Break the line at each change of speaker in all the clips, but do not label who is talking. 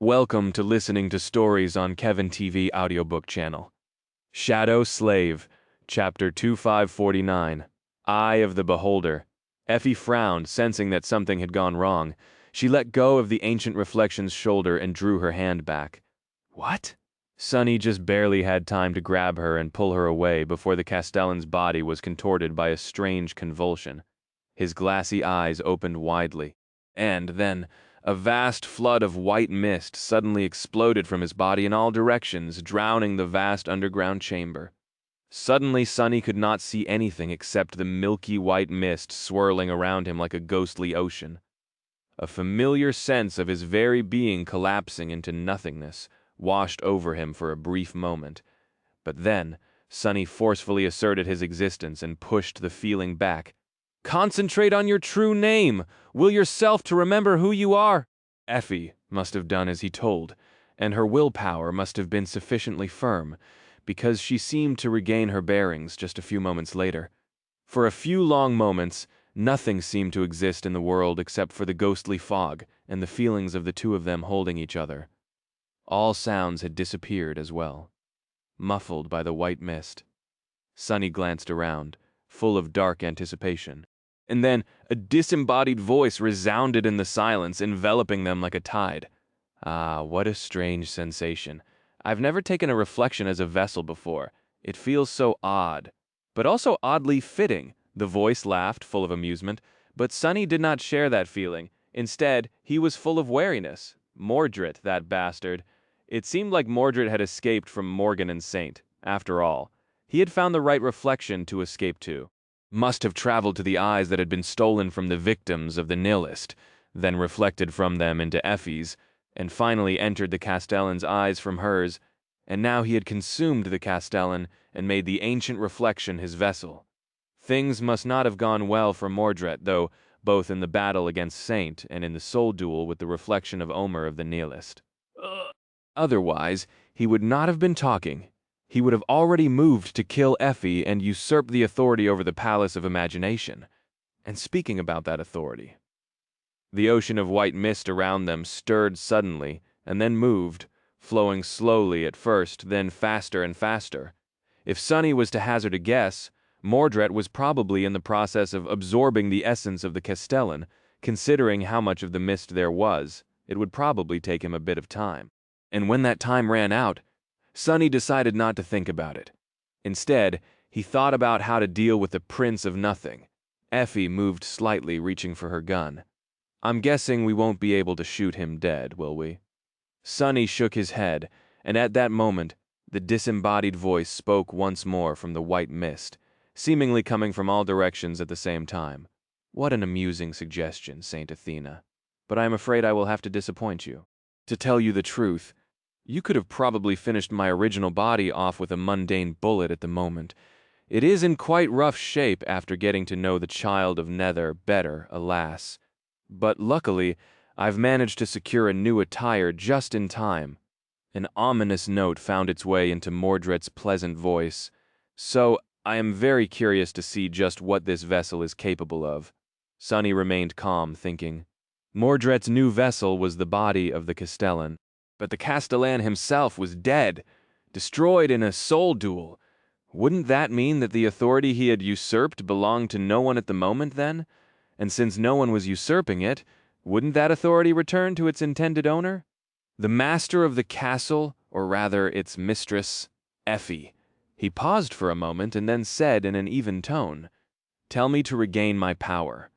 Welcome to listening to stories on Kevin TV Audiobook channel. Shadow Slave, Chapter 2549, Eye of the Beholder. Effie frowned, sensing that something had gone wrong. She let go of the ancient reflection's shoulder and drew her hand back. What? Sonny just barely had time to grab her and pull her away before the Castellan's body was contorted by a strange convulsion. His glassy eyes opened widely, and then a vast flood of white mist suddenly exploded from his body in all directions, drowning the vast underground chamber. Suddenly, Sonny could not see anything except the milky white mist swirling around him like a ghostly ocean. A familiar sense of his very being collapsing into nothingness washed over him for a brief moment. But then, Sonny forcefully asserted his existence and pushed the feeling back. "Concentrate on your true name! Will yourself to remember who you are!" Effie must have done as he told, and her willpower must have been sufficiently firm, because she seemed to regain her bearings just a few moments later. For a few long moments, nothing seemed to exist in the world except for the ghostly fog and the feelings of the two of them holding each other. All sounds had disappeared as well, muffled by the white mist. Sonny glanced around, full of dark anticipation. And then a disembodied voice resounded in the silence, enveloping them like a tide. Ah, what a strange sensation. I've never taken a reflection as a vessel before. It feels so odd, but also oddly fitting. The voice laughed, full of amusement, but Sonny did not share that feeling. Instead, he was full of wariness. Mordred, that bastard. It seemed like Mordred had escaped from Morgan and Saint. After all, he had found the right reflection to escape to. Must have traveled to the eyes that had been stolen from the victims of the nihilist, then reflected from them into Effie's, and finally entered the Castellan's eyes from hers, and now he had consumed the Castellan and made the ancient reflection his vessel. Things must not have gone well for Mordred, though, both in the battle against Saint and in the soul duel with the reflection of Omer of the nihilist. Otherwise, he would not have been talking. He would have already moved to kill Effie and usurp the authority over the Palace of Imagination. And speaking about that authority, the ocean of white mist around them stirred suddenly and then moved, flowing slowly at first, then faster and faster. If Sonny was to hazard a guess, Mordred was probably in the process of absorbing the essence of the Castellan. Considering how much of the mist there was, it would probably take him a bit of time. And when that time ran out, Sonny decided not to think about it. Instead, he thought about how to deal with the Prince of Nothing. Effie moved slightly, reaching for her gun. "I'm guessing we won't be able to shoot him dead, will we?" Sonny shook his head, and at that moment, the disembodied voice spoke once more from the white mist, seemingly coming from all directions at the same time. What an amusing suggestion, Saint Athena. But I am afraid I will have to disappoint you. To tell you the truth, you could have probably finished my original body off with a mundane bullet at the moment. It is in quite rough shape after getting to know the child of Nether better, alas. But luckily, I've managed to secure a new attire just in time. An ominous note found its way into Mordred's pleasant voice. So, I am very curious to see just what this vessel is capable of. Sonny remained calm, thinking. Mordred's new vessel was the body of the Castellan. But the Castellan himself was dead, destroyed in a soul duel. Wouldn't that mean that the authority he had usurped belonged to no one at the moment, then? And since no one was usurping it, wouldn't that authority return to its intended owner? The master of the castle, or rather its mistress, Effie. He paused for a moment and then said in an even tone, "Tell me to regain my power."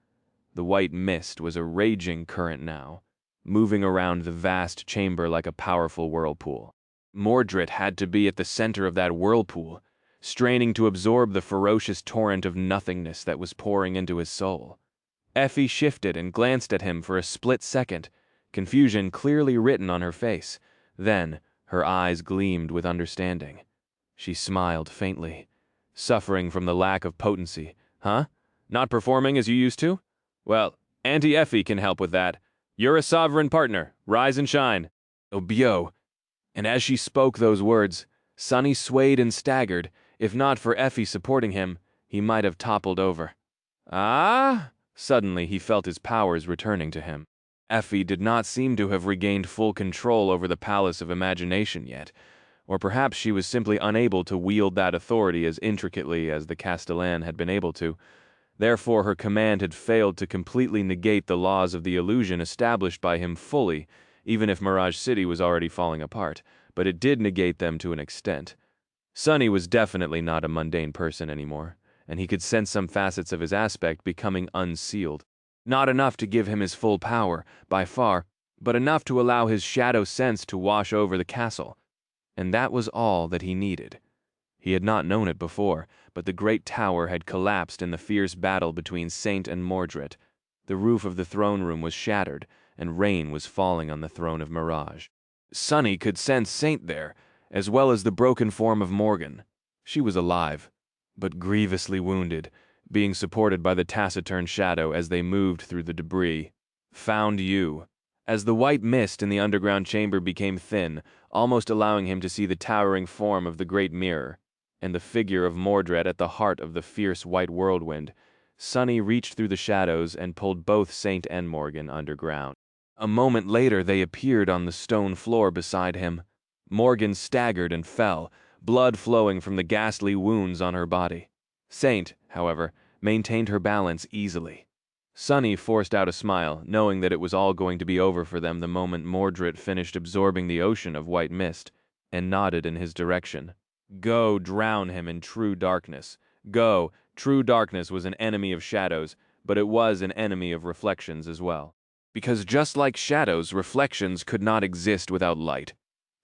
The white mist was a raging current now, moving around the vast chamber like a powerful whirlpool. Mordred had to be at the center of that whirlpool, straining to absorb the ferocious torrent of nothingness that was pouring into his soul. Effie shifted and glanced at him for a split second, confusion clearly written on her face. Then, her eyes gleamed with understanding. She smiled faintly, suffering from the lack of potency. "Huh? Not performing as you used to? Well, Auntie Effie can help with that. You're a sovereign partner. Rise and shine." "Oh, Bio." And as she spoke those words, Sonny swayed and staggered. If not for Effie supporting him, he might have toppled over. "Ah?" Suddenly he felt his powers returning to him. Effie did not seem to have regained full control over the palace of imagination yet, or perhaps she was simply unable to wield that authority as intricately as the Castellan had been able to. Therefore, her command had failed to completely negate the laws of the illusion established by him fully, even if Mirage City was already falling apart, but it did negate them to an extent. Sunny was definitely not a mundane person anymore, and he could sense some facets of his aspect becoming unsealed. Not enough to give him his full power, by far, but enough to allow his shadow sense to wash over the castle. And that was all that he needed. He had not known it before, but the great tower had collapsed in the fierce battle between Saint and Mordred. The roof of the throne room was shattered, and rain was falling on the throne of Mirage. Sunny could sense Saint there, as well as the broken form of Morgan. She was alive, but grievously wounded, being supported by the taciturn shadow as they moved through the debris. Found you. As the white mist in the underground chamber became thin, almost allowing him to see the towering form of the great mirror, and the figure of Mordred at the heart of the fierce white whirlwind, Sunny reached through the shadows and pulled both Saint and Morgan underground. A moment later they appeared on the stone floor beside him. Morgan staggered and fell, blood flowing from the ghastly wounds on her body. Saint, however, maintained her balance easily. Sunny forced out a smile, knowing that it was all going to be over for them the moment Mordred finished absorbing the ocean of white mist, and nodded in his direction. Go drown him in true darkness. Go. True darkness was an enemy of shadows, but it was an enemy of reflections as well. Because just like shadows, reflections could not exist without light.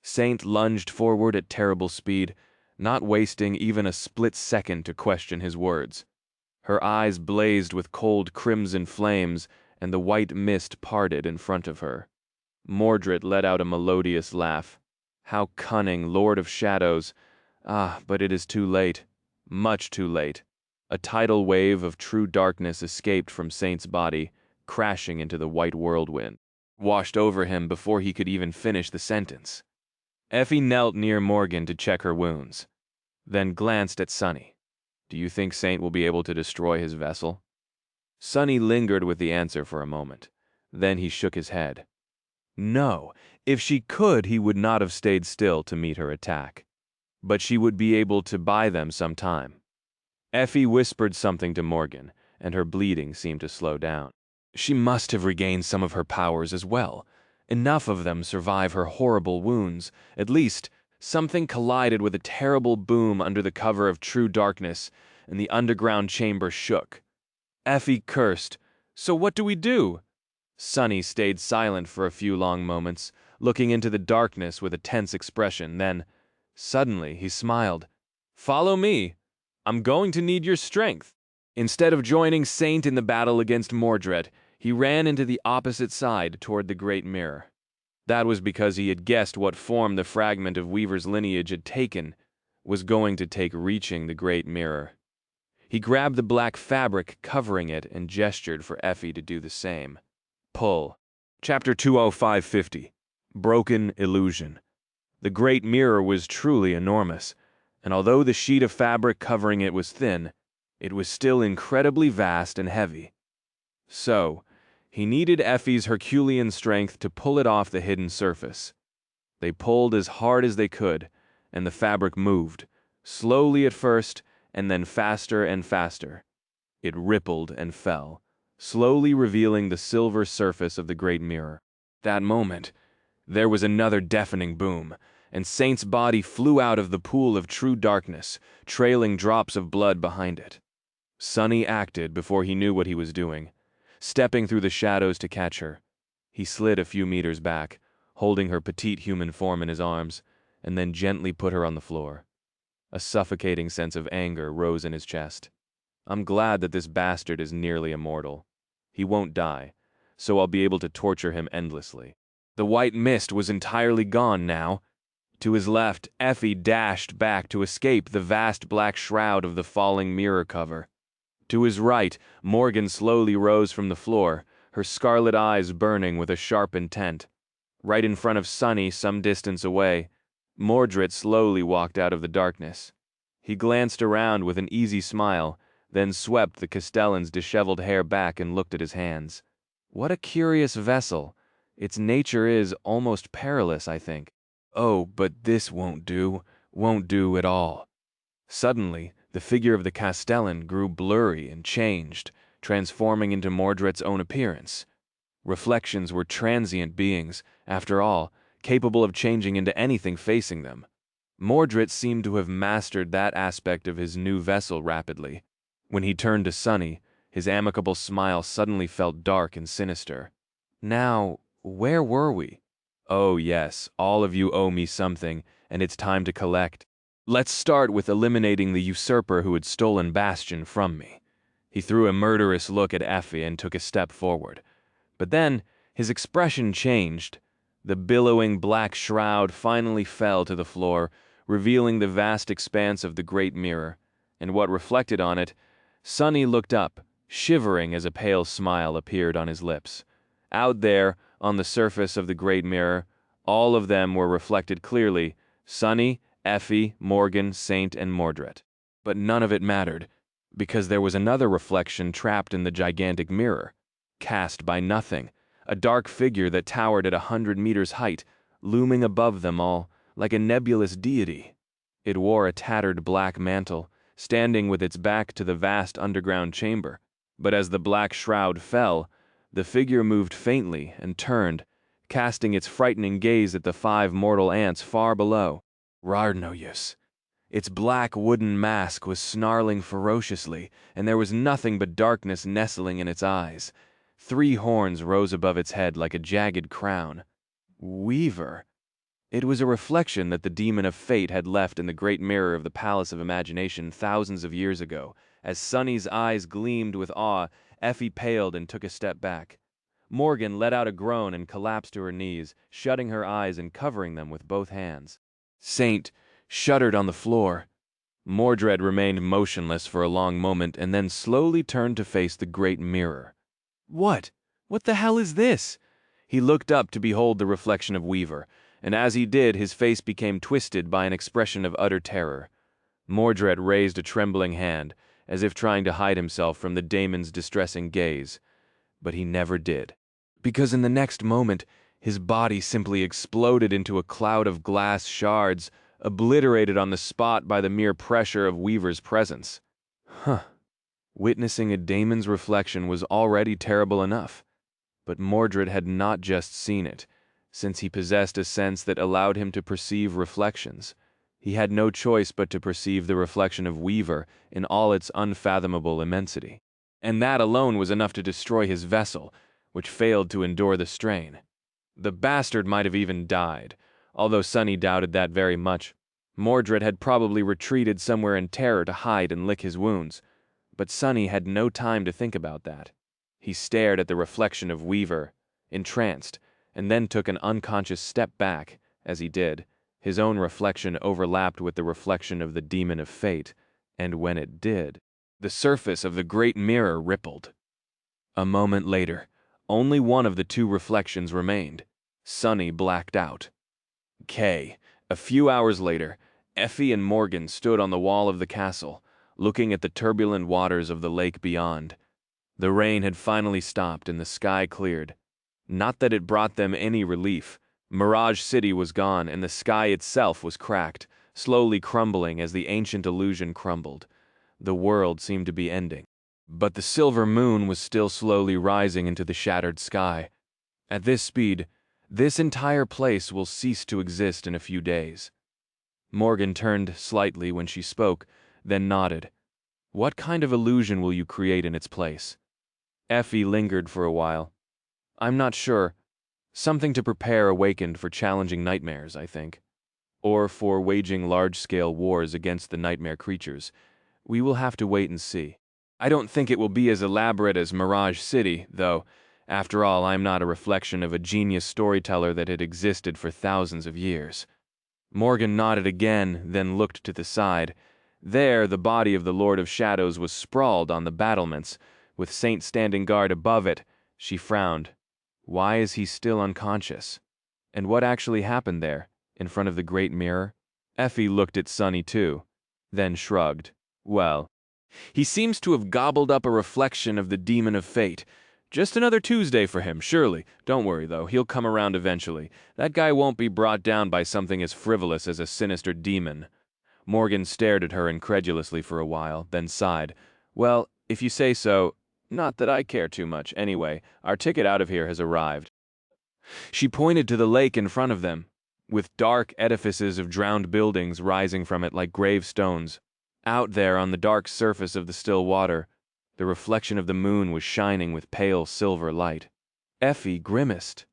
Saint lunged forward at terrible speed, not wasting even a split second to question his words. Her eyes blazed with cold crimson flames, and the white mist parted in front of her. Mordred let out a melodious laugh. How cunning, Lord of Shadows! Ah, but it is too late. Much too late. A tidal wave of true darkness escaped from Saint's body, crashing into the white whirlwind, washed over him before he could even finish the sentence. Effie knelt near Morgan to check her wounds, then glanced at Sunny. Do you think Saint will be able to destroy his vessel? Sunny lingered with the answer for a moment. Then he shook his head. No, if she could, he would not have stayed still to meet her attack. But she would be able to buy them some time. Effie whispered something to Morgan, and her bleeding seemed to slow down. She must have regained some of her powers as well. Enough of them survive her horrible wounds. At least, something collided with a terrible boom under the cover of true darkness, and the underground chamber shook. Effie cursed. So what do we do? Sunny stayed silent for a few long moments, looking into the darkness with a tense expression. Then, suddenly, he smiled. Follow me. I'm going to need your strength. Instead of joining Saint in the battle against Mordred, he ran into the opposite side toward the great mirror. That was because he had guessed what form the fragment of Weaver's lineage had taken, was going to take reaching the great mirror. He grabbed the black fabric covering it and gestured for Effie to do the same. Pull. Chapter 20550. Broken Illusion. The great mirror was truly enormous, and although the sheet of fabric covering it was thin, it was still incredibly vast and heavy. So, he needed Effie's Herculean strength to pull it off the hidden surface. They pulled as hard as they could, and the fabric moved, slowly at first, and then faster and faster. It rippled and fell, slowly revealing the silver surface of the great mirror. That moment, there was another deafening boom, and Saint's body flew out of the pool of true darkness, trailing drops of blood behind it. Sunny acted before he knew what he was doing, stepping through the shadows to catch her. He slid a few meters back, holding her petite human form in his arms, and then gently put her on the floor. A suffocating sense of anger rose in his chest. I'm glad that this bastard is nearly immortal. He won't die, so I'll be able to torture him endlessly. The white mist was entirely gone now. To his left, Effie dashed back to escape the vast black shroud of the falling mirror cover. To his right, Morgan slowly rose from the floor, her scarlet eyes burning with a sharp intent. Right in front of Sunny, some distance away, Mordred slowly walked out of the darkness. He glanced around with an easy smile, then swept the Castellan's disheveled hair back and looked at his hands. What a curious vessel. Its nature is almost perilous, I think. Oh, but this won't do at all. Suddenly, the figure of the Castellan grew blurry and changed, transforming into Mordred's own appearance. Reflections were transient beings, after all, capable of changing into anything facing them. Mordred seemed to have mastered that aspect of his new vessel rapidly. When he turned to Sunny, his amicable smile suddenly felt dark and sinister. Now, where were we? Oh yes, all of you owe me something, and it's time to collect. Let's start with eliminating the usurper who had stolen Bastion from me. He threw a murderous look at Effie and took a step forward. But then, his expression changed. The billowing black shroud finally fell to the floor, revealing the vast expanse of the great mirror, and what reflected on it. Sunny looked up, shivering as a pale smile appeared on his lips. Out there, on the surface of the great mirror, all of them were reflected clearly: Sunny, Effie, Morgan, Saint, and Mordred. But none of it mattered, because there was another reflection trapped in the gigantic mirror, cast by nothing, a dark figure that towered at 100 meters height, looming above them all, like a nebulous deity. It wore a tattered black mantle, standing with its back to the vast underground chamber. But as the black shroud fell, the figure moved faintly and turned, casting its frightening gaze at the 5 mortal ants far below. Rar no use. Its black wooden mask was snarling ferociously, and there was nothing but darkness nestling in its eyes. 3 horns rose above its head like a jagged crown. Weaver. It was a reflection that the demon of fate had left in the great mirror of the Palace of Imagination thousands of years ago. As Sunny's eyes gleamed with awe, Effie paled and took a step back. Morgan let out a groan and collapsed to her knees, shutting her eyes and covering them with both hands. Saint shuddered on the floor. Mordred remained motionless for a long moment and then slowly turned to face the great mirror. What? What the hell is this? He looked up to behold the reflection of Weaver, and as he did, his face became twisted by an expression of utter terror. Mordred raised a trembling hand, as if trying to hide himself from the daemon's distressing gaze. But he never did, because in the next moment, his body simply exploded into a cloud of glass shards, obliterated on the spot by the mere pressure of Weaver's presence. Witnessing a daemon's reflection was already terrible enough. But Mordred had not just seen it, since he possessed a sense that allowed him to perceive reflections. He had no choice but to perceive the reflection of Weaver in all its unfathomable immensity. And that alone was enough to destroy his vessel, which failed to endure the strain. The bastard might have even died, although Sunny doubted that very much. Mordred had probably retreated somewhere in terror to hide and lick his wounds, but Sunny had no time to think about that. He stared at the reflection of Weaver, entranced, and then took an unconscious step back. As he did, his own reflection overlapped with the reflection of the demon of fate, and when it did, the surface of the great mirror rippled. A moment later, only one of the 2 reflections remained. Sunny blacked out. A few hours later, Effie and Morgan stood on the wall of the castle, looking at the turbulent waters of the lake beyond. The rain had finally stopped and the sky cleared. Not that it brought them any relief. Mirage City was gone and the sky itself was cracked, slowly crumbling as the ancient illusion crumbled. The world seemed to be ending. But the silver moon was still slowly rising into the shattered sky. At this speed, this entire place will cease to exist in a few days. Morgan turned slightly when she spoke, then nodded. What kind of illusion will you create in its place? Effie lingered for a while. I'm not sure. Something to prepare awakened for challenging nightmares, I think. Or for waging large-scale wars against the nightmare creatures. We will have to wait and see. I don't think it will be as elaborate as Mirage City, though. After all, I'm not a reflection of a genius storyteller that had existed for thousands of years. Morgan nodded again, then looked to the side. There, the body of the Lord of Shadows was sprawled on the battlements, with Saint standing guard above it. She frowned. Why is he still unconscious? And what actually happened there, in front of the great mirror? Effie looked at Sunny too, then shrugged. Well, he seems to have gobbled up a reflection of the demon of fate, Just another Tuesday for him, surely. Don't worry, though, he'll come around eventually. That guy won't be brought down by something as frivolous as a sinister demon. Morgan stared at her incredulously for a while, then sighed. Well, if you say so, not that I care too much. Anyway, our ticket out of here has arrived. She pointed to the lake in front of them, with dark edifices of drowned buildings rising from it like gravestones. Out there on the dark surface of the still water, the reflection of the moon was shining with pale silver light. Effie grimaced.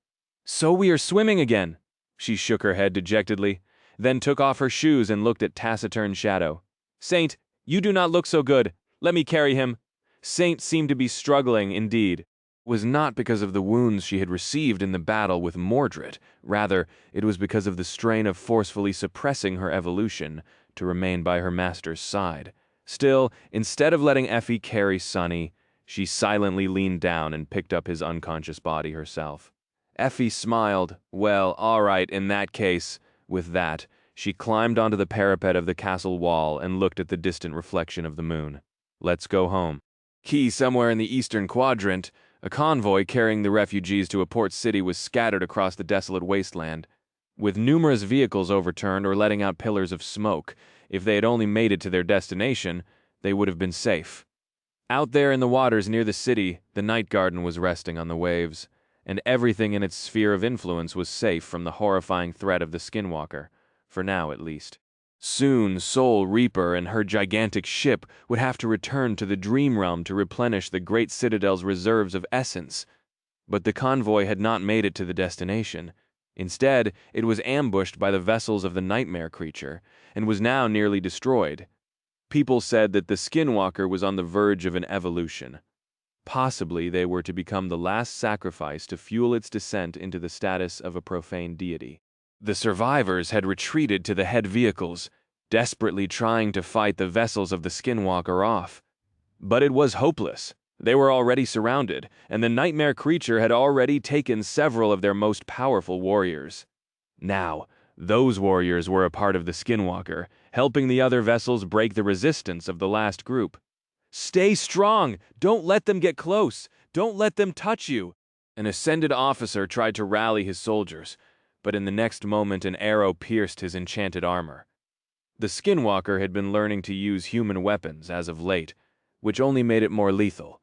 So we are swimming again. She shook her head dejectedly, then took off her shoes and looked at taciturn Shadow. Saint, you do not look so good. Let me carry him. Saint seemed to be struggling, indeed. It was not because of the wounds she had received in the battle with Mordred. Rather, it was because of the strain of forcefully suppressing her evolution to remain by her master's side. Still, instead of letting Effie carry Sonny, she silently leaned down and picked up his unconscious body herself. Effie smiled. Well, all right, in that case. With that, she climbed onto the parapet of the castle wall and looked at the distant reflection of the moon. Let's go home. Key somewhere in the eastern quadrant, a convoy carrying the refugees to a port city was scattered across the desolate wasteland, with numerous vehicles overturned or letting out pillars of smoke. If they had only made it to their destination, they would have been safe. Out there in the waters near the city, the night garden was resting on the waves, and everything in its sphere of influence was safe from the horrifying threat of the Skinwalker, for now at least. Soon, Soul Reaper and her gigantic ship would have to return to the Dream Realm to replenish the Great Citadel's reserves of essence. But the convoy had not made it to the destination. Instead, it was ambushed by the vessels of the nightmare creature, and was now nearly destroyed. People said that the Skinwalker was on the verge of an evolution. Possibly they were to become the last sacrifice to fuel its descent into the status of a profane deity. The survivors had retreated to the head vehicles, desperately trying to fight the vessels of the Skinwalker off. But it was hopeless. They were already surrounded, and the nightmare creature had already taken several of their most powerful warriors. Now, those warriors were a part of the Skinwalker, helping the other vessels break the resistance of the last group. Stay strong! Don't let them get close! Don't let them touch you! An ascended officer tried to rally his soldiers, but in the next moment an arrow pierced his enchanted armor. The Skinwalker had been learning to use human weapons as of late, which only made it more lethal.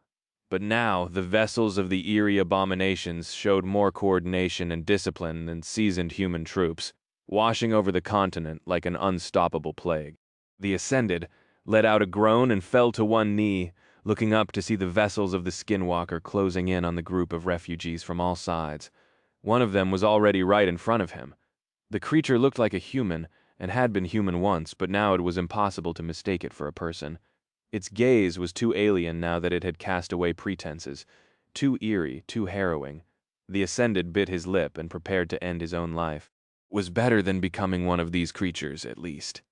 But now the vessels of the eerie abominations showed more coordination and discipline than seasoned human troops, washing over the continent like an unstoppable plague. The Ascended let out a groan and fell to one knee, looking up to see the vessels of the Skinwalker closing in on the group of refugees from all sides. One of them was already right in front of him. The creature looked like a human, and had been human once, but now it was impossible to mistake it for a person. Its gaze was too alien now that it had cast away pretenses, too eerie, too harrowing. The Ascended bit his lip and prepared to end his own life. Was better than becoming one of these creatures, at least.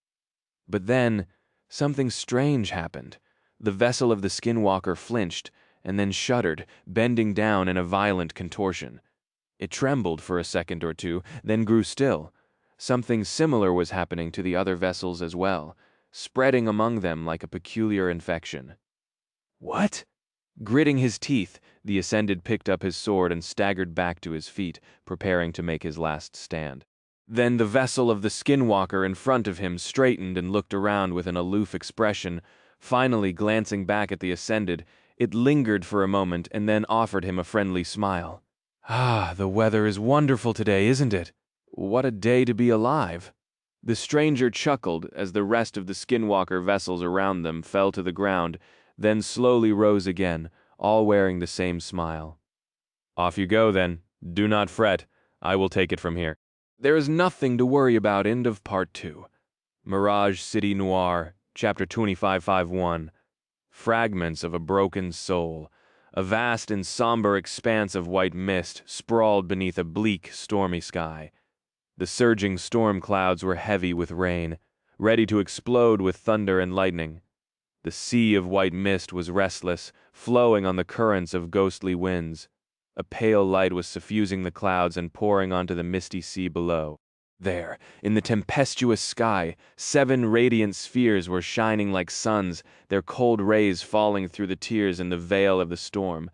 But then, something strange happened. The vessel of the Skinwalker flinched, and then shuddered, bending down in a violent contortion. It trembled for a second or two, then grew still. Something similar was happening to the other vessels as well, spreading among them like a peculiar infection. What? Gritting his teeth, the Ascended picked up his sword and staggered back to his feet, preparing to make his last stand. Then the vessel of the Skinwalker in front of him straightened and looked around with an aloof expression. Finally, glancing back at the Ascended, it lingered for a moment and then offered him a friendly smile. Ah, the weather is wonderful today, isn't it? What a day to be alive. The stranger chuckled as the rest of the Skinwalker vessels around them fell to the ground, then slowly rose again, all wearing the same smile. Off you go, then. Do not fret. I will take it from here. There is nothing to worry about. End of Part 2. Mirage City Noir, Chapter 2551. Fragments of a broken soul. A vast and somber expanse of white mist sprawled beneath a bleak, stormy sky. The surging storm clouds were heavy with rain, ready to explode with thunder and lightning. The sea of white mist was restless, flowing on the currents of ghostly winds. A pale light was suffusing the clouds and pouring onto the misty sea below. There, in the tempestuous sky, 7 radiant spheres were shining like suns, their cold rays falling through the tears in the veil of the storm.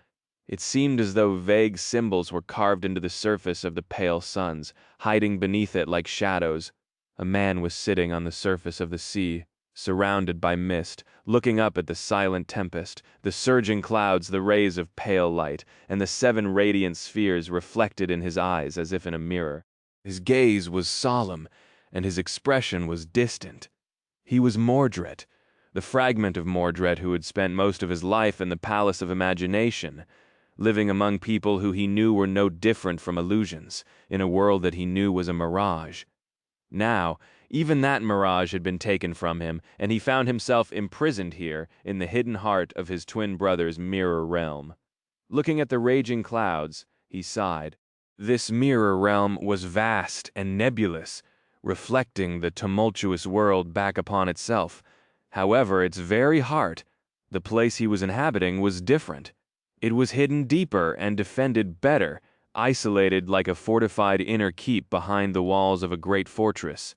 It seemed as though vague symbols were carved into the surface of the pale suns, hiding beneath it like shadows. A man was sitting on the surface of the sea, surrounded by mist, looking up at the silent tempest, the surging clouds, the rays of pale light, and the 7 radiant spheres reflected in his eyes as if in a mirror. His gaze was solemn, and his expression was distant. He was Mordred, the fragment of Mordred who had spent most of his life in the palace of imagination, living among people who he knew were no different from illusions, in a world that he knew was a mirage. Now, even that mirage had been taken from him, and he found himself imprisoned here in the hidden heart of his twin brother's mirror realm. Looking at the raging clouds, he sighed. This mirror realm was vast and nebulous, reflecting the tumultuous world back upon itself. However, its very heart, the place he was inhabiting, was different. It was hidden deeper and defended better, isolated like a fortified inner keep behind the walls of a great fortress.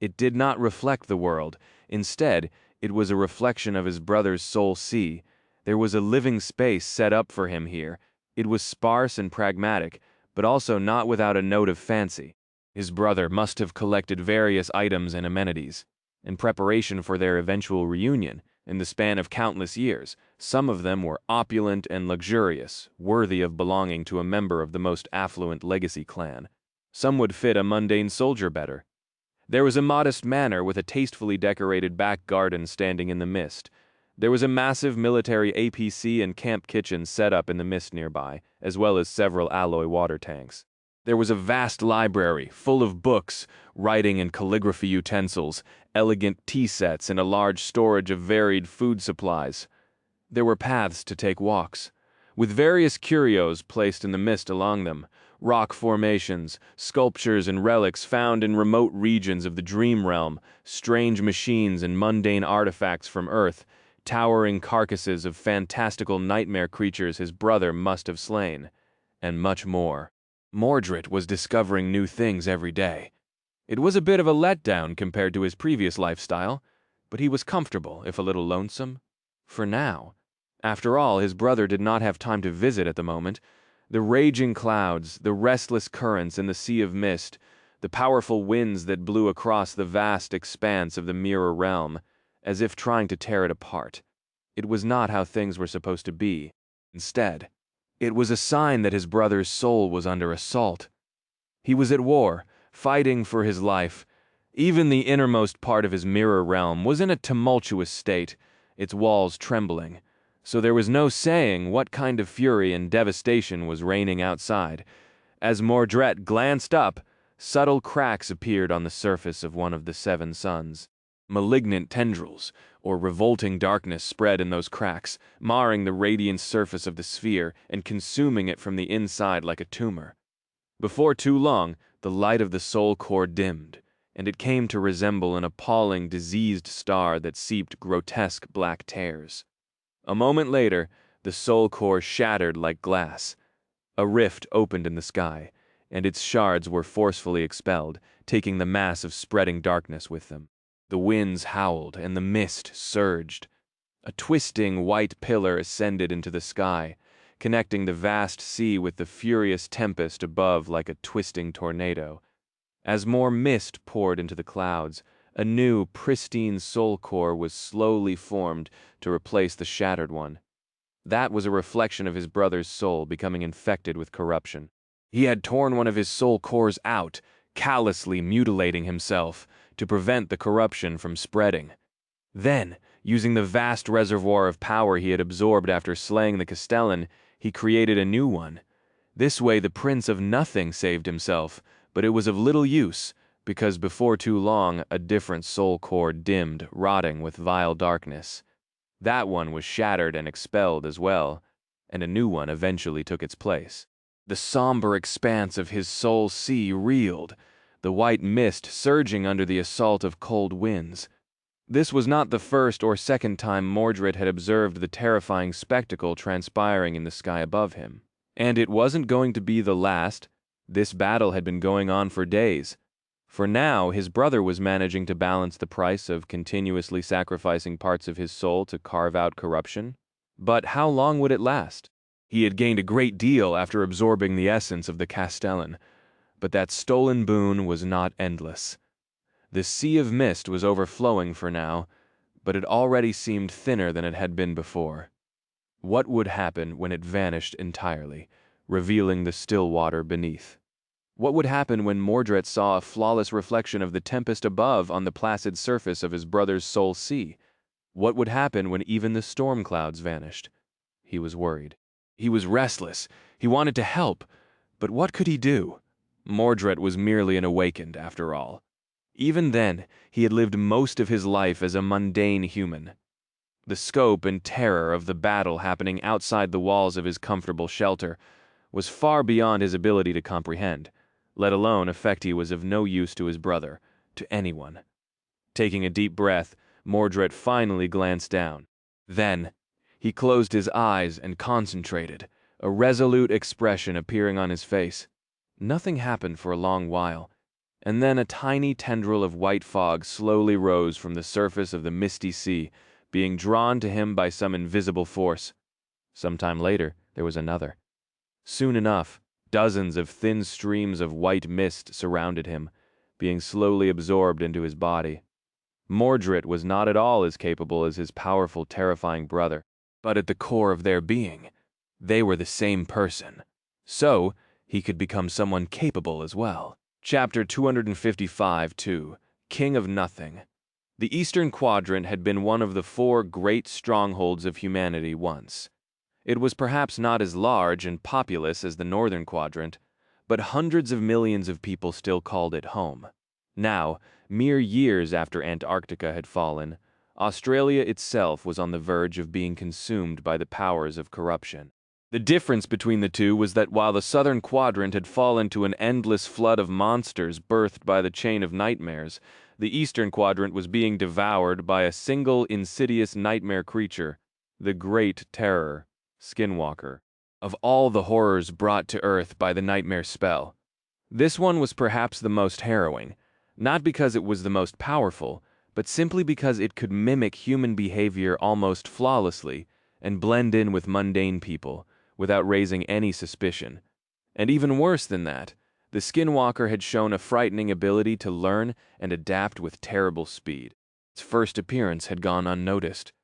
It did not reflect the world. Instead, it was a reflection of his brother's soul sea. There was a living space set up for him here. It was sparse and pragmatic, but also not without a note of fancy. His brother must have collected various items and amenities, in preparation for their eventual reunion, in the span of countless years. Some of them were opulent and luxurious, worthy of belonging to a member of the most affluent legacy clan. Some would fit a mundane soldier better. There was a modest manor with a tastefully decorated back garden standing in the mist. There was a massive military APC and camp kitchen set up in the mist nearby, as well as several alloy water tanks. There was a vast library, full of books, writing and calligraphy utensils, elegant tea sets, and a large storage of varied food supplies. There were paths to take walks, with various curios placed in the mist along them, rock formations, sculptures and relics found in remote regions of the dream realm, strange machines and mundane artifacts from Earth, towering carcasses of fantastical nightmare creatures his brother must have slain, and much more. Mordred was discovering new things every day. It was a bit of a letdown compared to his previous lifestyle, but he was comfortable, if a little lonesome. For now. After all, his brother did not have time to visit at the moment. The raging clouds, the restless currents in the sea of mist, the powerful winds that blew across the vast expanse of the mirror realm, as if trying to tear it apart. It was not how things were supposed to be. Instead, it was a sign that his brother's soul was under assault. He was at war, fighting for his life. Even the innermost part of his mirror realm was in a tumultuous state, its walls trembling. So there was no saying what kind of fury and devastation was reigning outside. As Mordred glanced up, subtle cracks appeared on the surface of one of the 7 suns. Malignant tendrils, or revolting darkness, spread in those cracks, marring the radiant surface of the sphere and consuming it from the inside like a tumor. Before too long, the light of the soul core dimmed, and it came to resemble an appalling, diseased star that seeped grotesque black tears. A moment later, the soul core shattered like glass. A rift opened in the sky, and its shards were forcefully expelled, taking the mass of spreading darkness with them. The winds howled, and the mist surged. A twisting white pillar ascended into the sky, connecting the vast sea with the furious tempest above like a twisting tornado. As more mist poured into the clouds, a new, pristine soul core was slowly formed to replace the shattered one. That was a reflection of his brother's soul becoming infected with corruption. He had torn one of his soul cores out, callously mutilating himself to prevent the corruption from spreading. Then, using the vast reservoir of power he had absorbed after slaying the Castellan, he created a new one. This way the Prince of Nothing saved himself, but it was of little use, because before too long a different soul core dimmed, rotting with vile darkness. That one was shattered and expelled as well, and a new one eventually took its place. The somber expanse of his soul sea reeled, the white mist surging under the assault of cold winds. This was not the first or second time Mordred had observed the terrifying spectacle transpiring in the sky above him. And it wasn't going to be the last. This battle had been going on for days. For now, his brother was managing to balance the price of continuously sacrificing parts of his soul to carve out corruption. But how long would it last? He had gained a great deal after absorbing the essence of the Castellan, but that stolen boon was not endless. The sea of mist was overflowing for now, but it already seemed thinner than it had been before. What would happen when it vanished entirely, revealing the still water beneath? What would happen when Mordred saw a flawless reflection of the tempest above on the placid surface of his brother's soul sea? What would happen when even the storm clouds vanished? He was worried. He was restless. He wanted to help. But what could he do? Mordred was merely an awakened, after all. Even then, he had lived most of his life as a mundane human. The scope and terror of the battle happening outside the walls of his comfortable shelter was far beyond his ability to comprehend, let alone Effie was of no use to his brother, to anyone. Taking a deep breath, Mordred finally glanced down. Then, he closed his eyes and concentrated, a resolute expression appearing on his face. Nothing happened for a long while, and then a tiny tendril of white fog slowly rose from the surface of the misty sea, being drawn to him by some invisible force. Some time later, there was another. Soon enough, dozens of thin streams of white mist surrounded him, being slowly absorbed into his body. Mordred was not at all as capable as his powerful, terrifying brother, but at the core of their being, they were the same person. So, he could become someone capable as well. Chapter 255-2, King of Nothing. The Eastern Quadrant had been one of the 4 great strongholds of humanity once. It was perhaps not as large and populous as the Northern Quadrant, but hundreds of millions of people still called it home. Now, mere years after Antarctica had fallen, Australia itself was on the verge of being consumed by the powers of corruption. The difference between the two was that while the Southern Quadrant had fallen to an endless flood of monsters birthed by the chain of nightmares, the Eastern Quadrant was being devoured by a single insidious nightmare creature, the Great Terror, Skinwalker. Of all the horrors brought to Earth by the nightmare spell, this one was perhaps the most harrowing, not because it was the most powerful, but simply because it could mimic human behavior almost flawlessly and blend in with mundane people without raising any suspicion. And even worse than that, the Skinwalker had shown a frightening ability to learn and adapt with terrible speed. Its first appearance had gone unnoticed,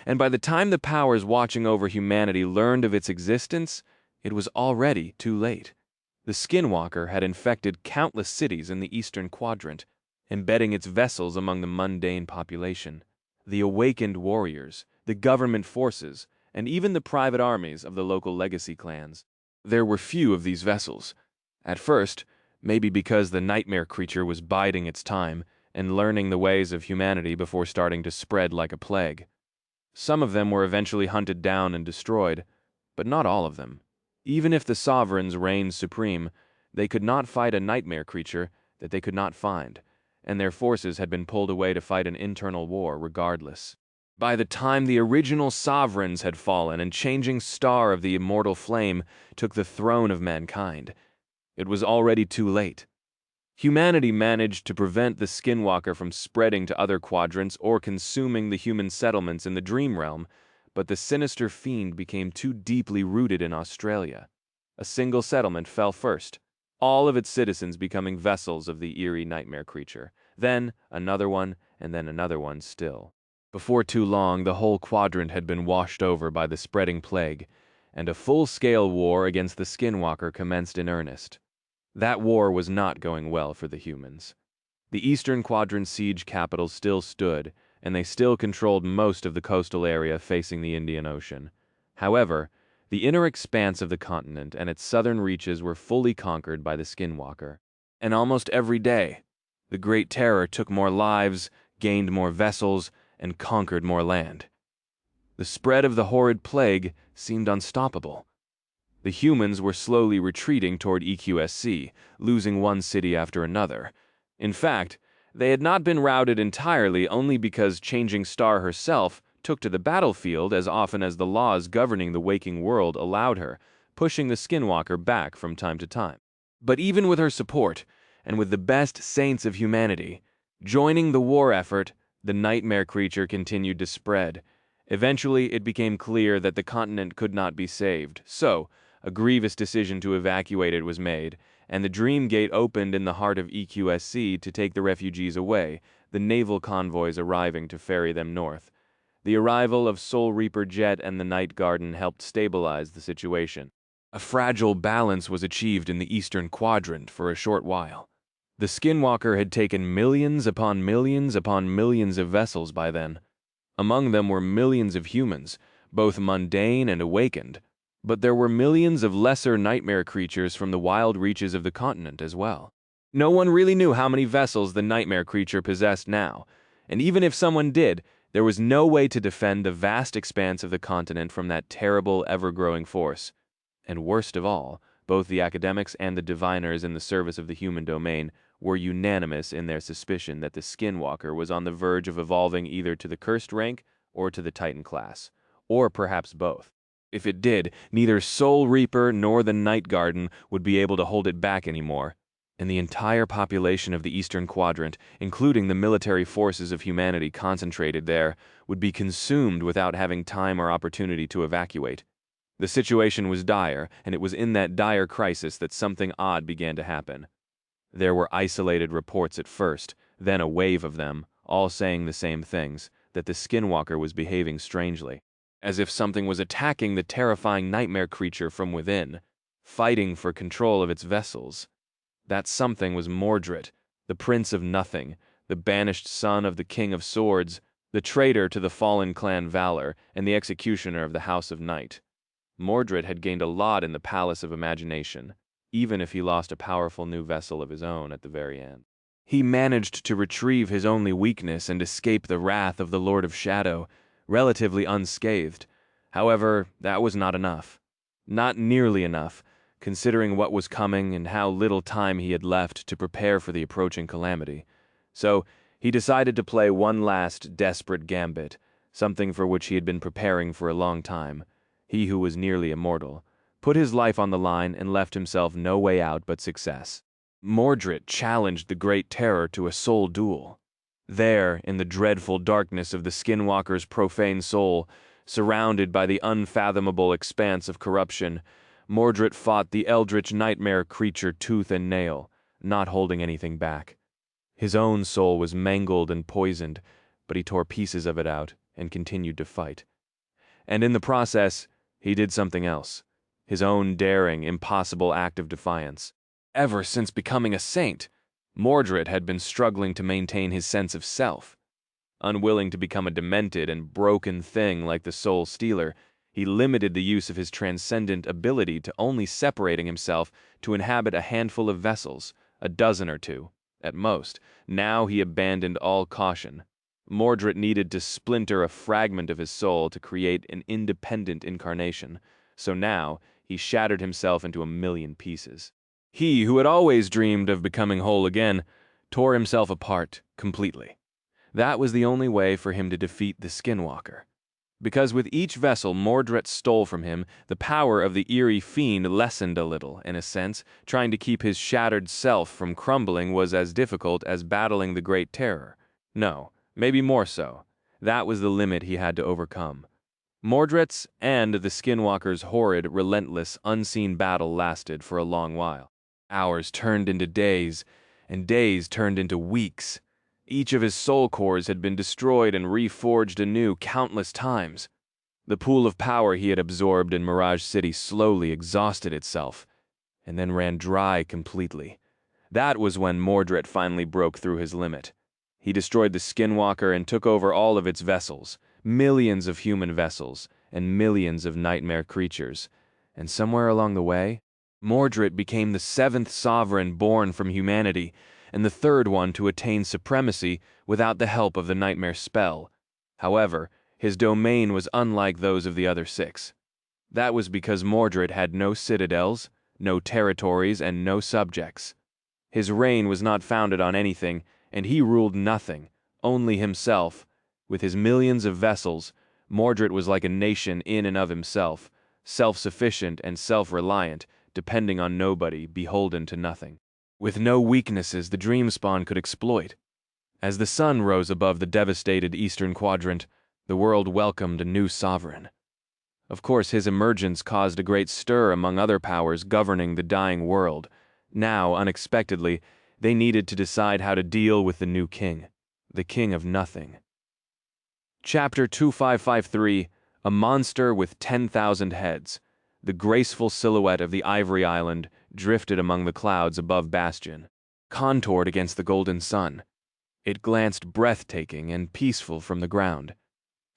and by the time the powers watching over humanity learned of its existence, it was already too late. The Skinwalker had infected countless cities in the Eastern Quadrant, embedding its vessels among the mundane population. The awakened warriors, the government forces, and even the private armies of the local legacy clans. There were few of these vessels. At first, maybe because the nightmare creature was biding its time and learning the ways of humanity before starting to spread like a plague. Some of them were eventually hunted down and destroyed, but not all of them. Even if the sovereigns reigned supreme, they could not fight a nightmare creature that they could not find, and their forces had been pulled away to fight an internal war regardless. By the time the original sovereigns had fallen and changing star of the immortal flame took the throne of mankind, it was already too late. Humanity managed to prevent the Skinwalker from spreading to other quadrants or consuming the human settlements in the Dream Realm, but the sinister fiend became too deeply rooted in Australia. A single settlement fell first, all of its citizens becoming vessels of the eerie nightmare creature. Then another one, and then another one still. Before too long, the whole quadrant had been washed over by the spreading plague, and a full-scale war against the Skinwalker commenced in earnest. That war was not going well for the humans. The Eastern Quadrant siege capitals still stood, and they still controlled most of the coastal area facing the Indian Ocean. However, the inner expanse of the continent and its southern reaches were fully conquered by the Skinwalker. And almost every day, the Great Terror took more lives, gained more vessels, and conquered more land. The spread of the horrid plague seemed unstoppable. The humans were slowly retreating toward EQSC, losing one city after another. In fact, they had not been routed entirely only because Changing Star herself took to the battlefield as often as the laws governing the waking world allowed her, pushing the Skinwalker back from time to time. But even with her support, and with the best saints of humanity joining the war effort, the nightmare creature continued to spread, Eventually, it became clear that the continent could not be saved, so a grievous decision to evacuate it was made, and the Dream Gate opened in the heart of EQSC to take the refugees away, the naval convoys arriving to ferry them north. The arrival of Soul Reaper Jet and the Night Garden helped stabilize the situation. A fragile balance was achieved in the eastern quadrant for a short while. The Skinwalker had taken millions upon millions upon millions of vessels by then. Among them were millions of humans, both mundane and awakened, but there were millions of lesser nightmare creatures from the wild reaches of the continent as well. No one really knew how many vessels the nightmare creature possessed now, and even if someone did, there was no way to defend the vast expanse of the continent from that terrible, ever-growing force. And worst of all, both the academics and the diviners in the service of the human domain were unanimous in their suspicion that the Skinwalker was on the verge of evolving either to the Cursed rank or to the Titan class, or perhaps both. If it did, neither Soul Reaper nor the Night Garden would be able to hold it back anymore, and the entire population of the Eastern Quadrant, including the military forces of humanity concentrated there, would be consumed without having time or opportunity to evacuate. The situation was dire, and it was in that dire crisis that something odd began to happen. There were isolated reports at first, then a wave of them, all saying the same things, that the Skinwalker was behaving strangely, as if something was attacking the terrifying nightmare creature from within, fighting for control of its vessels. That something was Mordred, the Prince of Nothing, the banished son of the King of Swords, the traitor to the fallen clan Valor, and the executioner of the House of Night. Mordred had gained a lot in the Palace of Imagination, even if he lost a powerful new vessel of his own at the very end. He managed to retrieve his only weakness and escape the wrath of the Lord of Shadow, relatively unscathed. However, that was not enough. Not nearly enough, considering what was coming and how little time he had left to prepare for the approaching calamity. So, he decided to play one last desperate gambit, something for which he had been preparing for a long time. He who was nearly immortal, put his life on the line and left himself no way out but success. Mordred challenged the Great Terror to a soul duel. There, in the dreadful darkness of the Skinwalker's profane soul, surrounded by the unfathomable expanse of corruption, Mordred fought the eldritch nightmare creature tooth and nail, not holding anything back. His own soul was mangled and poisoned, but he tore pieces of it out and continued to fight. And in the process, he did something else, his own daring, impossible act of defiance. Ever since becoming a saint, Mordred had been struggling to maintain his sense of self. Unwilling to become a demented and broken thing like the Soul Stealer, he limited the use of his transcendent ability to only separating himself to inhabit a handful of vessels, a dozen or two, at most. Now he abandoned all caution. Mordred needed to splinter a fragment of his soul to create an independent incarnation, so now he shattered himself into a million pieces. He, who had always dreamed of becoming whole again, tore himself apart completely. That was the only way for him to defeat the Skinwalker. Because with each vessel Mordred stole from him, the power of the eerie fiend lessened a little, in a sense. Trying to keep his shattered self from crumbling was as difficult as battling the Great Terror. No. Maybe more so. That was the limit he had to overcome. Mordred's and the Skinwalker's horrid, relentless, unseen battle lasted for a long while. Hours turned into days, and days turned into weeks. Each of his soul cores had been destroyed and reforged anew countless times. The pool of power he had absorbed in Mirage City slowly exhausted itself, and then ran dry completely. That was when Mordred finally broke through his limit. He destroyed the Skinwalker and took over all of its vessels, millions of human vessels, and millions of nightmare creatures. And somewhere along the way, Mordred became the seventh sovereign born from humanity, and the third one to attain supremacy without the help of the nightmare spell. However, his domain was unlike those of the other six. That was because Mordred had no citadels, no territories, and no subjects. His reign was not founded on anything, and he ruled nothing, only himself. With his millions of vessels, Mordred was like a nation in and of himself, self-sufficient and self-reliant, depending on nobody, beholden to nothing. With no weaknesses the Dreamspawn could exploit. As the sun rose above the devastated eastern quadrant, The world welcomed a new sovereign. Of course, his emergence caused a great stir among other powers governing the dying world. Now, unexpectedly, they needed to decide how to deal with the new king, the king of nothing. Chapter 2553, A Monster with 10,000 Heads. The graceful silhouette of the Ivory Island drifted among the clouds above Bastion, contoured against the golden sun. It glanced breathtaking and peaceful from the ground.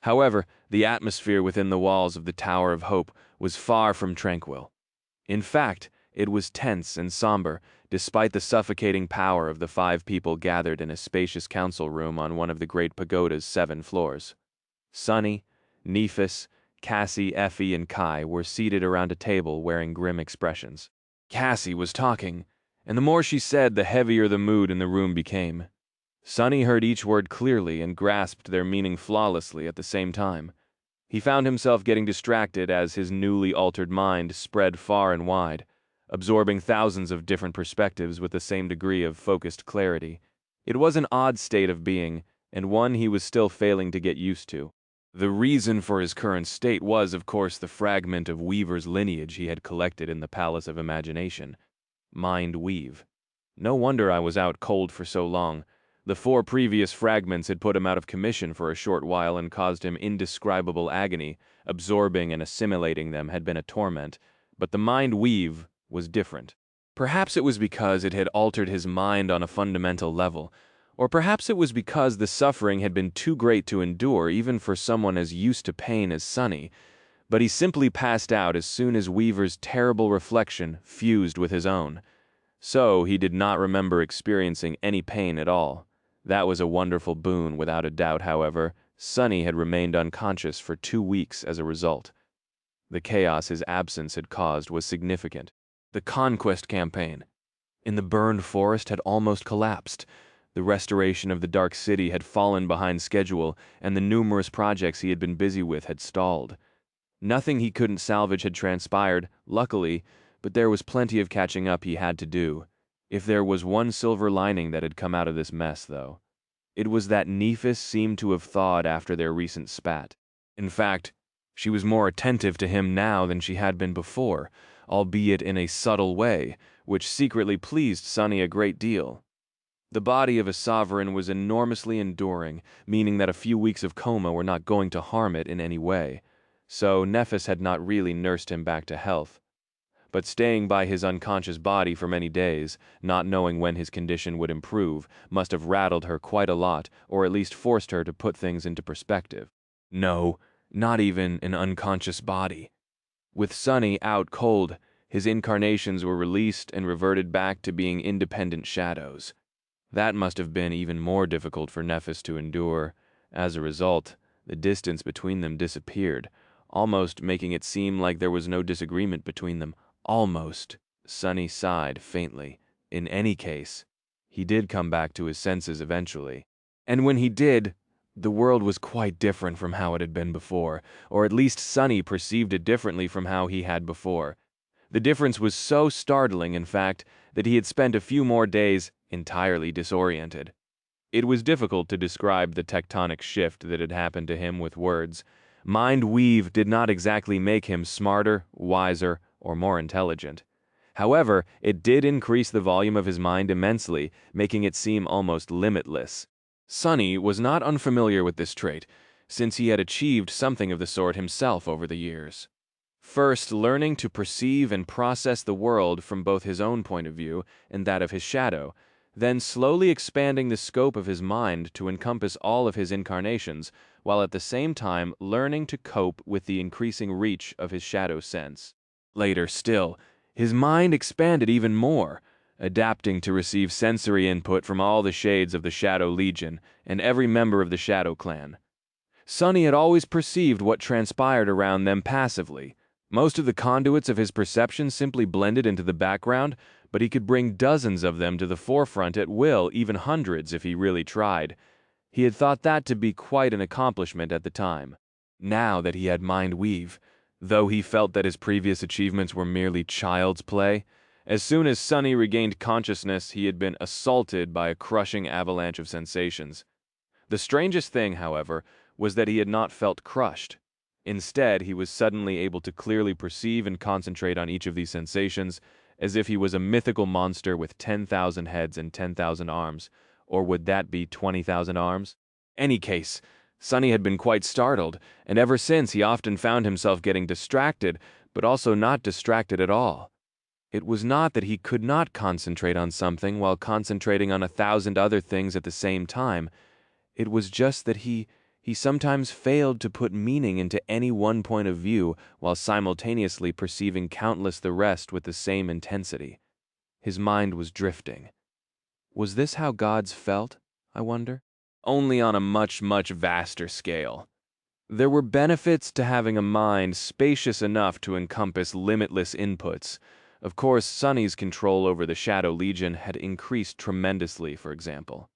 However, the atmosphere within the walls of the Tower of Hope was far from tranquil. In fact, it was tense and somber, despite the suffocating power of the 5 people gathered in a spacious council room on one of the great pagoda's 7 floors. Sunny, Nephis, Cassie, Effie, and Kai were seated around a table wearing grim expressions. Cassie was talking, and the more she said, the heavier the mood in the room became. Sunny heard each word clearly and grasped their meaning flawlessly at the same time. He found himself getting distracted as his newly altered mind spread far and wide, absorbing thousands of different perspectives with the same degree of focused clarity. It was an odd state of being, and one he was still failing to get used to. The reason for his current state was, of course, the fragment of Weaver's lineage he had collected in the Palace of Imagination. Mind Weave. No wonder I was out cold for so long. The 4 previous fragments had put him out of commission for a short while and caused him indescribable agony. Absorbing and assimilating them had been a torment, but the Mind Weave was different. Perhaps it was because it had altered his mind on a fundamental level, or perhaps it was because the suffering had been too great to endure even for someone as used to pain as Sunny, but he simply passed out as soon as Weaver's terrible reflection fused with his own. So he did not remember experiencing any pain at all. That was a wonderful boon, without a doubt, however. Sunny had remained unconscious for 2 weeks as a result. The chaos his absence had caused was significant. The conquest campaign in the burned forest had almost collapsed. The restoration of the Dark City had fallen behind schedule, and the numerous projects he had been busy with had stalled. Nothing he couldn't salvage had transpired, luckily, but there was plenty of catching up he had to do. If there was one silver lining that had come out of this mess, though, it was that Nephis seemed to have thawed after their recent spat. In fact, she was more attentive to him now than she had been before, albeit in a subtle way, which secretly pleased Sunny a great deal. The body of a sovereign was enormously enduring, meaning that a few weeks of coma were not going to harm it in any way, so Nephis had not really nursed him back to health. But staying by his unconscious body for many days, not knowing when his condition would improve, must have rattled her quite a lot, or at least forced her to put things into perspective. No, not even an unconscious body. With Sunny out cold, his incarnations were released and reverted back to being independent shadows. That must have been even more difficult for Nephis to endure. As a result, the distance between them disappeared, almost making it seem like there was no disagreement between them. Almost. Sunny sighed faintly. In any case, he did come back to his senses eventually. And when he did, the world was quite different from how it had been before, or at least Sunny perceived it differently from how he had before. The difference was so startling, in fact, that he had spent a few more days entirely disoriented. It was difficult to describe the tectonic shift that had happened to him with words. Mind Weave did not exactly make him smarter, wiser, or more intelligent. However, it did increase the volume of his mind immensely, making it seem almost limitless. Sunny was not unfamiliar with this trait, since he had achieved something of the sort himself over the years. First, learning to perceive and process the world from both his own point of view and that of his shadow, then slowly expanding the scope of his mind to encompass all of his incarnations, while at the same time learning to cope with the increasing reach of his shadow sense. Later still, his mind expanded even more, adapting to receive sensory input from all the shades of the Shadow Legion and every member of the Shadow Clan. Sunny had always perceived what transpired around them passively. Most of the conduits of his perception simply blended into the background, but he could bring dozens of them to the forefront at will, even hundreds if he really tried. He had thought that to be quite an accomplishment at the time. Now that he had Mind Weave, though he felt that his previous achievements were merely child's play, as soon as Sunny regained consciousness, he had been assaulted by a crushing avalanche of sensations. The strangest thing, however, was that he had not felt crushed. Instead, he was suddenly able to clearly perceive and concentrate on each of these sensations, as if he was a mythical monster with 10,000 heads and 10,000 arms. Or would that be 20,000 arms? Any case, Sonny had been quite startled, and ever since he often found himself getting distracted, but also not distracted at all. It was not that he could not concentrate on something while concentrating on 1,000 other things at the same time. It was just that he sometimes failed to put meaning into any one point of view while simultaneously perceiving countless the rest with the same intensity. His mind was drifting. Was this how gods felt, I wonder? Only on a much, much vaster scale. There were benefits to having a mind spacious enough to encompass limitless inputs. Of course, Sonny's control over the Shadow Legion had increased tremendously, for example.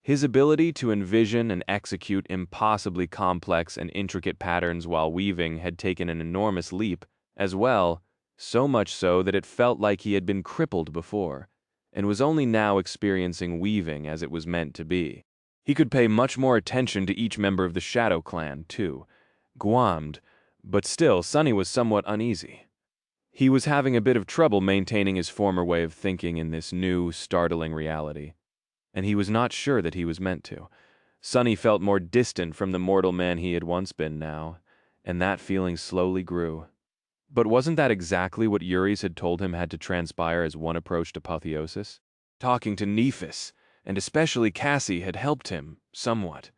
His ability to envision and execute impossibly complex and intricate patterns while weaving had taken an enormous leap, as well, so much so that it felt like he had been crippled before, and was only now experiencing weaving as it was meant to be. He could pay much more attention to each member of the Shadow Clan, too. Guamed, but still Sonny was somewhat uneasy. He was having a bit of trouble maintaining his former way of thinking in this new, startling reality. And he was not sure that he was meant to. Sonny felt more distant from the mortal man he had once been now, and that feeling slowly grew. But wasn't that exactly what Yuri's had told him had to transpire as one approached apotheosis? Talking to Nephis, and especially Cassie, had helped him, somewhat.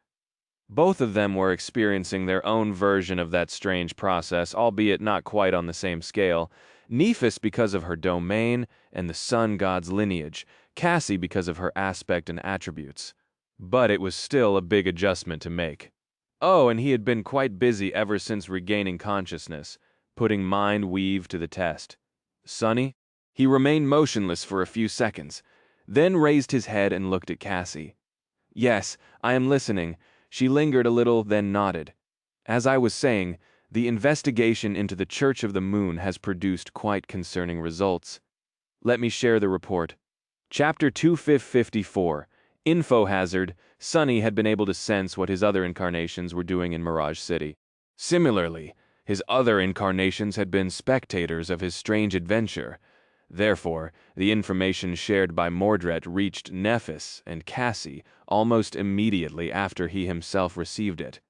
Both of them were experiencing their own version of that strange process, albeit not quite on the same scale. Nephis because of her domain and the sun god's lineage, Cassie because of her aspect and attributes. But it was still a big adjustment to make. Oh, and he had been quite busy ever since regaining consciousness, putting mind weave to the test. Sonny? He remained motionless for a few seconds, then raised his head and looked at Cassie. Yes, I am listening. She lingered a little, then nodded. As I was saying, the investigation into the Church of the Moon has produced quite concerning results. Let me share the report. Chapter 254. Info hazard. Sonny had been able to sense what his other incarnations were doing in Mirage City. Similarly, his other incarnations had been spectators of his strange adventure. Therefore, the information shared by Mordred reached Nephis and Cassie almost immediately after he himself received it.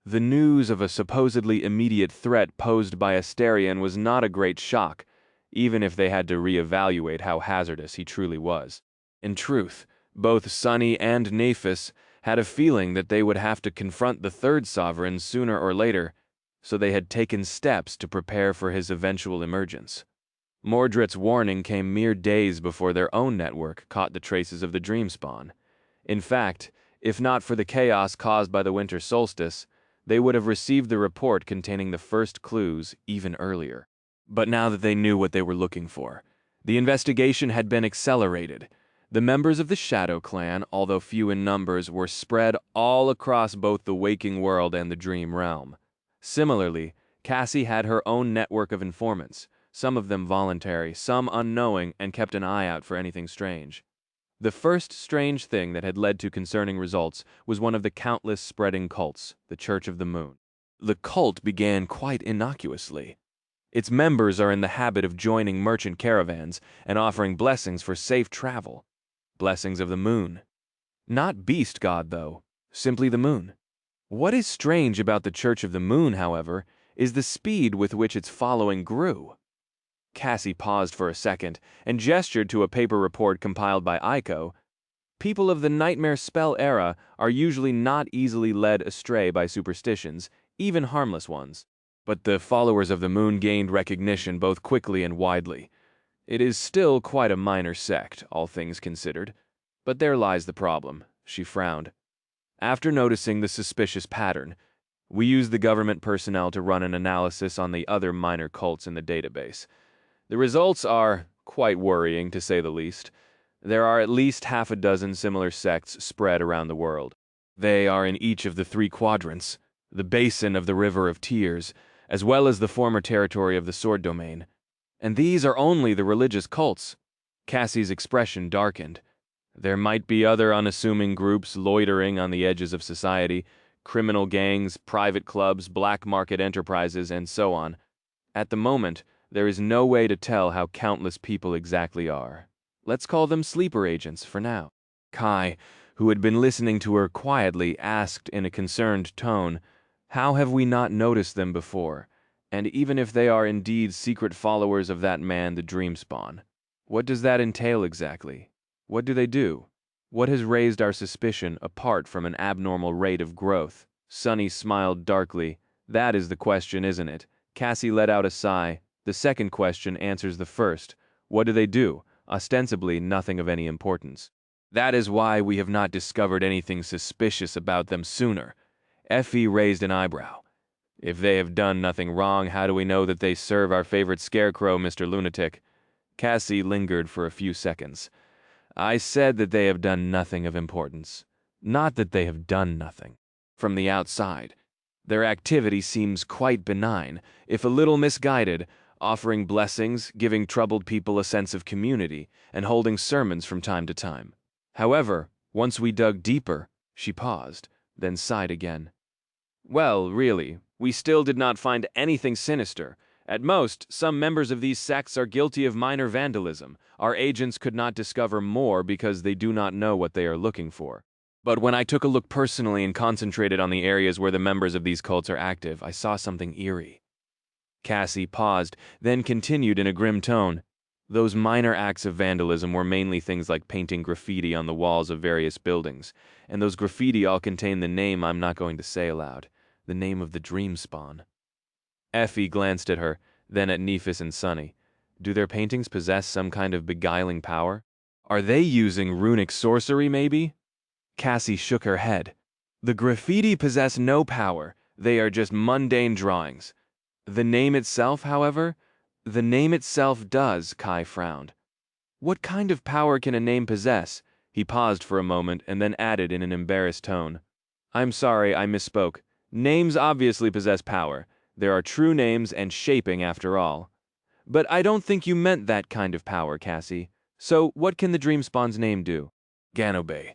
The news of a supposedly immediate threat posed by Asterion was not a great shock, even if they had to reevaluate how hazardous he truly was. In truth, both Sonny and Nephis had a feeling that they would have to confront the third sovereign sooner or later, so they had taken steps to prepare for his eventual emergence. Mordred's warning came mere days before their own network caught the traces of the dream spawn. In fact, if not for the chaos caused by the winter solstice, they would have received the report containing the first clues even earlier. But now that they knew what they were looking for, the investigation had been accelerated. The members of the Shadow Clan, although few in numbers, were spread all across both the waking world and the dream realm. Similarly, Cassie had her own network of informants, some of them voluntary, some unknowing, and kept an eye out for anything strange. The first strange thing that had led to concerning results was one of the countless spreading cults, the Church of the Moon. The cult began quite innocuously. Its members are in the habit of joining merchant caravans and offering blessings for safe travel. Blessings of the moon. Not beast god, though, simply the moon. What is strange about the Church of the Moon, however, is the speed with which its following grew. Cassie paused for a second and gestured to a paper report compiled by Aiko. People of the Nightmare Spell era are usually not easily led astray by superstitions, even harmless ones. But the followers of the moon gained recognition both quickly and widely. It is still quite a minor sect, all things considered. But there lies the problem. She frowned. After noticing the suspicious pattern, we used the government personnel to run an analysis on the other minor cults in the database. The results are quite worrying, to say the least. There are at least half a dozen similar sects spread around the world. They are in each of the 3 quadrants, the basin of the River of Tears, as well as the former territory of the Sword Domain. And these are only the religious cults. Cassie's expression darkened. There might be other unassuming groups loitering on the edges of society, criminal gangs, private clubs, black market enterprises, and so on. At the moment, there is no way to tell how countless people exactly are. Let's call them sleeper agents for now. Kai, who had been listening to her quietly, asked in a concerned tone, "How have we not noticed them before? And even if they are indeed secret followers of that man, the Dreamspawn, what does that entail exactly? What do they do? What has raised our suspicion apart from an abnormal rate of growth?" Sunny smiled darkly. "That is the question, isn't it?" Cassie let out a sigh. "The second question answers the first. What do they do? Ostensibly nothing of any importance. That is why we have not discovered anything suspicious about them sooner." Effie raised an eyebrow. "If they have done nothing wrong, how do we know that they serve our favorite scarecrow, Mr. Lunatic?" Cassie lingered for a few seconds. "I said that they have done nothing of importance. Not that they have done nothing. From the outside, their activity seems quite benign, if a little misguided, offering blessings, giving troubled people a sense of community, and holding sermons from time to time. However, once we dug deeper," she paused, then sighed again. "Well, really, we still did not find anything sinister. At most, some members of these sects are guilty of minor vandalism. Our agents could not discover more because they do not know what they are looking for. But when I took a look personally and concentrated on the areas where the members of these cults are active, I saw something eerie." Cassie paused, then continued in a grim tone. "Those minor acts of vandalism were mainly things like painting graffiti on the walls of various buildings, and those graffiti all contain the name I'm not going to say aloud, the name of the Dreamspawn." Effie glanced at her, then at Nephis and Sunny. "Do their paintings possess some kind of beguiling power? Are they using runic sorcery, maybe?" Cassie shook her head. "The graffiti possess no power. They are just mundane drawings. The name itself, however, the name itself does," Kai frowned. "What kind of power can a name possess?" He paused for a moment and then added in an embarrassed tone, "I'm sorry, I misspoke. Names obviously possess power. There are true names and shaping after all. But I don't think you meant that kind of power, Cassie. So what can the Dreamspawn's name do?" "Ganobe."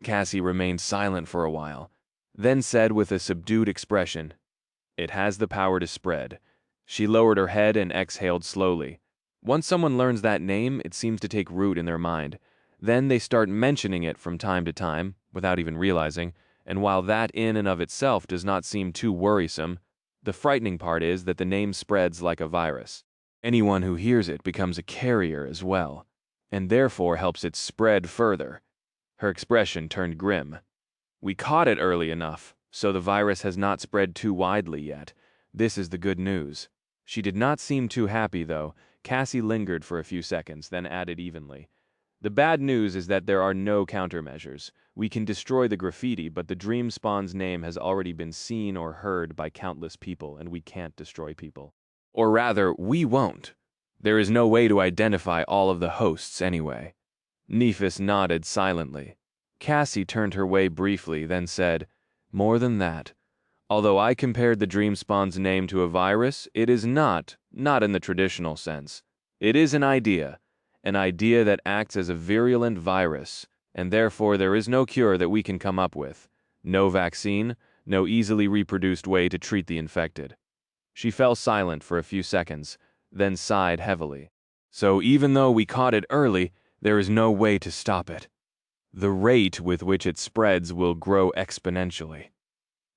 Cassie remained silent for a while, then said with a subdued expression, "It has the power to spread." She lowered her head and exhaled slowly. Once someone learns that name, it seems to take root in their mind. Then they start mentioning it from time to time, without even realizing, and while that in and of itself does not seem too worrisome, the frightening part is that the name spreads like a virus. Anyone who hears it becomes a carrier as well, and therefore helps it spread further. Her expression turned grim. "We caught it early enough, so the virus has not spread too widely yet. This is the good news." She did not seem too happy, though. Cassie lingered for a few seconds, then added evenly, "The bad news is that there are no countermeasures. We can destroy the graffiti, but the Dreamspawn's name has already been seen or heard by countless people, and we can't destroy people. Or rather, we won't. There is no way to identify all of the hosts anyway." Nephis nodded silently. Cassie turned her way briefly, then said, "More than that. Although I compared the Dreamspawn's name to a virus, it is not in the traditional sense. It is an idea that acts as a virulent virus, and therefore there is no cure that we can come up with. No vaccine, no easily reproduced way to treat the infected." She fell silent for a few seconds, then sighed heavily. "So even though we caught it early, there is no way to stop it. The rate with which it spreads will grow exponentially."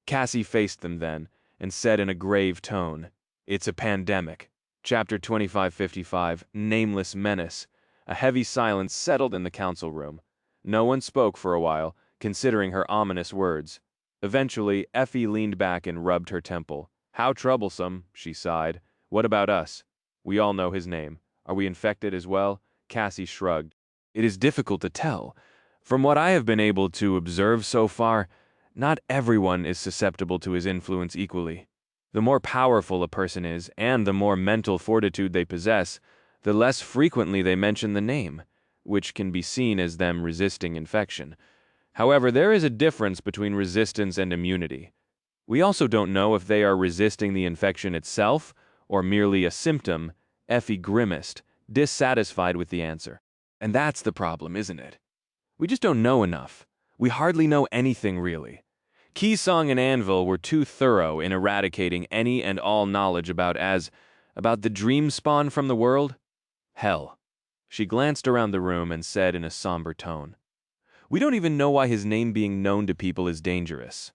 Cassie faced them then, and said in a grave tone, "It's a pandemic." Chapter 2555, Nameless Menace. A heavy silence settled in the council room. No one spoke for a while, considering her ominous words. Eventually, Effie leaned back and rubbed her temple. "How troublesome," she sighed. "What about us? We all know his name. Are we infected as well?" Cassie shrugged. "It is difficult to tell. From what I have been able to observe so far, not everyone is susceptible to his influence equally. The more powerful a person is, and the more mental fortitude they possess, the less frequently they mention the name, which can be seen as them resisting infection. However, there is a difference between resistance and immunity. We also don't know if they are resisting the infection itself, or merely a symptom." Effie grimaced, dissatisfied with the answer. "And that's the problem, isn't it? We just don't know enough. We hardly know anything really. Keysong and Anvil were too thorough in eradicating any and all knowledge about the dream spawn from the world? Hell. She glanced around the room and said in a somber tone, "We don't even know why his name being known to people is dangerous.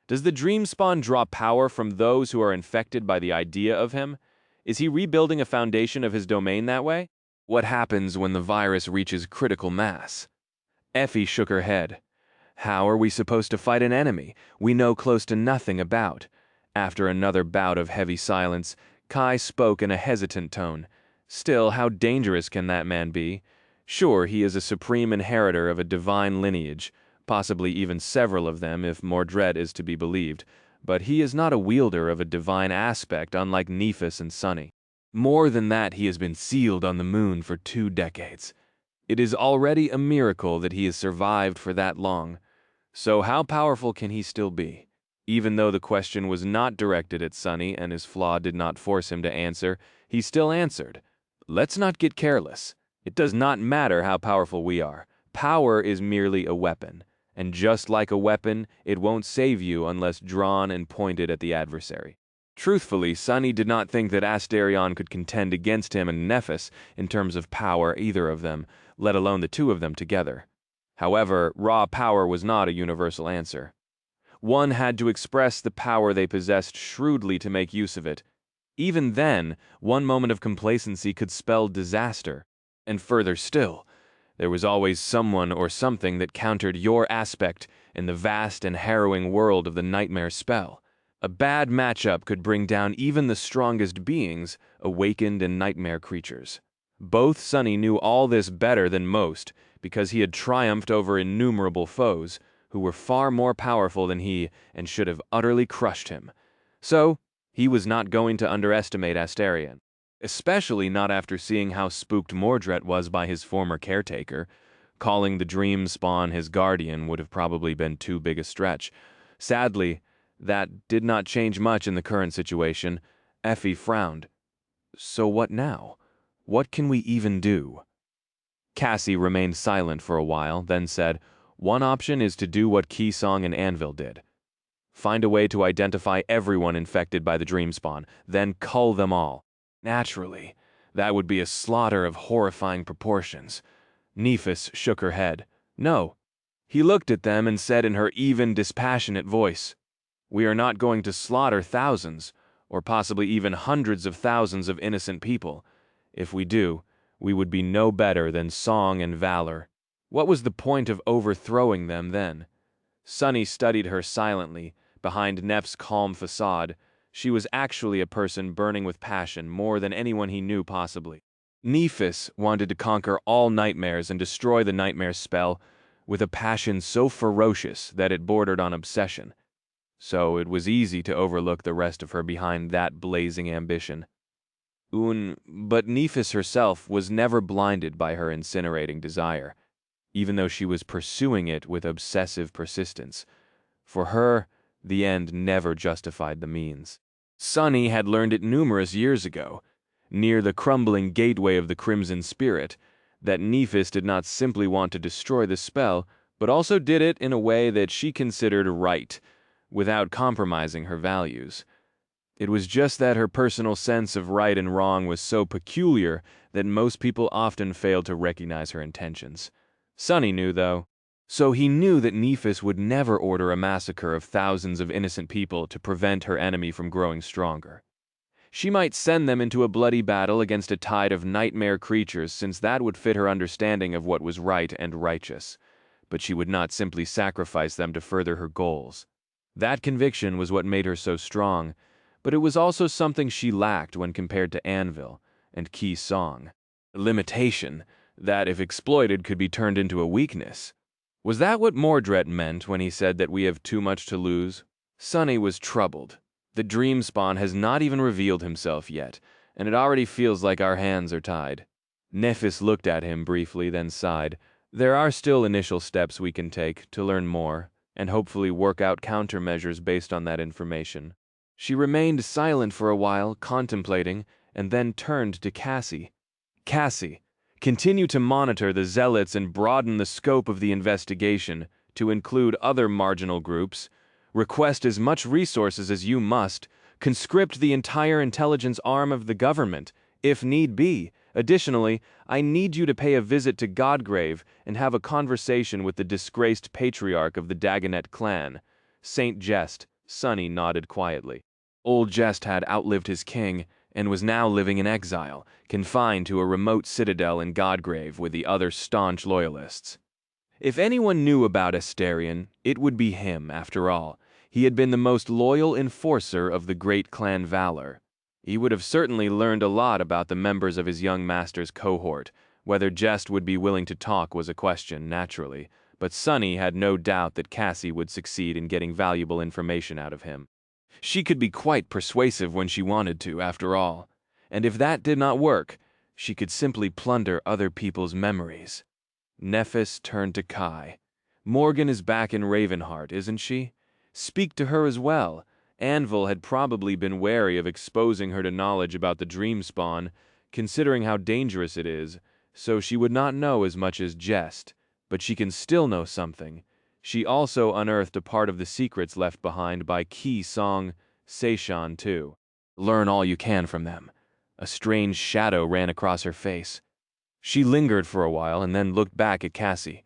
Does the dream spawn draw power from those who are infected by the idea of him? Is he rebuilding a foundation of his domain that way? What happens when the virus reaches critical mass?" Effie shook her head. "How are we supposed to fight an enemy we know close to nothing about?" After another bout of heavy silence, Kai spoke in a hesitant tone. "Still, how dangerous can that man be? Sure, he is a supreme inheritor of a divine lineage, possibly even several of them if Mordred is to be believed, but he is not a wielder of a divine aspect unlike Nephis and Sunny. More than that, he has been sealed on the moon for 2 decades. It is already a miracle that he has survived for that long. So how powerful can he still be?" Even though the question was not directed at Sunny and his flaw did not force him to answer, he still answered, "Let's not get careless. It does not matter how powerful we are. Power is merely a weapon, and just like a weapon, it won't save you unless drawn and pointed at the adversary." Truthfully, Sunny did not think that Asterion could contend against him and Nephis in terms of power, either of them, let alone the two of them together. However, raw power was not a universal answer. One had to express the power they possessed shrewdly to make use of it. Even then, one moment of complacency could spell disaster. And further still, there was always someone or something that countered your aspect in the vast and harrowing world of the nightmare spell. A bad matchup could bring down even the strongest beings, awakened and nightmare creatures. Both Sunny knew all this better than most, because he had triumphed over innumerable foes, who were far more powerful than he and should have utterly crushed him. So, he was not going to underestimate Asterion, especially not after seeing how spooked Mordred was by his former caretaker. Calling the dream spawn his guardian would have probably been too big a stretch. Sadly, that did not change much in the current situation. Effie frowned. "So what now? What can we even do?" Cassie remained silent for a while, then said, "One option is to do what Keysong and Anvil did. Find a way to identify everyone infected by the dream spawn, then cull them all. Naturally, that would be a slaughter of horrifying proportions." Nephis shook her head. "No." He looked at them and said in her even, dispassionate voice, "We are not going to slaughter thousands, or possibly even hundreds of thousands of innocent people. If we do, we would be no better than Song and Valor. What was the point of overthrowing them then?" Sunny studied her silently, behind Neff's calm facade. She was actually a person burning with passion more than anyone he knew possibly. Nephis wanted to conquer all nightmares and destroy the nightmare spell with a passion so ferocious that it bordered on obsession. So it was easy to overlook the rest of her behind that blazing ambition. But Nephis herself was never blinded by her incinerating desire, even though she was pursuing it with obsessive persistence. For her, the end never justified the means. Sunny had learned it numerous years ago, near the crumbling gateway of the Crimson Spirit, that Nephis did not simply want to destroy the spell, but also did it in a way that she considered right, without compromising her values. It was just that her personal sense of right and wrong was so peculiar that most people often failed to recognize her intentions. Sunny knew, though. So he knew that Nephis would never order a massacre of thousands of innocent people to prevent her enemy from growing stronger. She might send them into a bloody battle against a tide of nightmare creatures, since that would fit her understanding of what was right and righteous. But she would not simply sacrifice them to further her goals. That conviction was what made her so strong, but it was also something she lacked when compared to Anvil and Keysong. A limitation that, if exploited, could be turned into a weakness. Was that what Mordred meant when he said that we have too much to lose? Sunny was troubled. The dream spawn has not even revealed himself yet, and it already feels like our hands are tied. Nephis looked at him briefly, then sighed. "There are still initial steps we can take to learn more, and hopefully work out countermeasures based on that information." She remained silent for a while, contemplating, and then turned to Cassie. "Cassie, continue to monitor the zealots and broaden the scope of the investigation to include other marginal groups. request as much resources as you must, conscript the entire intelligence arm of the government, if need be. Additionally, I need you to pay a visit to Godgrave and have a conversation with the disgraced patriarch of the Dagonet clan, Saint Jest. Sonny nodded quietly. Old Jest had outlived his king and was now living in exile, confined to a remote citadel in Godgrave with the other staunch loyalists. If anyone knew about Asterion, it would be him, after all. He had been the most loyal enforcer of the great clan Valor. He would have certainly learned a lot about the members of his young master's cohort. Whether Jest would be willing to talk was a question, naturally, but Sonny had no doubt that Cassie would succeed in getting valuable information out of him. She could be quite persuasive when she wanted to, after all, and if that did not work, she could simply plunder other people's memories. Nephis turned to Kai. Morgan is back in Ravenheart, isn't she? Speak to her as well. Anvil had probably been wary of exposing her to knowledge about the dream spawn, considering how dangerous it is, so she would not know as much as Jest, but she can still know something. She also unearthed a part of the secrets left behind by Ki Song Seishan too. Learn all you can from them. A strange shadow ran across her face. She lingered for a while and then looked back at Cassie.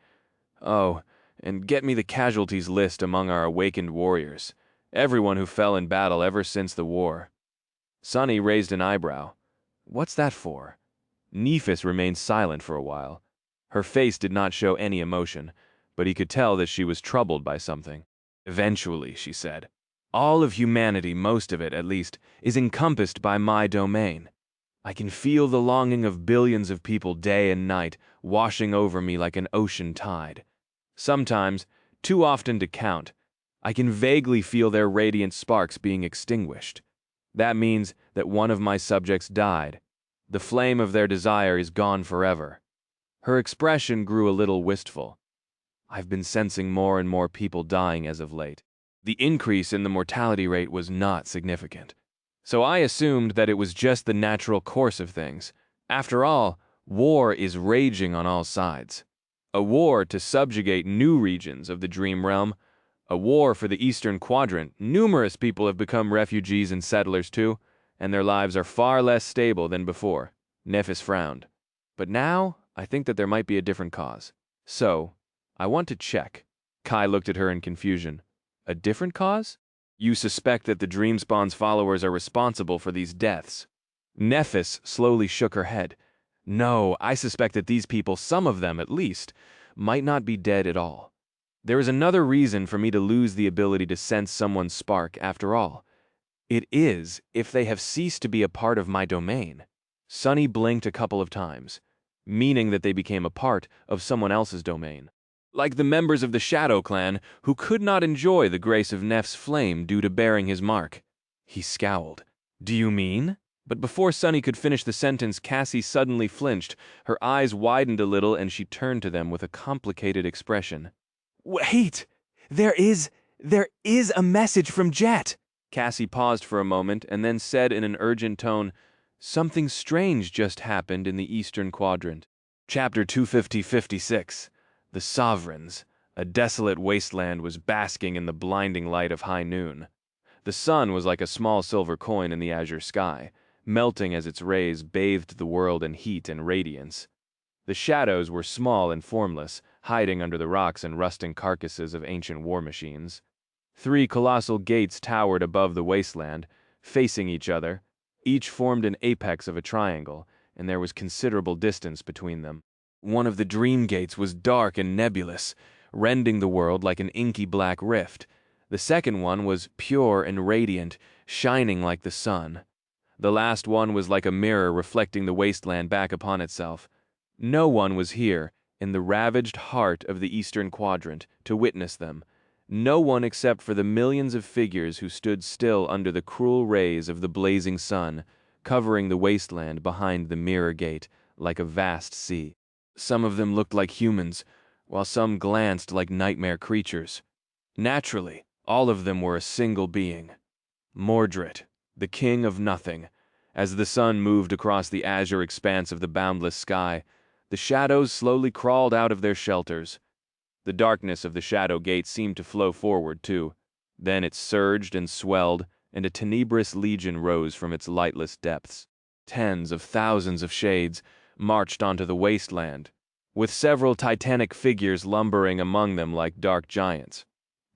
Oh, and get me the casualties list among our awakened warriors. Everyone who fell in battle ever since the war. Sonny raised an eyebrow. What's that for? Nephis remained silent for a while. Her face did not show any emotion, but he could tell that she was troubled by something. Eventually, she said, all of humanity, most of it at least, is encompassed by my domain. I can feel the longing of billions of people day and night, washing over me like an ocean tide. Sometimes, too often to count, I can vaguely feel their radiant sparks being extinguished. That means that one of my subjects died. The flame of their desire is gone forever. Her expression grew a little wistful. I've been sensing more and more people dying as of late. The increase in the mortality rate was not significant. So I assumed that it was just the natural course of things. After all, war is raging on all sides. A war to subjugate new regions of the Dream Realm. A war for the Eastern Quadrant. Numerous people have become refugees and settlers too, and their lives are far less stable than before. Nephis frowned. But now, I think that there might be a different cause. So, I want to check. Kai looked at her in confusion. A different cause? You suspect that the Dreamspawn's followers are responsible for these deaths. Nephis slowly shook her head. No, I suspect that these people, some of them at least, might not be dead at all. There is another reason for me to lose the ability to sense someone's spark, after all. It is if they have ceased to be a part of my domain. Sonny blinked a couple of times, meaning that they became a part of someone else's domain. Like the members of the Shadow Clan, who could not enjoy the grace of Neph's flame due to bearing his mark. He scowled. Do you mean? But before Sonny could finish the sentence, Cassie suddenly flinched. Her eyes widened a little and she turned to them with a complicated expression. Wait! There is a message from Jet! Cassie paused for a moment and then said in an urgent tone, something strange just happened in the Eastern Quadrant. Chapter 250-56. The Sovereigns. A desolate wasteland was basking in the blinding light of high noon. The sun was like a small silver coin in the azure sky, melting as its rays bathed the world in heat and radiance. The shadows were small and formless, hiding under the rocks and rusting carcasses of ancient war machines. 3 colossal gates towered above the wasteland, facing each other. Each formed an apex of a triangle, and there was considerable distance between them. One of the dream gates was dark and nebulous, rending the world like an inky black rift. The second one was pure and radiant, shining like the sun. The last one was like a mirror reflecting the wasteland back upon itself. No one was here, in the ravaged heart of the Eastern Quadrant, to witness them. No one except for the millions of figures who stood still under the cruel rays of the blazing sun, covering the wasteland behind the mirror gate like a vast sea. Some of them looked like humans, while some glanced like nightmare creatures. Naturally, all of them were a single being. Mordred, the king of nothing. As the sun moved across the azure expanse of the boundless sky, the shadows slowly crawled out of their shelters. The darkness of the shadow gate seemed to flow forward, too. Then it surged and swelled, and a tenebrous legion rose from its lightless depths. Tens of thousands of shades marched onto the wasteland, with several titanic figures lumbering among them like dark giants.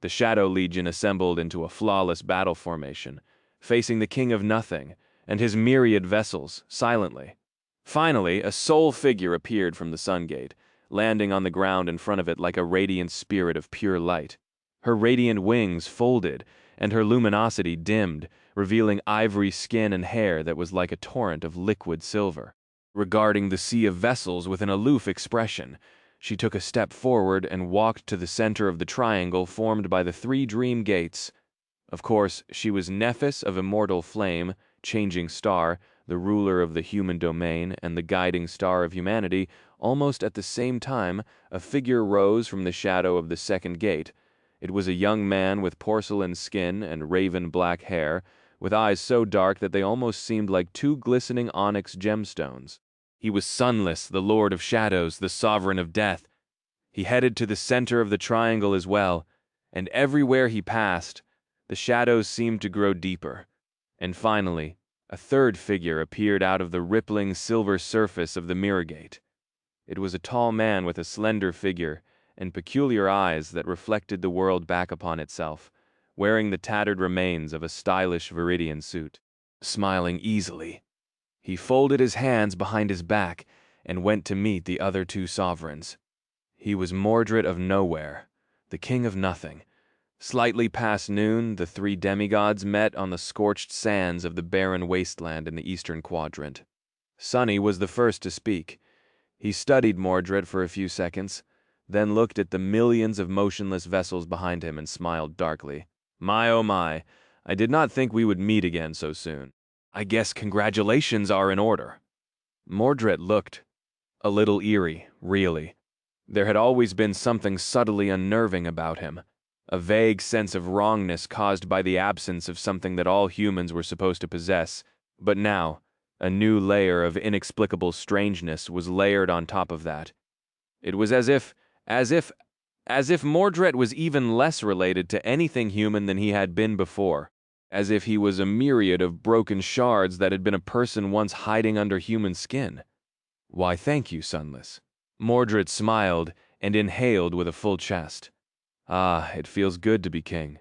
The Shadow Legion assembled into a flawless battle formation, facing the King of Nothing and his myriad vessels silently. Finally, a sole figure appeared from the sun gate, landing on the ground in front of it like a radiant spirit of pure light. Her radiant wings folded, and her luminosity dimmed, revealing ivory skin and hair that was like a torrent of liquid silver. Regarding the sea of vessels with an aloof expression, she took a step forward and walked to the center of the triangle formed by the three dream gates. Of course, she was Nephis of immortal flame, changing star, the ruler of the human domain and the guiding star of humanity. Almost at the same time, a figure rose from the shadow of the second gate. It was a young man with porcelain skin and raven black hair, with eyes so dark that they almost seemed like two glistening onyx gemstones. He was Sunless, the Lord of Shadows, the Sovereign of Death. He headed to the center of the triangle as well, and everywhere he passed, the shadows seemed to grow deeper. And finally, a third figure appeared out of the rippling silver surface of the mirror gate. It was a tall man with a slender figure and peculiar eyes that reflected the world back upon itself, wearing the tattered remains of a stylish Viridian suit. Smiling easily, he folded his hands behind his back and went to meet the other two sovereigns. He was Mordred of Nowhere, the King of Nothing. Slightly past noon, the three demigods met on the scorched sands of the barren wasteland in the eastern quadrant. Sunny was the first to speak. He studied Mordred for a few seconds, then looked at the millions of motionless vessels behind him and smiled darkly. My oh my, I did not think we would meet again so soon. I guess congratulations are in order. Mordred looked a little eerie, really. There had always been something subtly unnerving about him, a vague sense of wrongness caused by the absence of something that all humans were supposed to possess. But now, a new layer of inexplicable strangeness was layered on top of that. It was as if Mordred was even less related to anything human than he had been before, as if he was a myriad of broken shards that had been a person once hiding under human skin. Why, thank you, Sunless. Mordred smiled and inhaled with a full chest. Ah, it feels good to be king.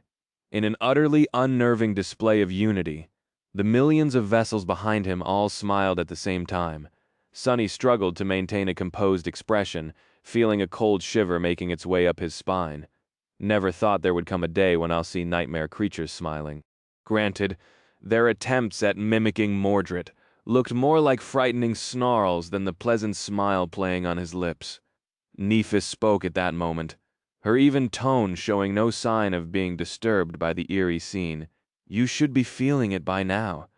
In an utterly unnerving display of unity, the millions of vessels behind him all smiled at the same time. Sunny struggled to maintain a composed expression, feeling a cold shiver making its way up his spine. Never thought there would come a day when I'll see nightmare creatures smiling. Granted, their attempts at mimicking Mordred looked more like frightening snarls than the pleasant smile playing on his lips. Nephis spoke at that moment, her even tone showing no sign of being disturbed by the eerie scene. You should be feeling it by now.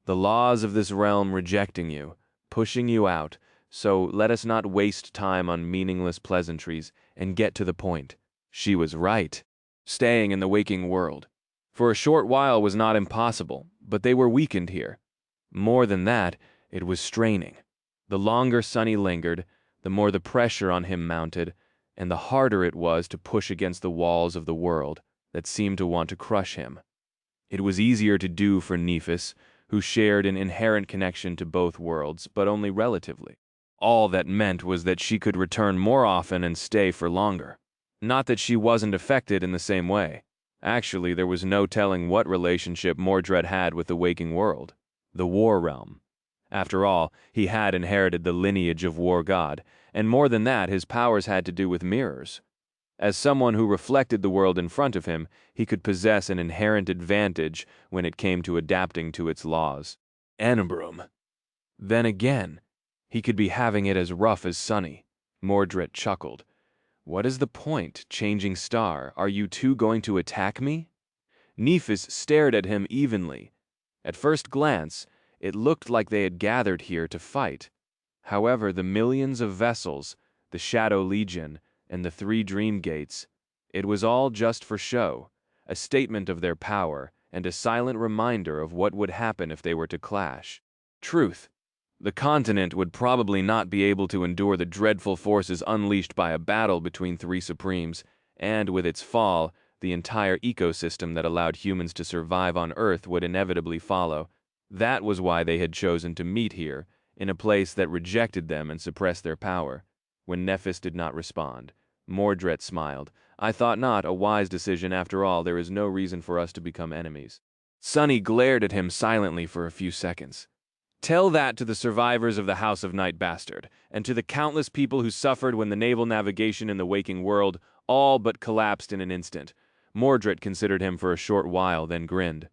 The laws of this realm rejecting you, pushing you out, so let us not waste time on meaningless pleasantries and get to the point. She was right. Staying in the waking world for a short while was not impossible, but they were weakened here. More than that, it was straining. The longer Sunny lingered, the more the pressure on him mounted, and the harder it was to push against the walls of the world that seemed to want to crush him. It was easier to do for Nephis, who shared an inherent connection to both worlds, but only relatively. All that meant was that she could return more often and stay for longer. Not that she wasn't affected in the same way. Actually, there was no telling what relationship Mordred had with the waking world, the war realm. After all, he had inherited the lineage of War God, and more than that, his powers had to do with mirrors. As someone who reflected the world in front of him, he could possess an inherent advantage when it came to adapting to its laws. Enbrum. Then again, he could be having it as rough as Sunny. Mordred chuckled. What is the point, changing star? Are you two going to attack me? Nephis stared at him evenly. At first glance, it looked like they had gathered here to fight. However, the millions of vessels, the Shadow Legion, and the three dream gates, it was all just for show, a statement of their power, and a silent reminder of what would happen if they were to clash. Truth. The continent would probably not be able to endure the dreadful forces unleashed by a battle between three supremes, and with its fall, the entire ecosystem that allowed humans to survive on Earth would inevitably follow. That was why they had chosen to meet here, in a place that rejected them and suppressed their power. When Nephis did not respond, Mordred smiled. I thought not, a wise decision after all, there is no reason for us to become enemies. Sunny glared at him silently for a few seconds. Tell that to the survivors of the House of Night Bastard, and to the countless people who suffered when the naval navigation in the waking world all but collapsed in an instant. Mordred considered him for a short while, then grinned.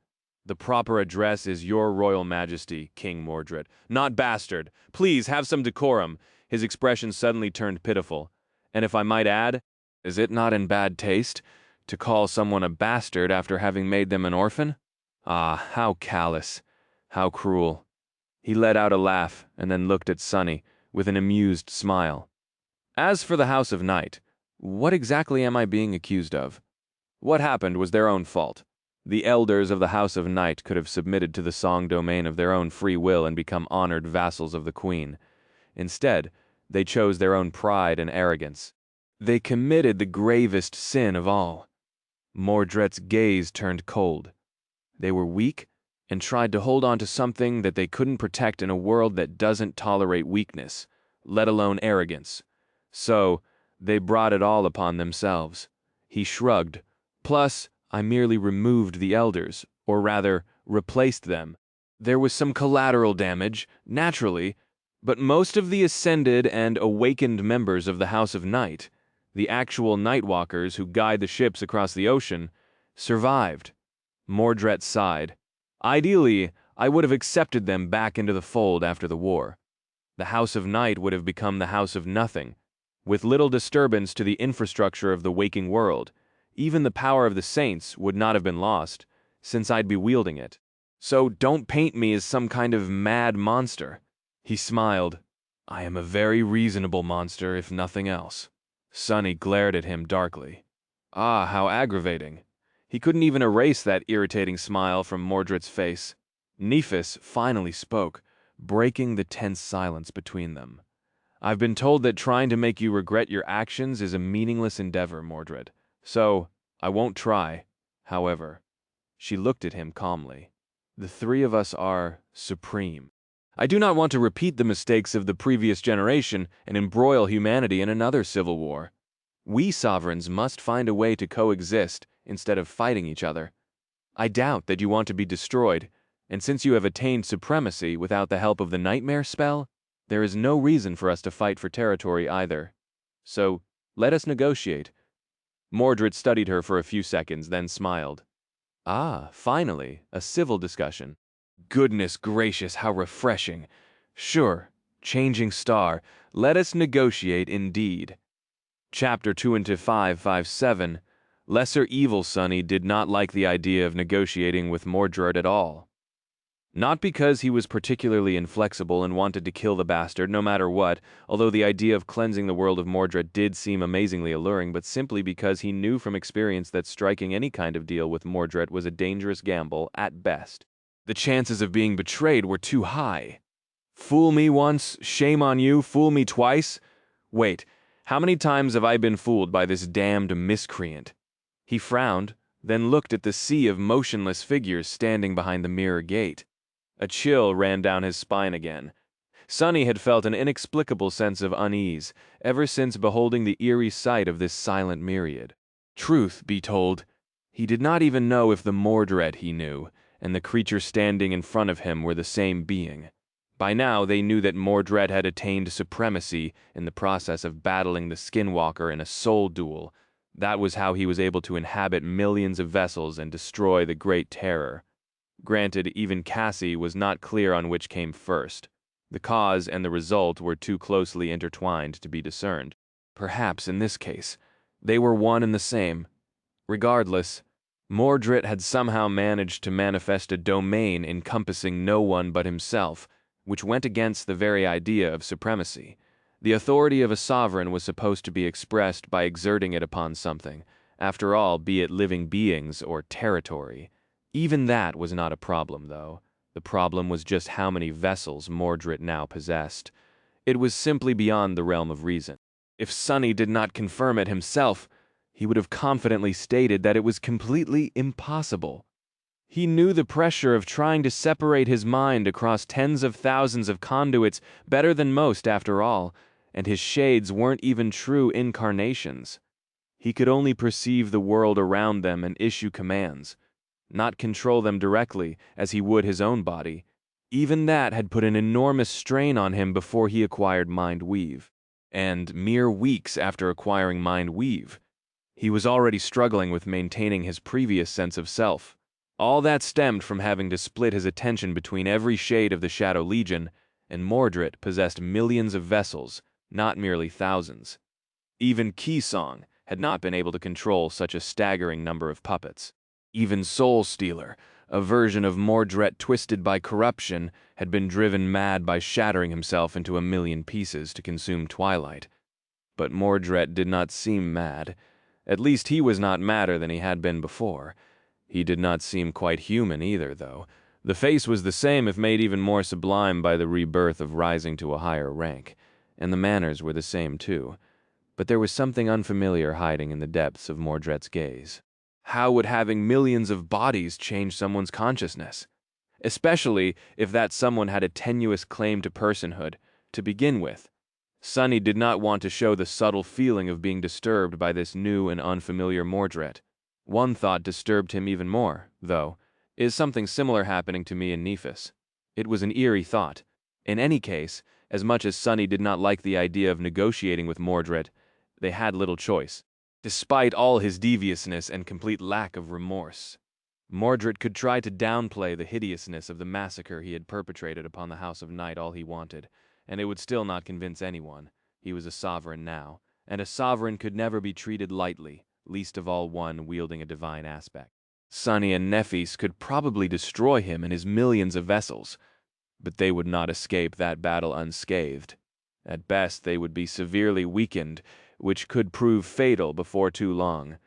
The proper address is Your Royal Majesty, King Mordred, not bastard. Please, have some decorum. His expression suddenly turned pitiful. And if I might add, is it not in bad taste to call someone a bastard after having made them an orphan? Ah, how callous, how cruel. He let out a laugh and then looked at Sunny with an amused smile. As for the House of Night, what exactly am I being accused of? What happened was their own fault. The elders of the House of Night could have submitted to the song domain of their own free will and become honored vassals of the Queen. Instead, they chose their own pride and arrogance. They committed the gravest sin of all. Mordred's gaze turned cold. They were weak and tried to hold on to something that they couldn't protect in a world that doesn't tolerate weakness, let alone arrogance. So, they brought it all upon themselves. He shrugged. Plus, I merely removed the elders, or rather, replaced them. There was some collateral damage, naturally, but most of the ascended and awakened members of the House of Night, the actual Nightwalkers who guide the ships across the ocean, survived. Mordred sighed. Ideally, I would have accepted them back into the fold after the war. The House of Night would have become the House of Nothing, with little disturbance to the infrastructure of the waking world. Even the power of the saints would not have been lost, since I'd be wielding it. So don't paint me as some kind of mad monster. He smiled. I am a very reasonable monster, if nothing else. Sunny glared at him darkly. Ah, how aggravating. He couldn't even erase that irritating smile from Mordred's face. Nephis finally spoke, breaking the tense silence between them. I've been told that trying to make you regret your actions is a meaningless endeavor, Mordred. So, I won't try. However, she looked at him calmly. The three of us are supreme. I do not want to repeat the mistakes of the previous generation and embroil humanity in another civil war. We sovereigns must find a way to coexist instead of fighting each other. I doubt that you want to be destroyed, and since you have attained supremacy without the help of the nightmare spell, there is no reason for us to fight for territory either. So, let us negotiate. Mordred studied her for a few seconds, then smiled. Ah, finally, a civil discussion. Goodness gracious, how refreshing. Sure, changing star, let us negotiate indeed. Chapter 2-557. Lesser Evil Sunny did not like the idea of negotiating with Mordred at all. Not because he was particularly inflexible and wanted to kill the bastard no matter what, although the idea of cleansing the world of Mordred did seem amazingly alluring, but simply because he knew from experience that striking any kind of deal with Mordred was a dangerous gamble at best. The chances of being betrayed were too high. Fool me once, shame on you, fool me twice? Wait, how many times have I been fooled by this damned miscreant? He frowned, then looked at the sea of motionless figures standing behind the mirror gate. A chill ran down his spine again. Sunny had felt an inexplicable sense of unease ever since beholding the eerie sight of this silent myriad. Truth be told, he did not even know if the Mordred he knew and the creature standing in front of him were the same being. By now they knew that Mordred had attained supremacy in the process of battling the Skinwalker in a soul duel. That was how he was able to inhabit millions of vessels and destroy the Great Terror. Granted, even Cassie was not clear on which came first. The cause and the result were too closely intertwined to be discerned. Perhaps in this case, they were one and the same. Regardless, Mordred had somehow managed to manifest a domain encompassing no one but himself, which went against the very idea of supremacy. The authority of a sovereign was supposed to be expressed by exerting it upon something, after all, be it living beings or territory. Even that was not a problem, though. The problem was just how many vessels Mordred now possessed. It was simply beyond the realm of reason. If Sunny did not confirm it himself, he would have confidently stated that it was completely impossible. He knew the pressure of trying to separate his mind across tens of thousands of conduits better than most, after all, and his shades weren't even true incarnations. He could only perceive the world around them and issue commands, not control them directly as he would his own body. Even that had put an enormous strain on him before he acquired Mind Weave. And mere weeks after acquiring Mind Weave, he was already struggling with maintaining his previous sense of self. All that stemmed from having to split his attention between every shade of the Shadow Legion, and Mordred possessed millions of vessels, not merely thousands. Even Keysong had not been able to control such a staggering number of puppets. Even Soul Stealer, a version of Mordred twisted by corruption, had been driven mad by shattering himself into a million pieces to consume Twilight. But Mordred did not seem mad. At least he was not madder than he had been before. He did not seem quite human either, though. The face was the same, if made even more sublime by the rebirth of rising to a higher rank, and the manners were the same too. But there was something unfamiliar hiding in the depths of Mordred's gaze. How would having millions of bodies change someone's consciousness? Especially if that someone had a tenuous claim to personhood, to begin with. Sunny did not want to show the subtle feeling of being disturbed by this new and unfamiliar Mordred. One thought disturbed him even more, though. Is something similar happening to me and Nephis? It was an eerie thought. In any case, as much as Sunny did not like the idea of negotiating with Mordred, they had little choice. Despite all his deviousness and complete lack of remorse, Mordred could try to downplay the hideousness of the massacre he had perpetrated upon the House of Night all he wanted, and it would still not convince anyone. He was a sovereign now, and a sovereign could never be treated lightly, least of all one wielding a divine aspect. Sunny and Nephis could probably destroy him and his millions of vessels, but they would not escape that battle unscathed. At best, they would be severely weakened, which could prove fatal before too long.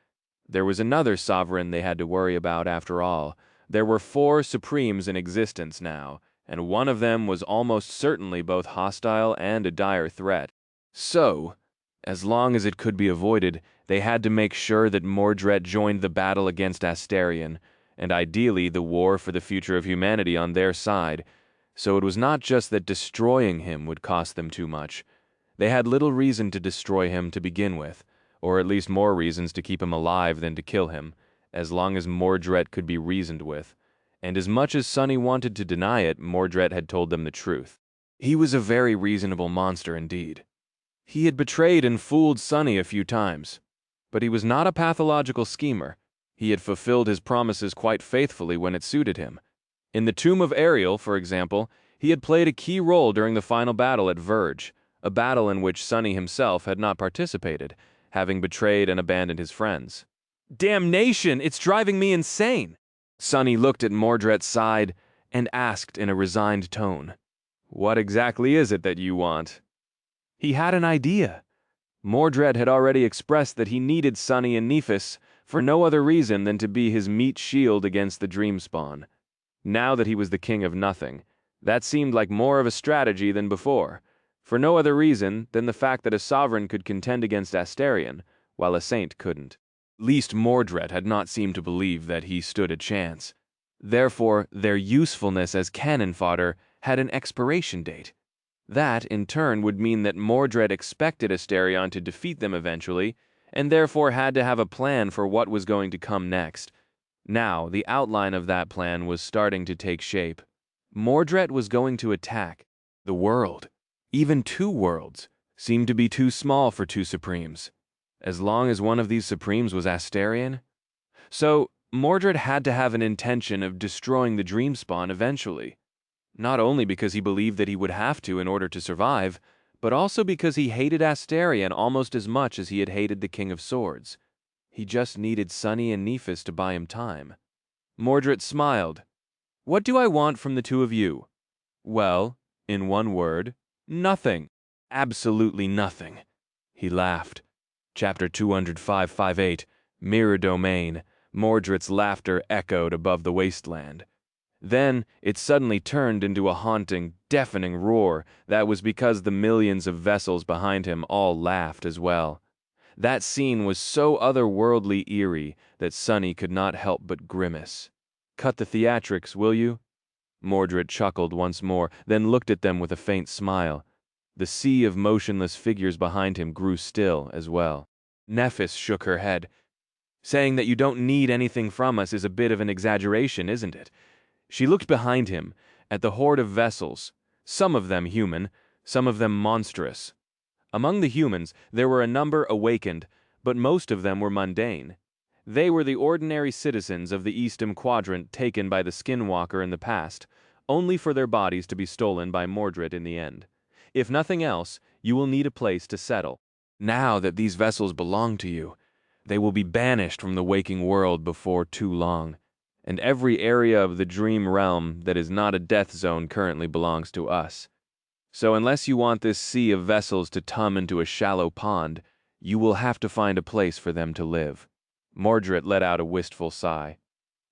There was another sovereign they had to worry about after all. There were 4 supremes in existence now, and one of them was almost certainly both hostile and a dire threat. So, as long as it could be avoided, they had to make sure that Mordred joined the battle against Astarion, and ideally the war for the future of humanity on their side. So it was not just that destroying him would cost them too much. They had little reason to destroy him to begin with, or at least more reasons to keep him alive than to kill him, as long as Mordred could be reasoned with. And as much as Sunny wanted to deny it, Mordred had told them the truth. He was a very reasonable monster indeed. He had betrayed and fooled Sunny a few times, but he was not a pathological schemer. He had fulfilled his promises quite faithfully when it suited him. In the Tomb of Ariel, for example, he had played a key role during the final battle at Verge, a battle in which Sunny himself had not participated, having betrayed and abandoned his friends. "Damnation, it's driving me insane!" Sunny looked at Mordred's side and asked in a resigned tone, "What exactly is it that you want?" He had an idea. Mordred had already expressed that he needed Sunny and Nephis for no other reason than to be his meat shield against the Dreamspawn. Now that he was the king of nothing, that seemed like more of a strategy than before, for no other reason than the fact that a sovereign could contend against Astarion, while a saint couldn't. Least Mordred had not seemed to believe that he stood a chance. Therefore, their usefulness as cannon fodder had an expiration date. That, in turn, would mean that Mordred expected Astarion to defeat them eventually, and therefore had to have a plan for what was going to come next. Now, the outline of that plan was starting to take shape. Mordred was going to attack the world. Even 2 worlds seemed to be too small for 2 Supremes, as long as one of these Supremes was Astarion. So, Mordred had to have an intention of destroying the Dreamspawn eventually. Not only because he believed that he would have to in order to survive, but also because he hated Astarion almost as much as he had hated the King of Swords. He just needed Sunny and Nephis to buy him time. Mordred smiled. "What do I want from the 2 of you?" "Well, in one word, nothing. Absolutely nothing." He laughed. Chapter 205-58, Mirror Domain. Mordred's laughter echoed above the wasteland. Then it suddenly turned into a haunting, deafening roar that was because the millions of vessels behind him all laughed as well. That scene was so otherworldly eerie that Sonny could not help but grimace. "Cut the theatrics, will you?" Mordred chuckled once more, then looked at them with a faint smile. The sea of motionless figures behind him grew still as well. Nephis shook her head. "Saying that you don't need anything from us is a bit of an exaggeration, isn't it?" She looked behind him, at the horde of vessels, some of them human, some of them monstrous. Among the humans, there were a number awakened, but most of them were mundane. They were the ordinary citizens of the Eastham Quadrant taken by the Skinwalker in the past, only for their bodies to be stolen by Mordred in the end. If nothing else, you will need a place to settle. Now that these vessels belong to you, they will be banished from the waking world before too long, and every area of the dream realm that is not a death zone currently belongs to us. So unless you want this sea of vessels to tum into a shallow pond, you will have to find a place for them to live." Mordred let out a wistful sigh.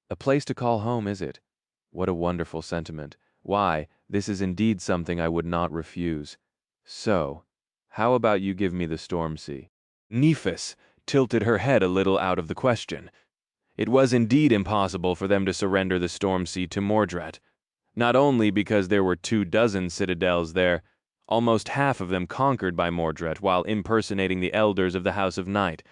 "A place to call home, is it? What a wonderful sentiment. Why, this is indeed something I would not refuse. So, how about you give me the storm sea?" Nephis tilted her head a little out of the question. It was indeed impossible for them to surrender the storm sea to Mordred. Not only because there were 24 citadels there, almost half of them conquered by Mordred while impersonating the elders of the House of Night,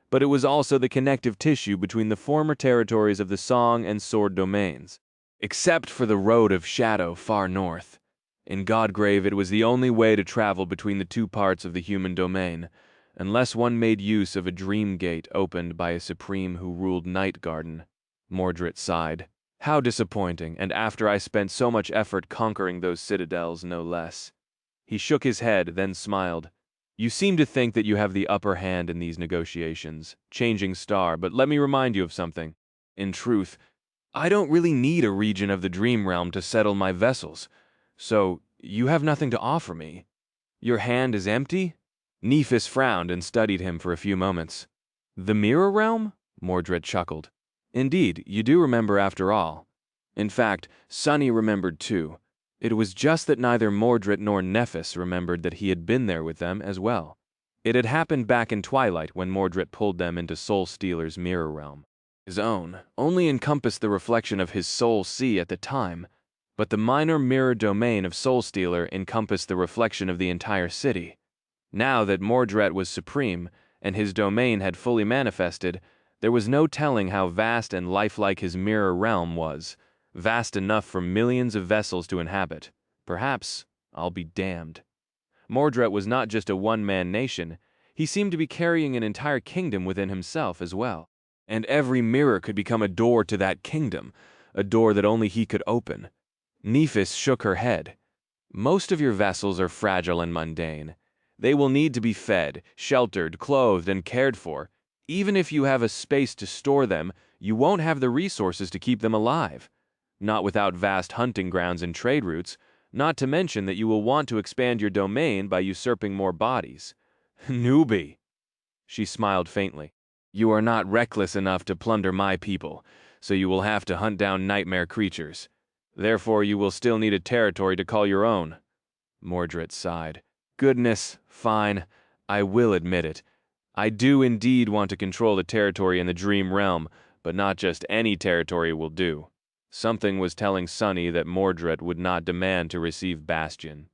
but it was also the connective tissue between the former territories of the Song and Sword domains. Except for the Road of Shadow far north. In Godgrave it was the only way to travel between the two parts of the human domain, unless one made use of a dream gate opened by a supreme who ruled Nightgarden. Mordred sighed. "How disappointing, and after I spent so much effort conquering those citadels, no less." He shook his head, then smiled. "You seem to think that you have the upper hand in these negotiations, Changing Star, but let me remind you of something. In truth, I don't really need a region of the Dream Realm to settle my vessels, so you have nothing to offer me. Your hand is empty?" Nephis frowned and studied him for a few moments. "The Mirror Realm?" Mordred chuckled. "Indeed, you do remember after all." In fact, Sonny remembered too. It was just that neither Mordred nor Nephis remembered that he had been there with them as well. It had happened back in Twilight when Mordred pulled them into Soul Stealer's Mirror Realm. His own only encompassed the reflection of his soul sea at the time, but the minor mirror domain of Soul Stealer encompassed the reflection of the entire city. Now that Mordred was supreme, and his domain had fully manifested, there was no telling how vast and lifelike his mirror realm was, vast enough for millions of vessels to inhabit. Perhaps, I'll be damned. Mordred was not just a one-man nation, he seemed to be carrying an entire kingdom within himself as well. And every mirror could become a door to that kingdom, a door that only he could open. Nephis shook her head. "Most of your vessels are fragile and mundane. They will need to be fed, sheltered, clothed, and cared for. Even if you have a space to store them, you won't have the resources to keep them alive. Not without vast hunting grounds and trade routes, not to mention that you will want to expand your domain by usurping more bodies." "Newbie!" She smiled faintly. "You are not reckless enough to plunder my people, so you will have to hunt down nightmare creatures. Therefore you will still need a territory to call your own." Mordred sighed. "Goodness, fine, I will admit it. I do indeed want to control the territory in the Dream Realm, but not just any territory will do." Something was telling Sonny that Mordred would not demand to receive Bastion.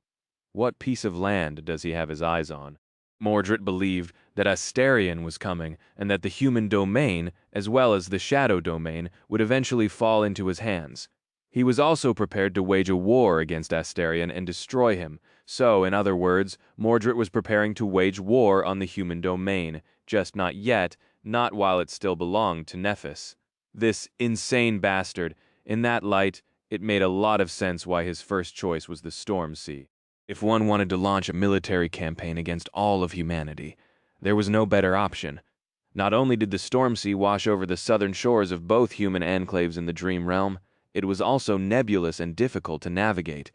What piece of land does he have his eyes on? Mordred believed that Asterion was coming, and that the human domain, as well as the shadow domain, would eventually fall into his hands. He was also prepared to wage a war against Asterion and destroy him. So, in other words, Mordred was preparing to wage war on the human domain, just not yet, not while it still belonged to Nephis. This insane bastard, in that light, it made a lot of sense why his first choice was the Storm Sea. If one wanted to launch a military campaign against all of humanity, there was no better option. Not only did the Storm Sea wash over the southern shores of both human enclaves in the Dream Realm, it was also nebulous and difficult to navigate.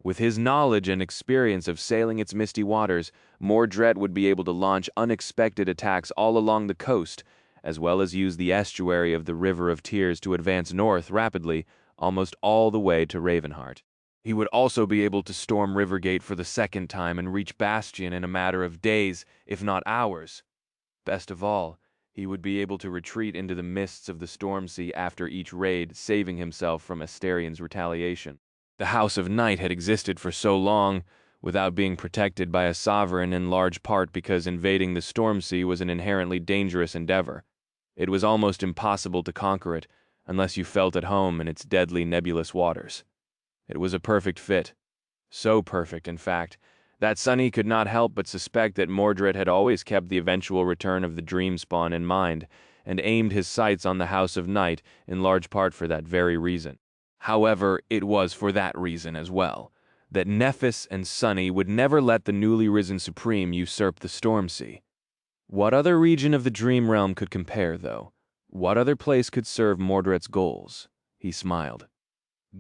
With his knowledge and experience of sailing its misty waters, Mordred would be able to launch unexpected attacks all along the coast, as well as use the estuary of the River of Tears to advance north rapidly, almost all the way to Ravenheart. He would also be able to storm Rivergate for the second time and reach Bastion in a matter of days, if not hours. Best of all, he would be able to retreat into the mists of the storm sea after each raid, saving himself from Asterian's retaliation. The House of Night had existed for so long, without being protected by a sovereign, in large part because invading the storm sea was an inherently dangerous endeavor. It was almost impossible to conquer it, unless you felt at home in its deadly nebulous waters. It was a perfect fit. So perfect, in fact, that Sonny could not help but suspect that Mordred had always kept the eventual return of the Dreamspawn in mind, and aimed his sights on the House of Night in large part for that very reason. However, it was for that reason as well, that Nephis and Sonny would never let the newly risen Supreme usurp the Storm Sea. What other region of the Dream Realm could compare, though? What other place could serve Mordred's goals? He smiled.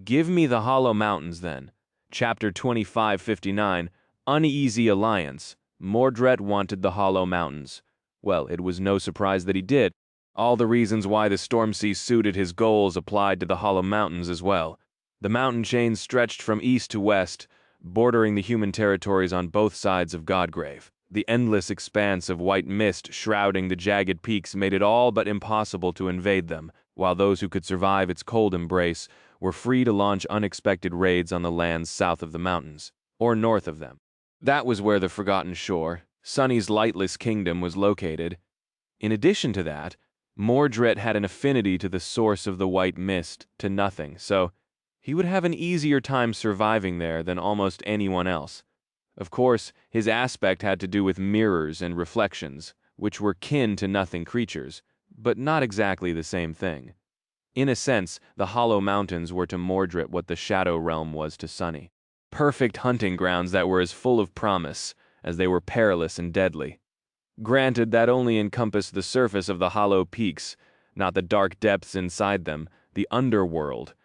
Give me the Hollow Mountains, then. Chapter 2559, Uneasy Alliance. Mordred wanted the Hollow Mountains. Well, it was no surprise that he did. All the reasons why the Storm Sea suited his goals applied to the Hollow Mountains as well. The mountain chain stretched from east to west, bordering the human territories on both sides of Godgrave. The endless expanse of white mist shrouding the jagged peaks made it all but impossible to invade them, while those who could survive its cold embrace were free to launch unexpected raids on the lands south of the mountains, or north of them. That was where the Forgotten Shore, Sonny's lightless kingdom, was located. In addition to that, Mordred had an affinity to the source of the white mist, to nothing, so he would have an easier time surviving there than almost anyone else. Of course, his aspect had to do with mirrors and reflections, which were kin to nothing creatures, but not exactly the same thing. In a sense, the Hollow Mountains were to Mordred what the Shadow Realm was to Sonny. Perfect hunting grounds that were as full of promise as they were perilous and deadly. Granted, that only encompassed the surface of the hollow peaks, not the dark depths inside them, the underworld.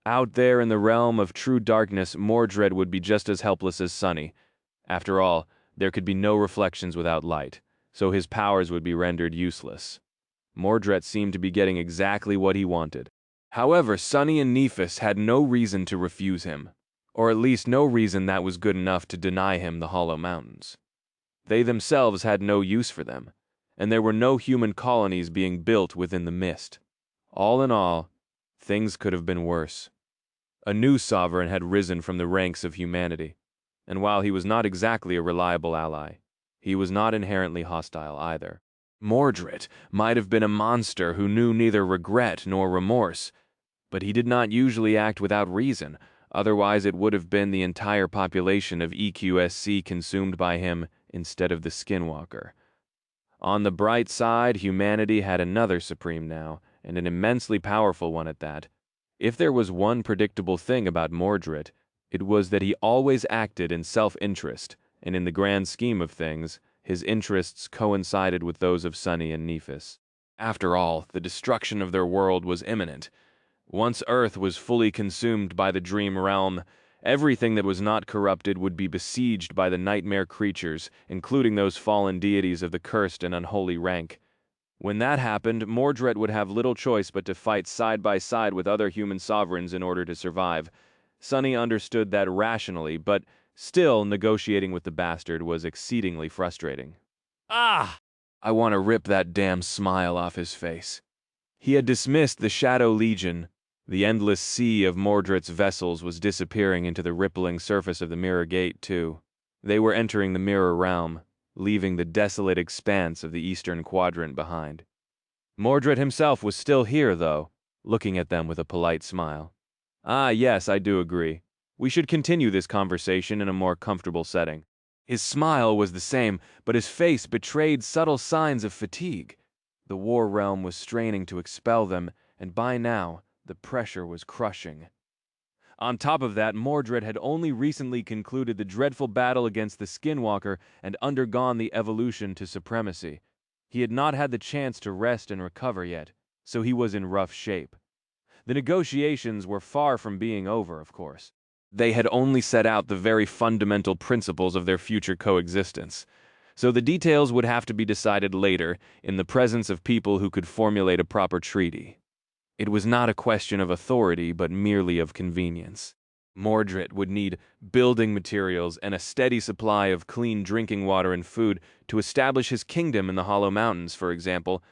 Out there in the realm of true darkness, Mordred would be just as helpless as Sonny. After all, there could be no reflections without light, so his powers would be rendered useless. Mordred seemed to be getting exactly what he wanted. However, Sonny and Nephis had no reason to refuse him, or at least no reason that was good enough to deny him the Hollow Mountains. They themselves had no use for them, and there were no human colonies being built within the mist. All in all, things could have been worse. A new sovereign had risen from the ranks of humanity, and while he was not exactly a reliable ally, he was not inherently hostile either. Mordred might have been a monster who knew neither regret nor remorse, but he did not usually act without reason, otherwise it would have been the entire population of EQSC consumed by him instead of the Skinwalker. On the bright side, humanity had another Supreme now, and an immensely powerful one at that. If there was one predictable thing about Mordred, it was that he always acted in self-interest, and in the grand scheme of things, his interests coincided with those of Sonny and Nephis. After all, the destruction of their world was imminent. Once Earth was fully consumed by the Dream Realm, everything that was not corrupted would be besieged by the nightmare creatures, including those fallen deities of the cursed and unholy rank. When that happened, Mordred would have little choice but to fight side by side with other human sovereigns in order to survive. Sonny understood that rationally, but still, negotiating with the bastard was exceedingly frustrating. Ah! I want to rip that damn smile off his face. He had dismissed the Shadow Legion. The endless sea of Mordred's vessels was disappearing into the rippling surface of the Mirror Gate, too. They were entering the Mirror Realm, leaving the desolate expanse of the Eastern Quadrant behind. Mordred himself was still here, though, looking at them with a polite smile. Ah, yes, I do agree. We should continue this conversation in a more comfortable setting. His smile was the same, but his face betrayed subtle signs of fatigue. The War Realm was straining to expel them, and by now, the pressure was crushing. On top of that, Mordred had only recently concluded the dreadful battle against the Skinwalker and undergone the evolution to supremacy. He had not had the chance to rest and recover yet, so he was in rough shape. The negotiations were far from being over, of course. They had only set out the very fundamental principles of their future coexistence, so the details would have to be decided later in the presence of people who could formulate a proper treaty. It was not a question of authority, but merely of convenience. Mordred would need building materials and a steady supply of clean drinking water and food to establish his kingdom in the Hollow Mountains, for example,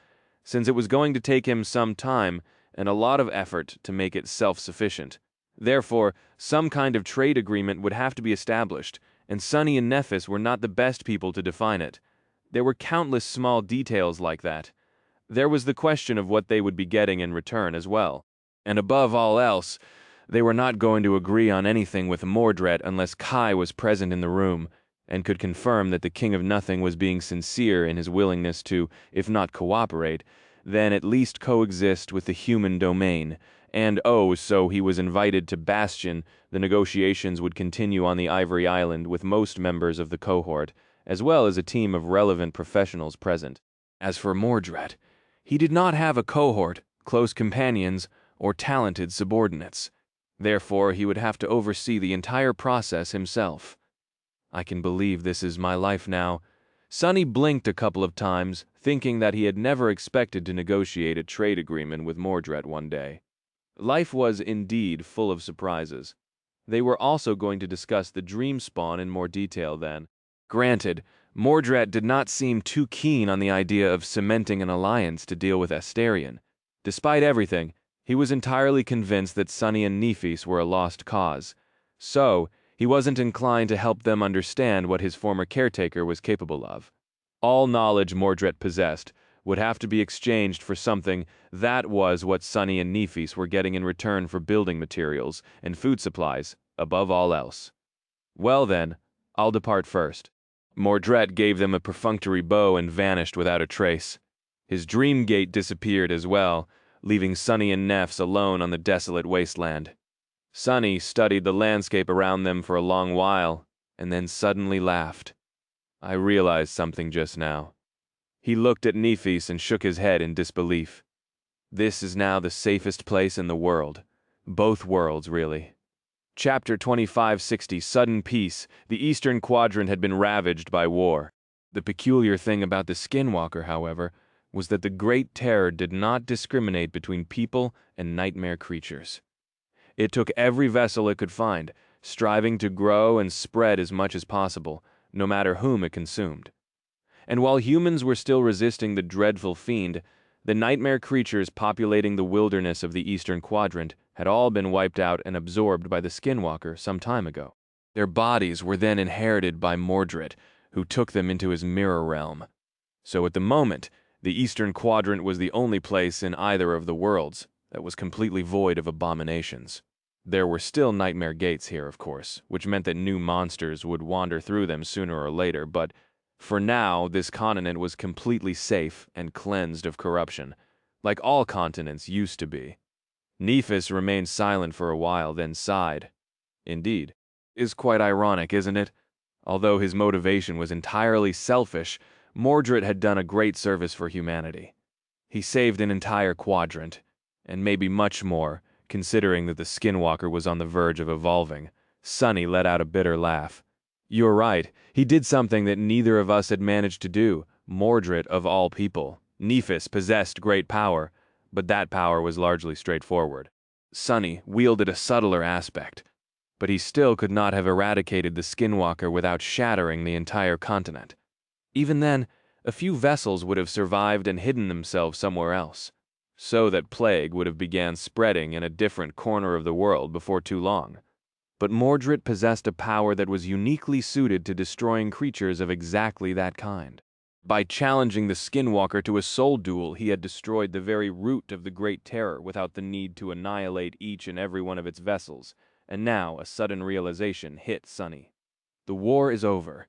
since it was going to take him some time and a lot of effort to make it self-sufficient. Therefore, some kind of trade agreement would have to be established, and Sunny and Nephis were not the best people to define it. There were countless small details like that. There was the question of what they would be getting in return as well. And above all else, they were not going to agree on anything with Mordred unless Kai was present in the room and could confirm that the King of Nothing was being sincere in his willingness to, if not cooperate, then at least coexist with the human domain. And so he was invited to Bastion. The negotiations would continue on the Ivory Island with most members of the cohort, as well as a team of relevant professionals present. As for Mordred, he did not have a cohort, close companions, or talented subordinates. Therefore, he would have to oversee the entire process himself. I can believe this is my life now. Sunny blinked a couple of times, thinking that he had never expected to negotiate a trade agreement with Mordred one day. Life was indeed full of surprises. They were also going to discuss the dream spawn in more detail then. Granted, Mordred did not seem too keen on the idea of cementing an alliance to deal with Astarion. Despite everything, he was entirely convinced that Sunny and Nephis were a lost cause. So, he wasn't inclined to help them understand what his former caretaker was capable of. All knowledge Mordred possessed would have to be exchanged for something that was what Sunny and Nephis were getting in return for building materials and food supplies, above all else. Well then, I'll depart first. Mordred gave them a perfunctory bow and vanished without a trace. His dream gate disappeared as well, leaving Sunny and Nephs alone on the desolate wasteland. Sunny studied the landscape around them for a long while, and then suddenly laughed. I realized something just now. He looked at Nephis and shook his head in disbelief. This is now the safest place in the world. Both worlds, really. Chapter 2560, Sudden Peace. The Eastern Quadrant had been ravaged by war. The peculiar thing about the Skinwalker, however, was that the Great Terror did not discriminate between people and nightmare creatures. It took every vessel it could find, striving to grow and spread as much as possible, no matter whom it consumed. And while humans were still resisting the dreadful fiend, the nightmare creatures populating the wilderness of the Eastern Quadrant had all been wiped out and absorbed by the Skinwalker some time ago. Their bodies were then inherited by Mordred, who took them into his mirror realm. So at the moment, the Eastern Quadrant was the only place in either of the worlds that was completely void of abominations. There were still nightmare gates here, of course, which meant that new monsters would wander through them sooner or later, but for now, this continent was completely safe and cleansed of corruption, like all continents used to be. Nephis remained silent for a while, then sighed. Indeed. Is quite ironic, isn't it? Although his motivation was entirely selfish, Mordred had done a great service for humanity. He saved an entire quadrant, and maybe much more, considering that the Skinwalker was on the verge of evolving. Sunny let out a bitter laugh. You're right, he did something that neither of us had managed to do, Mordred of all people. Nephis possessed great power, but that power was largely straightforward. Sunny wielded a subtler aspect, but he still could not have eradicated the Skinwalker without shattering the entire continent. Even then, a few vessels would have survived and hidden themselves somewhere else, so that plague would have began spreading in a different corner of the world before too long. But Mordred possessed a power that was uniquely suited to destroying creatures of exactly that kind. By challenging the Skinwalker to a soul duel, he had destroyed the very root of the Great Terror without the need to annihilate each and every one of its vessels, and now a sudden realization hit Sunny. The war is over.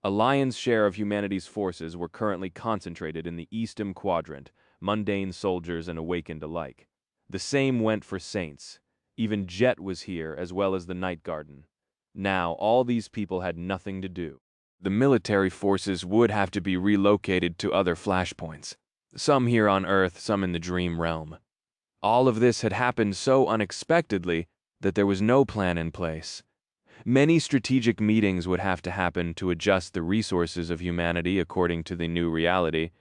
A lion's share of humanity's forces were currently concentrated in the Eastern Quadrant, mundane soldiers and awakened alike. The same went for saints. Even Jet was here, as well as the Night Garden. Now, all these people had nothing to do. The military forces would have to be relocated to other flashpoints. Some here on Earth, some in the dream realm. All of this had happened so unexpectedly that there was no plan in place. Many strategic meetings would have to happen to adjust the resources of humanity according to the new reality.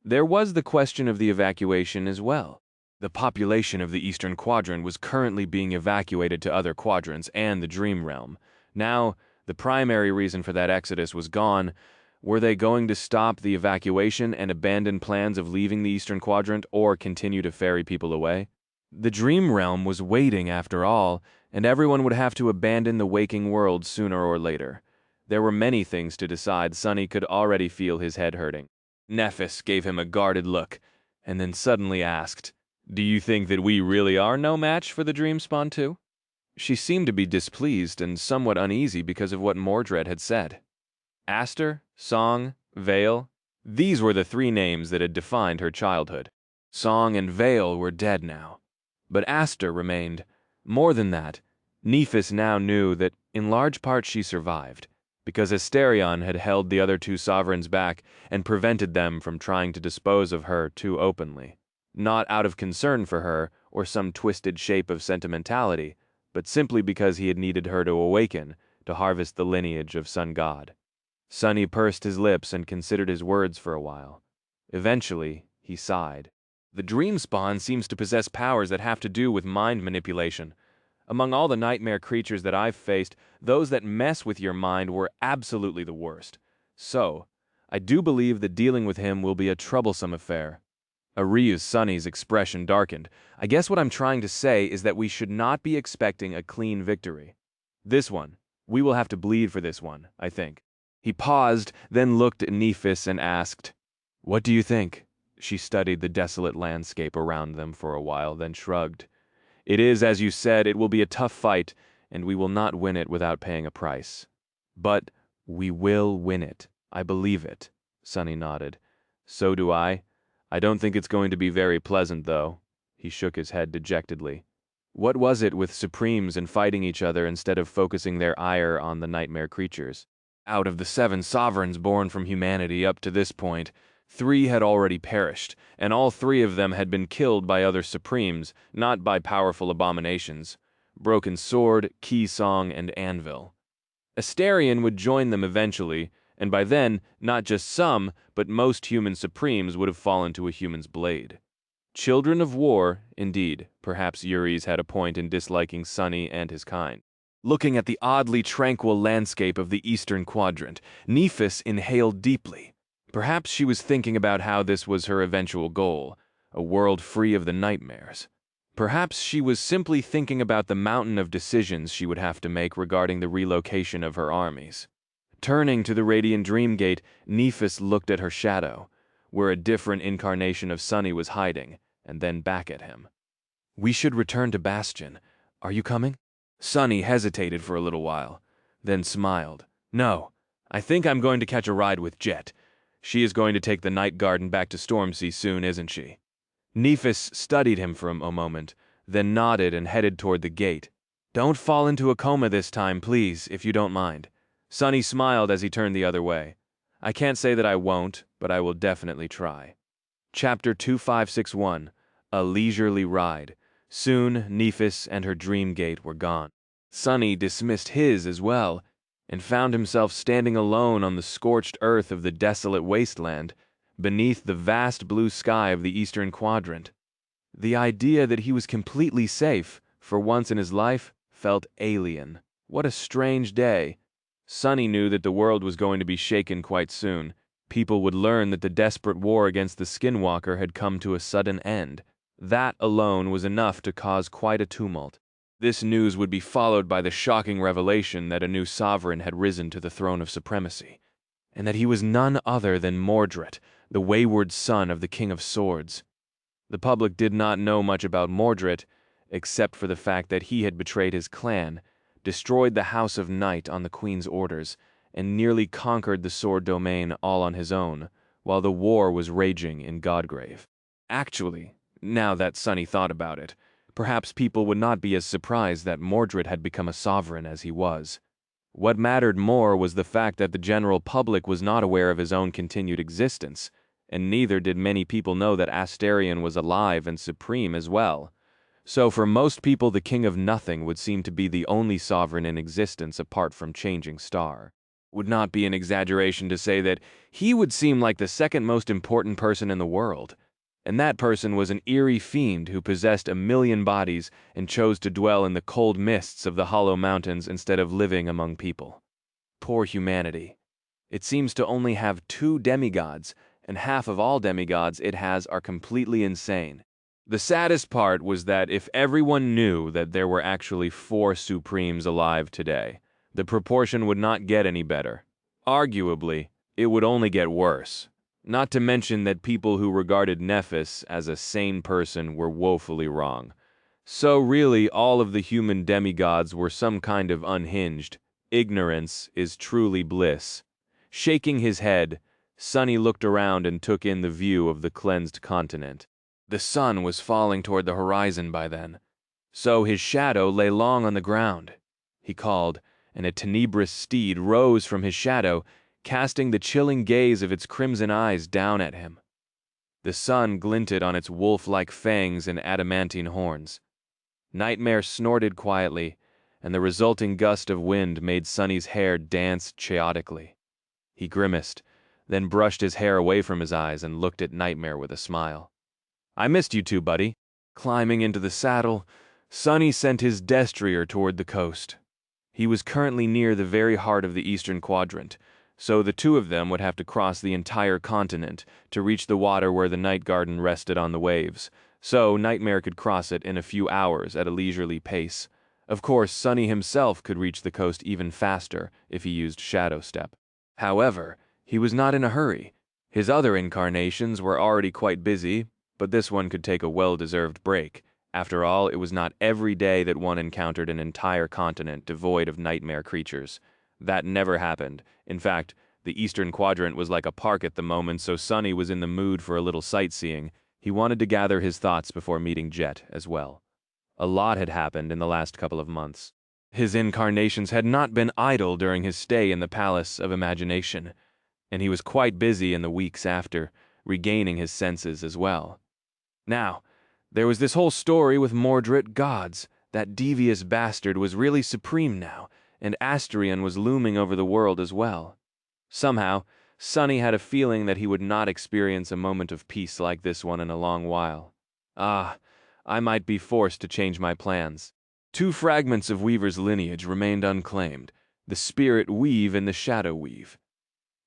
There was the question of the evacuation as well. The population of the Eastern Quadrant was currently being evacuated to other quadrants and the Dream Realm. Now, the primary reason for that exodus was gone. Were they going to stop the evacuation and abandon plans of leaving the Eastern Quadrant, or continue to ferry people away? The Dream Realm was waiting after all, and everyone would have to abandon the waking world sooner or later. There were many things to decide. Sonny could already feel his head hurting. Nephis gave him a guarded look, and then suddenly asked, "Do you think that we really are no match for the Dreamspawn too?" She seemed to be displeased and somewhat uneasy because of what Mordred had said. Aster, Song, Vale, these were the three names that had defined her childhood. Song and Vale were dead now, but Aster remained. More than that, Nephis now knew that in large part she survived, because Asterion had held the other two sovereigns back and prevented them from trying to dispose of her too openly. Not out of concern for her or some twisted shape of sentimentality, but simply because he had needed her to awaken, to harvest the lineage of Sun God. Sonny pursed his lips and considered his words for a while. Eventually, he sighed. The Dreamspawn seems to possess powers that have to do with mind manipulation. Among all the nightmare creatures that I've faced, those that mess with your mind were absolutely the worst. So, I do believe that dealing with him will be a troublesome affair. Ariu's Sonny's expression darkened. I guess what I'm trying to say is that we should not be expecting a clean victory. This one, we will have to bleed for this one, I think. He paused, then looked at Nephis and asked, "What do you think?" She studied the desolate landscape around them for a while, then shrugged. "It is, as you said, it will be a tough fight, and we will not win it without paying a price. But we will win it. I believe it." Sonny nodded. "So do I. I don't think it's going to be very pleasant, though." He shook his head dejectedly. What was it with Supremes and fighting each other instead of focusing their ire on the nightmare creatures? Out of the 7 sovereigns born from humanity up to this point, 3 had already perished, and all 3 of them had been killed by other Supremes, not by powerful abominations. Broken Sword, Key Song, and Anvil. Asterion would join them eventually, and by then, not just some, but most human Supremes would have fallen to a human's blade. Children of war, indeed. Perhaps Yuri's had a point in disliking Sonny and his kind. Looking at the oddly tranquil landscape of the Eastern Quadrant, Nephis inhaled deeply. Perhaps she was thinking about how this was her eventual goal, a world free of the nightmares. Perhaps she was simply thinking about the mountain of decisions she would have to make regarding the relocation of her armies. Turning to the Radiant Dreamgate, Nephis looked at her shadow, where a different incarnation of Sonny was hiding, and then back at him. "We should return to Bastion. Are you coming?" Sonny hesitated for a little while, then smiled. "No, I think I'm going to catch a ride with Jet. She is going to take the Night Garden back to Stormsea soon, isn't she?" Nephis studied him for a moment, then nodded and headed toward the gate. "Don't fall into a coma this time, please, if you don't mind." Sonny smiled as he turned the other way. "I can't say that I won't, but I will definitely try." Chapter 2561, A Leisurely Ride. Soon, Nephis and her dream gate were gone. Sonny dismissed his as well, and found himself standing alone on the scorched earth of the desolate wasteland, beneath the vast blue sky of the Eastern Quadrant. The idea that he was completely safe, for once in his life, felt alien. What a strange day. Sonny knew that the world was going to be shaken quite soon. People would learn that the desperate war against the Skinwalker had come to a sudden end. That alone was enough to cause quite a tumult. This news would be followed by the shocking revelation that a new sovereign had risen to the throne of supremacy, and that he was none other than Mordred, the wayward son of the King of Swords. The public did not know much about Mordred, except for the fact that he had betrayed his clan, destroyed the House of Night on the Queen's orders, and nearly conquered the Sword Domain all on his own, while the war was raging in Godgrave. Actually, now that Sonny thought about it, perhaps people would not be as surprised that Mordred had become a sovereign as he was. What mattered more was the fact that the general public was not aware of his own continued existence, and neither did many people know that Asterion was alive and supreme as well. So for most people, the King of Nothing would seem to be the only sovereign in existence apart from Changing Star. Would not be an exaggeration to say that he would seem like the second most important person in the world. And that person was an eerie fiend who possessed 1,000,000 bodies and chose to dwell in the cold mists of the hollow mountains instead of living among people. Poor humanity. It seems to only have 2 demigods, and half of all demigods it has are completely insane. The saddest part was that if everyone knew that there were actually 4 Supremes alive today, the proportion would not get any better. Arguably, it would only get worse. Not to mention that people who regarded Nephis as a sane person were woefully wrong. So really, all of the human demigods were some kind of unhinged. Ignorance is truly bliss. Shaking his head, Sonny looked around and took in the view of the cleansed continent. The sun was falling toward the horizon by then, so his shadow lay long on the ground. He called, and a tenebrous steed rose from his shadow, casting the chilling gaze of its crimson eyes down at him. The sun glinted on its wolf-like fangs and adamantine horns. Nightmare snorted quietly, and the resulting gust of wind made Sonny's hair dance chaotically. He grimaced, then brushed his hair away from his eyes and looked at Nightmare with a smile. "I missed you two, buddy." Climbing into the saddle, Sonny sent his destrier toward the coast. He was currently near the very heart of the eastern quadrant, so the 2 of them would have to cross the entire continent to reach the water where the night garden rested on the waves, so Nightmare could cross it in a few hours at a leisurely pace. Of course, Sonny himself could reach the coast even faster if he used Shadow Step. However, he was not in a hurry. His other incarnations were already quite busy, but this one could take a well-deserved break. After all, it was not every day that one encountered an entire continent devoid of nightmare creatures. That never happened. In fact, the eastern quadrant was like a park at the moment, so Sonny was in the mood for a little sightseeing. He wanted to gather his thoughts before meeting Jet as well. A lot had happened in the last couple of months. His incarnations had not been idle during his stay in the Palace of Imagination, and he was quite busy in the weeks after, regaining his senses as well. Now, there was this whole story with Mordred gods. That devious bastard was really supreme now, and Asterion was looming over the world as well. Somehow, Sonny had a feeling that he would not experience a moment of peace like this one in a long while. I might be forced to change my plans. 2 fragments of Weaver's lineage remained unclaimed, the Spirit Weave and the Shadow Weave.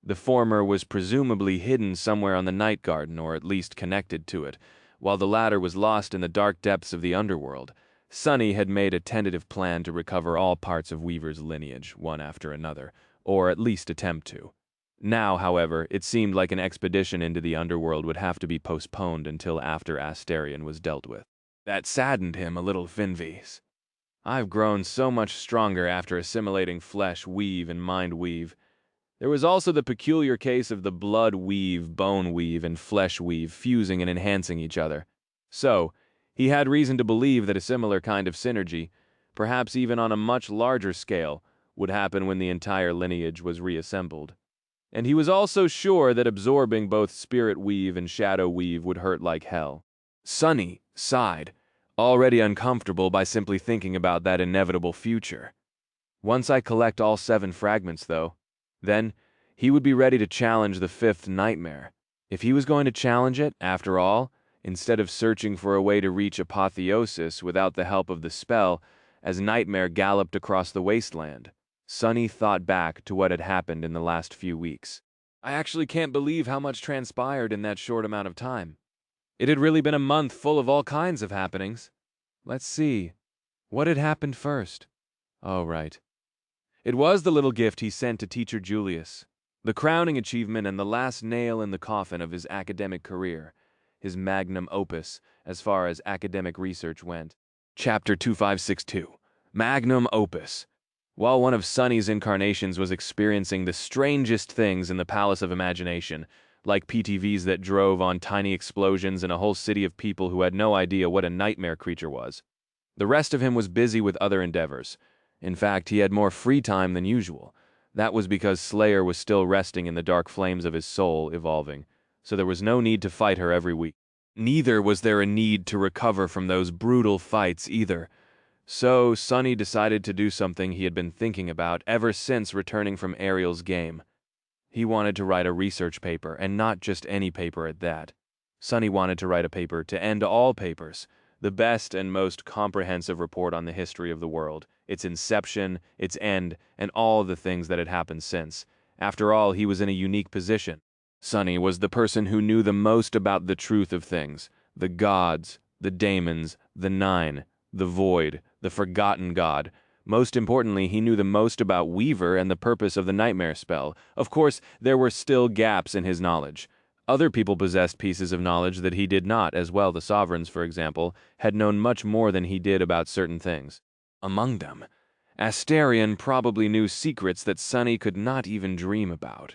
The former was presumably hidden somewhere on the Night Garden, or at least connected to it, while the latter was lost in the dark depths of the underworld. Sonny had made a tentative plan to recover all parts of Weaver's lineage, one after another, or at least attempt to. Now, however, it seemed like an expedition into the underworld would have to be postponed until after Asterion was dealt with. That saddened him a little, Finvies. I've grown so much stronger after assimilating flesh weave and mind weave. There was also the peculiar case of the blood weave, bone weave, and flesh weave fusing and enhancing each other. So, he had reason to believe that a similar kind of synergy, perhaps even on a much larger scale, would happen when the entire lineage was reassembled. And he was also sure that absorbing both Spirit Weave and Shadow Weave would hurt like hell. Sonny sighed, already uncomfortable by simply thinking about that inevitable future. Once I collect all 7 fragments, though, then he would be ready to challenge the 5th nightmare. If he was going to challenge it, after all, instead of searching for a way to reach apotheosis without the help of the spell, as Nightmare galloped across the wasteland, Sonny thought back to what had happened in the last few weeks. I actually can't believe how much transpired in that short amount of time. It had really been a month full of all kinds of happenings. Let's see. What had happened first? Oh, right. It was the little gift he sent to Teacher Julius, the crowning achievement and the last nail in the coffin of his academic career, his magnum opus as far as academic research went. Chapter 2562, Magnum Opus. While one of Sonny's incarnations was experiencing the strangest things in the Palace of Imagination, like PTVs that drove on tiny explosions and a whole city of people who had no idea what a nightmare creature was, the rest of him was busy with other endeavors. In fact, he had more free time than usual. That was because Slayer was still resting in the dark flames of his soul, evolving, so there was no need to fight her every week. Neither was there a need to recover from those brutal fights either. So Sonny decided to do something he had been thinking about ever since returning from Ariel's game. He wanted to write a research paper, and not just any paper at that. Sonny wanted to write a paper to end all papers, the best and most comprehensive report on the history of the world, its inception, its end, and all the things that had happened since. After all, he was in a unique position. Sonny was the person who knew the most about the truth of things, the gods, the daemons, the nine, the void, the forgotten god. Most importantly, he knew the most about Weaver and the purpose of the nightmare spell. Of course, there were still gaps in his knowledge. Other people possessed pieces of knowledge that he did not, as well. The sovereigns, for example, had known much more than he did about certain things. Among them, Asterion probably knew secrets that Sonny could not even dream about.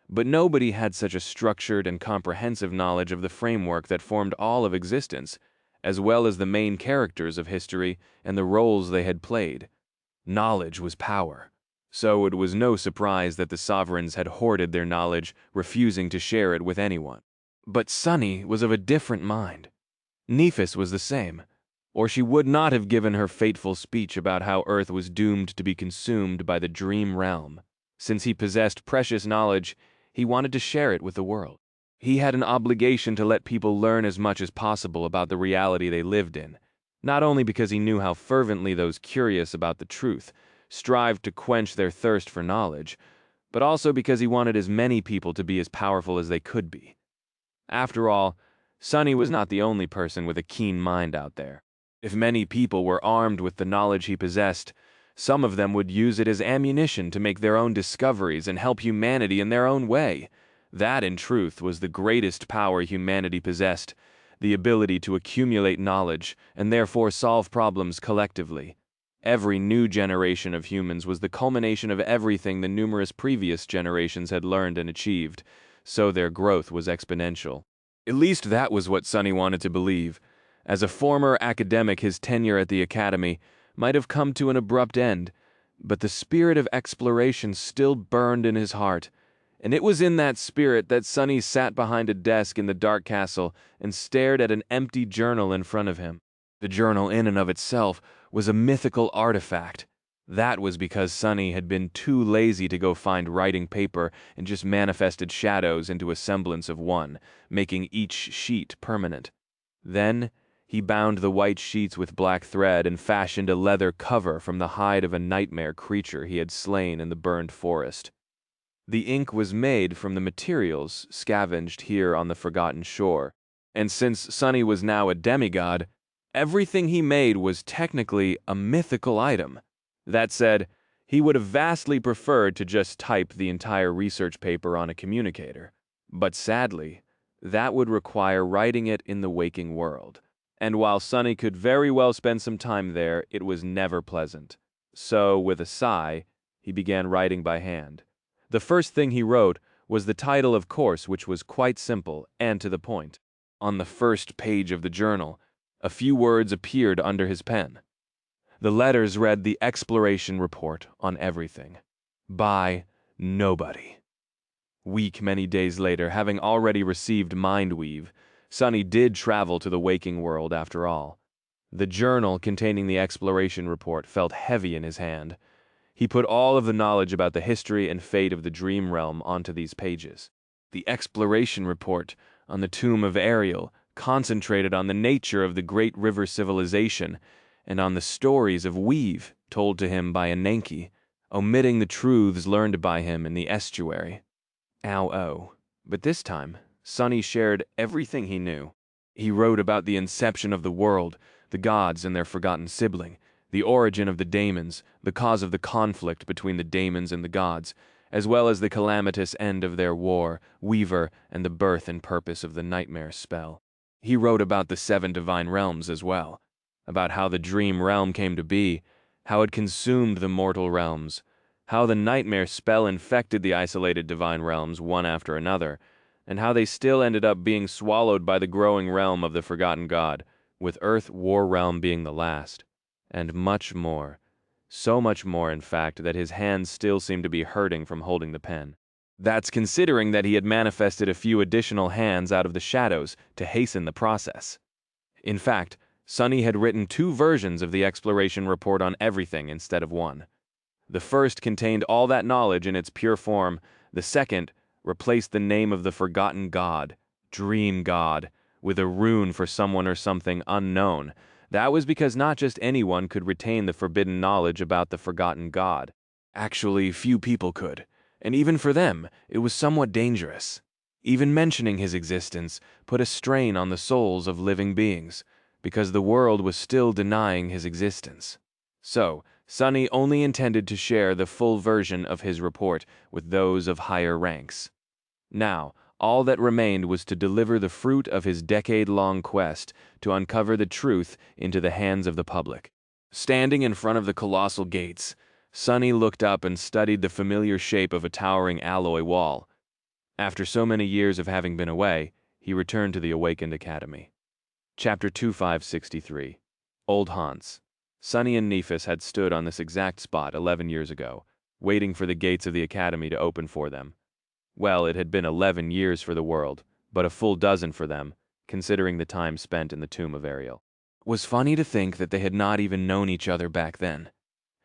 But nobody had such a structured and comprehensive knowledge of the framework that formed all of existence, as well as the main characters of history and the roles they had played. Knowledge was power. So it was no surprise that the sovereigns had hoarded their knowledge, refusing to share it with anyone. But Sonny was of a different mind. Nephis was the same, or she would not have given her fateful speech about how Earth was doomed to be consumed by the dream realm. Since he possessed precious knowledge, he wanted to share it with the world. He had an obligation to let people learn as much as possible about the reality they lived in, not only because he knew how fervently those curious about the truth strived to quench their thirst for knowledge, but also because he wanted as many people to be as powerful as they could be. After all, Sonny was not the only person with a keen mind out there. If many people were armed with the knowledge he possessed, some of them would use it as ammunition to make their own discoveries and help humanity in their own way. That, in truth, was the greatest power humanity possessed, the ability to accumulate knowledge and therefore solve problems collectively. Every new generation of humans was the culmination of everything the numerous previous generations had learned and achieved, so their growth was exponential. At least that was what Sonny wanted to believe. As a former academic, his tenure at the academy might have come to an abrupt end, but the spirit of exploration still burned in his heart, and it was in that spirit that Sonny sat behind a desk in the dark castle and stared at an empty journal in front of him. The journal in and of itself was a mythical artifact. That was because Sonny had been too lazy to go find writing paper and just manifested shadows into a semblance of one, making each sheet permanent. Then he bound the white sheets with black thread and fashioned a leather cover from the hide of a nightmare creature he had slain in the burned forest. The ink was made from the materials scavenged here on the forgotten shore, and since Sonny was now a demigod, everything he made was technically a mythical item. That said, he would have vastly preferred to just type the entire research paper on a communicator. But sadly, that would require writing it in the waking world. And while Sonny could very well spend some time there, it was never pleasant. So, with a sigh, he began writing by hand. The first thing he wrote was the title, of course, which was quite simple and to the point. On the first page of the journal, a few words appeared under his pen. The letters read the exploration report on everything. By nobody. Many days later, having already received Mindweave, Sonny did travel to the waking world after all. The journal containing the exploration report felt heavy in his hand. He put all of the knowledge about the history and fate of the dream realm onto these pages. The exploration report on the tomb of Ariel concentrated on the nature of the great river civilization and on the stories of Weave told to him by Ananke, omitting the truths learned by him in the estuary. Ow-oh. But this time, Sonny shared everything he knew. He wrote about the inception of the world, the gods and their forgotten sibling, the origin of the daemons, the cause of the conflict between the daemons and the gods, as well as the calamitous end of their war, Weaver, and the birth and purpose of the nightmare spell. He wrote about the 7 divine realms as well, about how the dream realm came to be, how it consumed the mortal realms, how the nightmare spell infected the isolated divine realms one after another, and how they still ended up being swallowed by the growing realm of the forgotten god, with Earth War Realm being the last, and much more. So much more, in fact, that his hands still seemed to be hurting from holding the pen. That's considering that he had manifested a few additional hands out of the shadows to hasten the process. In fact, Sonny had written 2 versions of the exploration report on everything instead of 1. The first contained all that knowledge in its pure form. The second replaced the name of the forgotten god, Dream God, with a rune for someone or something unknown. That was because not just anyone could retain the forbidden knowledge about the forgotten god. Actually, few people could, and even for them, it was somewhat dangerous. Even mentioning his existence put a strain on the souls of living beings, because the world was still denying his existence. So, Sunny only intended to share the full version of his report with those of higher ranks. Now, all that remained was to deliver the fruit of his decade-long quest to uncover the truth into the hands of the public. Standing in front of the colossal gates, Sunny looked up and studied the familiar shape of a towering alloy wall. After so many years of having been away, he returned to the Awakened Academy. Chapter 2563. Old Haunts. Sunny and Nephis had stood on this exact spot 11 years ago, waiting for the gates of the Academy to open for them. Well, it had been 11 years for the world, but a full dozen for them, considering the time spent in the tomb of Ariel. It was funny to think that they had not even known each other back then.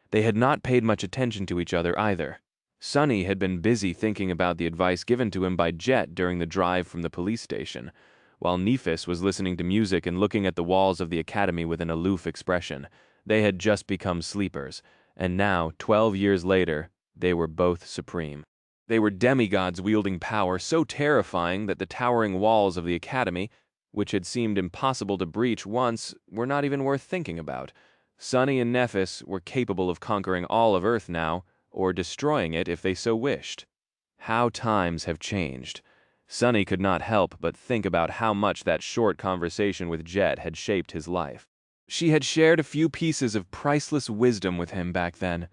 They had not paid much attention to each other either. Sunny had been busy thinking about the advice given to him by Jet during the drive from the police station, while Nephis was listening to music and looking at the walls of the academy with an aloof expression. They had just become sleepers, and now, 12 years later, they were both supreme. They were demigods wielding power so terrifying that the towering walls of the academy, which had seemed impossible to breach once, were not even worth thinking about. Sunny and Nephis were capable of conquering all of Earth now, or destroying it if they so wished. How times have changed. Sunny could not help but think about how much that short conversation with Jet had shaped his life. She had shared a few pieces of priceless wisdom with him back then.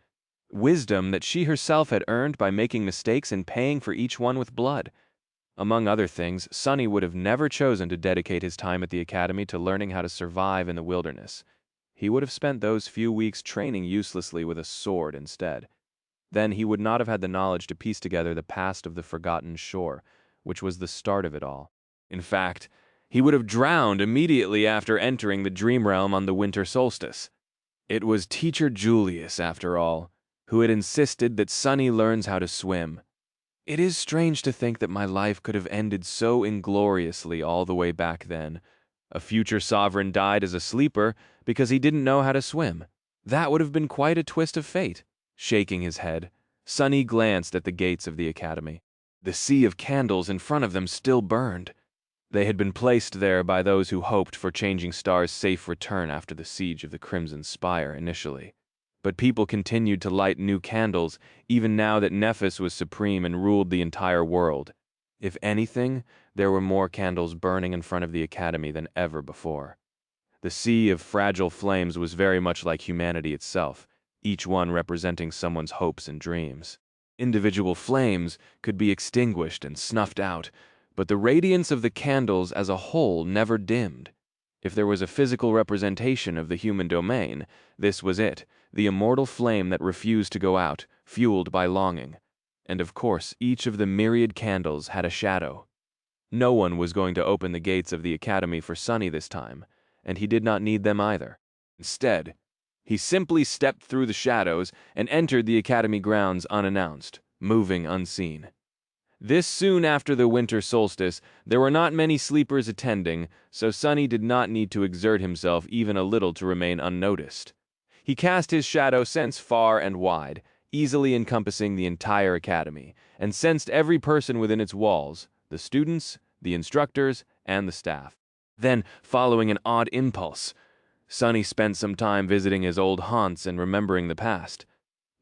Wisdom that she herself had earned by making mistakes and paying for each one with blood. Among other things, Sunny would have never chosen to dedicate his time at the academy to learning how to survive in the wilderness. He would have spent those few weeks training uselessly with a sword instead. Then he would not have had the knowledge to piece together the past of the forgotten shore, which was the start of it all. In fact, he would have drowned immediately after entering the dream realm on the winter solstice. It was Teacher Julius, after all, who had insisted that Sunny learns how to swim. It is strange to think that my life could have ended so ingloriously all the way back then. A future sovereign died as a sleeper because he didn't know how to swim. That would have been quite a twist of fate. Shaking his head, Sunny glanced at the gates of the academy. The sea of candles in front of them still burned. They had been placed there by those who hoped for Changing Star's safe return after the siege of the Crimson Spire initially. But people continued to light new candles, even now that Nephis was supreme and ruled the entire world. If anything, there were more candles burning in front of the academy than ever before. The sea of fragile flames was very much like humanity itself, each one representing someone's hopes and dreams. Individual flames could be extinguished and snuffed out, but the radiance of the candles as a whole never dimmed. If there was a physical representation of the human domain, this was it, the immortal flame that refused to go out, fueled by longing. And of course, each of the myriad candles had a shadow. No one was going to open the gates of the academy for Sunny this time, and he did not need them either. Instead, he simply stepped through the shadows and entered the academy grounds unannounced, moving unseen. This soon after the winter solstice, there were not many sleepers attending, so Sunny did not need to exert himself even a little to remain unnoticed. He cast his shadow sense far and wide, easily encompassing the entire academy, and sensed every person within its walls, the students, the instructors, and the staff. Then, following an odd impulse, Sunny spent some time visiting his old haunts and remembering the past.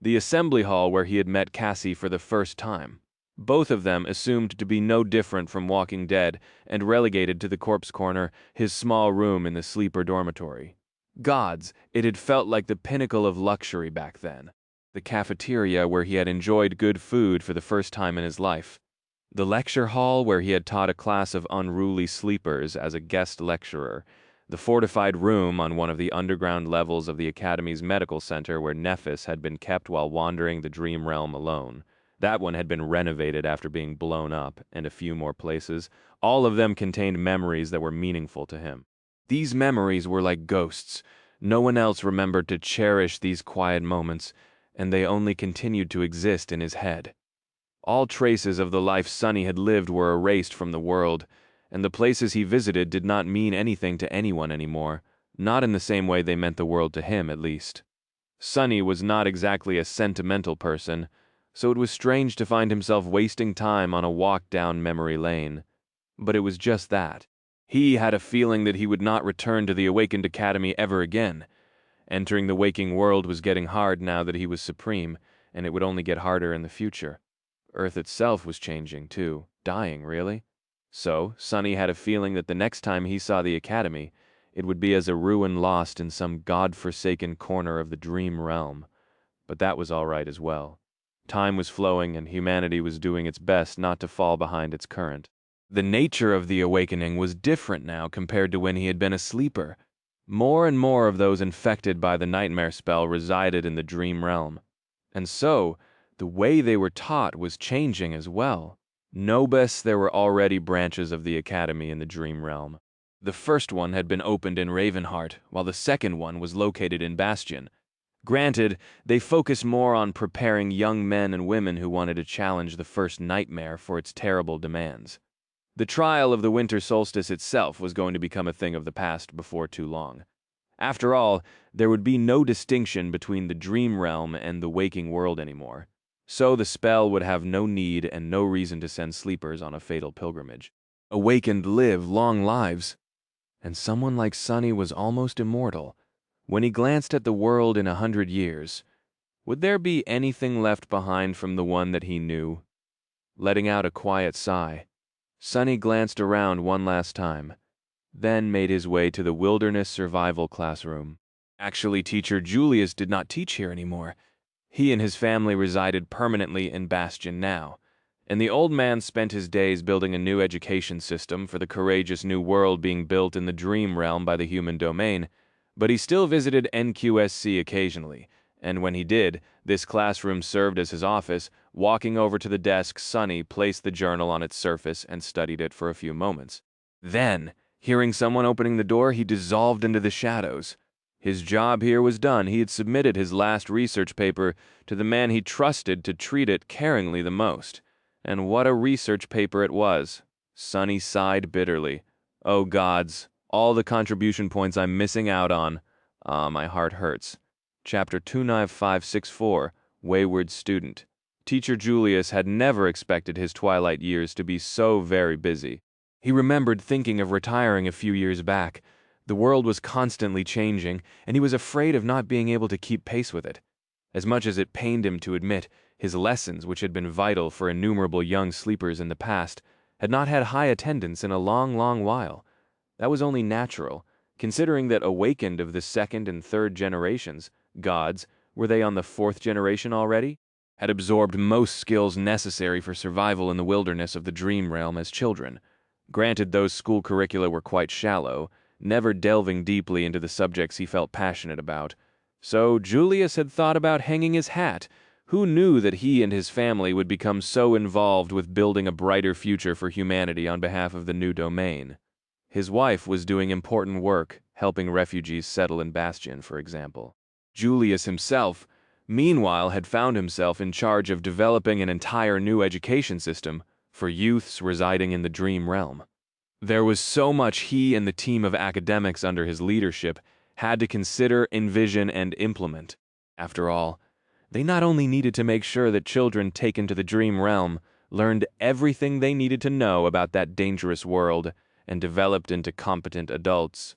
The assembly hall where he had met Cassie for the first time. Both of them assumed to be no different from Walking Dead and relegated to the corpse corner, his small room in the sleeper dormitory. Gods, it had felt like the pinnacle of luxury back then. The cafeteria where he had enjoyed good food for the first time in his life. The lecture hall where he had taught a class of unruly sleepers as a guest lecturer. The fortified room on one of the underground levels of the Academy's medical center where Nephis had been kept while wandering the dream realm alone. That one had been renovated after being blown up, and a few more places. All of them contained memories that were meaningful to him. These memories were like ghosts. No one else remembered to cherish these quiet moments, and they only continued to exist in his head. All traces of the life Sunny had lived were erased from the world, and the places he visited did not mean anything to anyone anymore, not in the same way they meant the world to him, at least. Sonny was not exactly a sentimental person, so it was strange to find himself wasting time on a walk down memory lane. But it was just that. He had a feeling that he would not return to the Awakened Academy ever again. Entering the waking world was getting hard now that he was supreme, and it would only get harder in the future. Earth itself was changing, too. Dying, really. So, Sonny had a feeling that the next time he saw the Academy, it would be as a ruin lost in some god-forsaken corner of the dream realm. But that was all right as well. Time was flowing, and humanity was doing its best not to fall behind its current. The nature of the awakening was different now compared to when he had been a sleeper. More and more of those infected by the nightmare spell resided in the dream realm. And so, the way they were taught was changing as well. Nobis, there were already branches of the Academy in the dream realm. The first one had been opened in Ravenheart, while the second one was located in Bastion. Granted, they focused more on preparing young men and women who wanted to challenge the first nightmare for its terrible demands. The trial of the winter solstice itself was going to become a thing of the past before too long. After all, there would be no distinction between the dream realm and the waking world anymore, so the spell would have no need and no reason to send sleepers on a fatal pilgrimage. Awakened live long lives, and someone like Sonny was almost immortal. When he glanced at the world in 100 years, would there be anything left behind from the one that he knew? Letting out a quiet sigh, Sonny glanced around one last time, then made his way to the wilderness survival classroom. Actually, teacher Julius did not teach here anymore. He and his family resided permanently in Bastion now, and the old man spent his days building a new education system for the courageous new world being built in the dream realm by the human domain. But he still visited NQSC occasionally, and when he did, this classroom served as his office. Walking over to the desk, Sonny placed the journal on its surface and studied it for a few moments. Then, hearing someone opening the door, he dissolved into the shadows. His job here was done. He had submitted his last research paper to the man he trusted to treat it caringly the most. And what a research paper it was. Sonny sighed bitterly. Oh gods, all the contribution points I'm missing out on. My heart hurts. Chapter 29564, Wayward Student. Teacher Julius had never expected his twilight years to be so very busy. He remembered thinking of retiring a few years back. The world was constantly changing, and he was afraid of not being able to keep pace with it. As much as it pained him to admit, his lessons, which had been vital for innumerable young sleepers in the past, had not had high attendance in a long, long while. That was only natural, considering that awakened of the second and third generations, gods, were they on the fourth generation already? Had absorbed most skills necessary for survival in the wilderness of the dream realm as children. Granted, those school curricula were quite shallow, never delving deeply into the subjects he felt passionate about. So Julius had thought about hanging his hat. Who knew that he and his family would become so involved with building a brighter future for humanity on behalf of the new domain? His wife was doing important work, helping refugees settle in Bastion, for example. Julius himself, meanwhile, had found himself in charge of developing an entire new education system for youths residing in the dream realm. There was so much he and the team of academics under his leadership had to consider, envision, and implement. After all, they not only needed to make sure that children taken to the dream realm learned everything they needed to know about that dangerous world and developed into competent adults.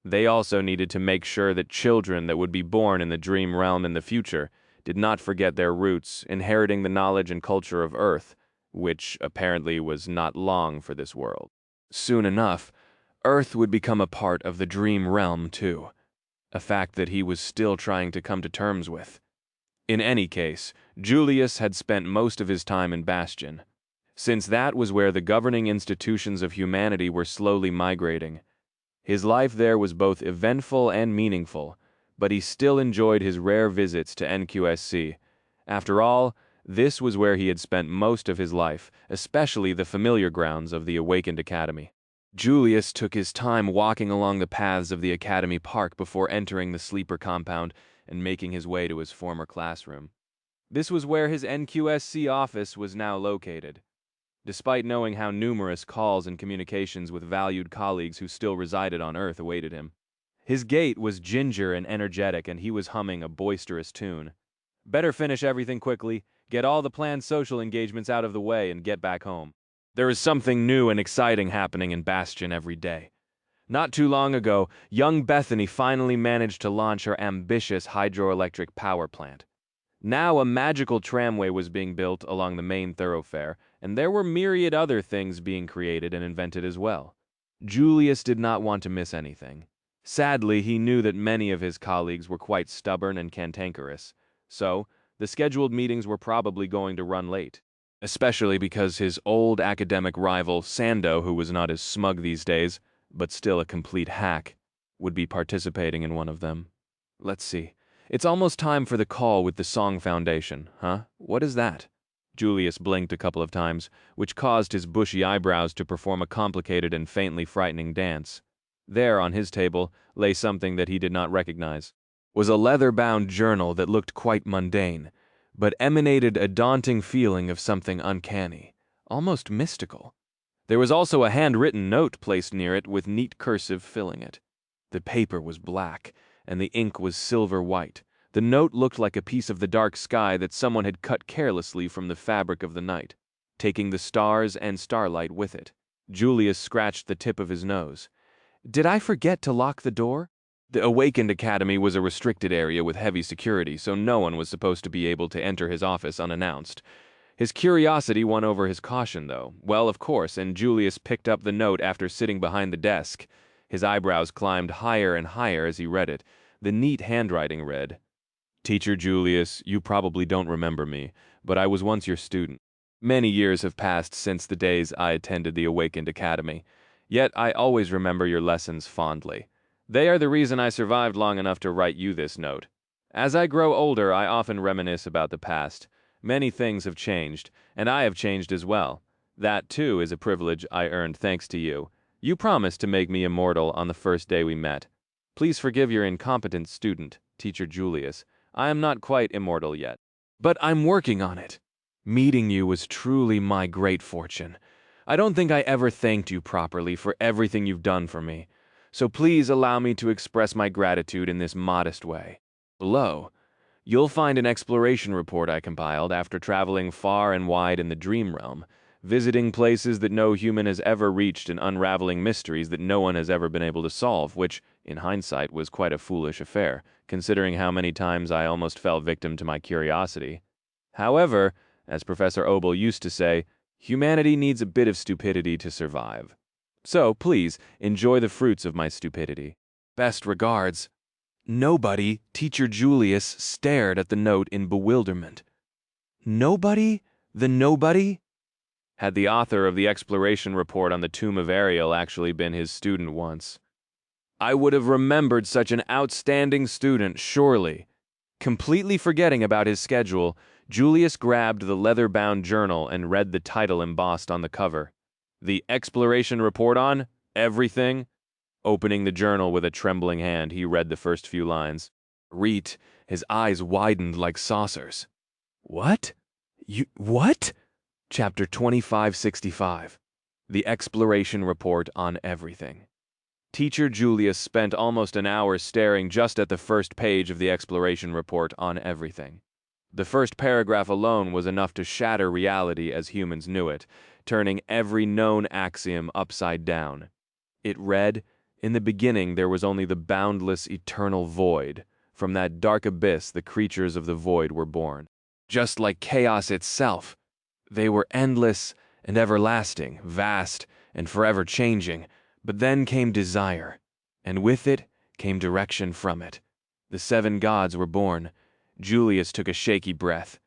They also needed to make sure that children that would be born in the dream realm in the future did not forget their roots, inheriting the knowledge and culture of Earth, which apparently was not long for this world. Soon enough, Earth would become a part of the dream realm too, a fact that he was still trying to come to terms with. In any case, Julius had spent most of his time in Bastion, since that was where the governing institutions of humanity were slowly migrating. His life there was both eventful and meaningful, but he still enjoyed his rare visits to NQSC. After all, this was where he had spent most of his life, especially the familiar grounds of the Awakened Academy. Julius took his time walking along the paths of the Academy Park before entering the sleeper compound and making his way to his former classroom. This was where his NQSC office was now located. despite knowing how numerous calls and communications with valued colleagues who still resided on Earth awaited him. His gait was ginger and energetic, and he was humming a boisterous tune. Better finish everything quickly, get all the planned social engagements out of the way, and get back home. There is something new and exciting happening in Bastion every day. Not too long ago, young Bethany finally managed to launch her ambitious hydroelectric power plant. Now a magical tramway was being built along the main thoroughfare, and there were myriad other things being created and invented as well. Julius did not want to miss anything. Sadly, he knew that many of his colleagues were quite stubborn and cantankerous, so the scheduled meetings were probably going to run late. Especially because his old academic rival, Sando, who was not as smug these days, but still a complete hack, would be participating in one of them. Let's see. It's almost time for the call with the Song Foundation, huh? What is that? Julius blinked a couple of times, which caused his bushy eyebrows to perform a complicated and faintly frightening dance. There, on his table, lay something that he did not recognize. Was a leather-bound journal that looked quite mundane, but emanated a daunting feeling of something uncanny, almost mystical. There was also a handwritten note placed near it with neat cursive filling it. The paper was black, and the ink was silver white. The note looked like a piece of the dark sky that someone had cut carelessly from the fabric of the night, taking the stars and starlight with it. Julius scratched the tip of his nose. Did I forget to lock the door? The Awakened Academy was a restricted area with heavy security, so no one was supposed to be able to enter his office unannounced. His curiosity won over his caution, though. Well, of course, and Julius picked up the note after sitting behind the desk. His eyebrows climbed higher and higher as he read it. The neat handwriting read, Teacher Julius, you probably don't remember me, but I was once your student. Many years have passed since the days I attended the Awakened Academy, yet I always remember your lessons fondly. They are the reason I survived long enough to write you this note. As I grow older, I often reminisce about the past. Many things have changed, and I have changed as well. That, too, is a privilege I earned thanks to you. You promised to make me immortal on the first day we met. Please forgive your incompetent student, Teacher Julius. I am not quite immortal yet. But I'm working on it. Meeting you was truly my great fortune. I don't think I ever thanked you properly for everything you've done for me. So please allow me to express my gratitude in this modest way. Below, you'll find an exploration report I compiled after traveling far and wide in the dream realm, visiting places that no human has ever reached and unraveling mysteries that no one has ever been able to solve, which, in hindsight, was quite a foolish affair, considering how many times I almost fell victim to my curiosity. However, as Professor Obel used to say, humanity needs a bit of stupidity to survive. So, please, enjoy the fruits of my stupidity. Best regards. Nobody, Teacher Julius stared at the note in bewilderment. Nobody? The nobody? Had the author of the exploration report on the tomb of Ariel actually been his student once? I would have remembered such an outstanding student, surely. Completely forgetting about his schedule, Julius grabbed the leather-bound journal and read the title embossed on the cover. The exploration report on everything? Opening the journal with a trembling hand, he read the first few lines. Reet, his eyes widened like saucers. What? What? Chapter 2565. The exploration report on everything. Teacher Julius spent almost an hour staring just at the first page of the exploration report on everything. The first paragraph alone was enough to shatter reality as humans knew it, turning every known axiom upside down. It read, In the beginning there was only the boundless eternal void. From that dark abyss the creatures of the void were born. Just like chaos itself. They were endless and everlasting, vast and forever changing. But then came desire, and with it came direction from it. The 7 gods were born. Julius took a shaky breath.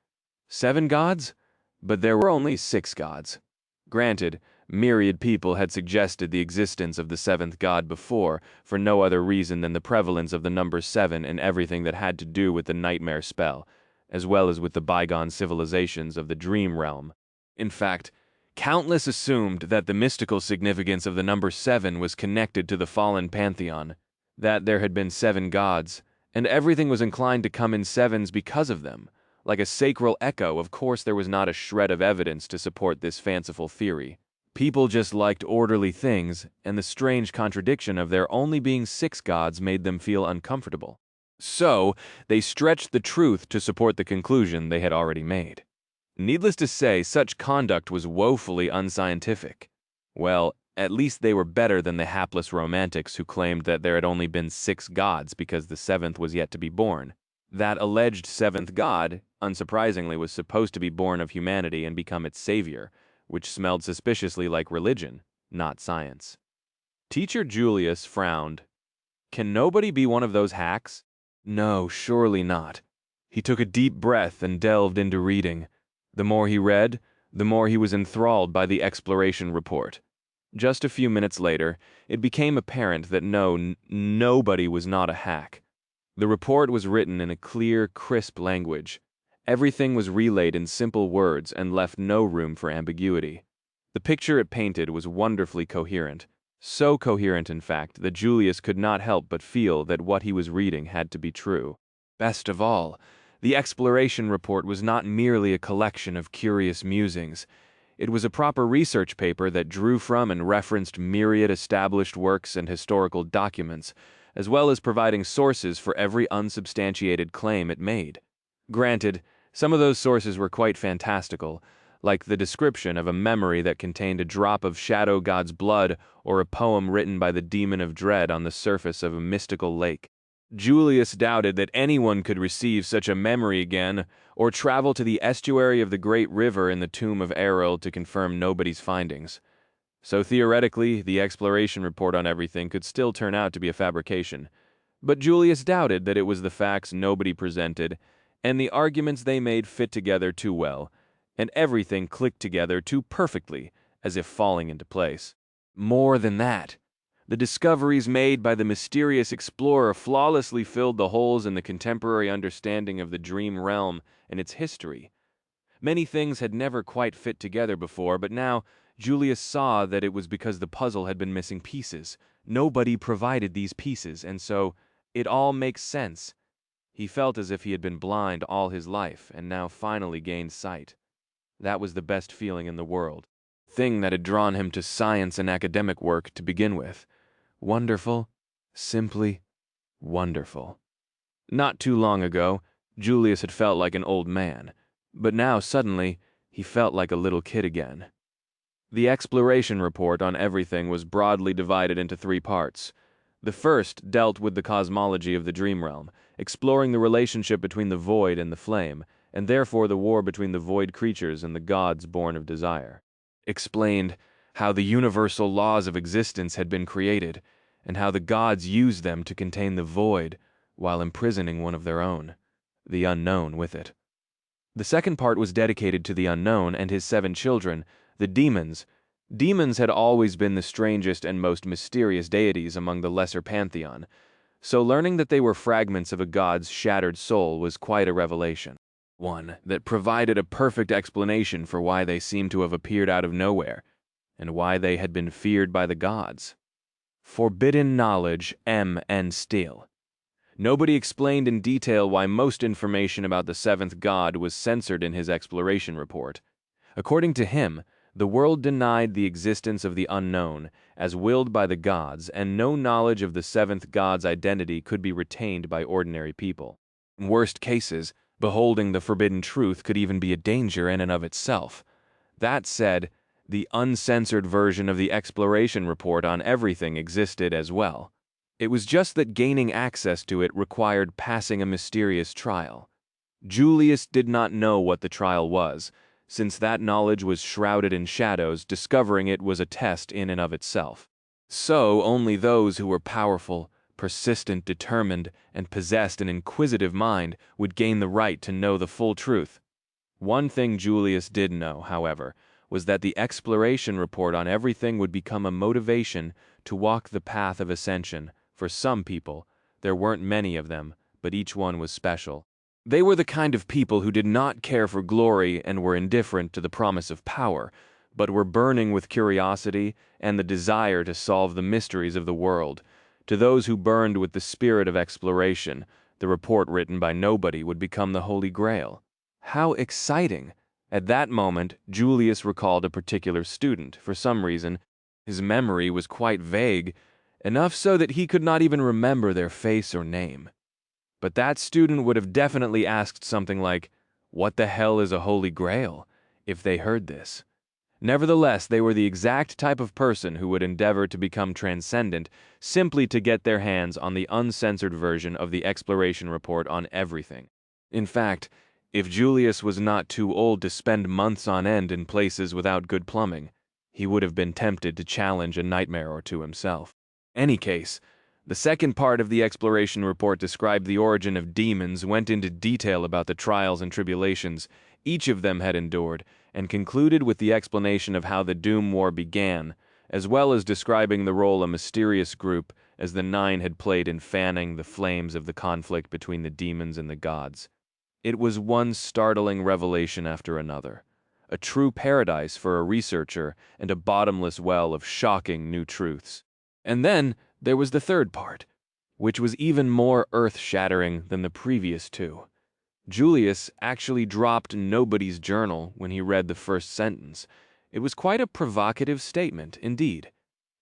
7 gods? But there were only 6 gods. Granted, myriad people had suggested the existence of the 7th god before, for no other reason than the prevalence of the number 7 in everything that had to do with the nightmare spell, as well as with the bygone civilizations of the dream realm. In fact, countless assumed that the mystical significance of the number 7 was connected to the fallen pantheon, that there had been 7 gods, and everything was inclined to come in sevens because of them, Like a sacral echo, of course there was not a shred of evidence to support this fanciful theory. People just liked orderly things, and the strange contradiction of there only being 6 gods made them feel uncomfortable. So, they stretched the truth to support the conclusion they had already made. Needless to say, such conduct was woefully unscientific. Well, at least they were better than the hapless romantics who claimed that there had only been 6 gods because the 7th was yet to be born. That alleged 7th god, unsurprisingly, was supposed to be born of humanity and become its savior, which smelled suspiciously like religion, not science. Teacher Julius frowned. Can nobody be one of those hacks? No, surely not. He took a deep breath and delved into reading. The more he read, the more he was enthralled by the exploration report. Just a few minutes later, it became apparent that nobody was not a hack. The report was written in a clear, crisp language. Everything was relayed in simple words and left no room for ambiguity. The picture it painted was wonderfully coherent. So coherent, in fact, that Julius could not help but feel that what he was reading had to be true. Best of all, the exploration report was not merely a collection of curious musings. It was a proper research paper that drew from and referenced myriad established works and historical documents, as well as providing sources for every unsubstantiated claim it made. Granted, some of those sources were quite fantastical, like the description of a memory that contained a drop of Shadow God's blood or a poem written by the Demon of Dread on the surface of a mystical lake. Julius doubted that anyone could receive such a memory again, or travel to the estuary of the great river in the tomb of Errol to confirm nobody's findings. So theoretically, the exploration report on everything could still turn out to be a fabrication. But Julius doubted that it was the facts nobody presented, and the arguments they made fit together too well, and everything clicked together too perfectly, as if falling into place. More than that, the discoveries made by the mysterious explorer flawlessly filled the holes in the contemporary understanding of the dream realm and its history. Many things had never quite fit together before, but now Julius saw that it was because the puzzle had been missing pieces. Nobody provided these pieces, and so it all makes sense. He felt as if he had been blind all his life and now finally gained sight. That was the best feeling in the world. Thing that had drawn him to science and academic work to begin with. Wonderful, simply wonderful. Not too long ago, Julius had felt like an old man, but now suddenly he felt like a little kid again. The exploration report on everything was broadly divided into 3 parts. The first dealt with the cosmology of the dream realm, exploring the relationship between the void and the flame, and therefore the war between the void creatures and the gods born of desire. Explained how the universal laws of existence had been created, and how the gods used them to contain the void while imprisoning one of their own, the unknown, with it. The second part was dedicated to the unknown and his 7 children, the demons. Demons had always been the strangest and most mysterious deities among the lesser pantheon, so learning that they were fragments of a god's shattered soul was quite a revelation. One that provided a perfect explanation for why they seemed to have appeared out of nowhere, and why they had been feared by the gods. Forbidden knowledge, and still. Nobody explained in detail why most information about the 7th god was censored in his exploration report. According to him, the world denied the existence of the unknown, as willed by the gods, and no knowledge of the 7th god's identity could be retained by ordinary people. In worst cases, beholding the forbidden truth could even be a danger in and of itself. That said, the uncensored version of the exploration report on everything existed as well. It was just that gaining access to it required passing a mysterious trial. Julius did not know what the trial was. Since that knowledge was shrouded in shadows, discovering it was a test in and of itself. So only those who were powerful, persistent, determined, and possessed an inquisitive mind would gain the right to know the full truth. One thing Julius did know, however, was that the exploration report on everything would become a motivation to walk the path of ascension. For some people, there weren't many of them, but each one was special. They were the kind of people who did not care for glory and were indifferent to the promise of power, but were burning with curiosity and the desire to solve the mysteries of the world. To those who burned with the spirit of exploration, the report written by nobody would become the Holy Grail. How exciting! At that moment, Julius recalled a particular student. For some reason, his memory was quite vague, enough so that he could not even remember their face or name. But that student would have definitely asked something like, "What the hell is a Holy Grail?" if they heard this. Nevertheless, they were the exact type of person who would endeavor to become transcendent simply to get their hands on the uncensored version of the exploration report on everything. In fact, if Julius was not too old to spend months on end in places without good plumbing, he would have been tempted to challenge a nightmare or two himself. Any case, the second part of the exploration report described the origin of demons, went into detail about the trials and tribulations each of them had endured, and concluded with the explanation of how the Doom War began, as well as describing the role a mysterious group as the Nine had played in fanning the flames of the conflict between the demons and the gods. It was one startling revelation after another, a true paradise for a researcher and a bottomless well of shocking new truths. And then there was the third part, which was even more earth-shattering than the previous two. Julius actually dropped nobody's journal when he read the first sentence. It was quite a provocative statement, indeed.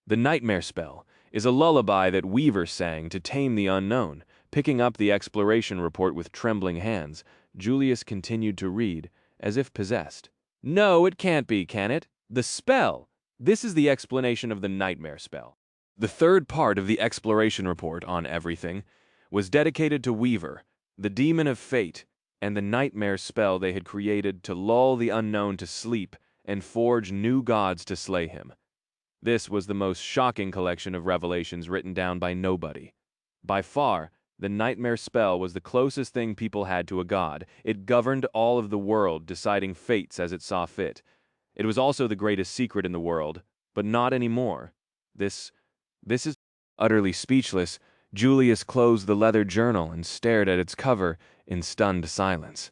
The nightmare spell is a lullaby that Weaver sang to tame the unknown. Picking up the exploration report with trembling hands, Julius continued to read, as if possessed. "No, it can't be, can it? The spell! This is the explanation of the nightmare spell." The third part of the exploration report on everything was dedicated to Weaver, the demon of fate, and the nightmare spell they had created to lull the unknown to sleep and forge new gods to slay him. This was the most shocking collection of revelations written down by nobody. By far, the nightmare spell was the closest thing people had to a god. It governed all of the world, deciding fates as it saw fit. It was also the greatest secret in the world, but not anymore. This is utterly speechless. Julius closed the leather journal and stared at its cover in stunned silence.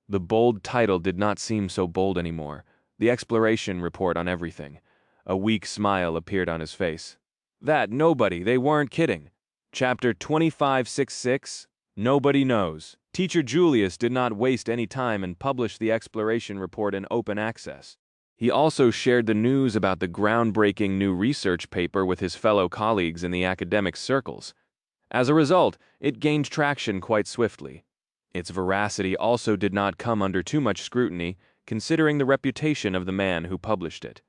The bold title did not seem so bold anymore. The exploration report on everything. A weak smile appeared on his face. That nobody, they weren't kidding. Chapter 2566, Nobody Knows. Teacher Julius did not waste any time and published the exploration report in open access. He also shared the news about the groundbreaking new research paper with his fellow colleagues in the academic circles. As a result, it gained traction quite swiftly. Its veracity also did not come under too much scrutiny, considering the reputation of the man who published it.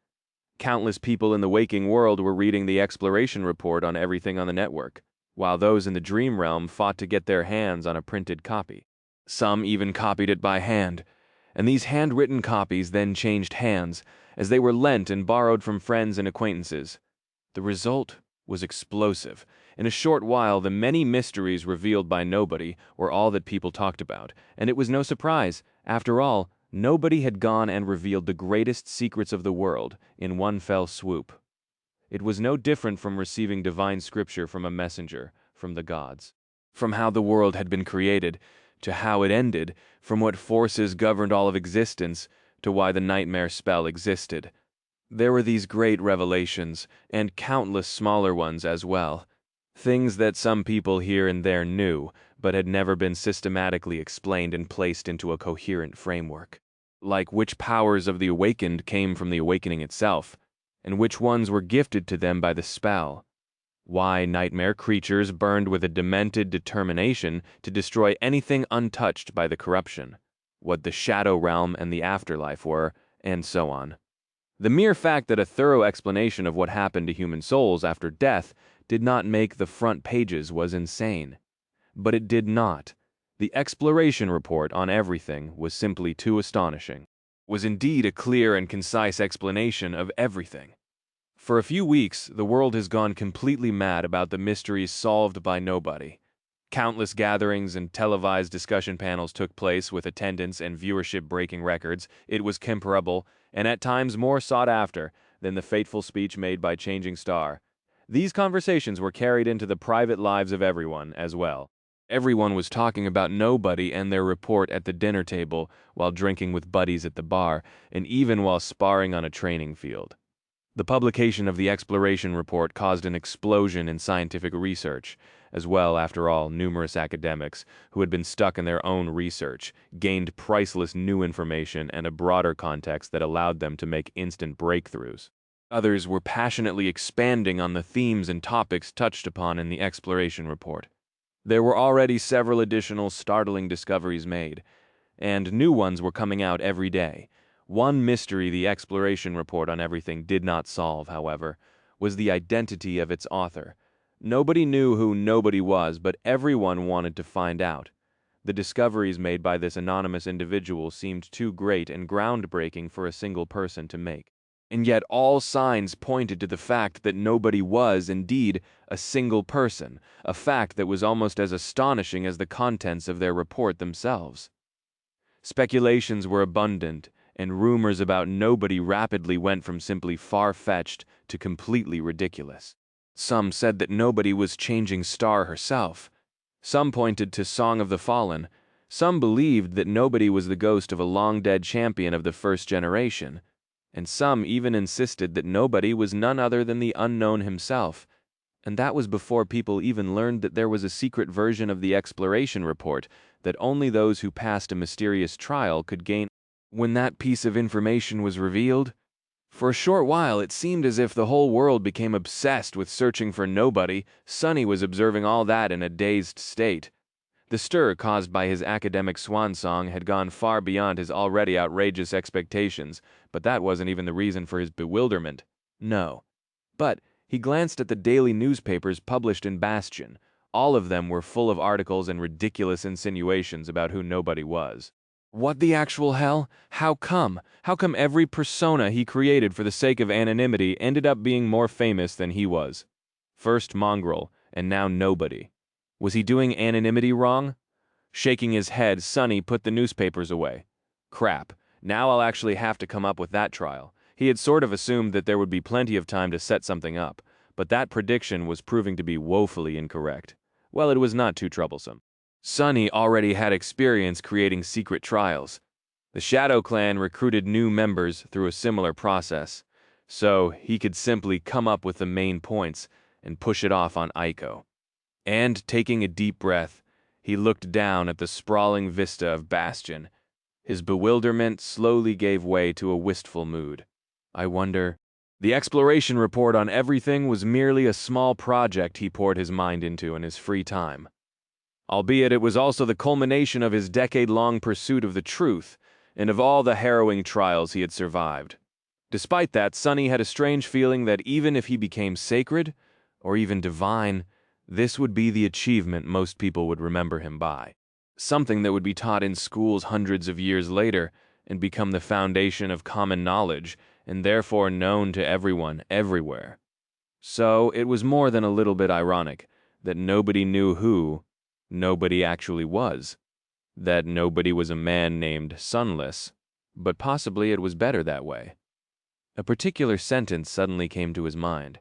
Countless people in the waking world were reading the exploration report on everything on the network, while those in the dream realm fought to get their hands on a printed copy. Some even copied it by hand, and these handwritten copies then changed hands as they were lent and borrowed from friends and acquaintances. The result was explosive. In a short while, the many mysteries revealed by nobody were all that people talked about, and it was no surprise. After all, nobody had gone and revealed the greatest secrets of the world in one fell swoop. It was no different from receiving divine scripture from a messenger, from the gods. From how the world had been created, to how it ended, from what forces governed all of existence, to why the nightmare spell existed. There were these great revelations, and countless smaller ones as well. Things that some people here and there knew, but had never been systematically explained and placed into a coherent framework. Like which powers of the awakened came from the awakening itself, and which ones were gifted to them by the spell. Why nightmare creatures burned with a demented determination to destroy anything untouched by the corruption. What the shadow realm and the afterlife were, and so on. The mere fact that a thorough explanation of what happened to human souls after death did not make the front pages was insane. But it did not. The exploration report on everything was simply too astonishing. Was indeed a clear and concise explanation of everything. For a few weeks, the world has gone completely mad about the mysteries solved by nobody. Countless gatherings and televised discussion panels took place with attendance and viewership breaking records. It was comparable, and at times more sought after, than the fateful speech made by Changing Star. These conversations were carried into the private lives of everyone as well. Everyone was talking about nobody and their report at the dinner table, while drinking with buddies at the bar, and even while sparring on a training field. The publication of the exploration report caused an explosion in scientific research. As well, after all, numerous academics, who had been stuck in their own research, gained priceless new information and a broader context that allowed them to make instant breakthroughs. Others were passionately expanding on the themes and topics touched upon in the exploration report. There were already several additional startling discoveries made, and new ones were coming out every day. One mystery the exploration report on everything did not solve, however, was the identity of its author. Nobody knew who nobody was, but everyone wanted to find out. The discoveries made by this anonymous individual seemed too great and groundbreaking for a single person to make. And yet all signs pointed to the fact that nobody was, indeed, a single person, a fact that was almost as astonishing as the contents of their report themselves. Speculations were abundant, and rumors about nobody rapidly went from simply far-fetched to completely ridiculous. Some said that nobody was Changing Star herself. Some pointed to Song of the Fallen. Some believed that nobody was the ghost of a long-dead champion of the first generation. And some even insisted that nobody was none other than the unknown himself. And that was before people even learned that there was a secret version of the exploration report that only those who passed a mysterious trial could gain. When that piece of information was revealed, for a short while it seemed as if the whole world became obsessed with searching for nobody. Sonny was observing all that in a dazed state. The stir caused by his academic swan song had gone far beyond his already outrageous expectations, but that wasn't even the reason for his bewilderment. No. But he glanced at the daily newspapers published in Bastion. All of them were full of articles and ridiculous insinuations about who nobody was. What the actual hell? How come? How come every persona he created for the sake of anonymity ended up being more famous than he was? First Mongrel, and now nobody. Was he doing anonymity wrong? Shaking his head, Sonny put the newspapers away. Crap, now I'll actually have to come up with that trial. He had sort of assumed that there would be plenty of time to set something up, but that prediction was proving to be woefully incorrect. Well, it was not too troublesome. Sonny already had experience creating secret trials. The Shadow Clan recruited new members through a similar process, so he could simply come up with the main points and push it off on Aiko. And, taking a deep breath, he looked down at the sprawling vista of Bastion. His bewilderment slowly gave way to a wistful mood. I wonder. The exploration report on everything was merely a small project he poured his mind into in his free time. Albeit it was also the culmination of his decade-long pursuit of the truth and of all the harrowing trials he had survived. Despite that, Sonny had a strange feeling that even if he became sacred, or even divine, this would be the achievement most people would remember him by. Something that would be taught in schools hundreds of years later and become the foundation of common knowledge and therefore known to everyone, everywhere. So it was more than a little bit ironic that nobody knew who nobody actually was. That nobody was a man named Sunless, but possibly it was better that way. A particular sentence suddenly came to his mind.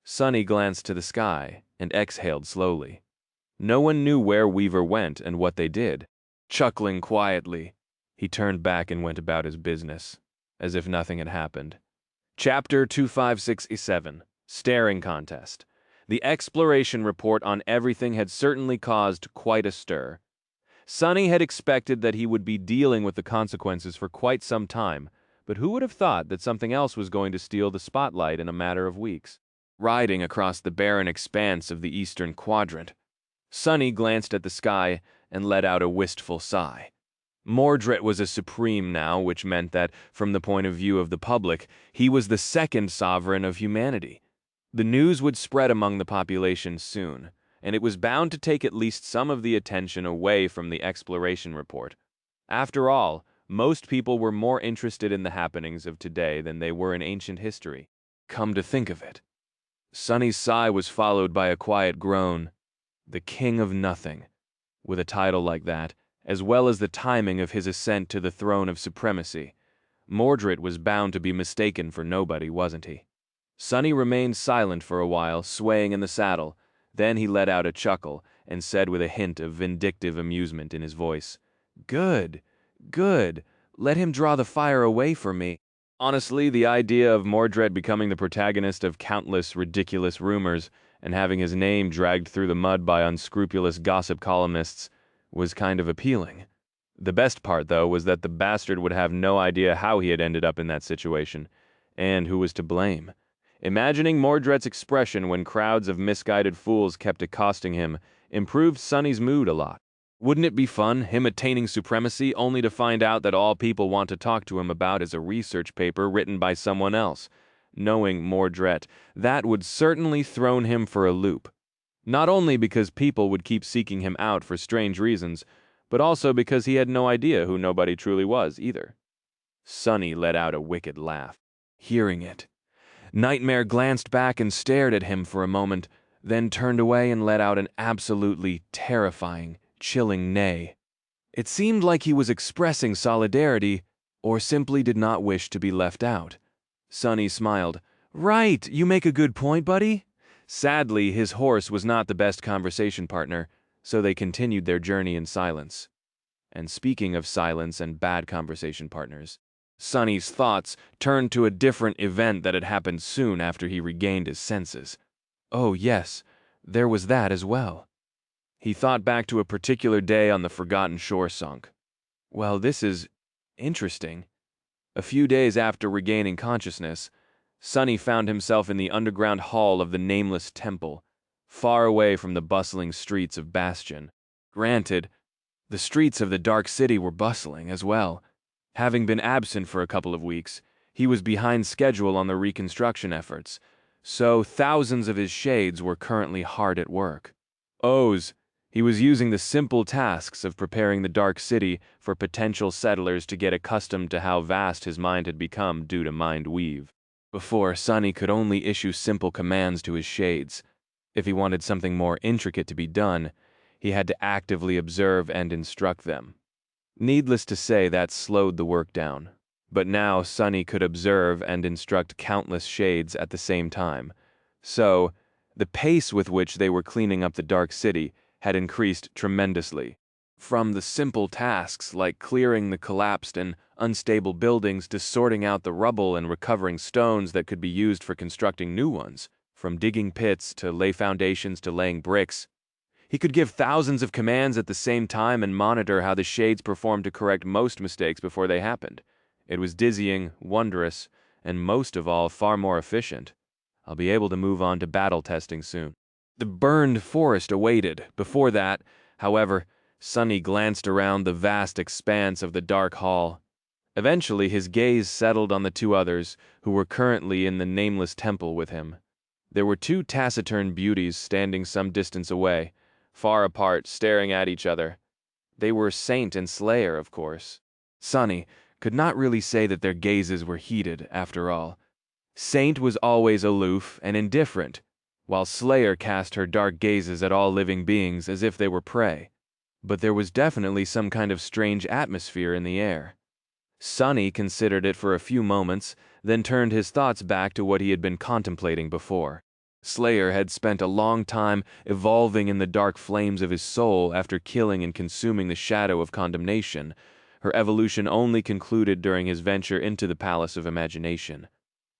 Sonny glanced to the sky and exhaled slowly. No one knew where Weaver went and what they did. Chuckling quietly, he turned back and went about his business, as if nothing had happened. Chapter 2567, Staring Contest. The exploration report on everything had certainly caused quite a stir. Sonny had expected that he would be dealing with the consequences for quite some time, but who would have thought that something else was going to steal the spotlight in a matter of weeks? Riding across the barren expanse of the eastern quadrant, Sonny glanced at the sky and let out a wistful sigh. Mordred was a supreme now, which meant that, from the point of view of the public, he was the second sovereign of humanity. The news would spread among the population soon, and it was bound to take at least some of the attention away from the exploration report. After all, most people were more interested in the happenings of today than they were in ancient history. Come to think of it. Sonny's sigh was followed by a quiet groan. The King of Nothing. With a title like that, as well as the timing of his ascent to the throne of supremacy, Mordred was bound to be mistaken for nobody, wasn't he? Sonny remained silent for a while, swaying in the saddle. Then he let out a chuckle and said with a hint of vindictive amusement in his voice, "Good, good. Let him draw the fire away for me." Honestly, the idea of Mordred becoming the protagonist of countless ridiculous rumors and having his name dragged through the mud by unscrupulous gossip columnists was kind of appealing. The best part, though, was that the bastard would have no idea how he had ended up in that situation, and who was to blame. Imagining Mordred's expression when crowds of misguided fools kept accosting him improved Sonny's mood a lot. Wouldn't it be fun, him attaining supremacy only to find out that all people want to talk to him about is a research paper written by someone else? Knowing Mordred, that would certainly thrown him for a loop. Not only because people would keep seeking him out for strange reasons, but also because he had no idea who nobody truly was, either. Sonny let out a wicked laugh, hearing it. Nightmare glanced back and stared at him for a moment, then turned away and let out an absolutely terrifying, chilling neigh. It seemed like he was expressing solidarity, or simply did not wish to be left out. Sonny smiled. "Right, you make a good point, buddy." Sadly, his horse was not the best conversation partner, so they continued their journey in silence. And speaking of silence and bad conversation partners, Sonny's thoughts turned to a different event that had happened soon after he regained his senses. Oh yes, there was that as well. He thought back to a particular day on the forgotten shore sunk. Well, this is interesting. A few days after regaining consciousness, Sonny found himself in the underground hall of the nameless temple, far away from the bustling streets of Bastion. Granted, the streets of the Dark City were bustling as well. Having been absent for a couple of weeks, he was behind schedule on the reconstruction efforts, so thousands of his shades were currently hard at work. He was using the simple tasks of preparing the Dark City for potential settlers to get accustomed to how vast his mind had become due to mind weave. Before, Sonny could only issue simple commands to his shades. If he wanted something more intricate to be done, he had to actively observe and instruct them. Needless to say, that slowed the work down. But now Sonny could observe and instruct countless shades at the same time. So, the pace with which they were cleaning up the Dark City had increased tremendously. From the simple tasks like clearing the collapsed and unstable buildings to sorting out the rubble and recovering stones that could be used for constructing new ones, from digging pits to lay foundations to laying bricks, he could give thousands of commands at the same time and monitor how the shades performed to correct most mistakes before they happened. It was dizzying, wondrous, and most of all, far more efficient. I'll be able to move on to battle testing soon. The burned forest awaited. Before that, however, Sonny glanced around the vast expanse of the dark hall. Eventually, his gaze settled on the two others, who were currently in the nameless temple with him. There were two taciturn beauties standing some distance away, far apart, staring at each other. They were Saint and Slayer, of course. Sonny could not really say that their gazes were heated, after all. Saint was always aloof and indifferent, while Slayer cast her dark gazes at all living beings as if they were prey. But there was definitely some kind of strange atmosphere in the air. Sonny considered it for a few moments, then turned his thoughts back to what he had been contemplating before. Slayer had spent a long time evolving in the dark flames of his soul after killing and consuming the shadow of condemnation. Her evolution only concluded during his venture into the Palace of Imagination.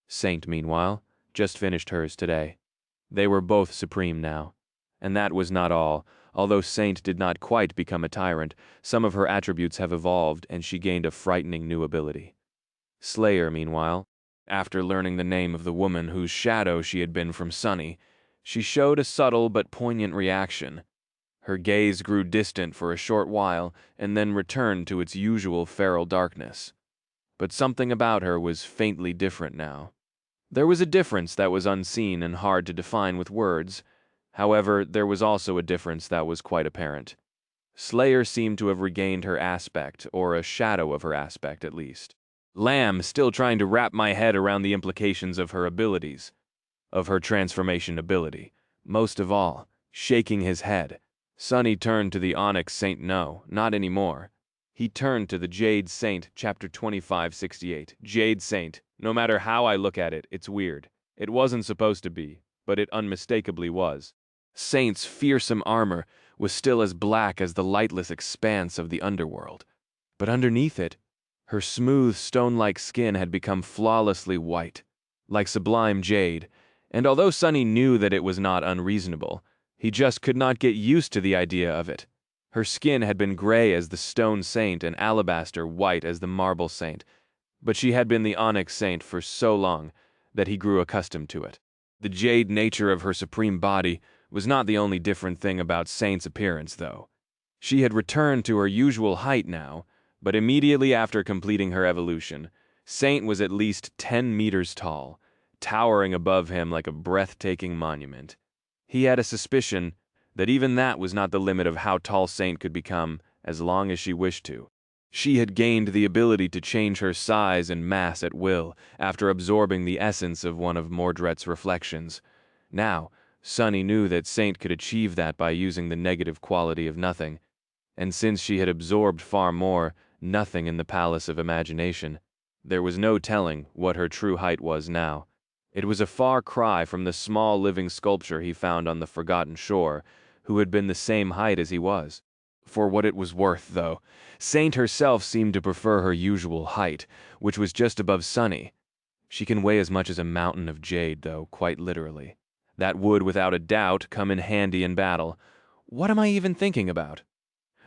Saint, meanwhile, just finished hers today. They were both supreme now. And that was not all. Although Saint did not quite become a tyrant, some of her attributes have evolved, and she gained a frightening new ability. Slayer, meanwhile, after learning the name of the woman whose shadow she had been from Sonny, she showed a subtle but poignant reaction. Her gaze grew distant for a short while, and then returned to its usual feral darkness. But something about her was faintly different now. There was a difference that was unseen and hard to define with words. However, there was also a difference that was quite apparent. Slayer seemed to have regained her aspect, or a shadow of her aspect at least. Lamb, still trying to wrap my head around the implications of her abilities. Of her transformation ability. Most of all, shaking his head. Sonny turned to the Onyx Saint. No, not anymore. He turned to the Jade Saint, chapter 2568. Jade Saint. No matter how I look at it, it's weird. It wasn't supposed to be, but it unmistakably was. Saint's fearsome armor was still as black as the lightless expanse of the underworld. But underneath it, Her smooth, stone-like skin had become flawlessly white, like sublime jade, and although Sunny knew that it was not unreasonable, he just could not get used to the idea of it. Her skin had been gray as the stone saint and alabaster white as the marble saint, but she had been the onyx saint for so long that he grew accustomed to it. The jade nature of her supreme body was not the only different thing about Saint's appearance, though. She had returned to her usual height now, but immediately after completing her evolution, Saint was at least 10 meters tall, towering above him like a breathtaking monument. He had a suspicion that even that was not the limit of how tall Saint could become as long as she wished to. She had gained the ability to change her size and mass at will after absorbing the essence of one of Mordred's reflections. Now, Sunny knew that Saint could achieve that by using the negative quality of nothing, and since she had absorbed far more nothing in the palace of imagination, there was no telling what her true height was now. It was a far cry from the small living sculpture he found on the forgotten shore, who had been the same height as he was. For what it was worth, though, Saint herself seemed to prefer her usual height, which was just above Sunny. She can weigh as much as a mountain of jade, though, quite literally. That would, without a doubt, come in handy in battle. What am I even thinking about?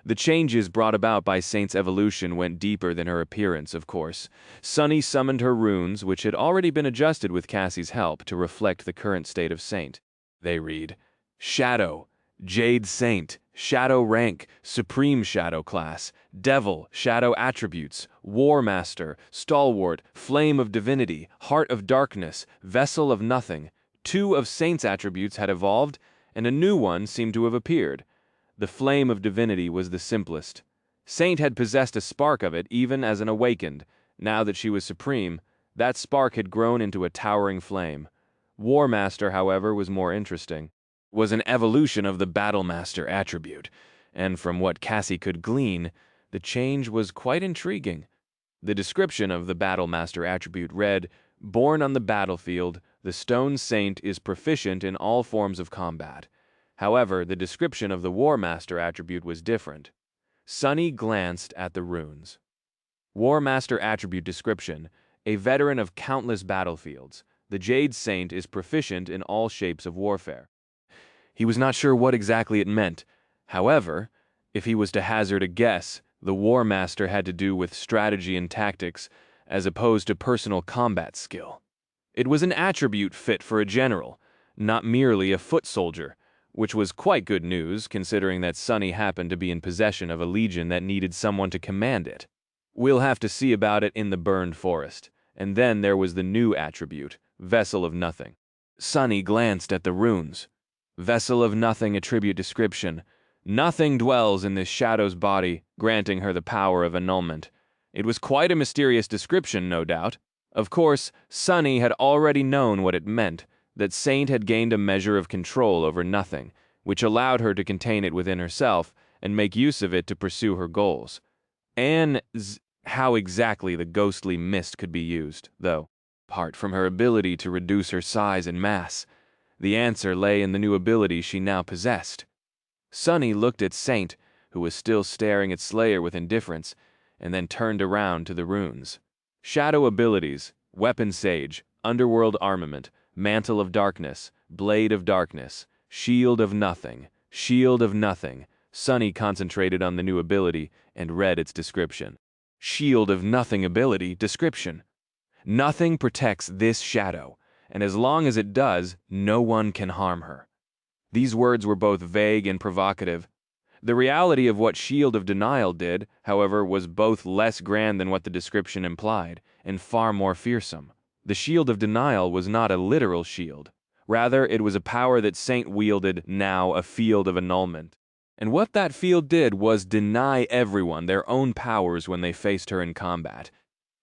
The changes brought about by Saint's evolution went deeper than her appearance, of course. Sunny summoned her runes, which had already been adjusted with Cassie's help to reflect the current state of Saint. They read, Shadow, Jade Saint, Shadow Rank, Supreme Shadow Class, Devil, Shadow Attributes, War Master, Stalwart, Flame of Divinity, Heart of Darkness, Vessel of Nothing. 2 of Saint's attributes had evolved, and a new one seemed to have appeared. The Flame of Divinity was the simplest. Saint had possessed a spark of it even as an awakened. Now that she was supreme, that spark had grown into a towering flame. War Master, however, was more interesting. Was an evolution of the Battle Master attribute, and from what Cassie could glean, the change was quite intriguing. The description of the Battle Master attribute read, Born on the battlefield, the Stone Saint is proficient in all forms of combat. However, the description of the War Master attribute was different. Sunny glanced at the runes. War Master attribute description, a veteran of countless battlefields, the Jade Saint is proficient in all shapes of warfare. He was not sure what exactly it meant. However, if he was to hazard a guess, the War Master had to do with strategy and tactics as opposed to personal combat skill. It was an attribute fit for a general, not merely a foot soldier, which was quite good news considering that Sunny happened to be in possession of a legion that needed someone to command it. We'll have to see about it in the burned forest. And then there was the new attribute, Vessel of Nothing. Sunny glanced at the runes. Vessel of Nothing attribute description. Nothing dwells in this shadow's body, granting her the power of annulment. It was quite a mysterious description, no doubt. Of course, Sunny had already known what it meant, that Saint had gained a measure of control over nothing, which allowed her to contain it within herself and make use of it to pursue her goals. How exactly the ghostly mist could be used, though, apart from her ability to reduce her size and mass. The answer lay in the new ability she now possessed. Sunny looked at Saint, who was still staring at Slayer with indifference, and then turned around to the runes. Shadow abilities, Weapon Sage, Underworld Armament, Mantle of Darkness, Blade of Darkness, Shield of Nothing, Shield of Nothing. Sunny concentrated on the new ability and read its description. Shield of Nothing ability description. Nothing protects this shadow, and as long as it does, no one can harm her. These words were both vague and provocative. The reality of what Shield of Denial did, however, was both less grand than what the description implied, and far more fearsome. The Shield of Denial was not a literal shield. Rather, it was a power that Saint wielded, now a field of annulment. And what that field did was deny everyone their own powers when they faced her in combat.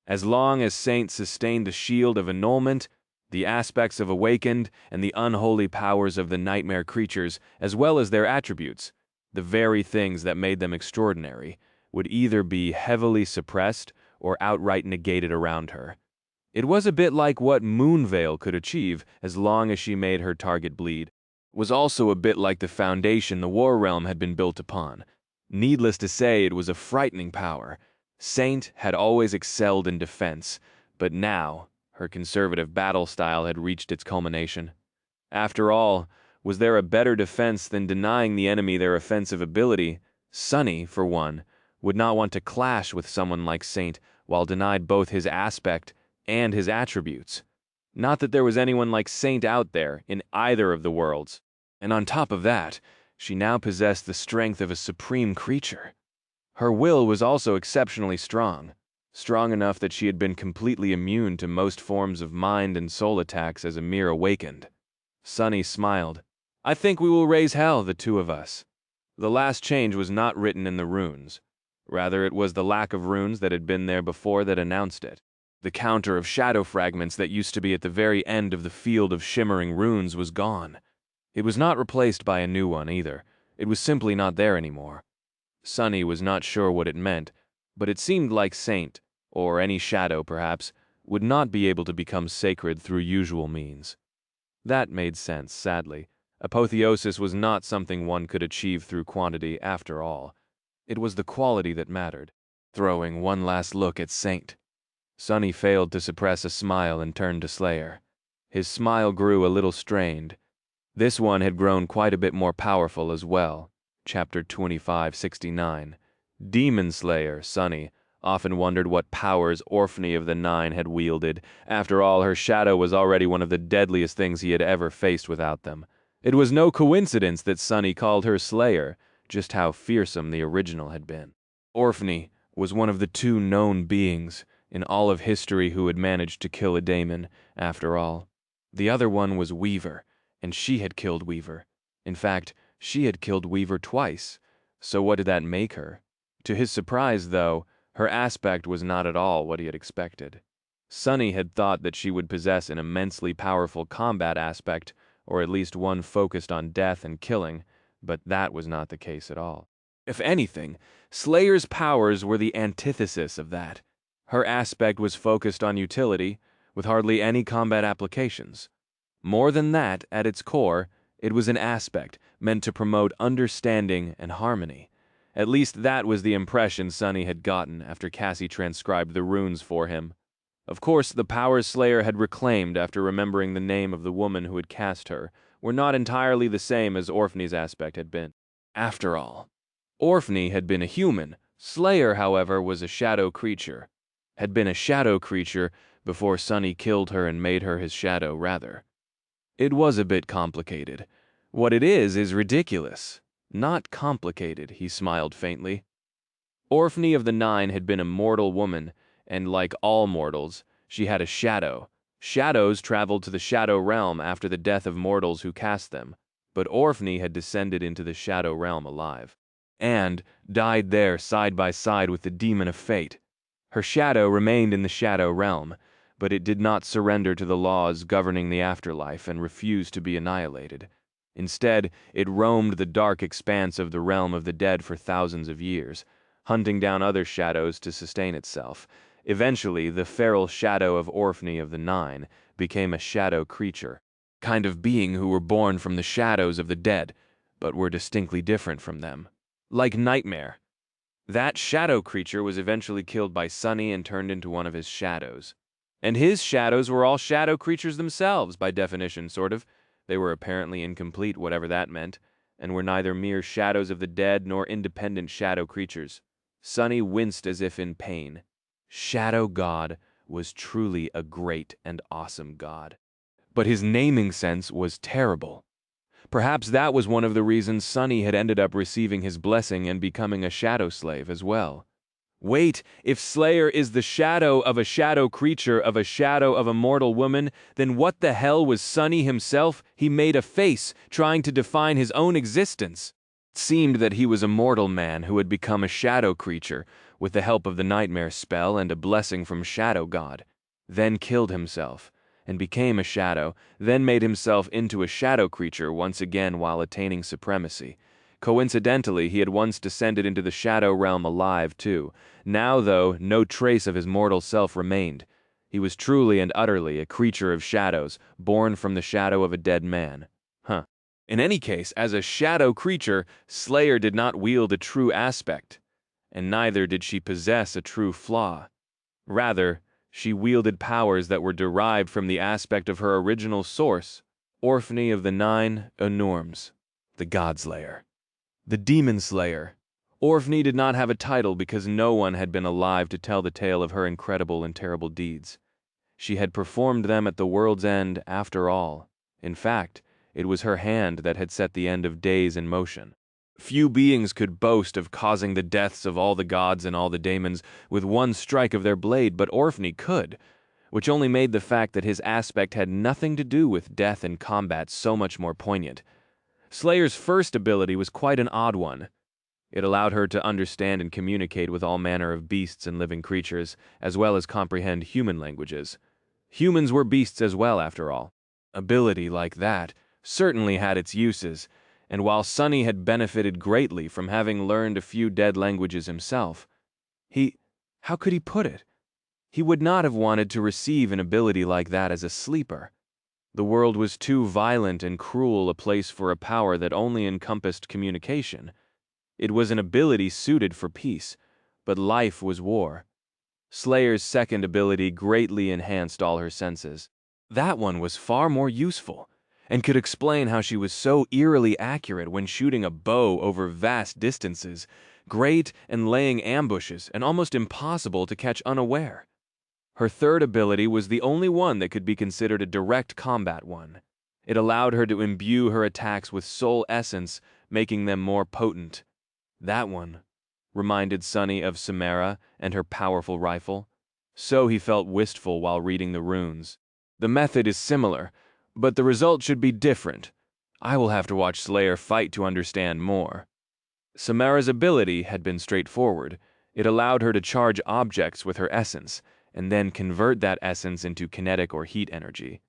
As long as Saint sustained the shield of annulment, the aspects of awakened and the unholy powers of the nightmare creatures, as well as their attributes, the very things that made them extraordinary, would either be heavily suppressed or outright negated around her. It was a bit like what Moonveil could achieve as long as she made her target bleed. It was also a bit like the foundation the War Realm had been built upon. Needless to say, it was a frightening power. Saint had always excelled in defense, but now her conservative battle style had reached its culmination. After all, was there a better defense than denying the enemy their offensive ability? Sonny, for one, would not want to clash with someone like Saint while denied both his aspect and his attributes. Not that there was anyone like Saint out there in either of the worlds. And on top of that, she now possessed the strength of a supreme creature. Her will was also exceptionally strong, strong enough that she had been completely immune to most forms of mind and soul attacks as a mere awakened. Sonny smiled. "I think we will raise hell, the two of us." The last change was not written in the runes. Rather, it was the lack of runes that had been there before that announced it. The counter of shadow fragments that used to be at the very end of the field of shimmering runes was gone. It was not replaced by a new one, either. It was simply not there anymore. Sonny was not sure what it meant, but it seemed like Saint, or any shadow perhaps, would not be able to become sacred through usual means. That made sense, sadly. Apotheosis was not something one could achieve through quantity, after all. It was the quality that mattered. Throwing one last look at Saint, Sonny failed to suppress a smile and turned to Slayer. His smile grew a little strained. This one had grown quite a bit more powerful as well. Chapter 2569. Demon Slayer, Sonny, often wondered what powers Orphney of the Nine had wielded. After all, her shadow was already one of the deadliest things he had ever faced without them. It was no coincidence that Sonny called her Slayer, just how fearsome the original had been. Orphney was one of the two known beings in all of history who had managed to kill a daemon, after all. The other one was Weaver, and she had killed Weaver. In fact, she had killed Weaver twice. So what did that make her? To his surprise, though, her aspect was not at all what he had expected. Sonny had thought that she would possess an immensely powerful combat aspect, or at least one focused on death and killing, but that was not the case at all. If anything, Slayer's powers were the antithesis of that. Her aspect was focused on utility, with hardly any combat applications. More than that, at its core, it was an aspect meant to promote understanding and harmony. At least that was the impression Sonny had gotten after Cassie transcribed the runes for him. Of course, the powers Slayer had reclaimed after remembering the name of the woman who had cast her were not entirely the same as Orphney's aspect had been. After all, Orphney had been a human. Slayer, however, was a shadow creature. Had been a shadow creature before Sonny killed her and made her his shadow, rather. It was a bit complicated. What it is ridiculous. Not complicated, he smiled faintly. Orphney of the Nine had been a mortal woman, and like all mortals, she had a shadow. Shadows traveled to the shadow realm after the death of mortals who cast them, but Orphney had descended into the shadow realm alive, and died there side by side with the demon of fate. Her shadow remained in the shadow realm, but it did not surrender to the laws governing the afterlife and refused to be annihilated. Instead, it roamed the dark expanse of the realm of the dead for thousands of years, hunting down other shadows to sustain itself. Eventually, the feral shadow of Orphney of the Nine became a shadow creature, kind of being who were born from the shadows of the dead, but were distinctly different from them. Like Nightmare. That shadow creature was eventually killed by Sonny and turned into one of his shadows. And his shadows were all shadow creatures themselves, by definition, sort of. They were apparently incomplete, whatever that meant, and were neither mere shadows of the dead nor independent shadow creatures. Sonny winced as if in pain. Shadow God was truly a great and awesome god. But his naming sense was terrible. Perhaps that was one of the reasons Sonny had ended up receiving his blessing and becoming a shadow slave as well. Wait, if Slayer is the shadow of a shadow creature of a shadow of a mortal woman, then what the hell was Sonny himself? He made a face, trying to define his own existence. It seemed that he was a mortal man who had become a shadow creature, with the help of the Nightmare spell and a blessing from Shadow God, then killed himself, and became a shadow, then made himself into a shadow creature once again while attaining supremacy. Coincidentally, he had once descended into the shadow realm alive, too. Now, though, no trace of his mortal self remained. He was truly and utterly a creature of shadows, born from the shadow of a dead man. In any case, as a shadow creature, Slayer did not wield a true aspect. and neither did she possess a true flaw. Rather, she wielded powers that were derived from the aspect of her original source, Orphany of the Nine Enorms, the Godslayer. The Demon Slayer. Orphany did not have a title because no one had been alive to tell the tale of her incredible and terrible deeds. She had performed them at the world's end after all. In fact, it was her hand that had set the end of days in motion. Few beings could boast of causing the deaths of all the gods and all the daemons with one strike of their blade, but Orphany could, which only made the fact that his aspect had nothing to do with death and combat so much more poignant. Slayer's first ability was quite an odd one. It allowed her to understand and communicate with all manner of beasts and living creatures, as well as comprehend human languages. Humans were beasts as well, after all. Ability like that certainly had its uses, and while Sonny had benefited greatly from having learned a few dead languages himself, how could he put it? He would not have wanted to receive an ability like that as a sleeper. The world was too violent and cruel a place for a power that only encompassed communication. It was an ability suited for peace, but life was war. Slayer's second ability greatly enhanced all her senses. That one was far more useful, and could explain how she was so eerily accurate when shooting a bow over vast distances, great and laying ambushes, and almost impossible to catch unaware. Her third ability was the only one that could be considered a direct combat one. It allowed her to imbue her attacks with soul essence, making them more potent. That one reminded Sonny of Samara and her powerful rifle. So he felt wistful while reading the runes. The method is similar, but the result should be different. I will have to watch Slayer fight to understand more. Samara's ability had been straightforward. It allowed her to charge objects with her essence, and then convert that essence into kinetic or heat energy.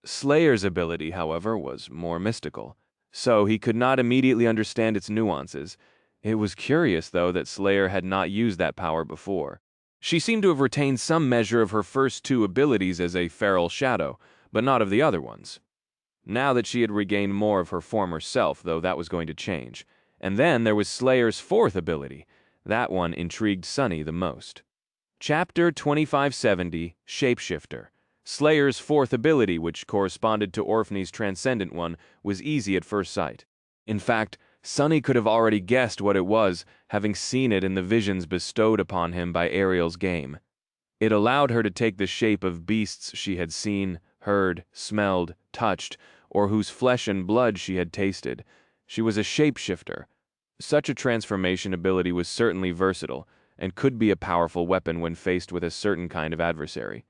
Slayer's ability, however, was more mystical, so he could not immediately understand its nuances. It was curious, though, that Slayer had not used that power before. She seemed to have retained some measure of her first two abilities as a feral shadow, but not of the other ones. Now that she had regained more of her former self, though, that was going to change. And then there was Slayer's fourth ability. That one intrigued Sonny the most. Chapter 2570, Shapeshifter. Slayer's fourth ability, which corresponded to Orphany's transcendent one, was easy at first sight. In fact, Sonny could have already guessed what it was, having seen it in the visions bestowed upon him by Ariel's game. It allowed her to take the shape of beasts she had seen, heard, smelled, touched, or whose flesh and blood she had tasted. She was a shapeshifter. Such a transformation ability was certainly versatile, and could be a powerful weapon when faced with a certain kind of adversary.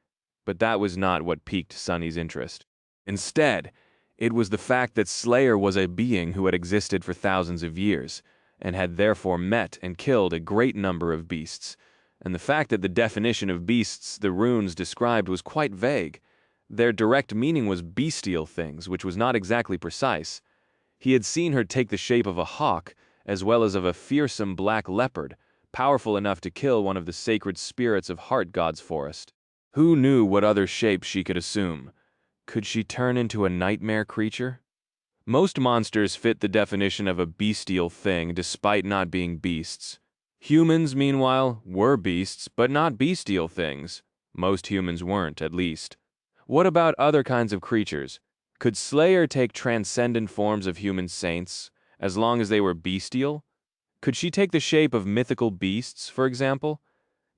But that was not what piqued Sonny's interest. Instead, it was the fact that Slayer was a being who had existed for thousands of years, and had therefore met and killed a great number of beasts, and the fact that the definition of beasts the runes described was quite vague. Their direct meaning was bestial things, which was not exactly precise. He had seen her take the shape of a hawk, as well as of a fearsome black leopard, powerful enough to kill one of the sacred spirits of Heart God's forest. Who knew what other shapes she could assume? Could she turn into a nightmare creature? Most monsters fit the definition of a bestial thing despite not being beasts. Humans, meanwhile, were beasts, but not bestial things. Most humans weren't, at least. What about other kinds of creatures? Could Slayer take transcendent forms of human saints, as long as they were bestial? Could she take the shape of mythical beasts, for example?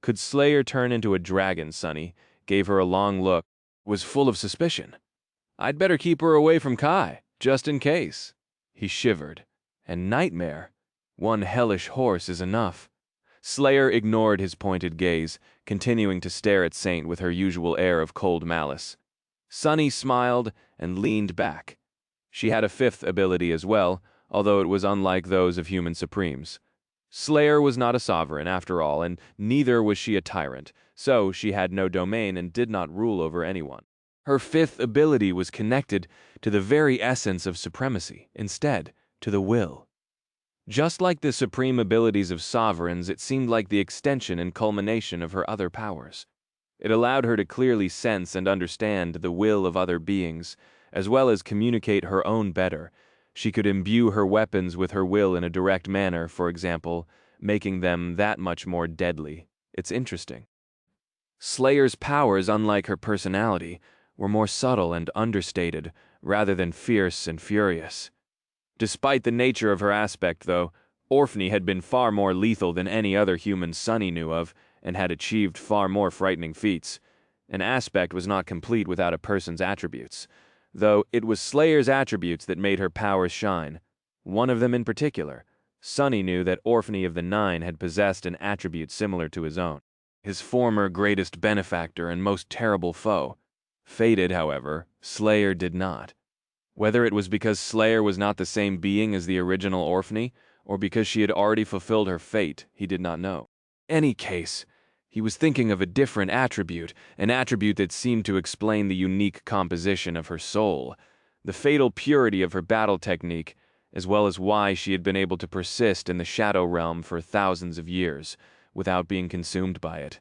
Could Slayer turn into a dragon? Sonny gave her a long look, was full of suspicion. I'd better keep her away from Kai, just in case. He shivered. And nightmare? One hellish horse is enough. Slayer ignored his pointed gaze, continuing to stare at Saint with her usual air of cold malice. Sonny smiled and leaned back. She had a fifth ability as well, although it was unlike those of human supremes. Slayer was not a sovereign, after all, and neither was she a tyrant, so she had no domain and did not rule over anyone. Her fifth ability was connected to the very essence of supremacy, instead, to the will. Just like the supreme abilities of sovereigns, it seemed like the extension and culmination of her other powers. It allowed her to clearly sense and understand the will of other beings, as well as communicate her own better. She could imbue her weapons with her will in a direct manner, for example, making them that much more deadly. It's interesting. Slayer's powers, unlike her personality, were more subtle and understated, rather than fierce and furious. Despite the nature of her aspect, though, Orphney had been far more lethal than any other human Sunny knew of, and had achieved far more frightening feats. An aspect was not complete without a person's attributes, though it was Slayer's attributes that made her powers shine. One of them in particular. Sunny knew that Orphney of the Nine had possessed an attribute similar to his own, his former greatest benefactor and most terrible foe. Fated, however, Slayer did not. Whether it was because Slayer was not the same being as the original Orphney, or because she had already fulfilled her fate, he did not know. Any case, he was thinking of a different attribute, an attribute that seemed to explain the unique composition of her soul, the fatal purity of her battle technique, as well as why she had been able to persist in the Shadow Realm for thousands of years, without being consumed by it.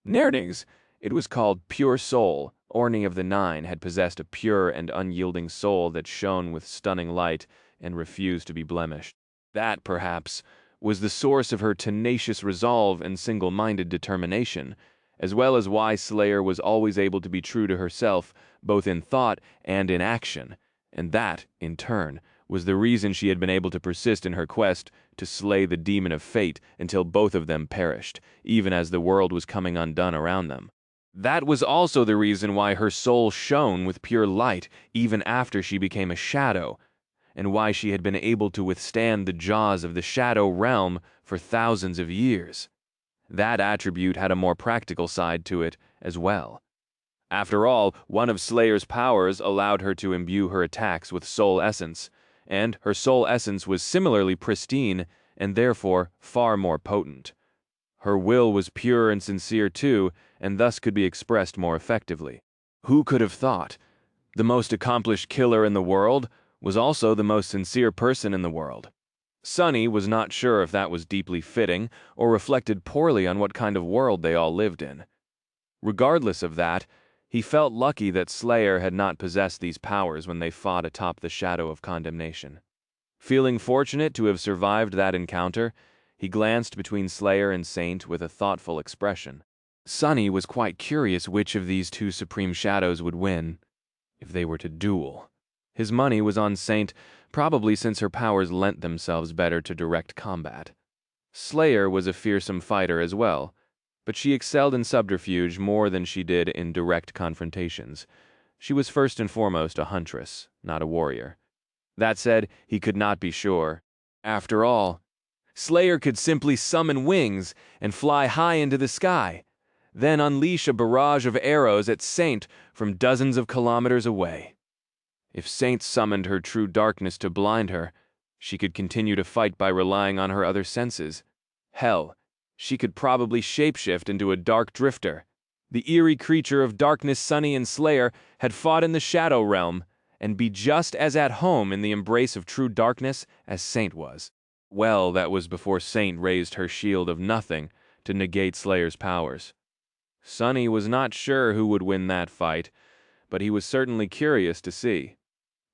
Nerdings, it was called Pure Soul. Orphney of the Nine had possessed a pure and unyielding soul that shone with stunning light and refused to be blemished. That, perhaps, was the source of her tenacious resolve and single-minded determination, as well as why Slayer was always able to be true to herself, both in thought and in action, and that, in turn, was the reason she had been able to persist in her quest to slay the demon of fate until both of them perished, even as the world was coming undone around them. That was also the reason why her soul shone with pure light even after she became a shadow, and why she had been able to withstand the jaws of the Shadow Realm for thousands of years. That attribute had a more practical side to it as well. After all, one of Slayer's powers allowed her to imbue her attacks with soul essence, and her soul essence was similarly pristine and therefore far more potent. Her will was pure and sincere too, and thus could be expressed more effectively. Who could have thought? The most accomplished killer in the world was also the most sincere person in the world. Sunny was not sure if that was deeply fitting or reflected poorly on what kind of world they all lived in. Regardless of that, he felt lucky that Slayer had not possessed these powers when they fought atop the Shadow of Condemnation. Feeling fortunate to have survived that encounter, he glanced between Slayer and Saint with a thoughtful expression. Sunny was quite curious which of these two supreme shadows would win, if they were to duel. His money was on Saint, probably since her powers lent themselves better to direct combat. Slayer was a fearsome fighter as well, but she excelled in subterfuge more than she did in direct confrontations. She was first and foremost a huntress, not a warrior. That said, he could not be sure. After all, Slayer could simply summon wings and fly high into the sky, then unleash a barrage of arrows at Saint from dozens of kilometers away. If Saint summoned her true darkness to blind her, she could continue to fight by relying on her other senses. Hell, she could probably shapeshift into a dark drifter. The eerie creature of darkness Sunny and Slayer had fought in the Shadow Realm, and be just as at home in the embrace of true darkness as Saint was. Well, that was before Saint raised her shield of nothing to negate Slayer's powers. Sunny was not sure who would win that fight, but he was certainly curious to see.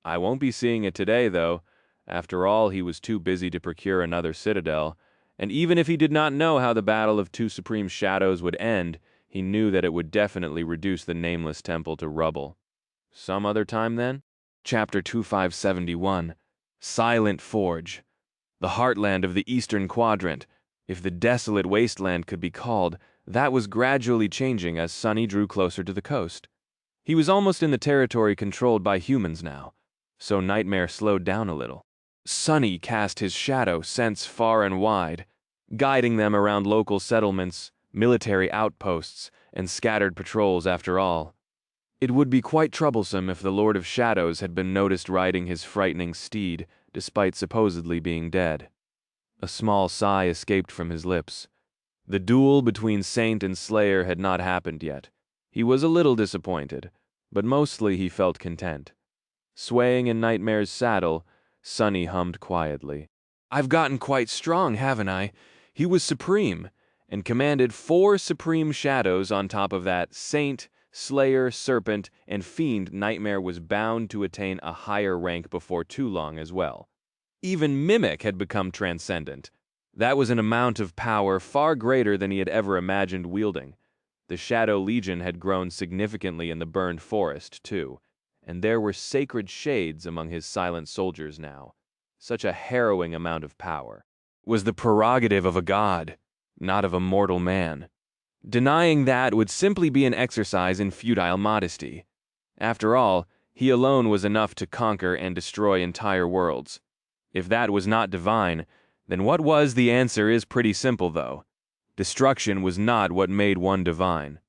I won't be seeing it today, though. After all, he was too busy to procure another citadel, and even if he did not know how the battle of two supreme shadows would end, he knew that it would definitely reduce the nameless temple to rubble. Some other time, then? Chapter 2571, Silent Forge. The heartland of the Eastern Quadrant, if the desolate wasteland could be called, that was gradually changing as Sunny drew closer to the coast. He was almost in the territory controlled by humans now, so Nightmare slowed down a little. Sunny cast his shadow sense far and wide, guiding them around local settlements, military outposts, and scattered patrols after all. It would be quite troublesome if the Lord of Shadows had been noticed riding his frightening steed, despite supposedly being dead. A small sigh escaped from his lips. The duel between Saint and Slayer had not happened yet. He was a little disappointed, but mostly he felt content. Swaying in Nightmare's saddle, Sunny hummed quietly. "I've gotten quite strong, haven't I? He was supreme, and commanded 4 supreme shadows on top of that. Saint, Slayer, Serpent, and Fiend. Nightmare was bound to attain a higher rank before too long as well. Even Mimic had become transcendent. That was an amount of power far greater than he had ever imagined wielding. The Shadow Legion had grown significantly in the burned forest, too, and there were sacred shades among his silent soldiers now. Such a harrowing amount of power was the prerogative of a god, not of a mortal man. Denying that would simply be an exercise in futile modesty. After all, he alone was enough to conquer and destroy entire worlds. If that was not divine, then what was? The answer is pretty simple, though. Destruction was not what made one divine.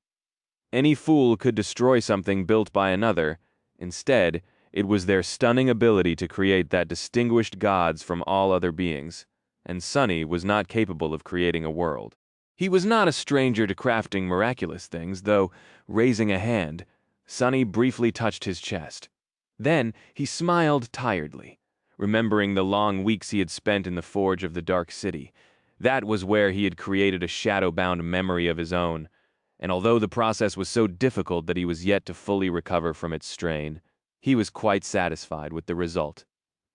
Any fool could destroy something built by another. Instead, it was their stunning ability to create that distinguished gods from all other beings, and Sonny was not capable of creating a world. He was not a stranger to crafting miraculous things, though, raising a hand, Sonny briefly touched his chest. Then he smiled tiredly, remembering the long weeks he had spent in the forge of the Dark City. That was where he had created a shadow-bound memory of his own, and although the process was so difficult that he was yet to fully recover from its strain, he was quite satisfied with the result.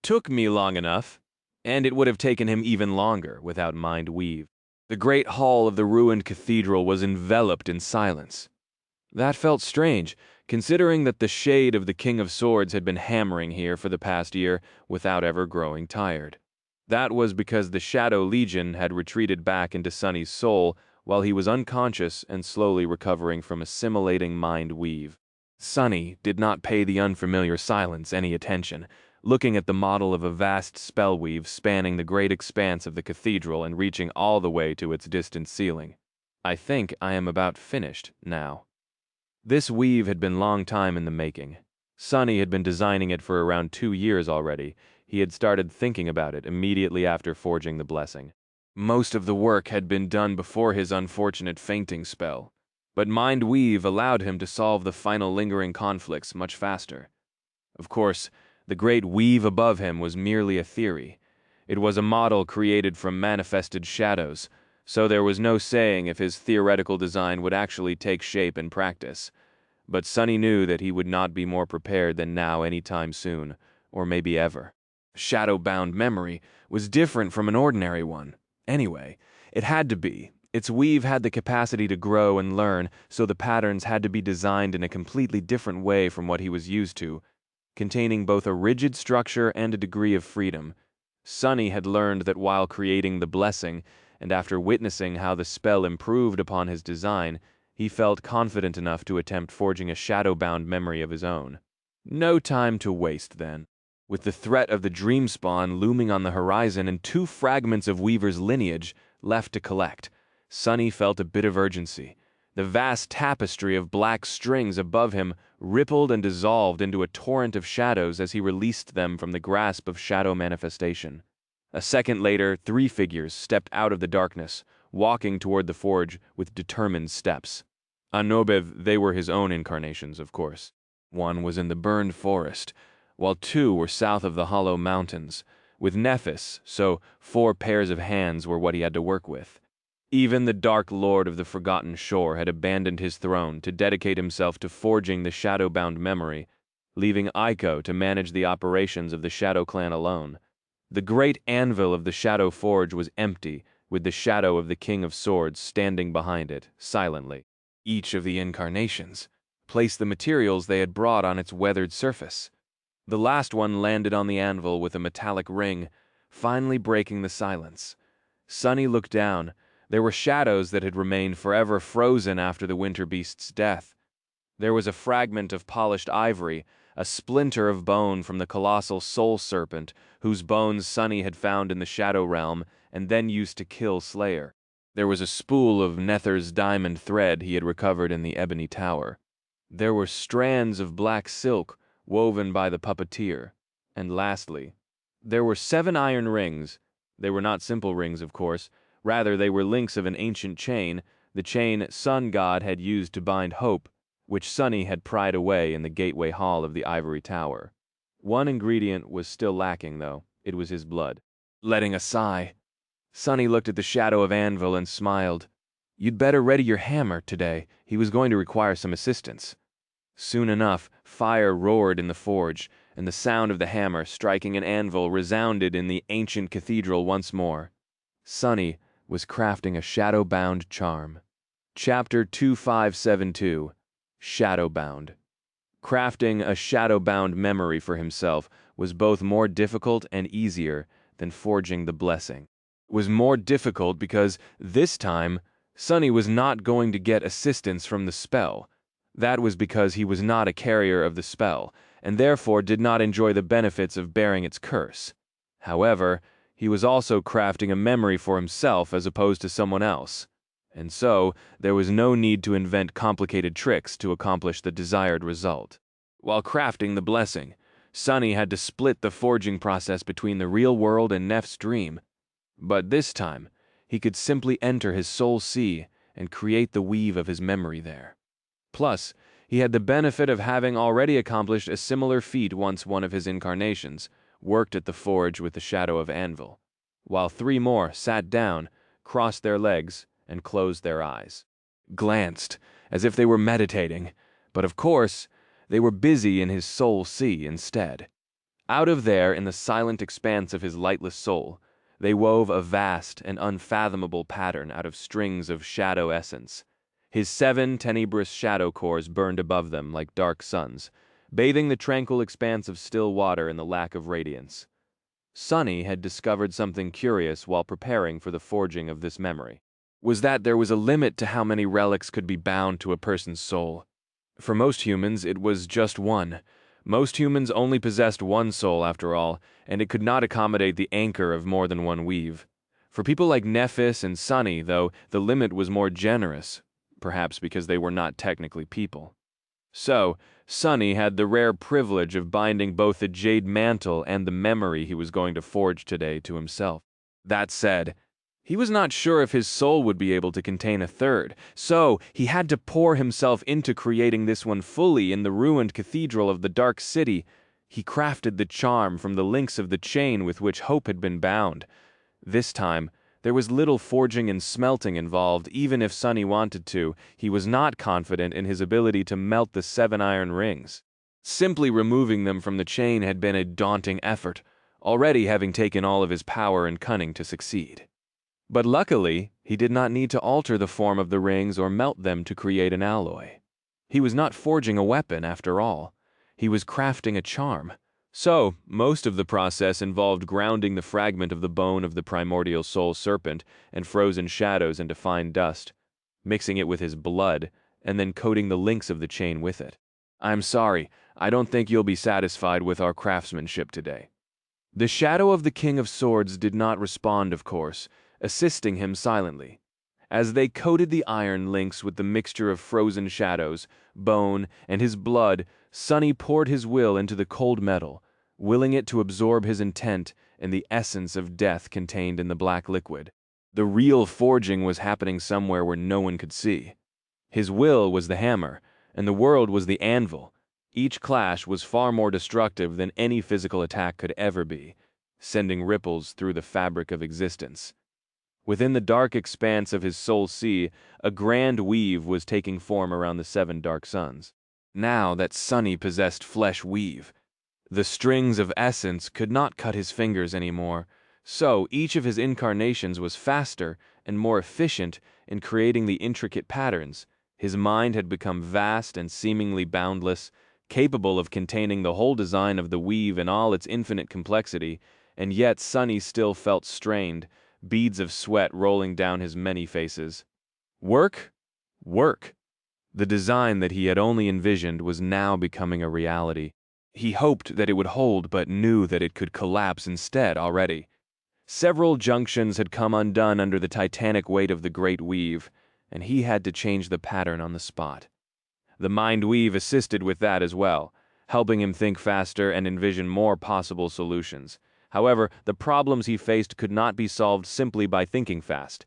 Took me long enough, and it would have taken him even longer without Mind Weave. The great hall of the ruined cathedral was enveloped in silence. That felt strange, considering that the shade of the King of Swords had been hammering here for the past year without ever growing tired. That was because the Shadow Legion had retreated back into Sonny's soul while he was unconscious and slowly recovering from assimilating Mind Weave. Sonny did not pay the unfamiliar silence any attention, looking at the model of a vast spellweave spanning the great expanse of the cathedral and reaching all the way to its distant ceiling. I think I am about finished now. This weave had been long time in the making. Sonny had been designing it for around 2 years already. He had started thinking about it immediately after forging the blessing. Most of the work had been done before his unfortunate fainting spell, but Mind Weave allowed him to solve the final lingering conflicts much faster. Of course, the great weave above him was merely a theory. It was a model created from manifested shadows, so there was no saying if his theoretical design would actually take shape in practice. But Sonny knew that he would not be more prepared than now anytime soon, or maybe ever. Shadow-bound memory was different from an ordinary one. Anyway, it had to be. Its weave had the capacity to grow and learn, so the patterns had to be designed in a completely different way from what he was used to, containing both a rigid structure and a degree of freedom. Sonny had learned that while creating the blessing, and after witnessing how the spell improved upon his design, he felt confident enough to attempt forging a shadow-bound memory of his own. No time to waste, then. With the threat of the dream spawn looming on the horizon and 2 fragments of Weaver's lineage left to collect, Sonny felt a bit of urgency. The vast tapestry of black strings above him rippled and dissolved into a torrent of shadows as he released them from the grasp of shadow manifestation. A second later, 3 figures stepped out of the darkness, walking toward the forge with determined steps. Anobev, they were his own incarnations, of course. One was in the burned forest, while 2 were south of the hollow mountains, with Nephis, so 4 pairs of hands were what he had to work with. Even the Dark Lord of the Forgotten Shore had abandoned his throne to dedicate himself to forging the shadow-bound memory, leaving Aiko to manage the operations of the Shadow Clan alone. The great anvil of the Shadow Forge was empty, with the shadow of the King of Swords standing behind it, silently. Each of the incarnations placed the materials they had brought on its weathered surface. The last one landed on the anvil with a metallic ring, finally breaking the silence. Sonny looked down. There were shadows that had remained forever frozen after the winter beast's death. There was a fragment of polished ivory, a splinter of bone from the colossal soul serpent, whose bones Sonny had found in the Shadow Realm and then used to kill Slayer. There was a spool of Nether's diamond thread he had recovered in the Ebony Tower. There were strands of black silk woven by the puppeteer. And lastly, there were 7 iron rings. They were not simple rings, of course. Rather, they were links of an ancient chain, the chain Sun God had used to bind hope, which Sonny had pried away in the gateway hall of the Ivory Tower. One ingredient was still lacking, though. It was his blood. Letting a sigh, Sonny looked at the shadow of anvil and smiled. You'd better ready your hammer today. He was going to require some assistance. Soon enough, fire roared in the forge, and the sound of the hammer striking an anvil resounded in the ancient cathedral once more. Sunny was crafting a shadow-bound charm. Chapter 2572, Shadow-bound. Crafting a shadow-bound memory for himself was both more difficult and easier than forging the blessing. It was more difficult because, this time, Sunny was not going to get assistance from the spell. That was because he was not a carrier of the spell, and therefore did not enjoy the benefits of bearing its curse. However, he was also crafting a memory for himself as opposed to someone else, and so there was no need to invent complicated tricks to accomplish the desired result. While crafting the blessing, Sunny had to split the forging process between the real world and Nef's dream. But this time, he could simply enter his soul sea and create the weave of his memory there. Plus, he had the benefit of having already accomplished a similar feat once one of his incarnations worked at the forge with the shadow of anvil, while 3 more sat down, crossed their legs, and closed their eyes. Glanced, as if they were meditating, but of course, they were busy in his soul sea instead. Out of there, in the silent expanse of his lightless soul, they wove a vast and unfathomable pattern out of strings of shadow essence. His 7 tenebrous shadow cores burned above them like dark suns, bathing the tranquil expanse of still water in the lack of radiance. Sunny had discovered something curious while preparing for the forging of this memory. Was that there was a limit to how many relics could be bound to a person's soul. For most humans, it was just one. Most humans only possessed one soul, after all, and it could not accommodate the anchor of more than one weave. For people like Nephis and Sunny, though, the limit was more generous, perhaps because they were not technically people. So, Sunny had the rare privilege of binding both the jade mantle and the memory he was going to forge today to himself. That said, he was not sure if his soul would be able to contain a third, so he had to pour himself into creating this one fully in the ruined cathedral of the Dark City. He crafted the charm from the links of the chain with which Hope had been bound. This time, there was little forging and smelting involved. Even if Sunny wanted to, he was not confident in his ability to melt the 7 iron rings. Simply removing them from the chain had been a daunting effort, already having taken all of his power and cunning to succeed. But luckily, he did not need to alter the form of the rings or melt them to create an alloy. He was not forging a weapon, after all. He was crafting a charm. So, most of the process involved grounding the fragment of the bone of the primordial soul serpent and frozen shadows into fine dust, mixing it with his blood, and then coating the links of the chain with it. "I'm sorry, I don't think you'll be satisfied with our craftsmanship today." The shadow of the King of Swords did not respond, of course, assisting him silently. As they coated the iron links with the mixture of frozen shadows, bone, and his blood, Sunny poured his will into the cold metal, willing it to absorb his intent and the essence of death contained in the black liquid. The real forging was happening somewhere where no one could see. His will was the hammer, and the world was the anvil. Each clash was far more destructive than any physical attack could ever be, sending ripples through the fabric of existence. Within the dark expanse of his soul sea, a grand weave was taking form around the 7 dark suns. Now that Sunny possessed flesh weave, the strings of essence could not cut his fingers anymore, so each of his incarnations was faster and more efficient in creating the intricate patterns. His mind had become vast and seemingly boundless, capable of containing the whole design of the weave in all its infinite complexity, and yet Sunny still felt strained, beads of sweat rolling down his many faces. Work? Work! The design that he had only envisioned was now becoming a reality. He hoped that it would hold, but knew that it could collapse instead already. Several junctions had come undone under the titanic weight of the great weave, and he had to change the pattern on the spot. The mind weave assisted with that as well, helping him think faster and envision more possible solutions. However, the problems he faced could not be solved simply by thinking fast.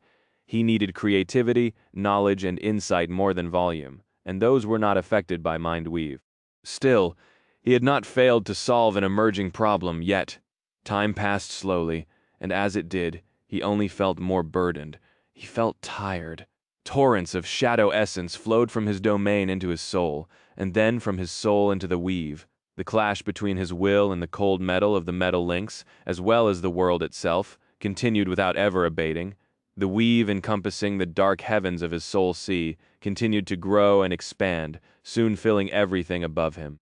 He needed creativity, knowledge, and insight more than volume, and those were not affected by mind weave. Still, he had not failed to solve an emerging problem yet. Time passed slowly, and as it did, he only felt more burdened. He felt tired. Torrents of shadow essence flowed from his domain into his soul, and then from his soul into the weave. The clash between his will and the cold metal of the metal links, as well as the world itself, continued without ever abating. The weave encompassing the dark heavens of his soul sea continued to grow and expand, soon filling everything above him.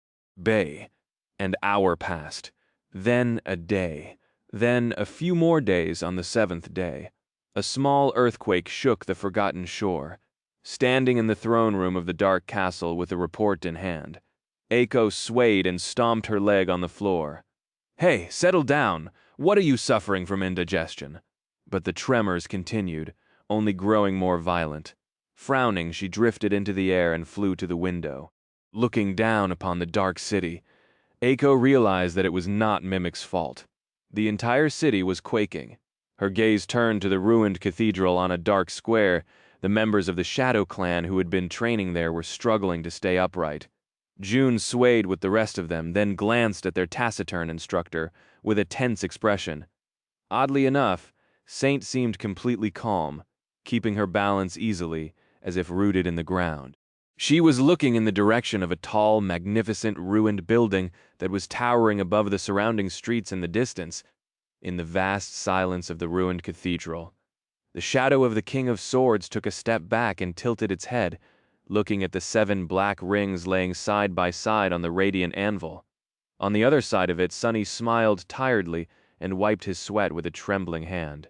An hour passed, then a day, then a few more days. On the seventh day, a small earthquake shook the forgotten shore. Standing in the throne room of the dark castle with a report in hand, Eiko swayed and stomped her leg on the floor. "Hey, settle down! What are you suffering from indigestion?" But the tremors continued, only growing more violent. Frowning, she drifted into the air and flew to the window. Looking down upon the dark city, Eiko realized that it was not Mimic's fault. The entire city was quaking. Her gaze turned to the ruined cathedral on a dark square. The members of the Shadow Clan who had been training there were struggling to stay upright. June swayed with the rest of them, then glanced at their taciturn instructor with a tense expression. Oddly enough, Saint seemed completely calm, keeping her balance easily, as if rooted in the ground. She was looking in the direction of a tall, magnificent, ruined building that was towering above the surrounding streets in the distance. In the vast silence of the ruined cathedral, the shadow of the King of Swords took a step back and tilted its head, looking at the 7 black rings laying side by side on the radiant anvil. On the other side of it, Sunny smiled tiredly and wiped his sweat with a trembling hand.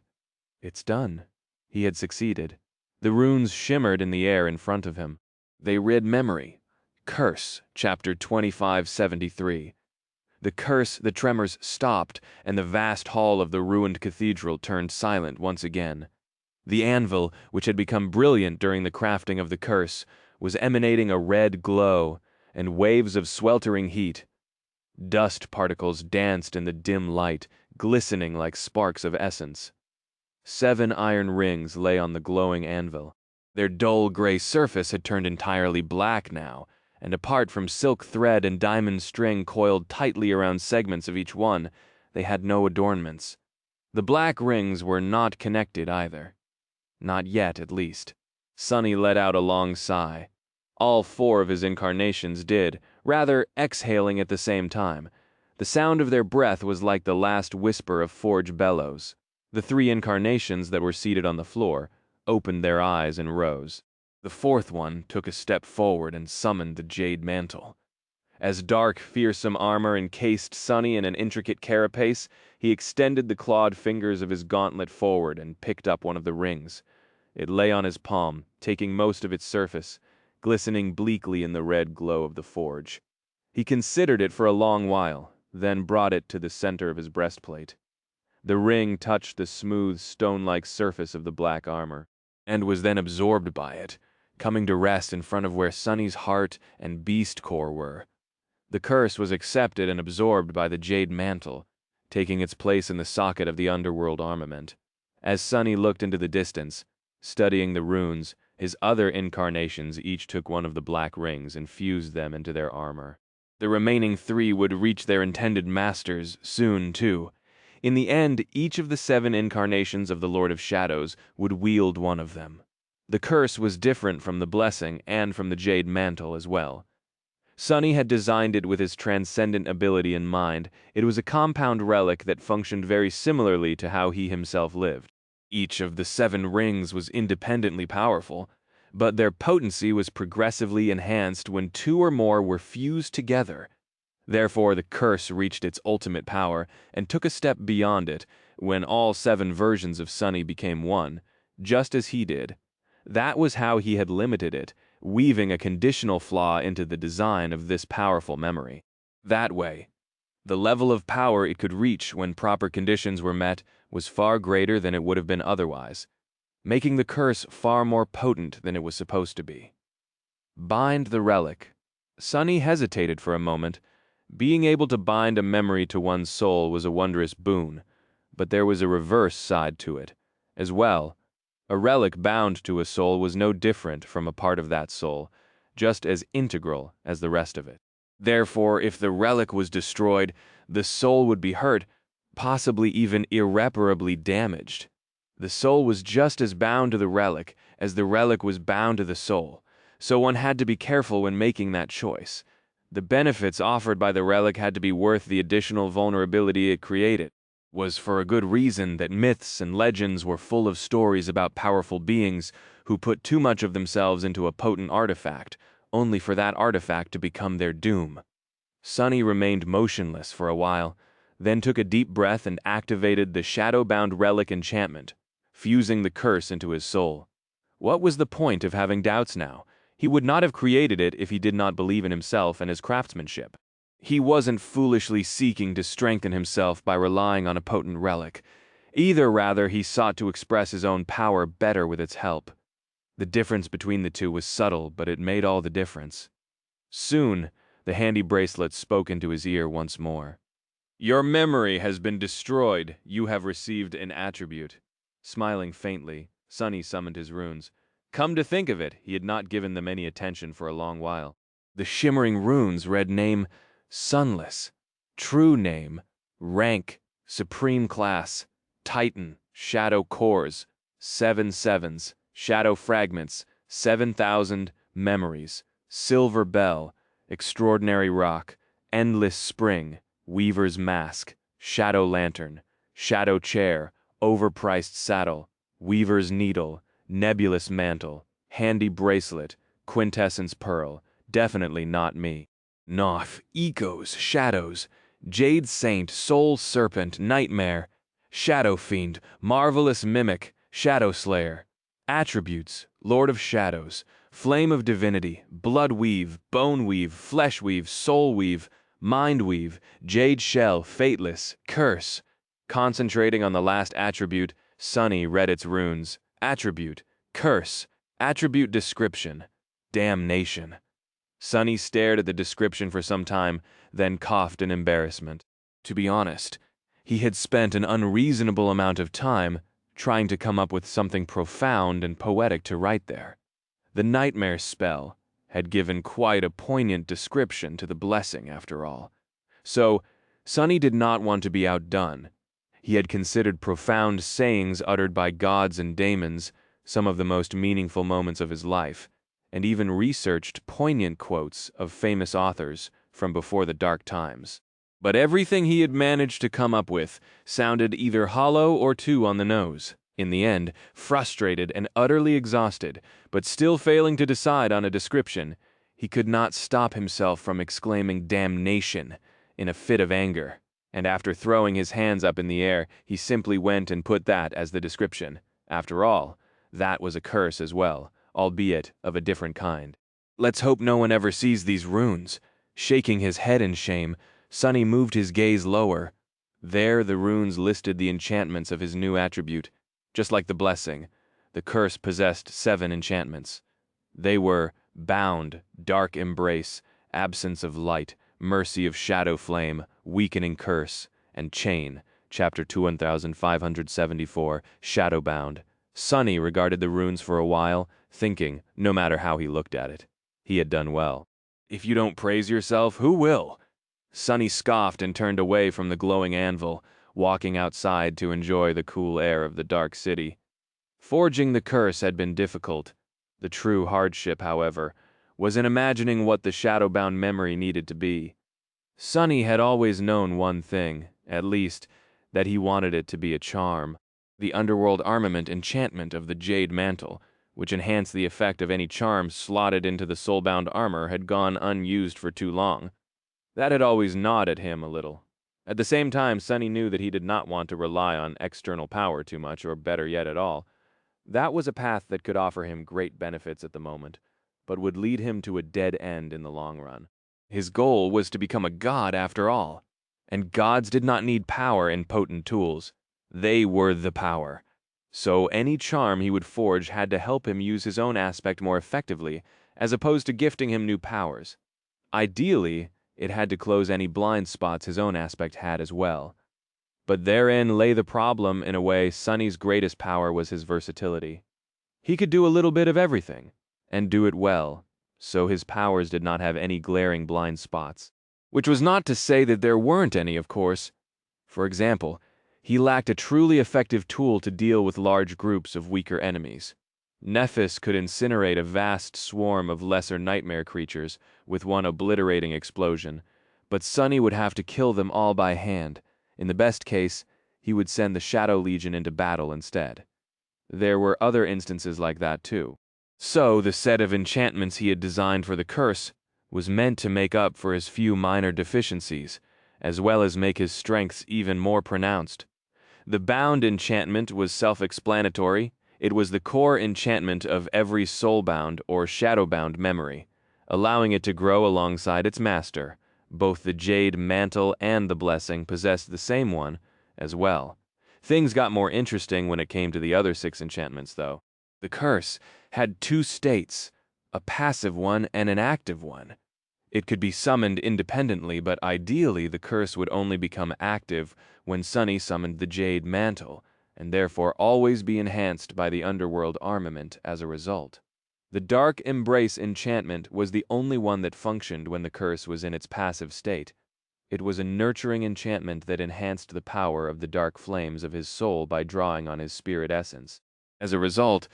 It's done. He had succeeded. The runes shimmered in the air in front of him. They read memory. Curse, chapter 2573. The tremors stopped, and the vast hall of the ruined cathedral turned silent once again. The anvil, which had become brilliant during the crafting of the curse, was emanating a red glow and waves of sweltering heat. Dust particles danced in the dim light, glistening like sparks of essence. 7 iron rings lay on the glowing anvil. Their dull gray surface had turned entirely black now, and apart from silk thread and diamond string coiled tightly around segments of each one, they had no adornments. The black rings were not connected either. Not yet, at least. Sunny let out a long sigh. All 4 of his incarnations did, rather exhaling at the same time. The sound of their breath was like the last whisper of forge bellows. The 3 incarnations that were seated on the floor opened their eyes and rose. The 4th one took a step forward and summoned the jade mantle. As dark, fearsome armor encased Sunny in an intricate carapace, he extended the clawed fingers of his gauntlet forward and picked up one of the rings. It lay on his palm, taking most of its surface, glistening bleakly in the red glow of the forge. He considered it for a long while, then brought it to the center of his breastplate. The ring touched the smooth, stone-like surface of the black armor, and was then absorbed by it, coming to rest in front of where Sunny's heart and beast core were. The curse was accepted and absorbed by the jade mantle, taking its place in the socket of the underworld armament. As Sunny looked into the distance, studying the runes, his other incarnations each took one of the black rings and fused them into their armor. The remaining 3 would reach their intended masters soon, too. In the end, each of the 7 incarnations of the Lord of Shadows would wield one of them. The curse was different from the blessing and from the jade mantle as well. Sunny had designed it with his transcendent ability in mind. It was a compound relic that functioned very similarly to how he himself lived. Each of the 7 rings was independently powerful, but their potency was progressively enhanced when 2 or more were fused together. Therefore, the curse reached its ultimate power and took a step beyond it when all 7 versions of Sunny became one, just as he did. That was how he had limited it, weaving a conditional flaw into the design of this powerful memory. That way, the level of power it could reach when proper conditions were met was far greater than it would have been otherwise, making the curse far more potent than it was supposed to be. Bind the relic. Sunny hesitated for a moment. Being able to bind a memory to one's soul was a wondrous boon, but there was a reverse side to it. As well, a relic bound to a soul was no different from a part of that soul, just as integral as the rest of it. Therefore, if the relic was destroyed, the soul would be hurt, possibly even irreparably damaged. The soul was just as bound to the relic as the relic was bound to the soul, so one had to be careful when making that choice. The benefits offered by the relic had to be worth the additional vulnerability it created. was for a good reason that myths and legends were full of stories about powerful beings who put too much of themselves into a potent artifact, only for that artifact to become their doom. Sonny remained motionless for a while, then took a deep breath and activated the shadow-bound relic enchantment, fusing the curse into his soul. What was the point of having doubts now? He would not have created it if he did not believe in himself and his craftsmanship. He wasn't foolishly seeking to strengthen himself by relying on a potent relic. Either, rather, he sought to express his own power better with its help. The difference between the two was subtle, but it made all the difference. Soon, the handy bracelet spoke into his ear once more. "Your memory has been destroyed. You have received an attribute." Smiling faintly, Sonny summoned his runes. Come to think of it, he had not given them any attention for a long while. The shimmering runes read name, Sunless. True name, rank, supreme class, Titan, shadow cores, 7 sevens, shadow fragments, 7,000, memories, silver bell, extraordinary rock, endless spring, weaver's mask, shadow lantern, shadow chair, overpriced saddle, weaver's needle, nebulous mantle, handy bracelet, quintessence pearl, definitely not me. Noth, echoes, shadows, jade saint, soul serpent, nightmare, shadow fiend, marvelous mimic, shadow slayer. Attributes, lord of shadows, flame of divinity, blood weave, bone weave, flesh weave, soul weave, mind weave, jade shell, fateless, curse. Concentrating on the last attribute, Sonny read its runes. Attribute, curse, attribute description, damnation. Sonny stared at the description for some time, then coughed in embarrassment. To be honest, he had spent an unreasonable amount of time trying to come up with something profound and poetic to write there. The nightmare spell had given quite a poignant description to the blessing, after all. So, Sonny did not want to be outdone. He had considered profound sayings uttered by gods and daemons some of the most meaningful moments of his life, and even researched poignant quotes of famous authors from before the dark times. But everything he had managed to come up with sounded either hollow or too on the nose. In the end, frustrated and utterly exhausted, but still failing to decide on a description, he could not stop himself from exclaiming "damnation" in a fit of anger, and after throwing his hands up in the air, he simply went and put that as the description. After all, that was a curse as well, albeit of a different kind. Let's hope no one ever sees these runes. Shaking his head in shame, Sonny moved his gaze lower. There the runes listed the enchantments of his new attribute. Just like the blessing, the curse possessed 7 enchantments. They were bound, dark embrace, absence of light, mercy of shadow flame, weakening curse, and chain, chapter 1574, shadowbound. Sonny regarded the runes for a while, thinking, no matter how he looked at it, he had done well. If you don't praise yourself, who will? Sonny scoffed and turned away from the glowing anvil, walking outside to enjoy the cool air of the dark city. Forging the curse had been difficult. The true hardship, however, was in imagining what the shadow-bound memory needed to be. Sonny had always known one thing, at least, that he wanted it to be a charm. The underworld armament enchantment of the Jade Mantle, which enhanced the effect of any charm slotted into the soulbound armor, had gone unused for too long. That had always gnawed at him a little. At the same time, Sonny knew that he did not want to rely on external power too much, or better yet at all. That was a path that could offer him great benefits at the moment, but would lead him to a dead end in the long run. His goal was to become a god after all, and gods did not need power and potent tools. They were the power. So any charm he would forge had to help him use his own aspect more effectively, as opposed to gifting him new powers. Ideally, it had to close any blind spots his own aspect had as well. But therein lay the problem. In a way, Sonny's greatest power was his versatility. He could do a little bit of everything, and do it well, so his powers did not have any glaring blind spots. Which was not to say that there weren't any, of course. For example, he lacked a truly effective tool to deal with large groups of weaker enemies. Nephis could incinerate a vast swarm of lesser nightmare creatures with one obliterating explosion, but Sonny would have to kill them all by hand. In the best case, he would send the Shadow Legion into battle instead. There were other instances like that too. So, the set of enchantments he had designed for the curse was meant to make up for his few minor deficiencies, as well as make his strengths even more pronounced. The bound enchantment was self-explanatory. It was the core enchantment of every soul-bound or shadow-bound memory, allowing it to grow alongside its master. Both the Jade Mantle and the Blessing possessed the same one as well. Things got more interesting when it came to the other 6 enchantments, though. The curse had 2 states, a passive one and an active one. It could be summoned independently, but ideally the curse would only become active when Sunny summoned the Jade Mantle, and therefore always be enhanced by the underworld armament as a result. The Dark Embrace enchantment was the only one that functioned when the curse was in its passive state. It was a nurturing enchantment that enhanced the power of the dark flames of his soul by drawing on his spirit essence. As a result,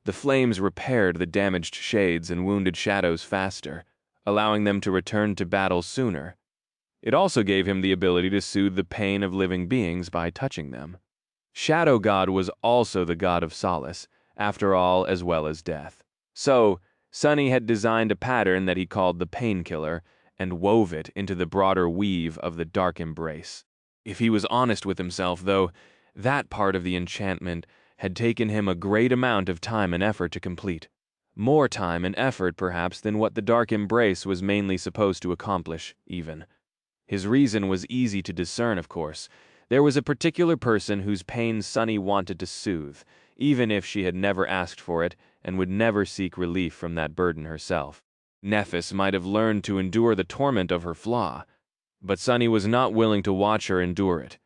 the flames repaired the damaged shades and wounded shadows faster, allowing them to return to battle sooner. It also gave him the ability to soothe the pain of living beings by touching them. Shadow God was also the god of solace, after all, as well as death. So, Sunny had designed a pattern that he called the Painkiller and wove it into the broader weave of the Dark Embrace. If he was honest with himself, though, that part of the enchantment had taken him a great amount of time and effort to complete. More time and effort, perhaps, than what the Dark Embrace was mainly supposed to accomplish, even. His reason was easy to discern, of course. There was a particular person whose pain Sunny wanted to soothe, even if she had never asked for it and would never seek relief from that burden herself. Nephis might have learned to endure the torment of her flaw, but Sunny was not willing to watch her endure it.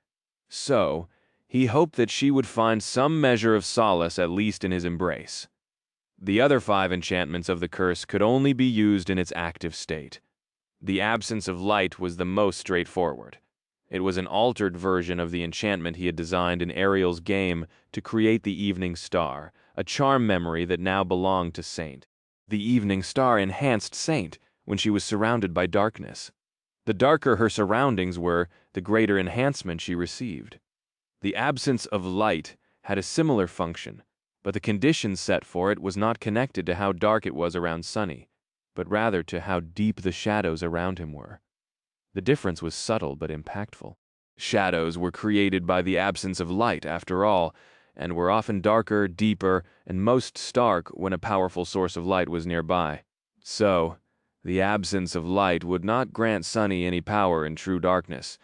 So, he hoped that she would find some measure of solace at least in his embrace. The other 5 enchantments of the curse could only be used in its active state. The absence of light was the most straightforward. It was an altered version of the enchantment he had designed in Ariel's game to create the Evening Star, a charm memory that now belonged to Saint. The Evening Star enhanced Saint when she was surrounded by darkness. The darker her surroundings were, the greater enhancement she received. The absence of light had a similar function, but the condition set for it was not connected to how dark it was around Sunny, but rather to how deep the shadows around him were. The difference was subtle but impactful. Shadows were created by the absence of light, after all, and were often darker, deeper, and most stark when a powerful source of light was nearby. So, the absence of light would not grant Sunny any power in true darkness.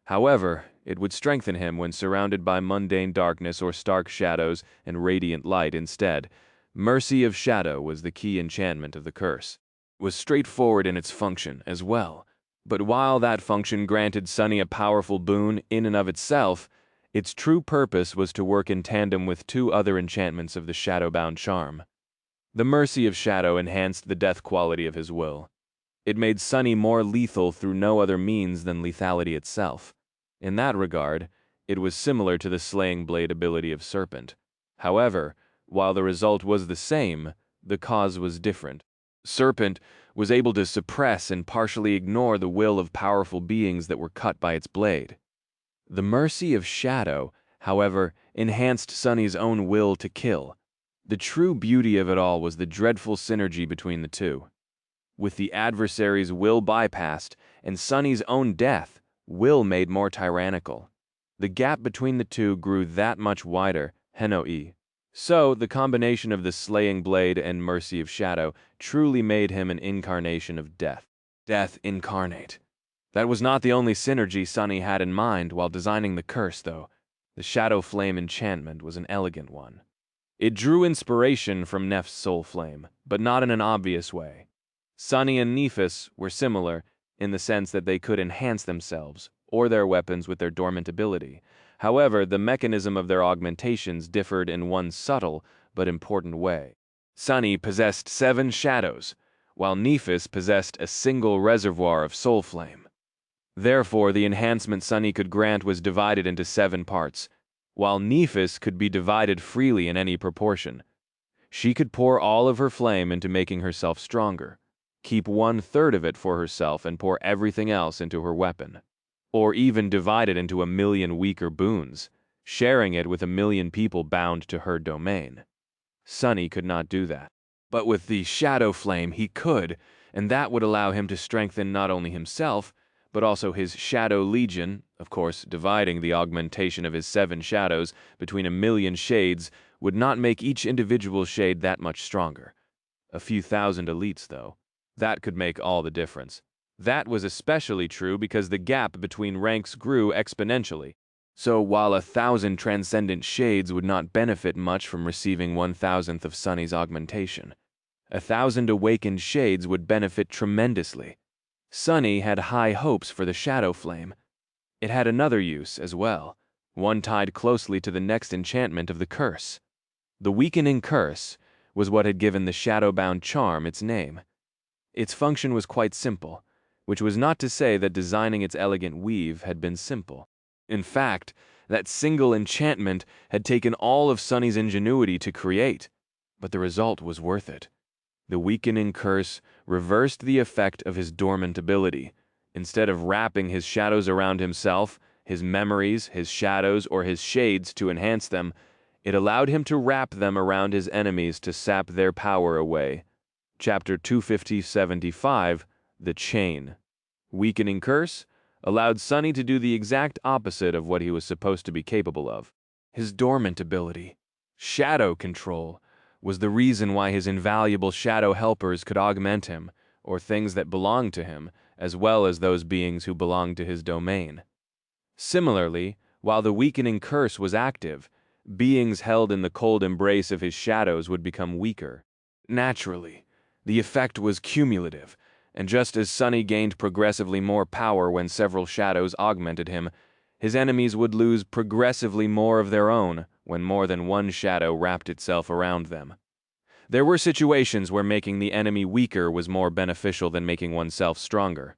However, it would strengthen him when surrounded by mundane darkness or stark shadows and radiant light instead. Mercy of Shadow was the key enchantment of the curse. It was straightforward in its function as well. But while that function granted Sunny a powerful boon in and of itself, its true purpose was to work in tandem with 2 other enchantments of the Shadowbound charm. The Mercy of Shadow enhanced the death quality of his will. It made Sunny more lethal through no other means than lethality itself. In that regard, it was similar to the Slaying Blade ability of Serpent. However, while the result was the same, the cause was different. Serpent was able to suppress and partially ignore the will of powerful beings that were cut by its blade. The Mercy of Shadow, however, enhanced Sunny's own will to kill. The true beauty of it all was the dreadful synergy between the 2. With the adversary's will bypassed and Sunny's own death, will made more tyrannical. The gap between the 2 grew that much wider, Henoi. So, the combination of the Slaying Blade and Mercy of Shadow truly made him an incarnation of death. Death incarnate. That was not the only synergy Sunny had in mind while designing the curse, though. The Shadow Flame enchantment was an elegant one. It drew inspiration from Neph's Soul Flame, but not in an obvious way. Sunny and Nephis were similar in the sense that they could enhance themselves or their weapons with their dormant ability. However, the mechanism of their augmentations differed in one subtle but important way. Sunny possessed 7 shadows, while Nephis possessed a single reservoir of soul flame. Therefore, the enhancement Sunny could grant was divided into 7 parts, while Nephis could be divided freely in any proportion. She could pour all of her flame into making herself stronger, keep 1/3 of it for herself and pour everything else into her weapon, or even divide it into 1,000,000 weaker boons. sharing it with 1,000,000 people bound to her domain. Sunny could not do that. But with the shadow flame he could, and that would allow him to strengthen not only himself, but also his shadow legion. Of course, dividing the augmentation of his 7 shadows between 1,000,000 shades would not make each individual shade that much stronger. A few thousand elites, though. That could make all the difference. That was especially true because the gap between ranks grew exponentially. So while 1,000 transcendent shades would not benefit much from receiving 1,000th of Sunny's augmentation, 1,000 awakened shades would benefit tremendously. Sunny had high hopes for the shadow flame. It had another use as well, one tied closely to the next enchantment of the curse. The weakening curse was what had given the shadow-bound charm its name. Its function was quite simple, which was not to say that designing its elegant weave had been simple. In fact, that single enchantment had taken all of Sunny's ingenuity to create, but the result was worth it. The weakening curse reversed the effect of his dormant ability. Instead of wrapping his shadows around himself, his memories, his shadows, or his shades to enhance them, it allowed him to wrap them around his enemies to sap their power away. Chapter 250-75, The Chain. Weakening curse allowed Sunny to do the exact opposite of what he was supposed to be capable of. His dormant ability, shadow control, was the reason why his invaluable shadow helpers could augment him, or things that belonged to him, as well as those beings who belonged to his domain. Similarly, while the weakening curse was active, beings held in the cold embrace of his shadows would become weaker. Naturally, the effect was cumulative, and just as Sunny gained progressively more power when several shadows augmented him, his enemies would lose progressively more of their own when more than one shadow wrapped itself around them. There were situations where making the enemy weaker was more beneficial than making oneself stronger.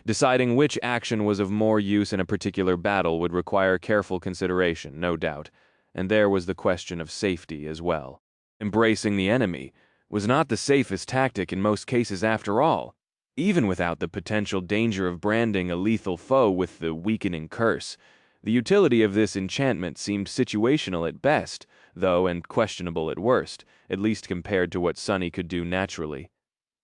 Deciding which action was of more use in a particular battle would require careful consideration, no doubt, and there was the question of safety as well. Embracing the enemy was not the safest tactic in most cases after all, even without the potential danger of branding a lethal foe with the weakening curse. The utility of this enchantment seemed situational at best, though, and questionable at worst, at least compared to what Sunny could do naturally.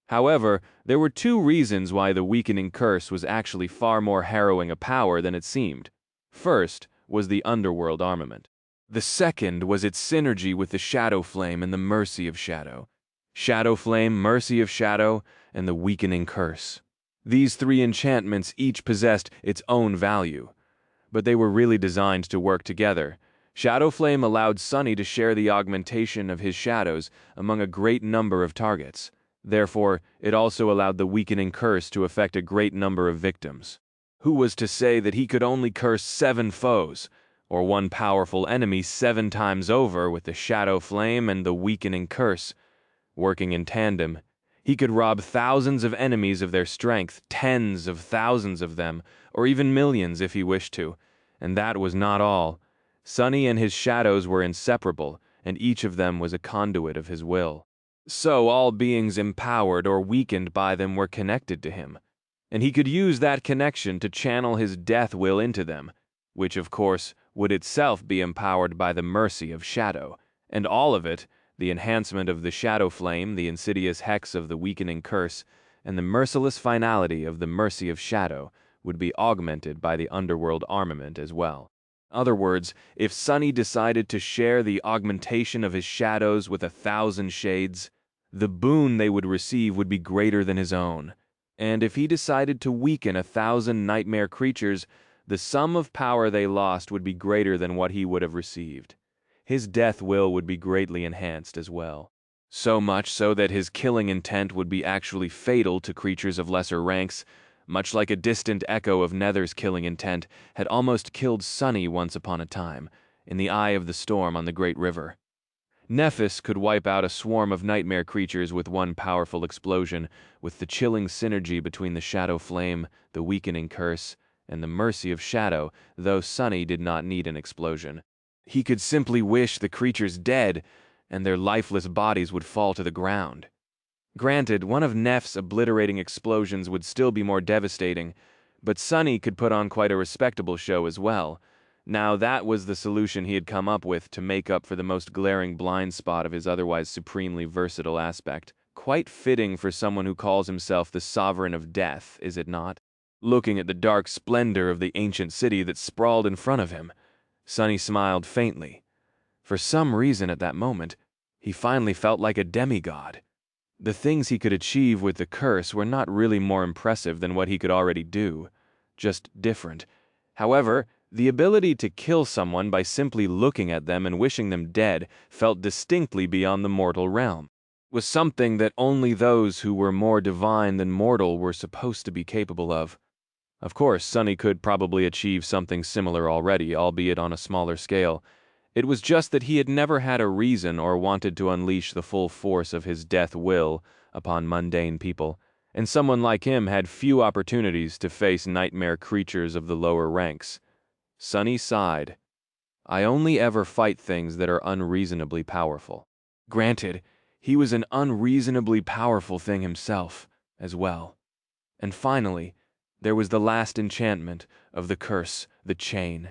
However, there were 2 reasons why the weakening curse was actually far more harrowing a power than it seemed. First was the underworld armament. The second was its synergy with the shadow flame and the mercy of shadow. Shadow flame, mercy of shadow, and the weakening curse. These 3 enchantments each possessed its own value, but they were really designed to work together. Shadow flame allowed Sunny to share the augmentation of his shadows among a great number of targets. Therefore, it also allowed the weakening curse to affect a great number of victims. Who was to say that he could only curse 7 foes, or one powerful enemy 7 times over with the shadow flame and the weakening curse? Working in tandem, he could rob thousands of enemies of their strength, tens of thousands of them, or even millions if he wished to. And that was not all. Sunny and his shadows were inseparable, and each of them was a conduit of his will. So all beings empowered or weakened by them were connected to him, and he could use that connection to channel his death will into them, which of course would itself be empowered by the mercy of shadow, and all of it, the enhancement of the shadow flame, the insidious hex of the weakening curse, and the merciless finality of the mercy of shadow, would be augmented by the underworld armament as well. In other words, if Sunny decided to share the augmentation of his shadows with 1,000 shades, the boon they would receive would be greater than his own. And if he decided to weaken 1,000 nightmare creatures, the sum of power they lost would be greater than what he would have received. His death will would be greatly enhanced as well. So much so that his killing intent would be actually fatal to creatures of lesser ranks, much like a distant echo of Nether's killing intent had almost killed Sunny once upon a time, in the eye of the storm on the Great River. Nephis could wipe out a swarm of nightmare creatures with one powerful explosion, with the chilling synergy between the shadow flame, the weakening curse, and the mercy of shadow, though Sunny did not need an explosion. He could simply wish the creatures dead, and their lifeless bodies would fall to the ground. Granted, one of Neph's obliterating explosions would still be more devastating, but Sunny could put on quite a respectable show as well. Now that was the solution he had come up with to make up for the most glaring blind spot of his otherwise supremely versatile aspect. Quite fitting for someone who calls himself the sovereign of death, is it not? Looking at the dark splendor of the ancient city that sprawled in front of him, Sonny smiled faintly. For some reason at that moment, he finally felt like a demigod. The things he could achieve with the curse were not really more impressive than what he could already do, just different. However, the ability to kill someone by simply looking at them and wishing them dead felt distinctly beyond the mortal realm. It was something that only those who were more divine than mortal were supposed to be capable of. Of course, Sonny could probably achieve something similar already, albeit on a smaller scale. It was just that he had never had a reason or wanted to unleash the full force of his death will upon mundane people, and someone like him had few opportunities to face nightmare creatures of the lower ranks. Sonny sighed. I only ever fight things that are unreasonably powerful. Granted, he was an unreasonably powerful thing himself, as well. And finally, there was the last enchantment of the curse, the chain.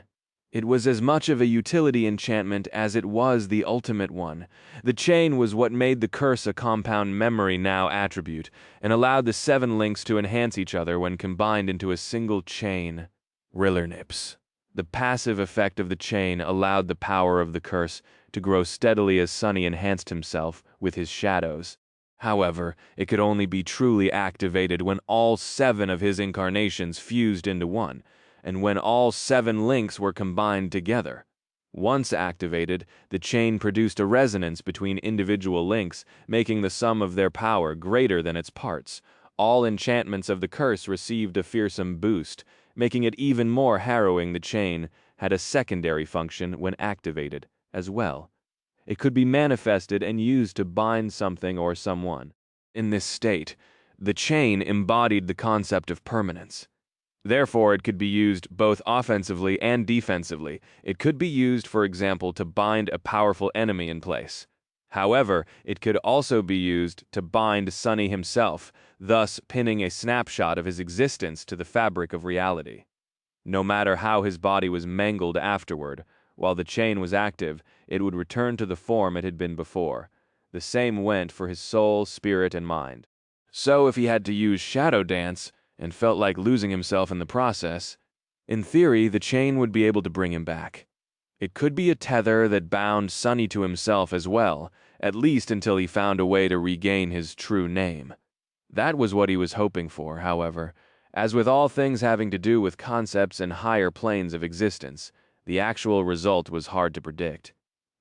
It was as much of a utility enchantment as it was the ultimate one. The chain was what made the curse a compound memory now attribute, and allowed the 7 links to enhance each other when combined into a single chain. Rillernips. The passive effect of the chain allowed the power of the curse to grow steadily as Sonny enhanced himself with his shadows. However, it could only be truly activated when all 7 of his incarnations fused into one, and when all 7 links were combined together. Once activated, the chain produced a resonance between individual links, making the sum of their power greater than its parts. All enchantments of the curse received a fearsome boost, making it even more harrowing. The chain had a secondary function when activated, as well. It could be manifested and used to bind something or someone. In this state, the chain embodied the concept of permanence. Therefore, it could be used both offensively and defensively. It could be used, for example, to bind a powerful enemy in place. However, it could also be used to bind Sonny himself, thus pinning a snapshot of his existence to the fabric of reality. No matter how his body was mangled afterward, while the chain was active, it would return to the form it had been before. The same went for his soul, spirit, and mind. So if he had to use shadow dance, and felt like losing himself in the process, in theory the chain would be able to bring him back. It could be a tether that bound Sonny to himself as well, at least until he found a way to regain his true name. That was what he was hoping for, however. As with all things having to do with concepts and higher planes of existence, the actual result was hard to predict.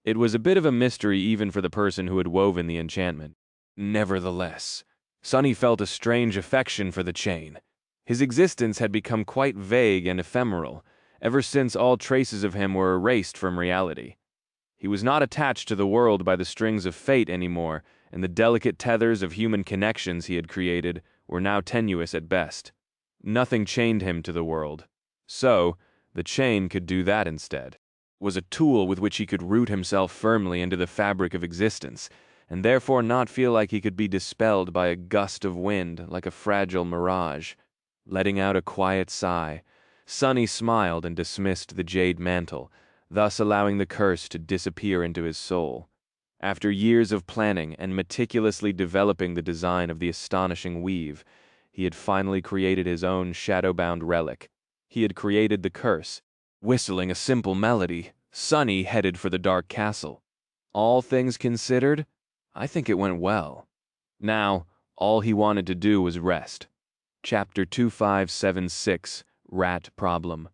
It was a bit of a mystery even for the person who had woven the enchantment. Nevertheless, Sonny felt a strange affection for the chain. His existence had become quite vague and ephemeral, ever since all traces of him were erased from reality. He was not attached to the world by the strings of fate anymore, and the delicate tethers of human connections he had created were now tenuous at best. Nothing chained him to the world. So, the chain could do that instead. It was a tool with which he could root himself firmly into the fabric of existence, and therefore not feel like he could be dispelled by a gust of wind like a fragile mirage. Letting out a quiet sigh, Sonny smiled and dismissed the jade mantle, thus allowing the curse to disappear into his soul. After years of planning and meticulously developing the design of the astonishing weave, he had finally created his own shadow-bound relic. He had created the curse. Whistling a simple melody, Sonny headed for the dark castle. All things considered, I think it went well. Now, all he wanted to do was rest. Chapter 2576, Rat Problem.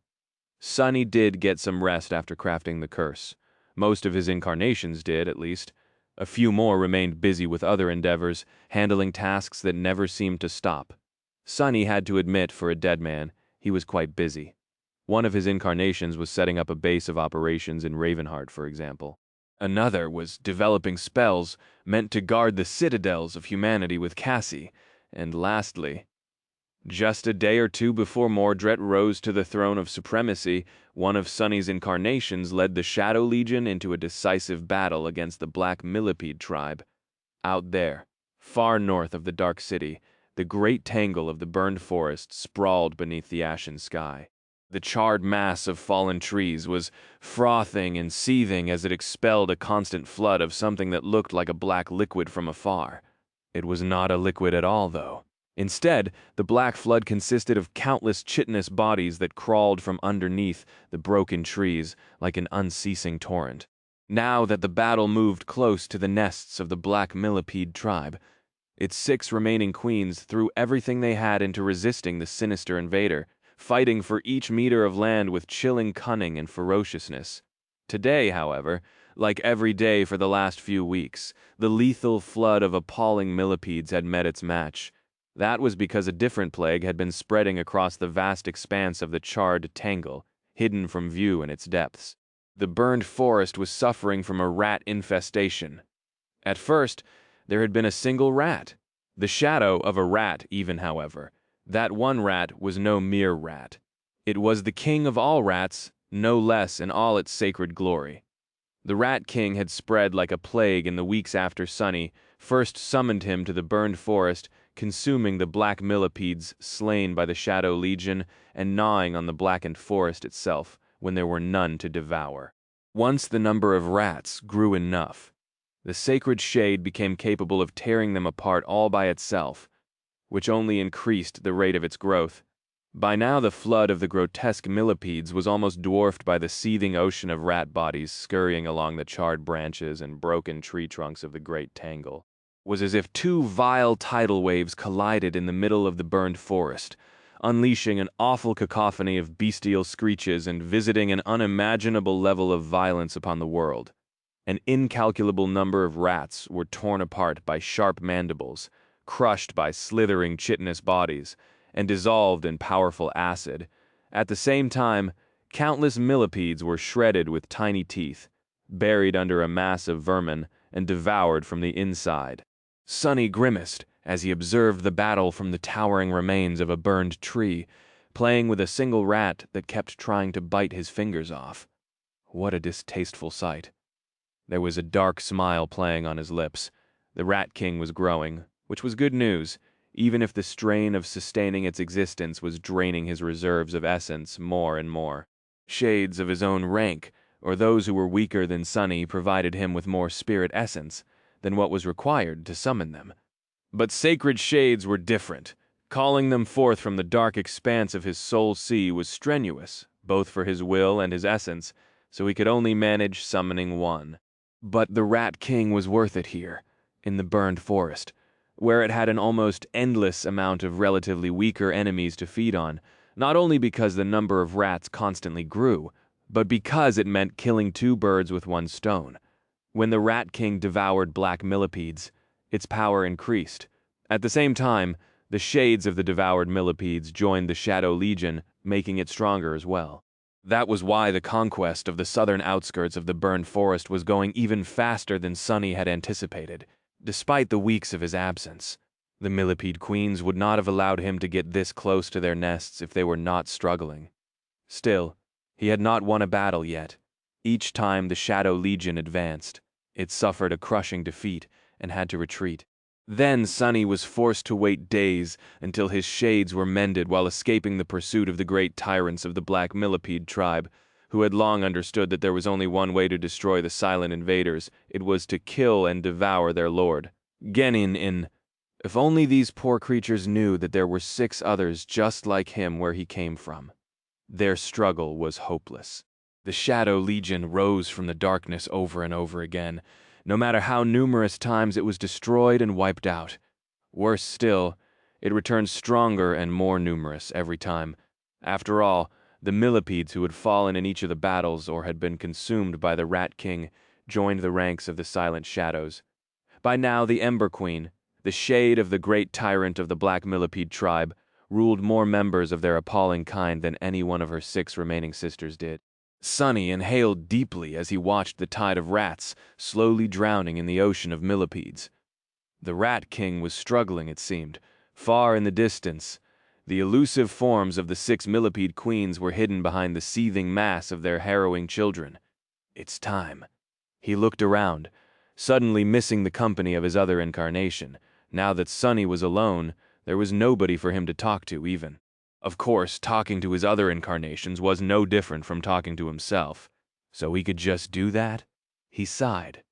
Sonny did get some rest after crafting the curse. Most of his incarnations did, at least. A few more remained busy with other endeavors, handling tasks that never seemed to stop. Sonny had to admit, for a dead man, he was quite busy. One of his incarnations was setting up a base of operations in Ravenheart, for example. Another was developing spells meant to guard the citadels of humanity with Cassie. And lastly, just a day or two before Mordret rose to the throne of supremacy, one of Sonny's incarnations led the Shadow Legion into a decisive battle against the Black Millipede tribe. Out there, far north of the Dark City, the great tangle of the burned forest sprawled beneath the ashen sky. The charred mass of fallen trees was frothing and seething as it expelled a constant flood of something that looked like a black liquid from afar. It was not a liquid at all, though. Instead, the black flood consisted of countless chitinous bodies that crawled from underneath the broken trees like an unceasing torrent. Now that the battle moved close to the nests of the black millipede tribe, its 6 remaining queens threw everything they had into resisting the sinister invader, fighting for each meter of land with chilling cunning and ferociousness. Today, however, like every day for the last few weeks, the lethal flood of appalling millipedes had met its match. That was because a different plague had been spreading across the vast expanse of the charred tangle, hidden from view in its depths. The burned forest was suffering from a rat infestation. At first, there had been a single rat. The shadow of a rat, even, however. That one rat was no mere rat. It was the king of all rats, no less in all its sacred glory. The Rat King had spread like a plague in the weeks after Sunny first summoned him to the burned forest, consuming the black millipedes slain by the Shadow Legion and gnawing on the blackened forest itself when there were none to devour. Once the number of rats grew enough, the sacred shade became capable of tearing them apart all by itself, which only increased the rate of its growth. By now the flood of the grotesque millipedes was almost dwarfed by the seething ocean of rat bodies scurrying along the charred branches and broken tree trunks of the great tangle. It was as if 2 vile tidal waves collided in the middle of the burned forest, unleashing an awful cacophony of bestial screeches and visiting an unimaginable level of violence upon the world. An incalculable number of rats were torn apart by sharp mandibles, crushed by slithering chitinous bodies, and dissolved in powerful acid. At the same time, countless millipedes were shredded with tiny teeth, buried under a mass of vermin, and devoured from the inside. Sunny grimaced as he observed the battle from the towering remains of a burned tree, playing with a single rat that kept trying to bite his fingers off. What a distasteful sight. There was a dark smile playing on his lips. The Rat King was growing, which was good news, even if the strain of sustaining its existence was draining his reserves of essence more and more. Shades of his own rank, or those who were weaker than Sunny, provided him with more spirit essence than what was required to summon them. But sacred shades were different. Calling them forth from the dark expanse of his soul sea was strenuous, both for his will and his essence, so he could only manage summoning one. But the Rat King was worth it here, in the burned forest, where it had an almost endless amount of relatively weaker enemies to feed on, not only because the number of rats constantly grew, but because it meant killing 2 birds with 1 stone. When the Rat King devoured black millipedes, its power increased. At the same time, the shades of the devoured millipedes joined the Shadow Legion, making it stronger as well. That was why the conquest of the southern outskirts of the burned forest was going even faster than Sunny had anticipated. Despite the weeks of his absence, the millipede queens would not have allowed him to get this close to their nests if they were not struggling. Still, he had not won a battle yet. Each time the Shadow Legion advanced, it suffered a crushing defeat and had to retreat. Then Sunny was forced to wait days until his shades were mended while escaping the pursuit of the great tyrants of the black millipede tribe, who had long understood that there was only one way to destroy the silent invaders. It was to kill and devour their lord. Genin. If only these poor creatures knew that there were 6 others just like him where he came from. Their struggle was hopeless. The Shadow Legion rose from the darkness over and over again, no matter how numerous times it was destroyed and wiped out. Worse still, it returned stronger and more numerous every time. After all, the millipedes who had fallen in each of the battles or had been consumed by the Rat King joined the ranks of the Silent Shadows. By now the Ember Queen, the shade of the great tyrant of the black millipede tribe, ruled more members of their appalling kind than any one of her 6 remaining sisters did. Sunny inhaled deeply as he watched the tide of rats slowly drowning in the ocean of millipedes. The Rat King was struggling, it seemed, far in the distance. The elusive forms of the 6 millipede queens were hidden behind the seething mass of their harrowing children. It's time. He looked around, suddenly missing the company of his other incarnation. Now that Sunny was alone, there was nobody for him to talk to even. Of course, talking to his other incarnations was no different from talking to himself. So he could just do that? He sighed.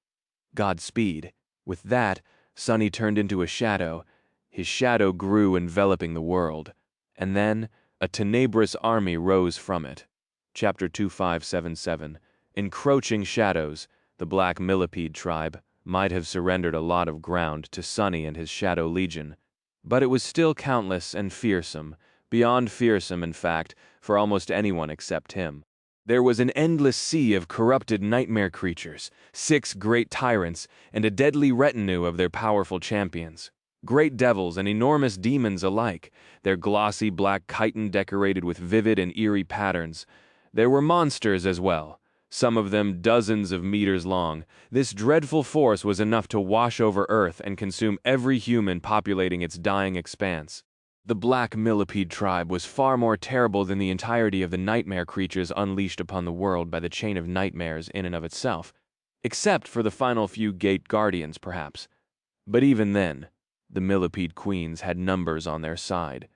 Godspeed. With that, Sonny turned into a shadow. His shadow grew, enveloping the world. And then, a tenebrous army rose from it. Chapter 2577. Encroaching shadows. The Black Millipede tribe might have surrendered a lot of ground to Sonny and his Shadow Legion. But it was still countless and fearsome, beyond fearsome, in fact, for almost anyone except him. There was an endless sea of corrupted nightmare creatures, 6 great tyrants, and a deadly retinue of their powerful champions. Great devils and enormous demons alike, their glossy black chitin decorated with vivid and eerie patterns. There were monsters as well, some of them dozens of meters long. This dreadful force was enough to wash over Earth and consume every human populating its dying expanse. The Black Millipede tribe was far more terrible than the entirety of the nightmare creatures unleashed upon the world by the chain of nightmares in and of itself, except for the final few gate guardians, perhaps. But even then, the Millipede queens had numbers on their side.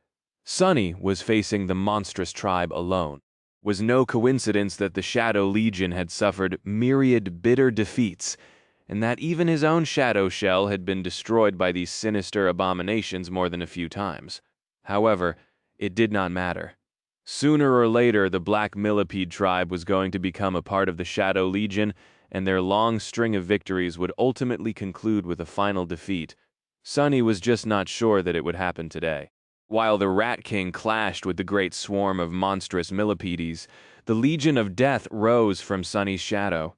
Sonny was facing the monstrous tribe alone. It was no coincidence that the Shadow Legion had suffered myriad bitter defeats, and that even his own shadow shell had been destroyed by these sinister abominations more than a few times. However, it did not matter. Sooner or later, the Black Millipede tribe was going to become a part of the Shadow Legion, and their long string of victories would ultimately conclude with a final defeat. Sonny was just not sure that it would happen today. While the Rat King clashed with the great swarm of monstrous millipedes, the Legion of Death rose from Sonny's shadow.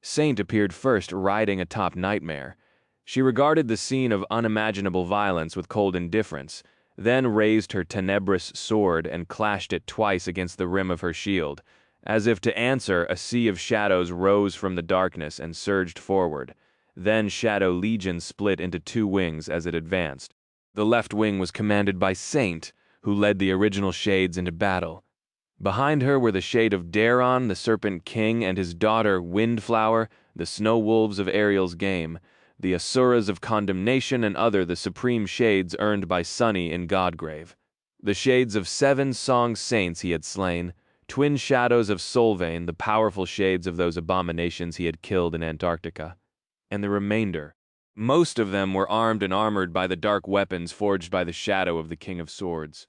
Saint appeared first, riding atop Nightmare. She regarded the scene of unimaginable violence with cold indifference, then raised her tenebrous sword and clashed it twice against the rim of her shield. As if to answer, a sea of shadows rose from the darkness and surged forward. Then Shadow Legion split into 2 wings as it advanced. The left wing was commanded by Saint, who led the original shades into battle. Behind her were the shade of Daron, the Serpent King, and his daughter Windflower, the snow wolves of Ariel's game, the Asuras of Condemnation, and other the supreme shades earned by Sonny in Godgrave. The shades of 7 song saints he had slain, twin shadows of Solvane, the powerful shades of those abominations he had killed in Antarctica. And the remainder. Most of them were armed and armored by the dark weapons forged by the shadow of the King of Swords.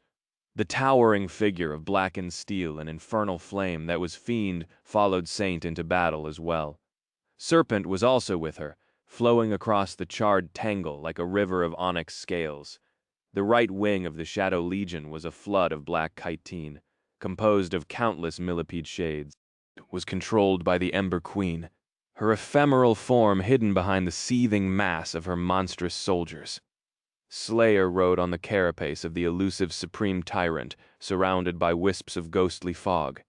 The towering figure of blackened steel and infernal flame that was Fiend followed Saint into battle as well. Serpent was also with her, flowing across the charred tangle like a river of onyx scales. The right wing of the Shadow Legion was a flood of black chitin, composed of countless millipede shades. It was controlled by the Ember Queen, her ephemeral form hidden behind the seething mass of her monstrous soldiers. Slayer rode on the carapace of the elusive Supreme Tyrant, surrounded by wisps of ghostly fog.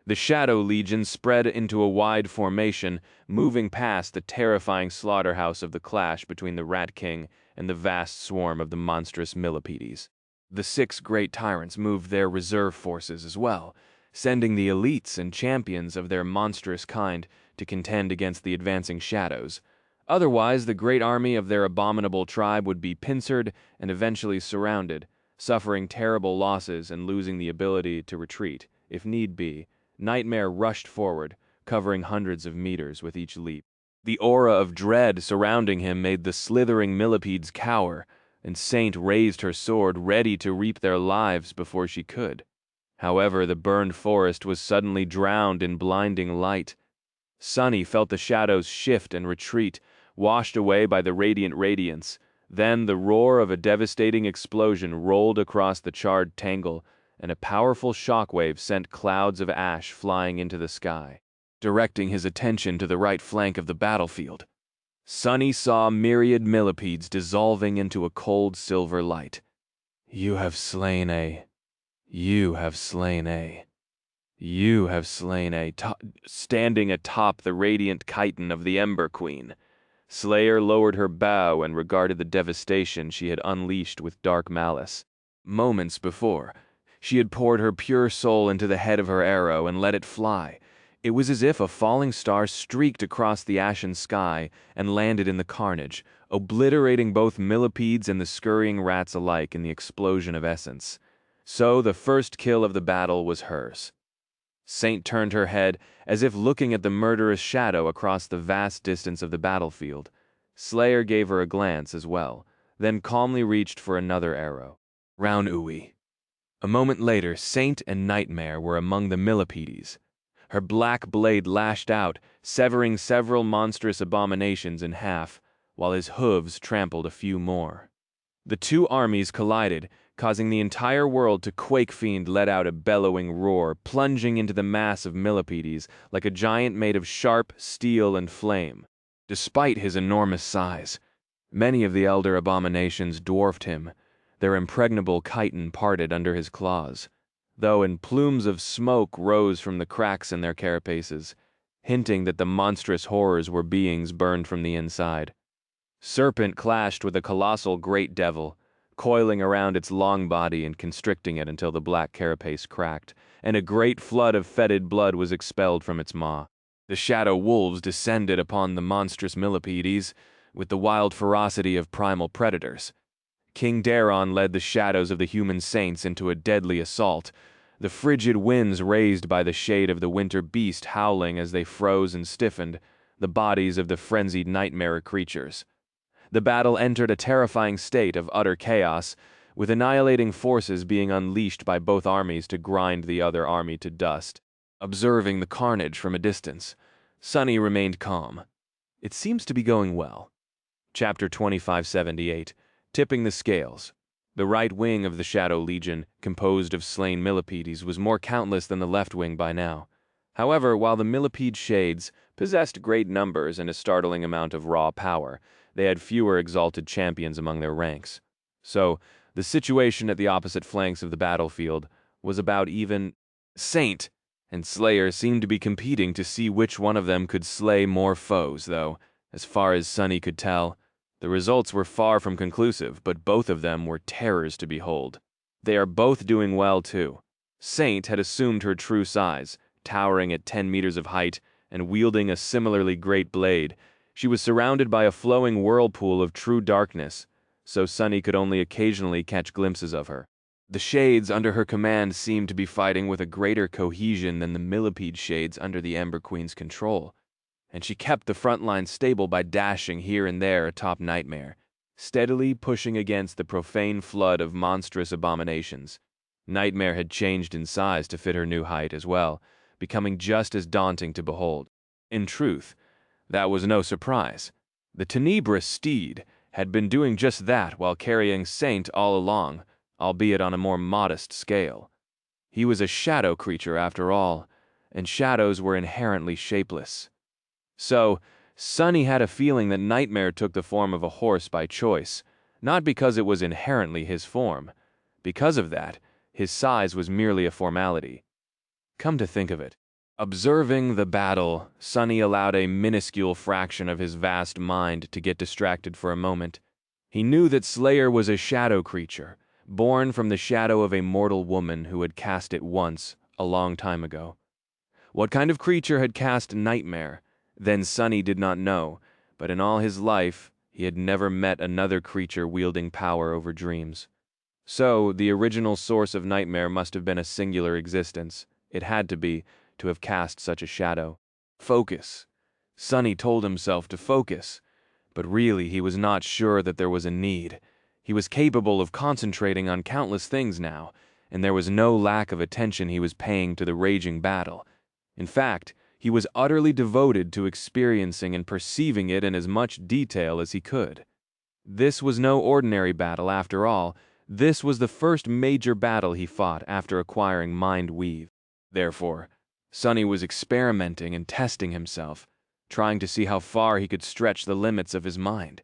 The Shadow Legion spread into a wide formation, moving past the terrifying slaughterhouse of the clash between the Rat King and the vast swarm of the monstrous millipedes. The 6 great tyrants moved their reserve forces as well, sending the elites and champions of their monstrous kind to contend against the advancing shadows. Otherwise, the great army of their abominable tribe would be pincered and eventually surrounded, suffering terrible losses and losing the ability to retreat, if need be. Nightmare rushed forward, covering hundreds of meters with each leap. The aura of dread surrounding him made the slithering millipedes cower, and Saint raised her sword ready to reap their lives before she could. However, the burned forest was suddenly drowned in blinding light. Sonny felt the shadows shift and retreat, washed away by the radiant radiance. Then the roar of a devastating explosion rolled across the charred tangle, and a powerful shockwave sent clouds of ash flying into the sky. Directing his attention to the right flank of the battlefield, Sonny saw myriad millipedes dissolving into a cold silver light. You have slain a... Standing atop the radiant chitin of the Ember Queen, Slayer lowered her bow and regarded the devastation she had unleashed with dark malice. Moments before, she had poured her pure soul into the head of her arrow and let it fly. It was as if a falling star streaked across the ashen sky and landed in the carnage, obliterating both millipedes and the scurrying rats alike in the explosion of essence. So the first kill of the battle was hers. Saint turned her head, as if looking at the murderous shadow across the vast distance of the battlefield. Slayer gave her a glance as well, then calmly reached for another arrow. Round Uwe. A moment later, Saint and Nightmare were among the millipedes. Her black blade lashed out, severing several monstrous abominations in half, while his hooves trampled a few more. The two armies collided, causing the entire world to quake. Fiend let out a bellowing roar, plunging into the mass of millipedes like a giant made of sharp steel and flame. Despite his enormous size, many of the elder abominations dwarfed him, their impregnable chitin parted under his claws, though in plumes of smoke rose from the cracks in their carapaces, hinting that the monstrous horrors were beings burned from the inside. Serpent clashed with a colossal great devil, coiling around its long body and constricting it until the black carapace cracked, and a great flood of fetid blood was expelled from its maw. The shadow wolves descended upon the monstrous millipedes with the wild ferocity of primal predators. King Daron led the shadows of the human saints into a deadly assault, the frigid winds raised by the shade of the winter beast howling as they froze and stiffened the bodies of the frenzied nightmare creatures. The battle entered a terrifying state of utter chaos, with annihilating forces being unleashed by both armies to grind the other army to dust. Observing the carnage from a distance, Sunny remained calm. It seems to be going well. Chapter 2578. Tipping the Scales. The right wing of the Shadow Legion, composed of slain millipedes, was more countless than the left wing by now. However, while the millipede shades possessed great numbers and a startling amount of raw power, they had fewer exalted champions among their ranks. So, the situation at the opposite flanks of the battlefield was about even. Saint and Slayer seemed to be competing to see which one of them could slay more foes, though, as far as Sunny could tell, the results were far from conclusive, but both of them were terrors to behold. They are both doing well, too. Saint had assumed her true size, towering at 10 meters of height and wielding a similarly great blade. She was surrounded by a flowing whirlpool of true darkness, so Sunny could only occasionally catch glimpses of her. The shades under her command seemed to be fighting with a greater cohesion than the millipede shades under the Ember Queen's control, and she kept the front line stable by dashing here and there atop Nightmare, steadily pushing against the profane flood of monstrous abominations. Nightmare had changed in size to fit her new height as well, becoming just as daunting to behold. In truth, that was no surprise. The tenebrous steed had been doing just that while carrying Saint all along, albeit on a more modest scale. He was a shadow creature after all, and shadows were inherently shapeless. So, Sunny had a feeling that Nightmare took the form of a horse by choice, not because it was inherently his form. Because of that, his size was merely a formality. Come to think of it, observing the battle, Sunny allowed a minuscule fraction of his vast mind to get distracted for a moment. He knew that Slayer was a shadow creature, born from the shadow of a mortal woman who had cast it once, a long time ago. What kind of creature had cast Nightmare? Then Sunny did not know, but in all his life, he had never met another creature wielding power over dreams. So, the original source of Nightmare must have been a singular existence. It had to be, to have cast such a shadow. Focus. Sunny told himself to focus, but really he was not sure that there was a need. He was capable of concentrating on countless things now, and there was no lack of attention he was paying to the raging battle. In fact, he was utterly devoted to experiencing and perceiving it in as much detail as he could. This was no ordinary battle after all. This was the first major battle he fought after acquiring Mind Weave. Therefore, Sunny was experimenting and testing himself, trying to see how far he could stretch the limits of his mind.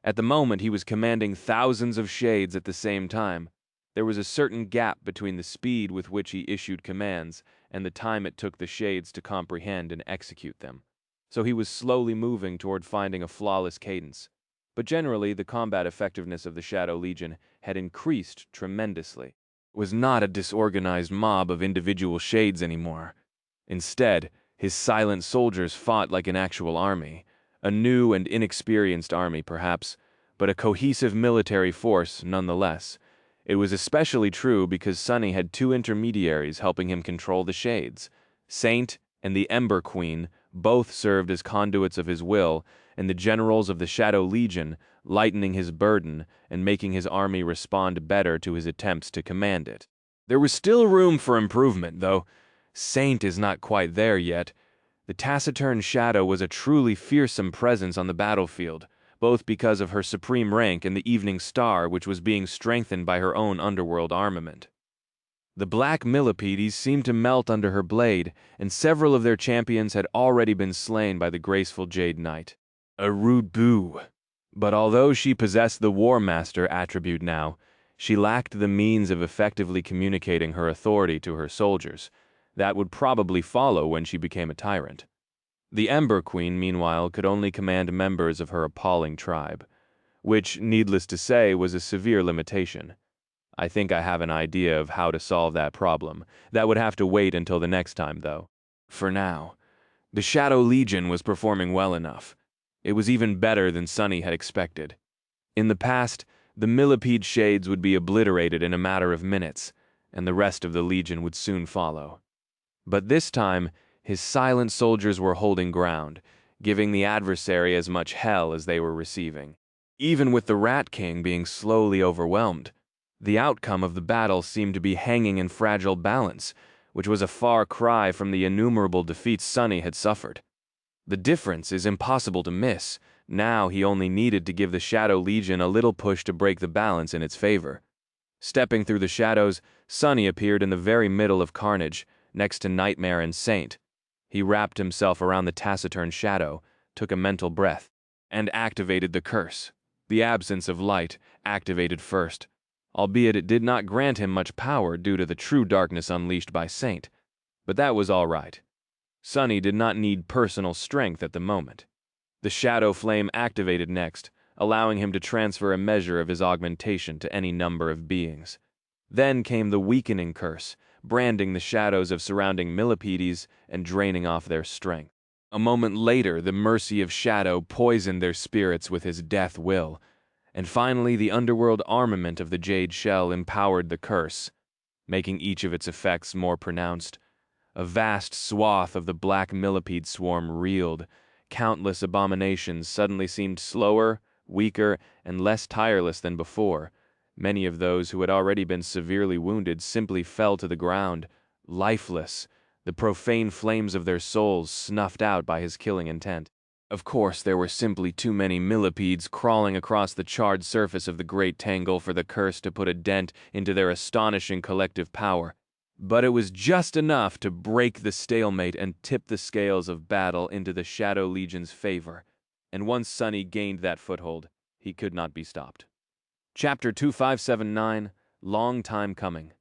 At the moment, he was commanding thousands of shades at the same time. There was a certain gap between the speed with which he issued commands and the time it took the shades to comprehend and execute them. So he was slowly moving toward finding a flawless cadence. But generally, the combat effectiveness of the Shadow Legion had increased tremendously. It was not a disorganized mob of individual shades anymore. Instead, his silent soldiers fought like an actual army. A new and inexperienced army, perhaps, but a cohesive military force nonetheless. It was especially true because Sunny had two intermediaries helping him control the shades. Saint and the Ember Queen both served as conduits of his will, and the generals of the Shadow Legion, lightening his burden and making his army respond better to his attempts to command it. There was still room for improvement, though. Saint is not quite there yet. The taciturn Shadow was a truly fearsome presence on the battlefield, both because of her supreme rank and the Evening Star, which was being strengthened by her own underworld armament. The black millipedes seemed to melt under her blade, and several of their champions had already been slain by the graceful Jade Knight. A rude boo. But although she possessed the War Master attribute now, she lacked the means of effectively communicating her authority to her soldiers. That would probably follow when she became a tyrant. The Ember Queen, meanwhile, could only command members of her appalling tribe, which, needless to say, was a severe limitation. I think I have an idea of how to solve that problem. That would have to wait until the next time, though. For now, the Shadow Legion was performing well enough. It was even better than Sunny had expected. In the past, the millipede shades would be obliterated in a matter of minutes, and the rest of the Legion would soon follow. But this time, his silent soldiers were holding ground, giving the adversary as much hell as they were receiving. Even with the Rat King being slowly overwhelmed, the outcome of the battle seemed to be hanging in fragile balance, which was a far cry from the innumerable defeats Sunny had suffered. The difference is impossible to miss. Now he only needed to give the Shadow Legion a little push to break the balance in its favor. Stepping through the shadows, Sunny appeared in the very middle of carnage, next to Nightmare and Saint. He wrapped himself around the taciturn Shadow, took a mental breath, and activated the curse. The absence of light activated first, albeit it did not grant him much power due to the true darkness unleashed by Saint. But that was all right. Sunny did not need personal strength at the moment. The Shadow Flame activated next, allowing him to transfer a measure of his augmentation to any number of beings. Then came the weakening curse, branding the shadows of surrounding millipedes and draining off their strength. A moment later, the mercy of Shadow poisoned their spirits with his death will, and finally the underworld armament of the Jade Shell empowered the curse, making each of its effects more pronounced. A vast swath of the black millipede swarm reeled. Countless abominations suddenly seemed slower, weaker, and less tireless than before. Many of those who had already been severely wounded simply fell to the ground, lifeless, the profane flames of their souls snuffed out by his killing intent. Of course, there were simply too many millipedes crawling across the charred surface of the great tangle for the curse to put a dent into their astonishing collective power. But it was just enough to break the stalemate and tip the scales of battle into the Shadow Legion's favor. And once Sunny gained that foothold, he could not be stopped. Chapter 2579, Long Time Coming.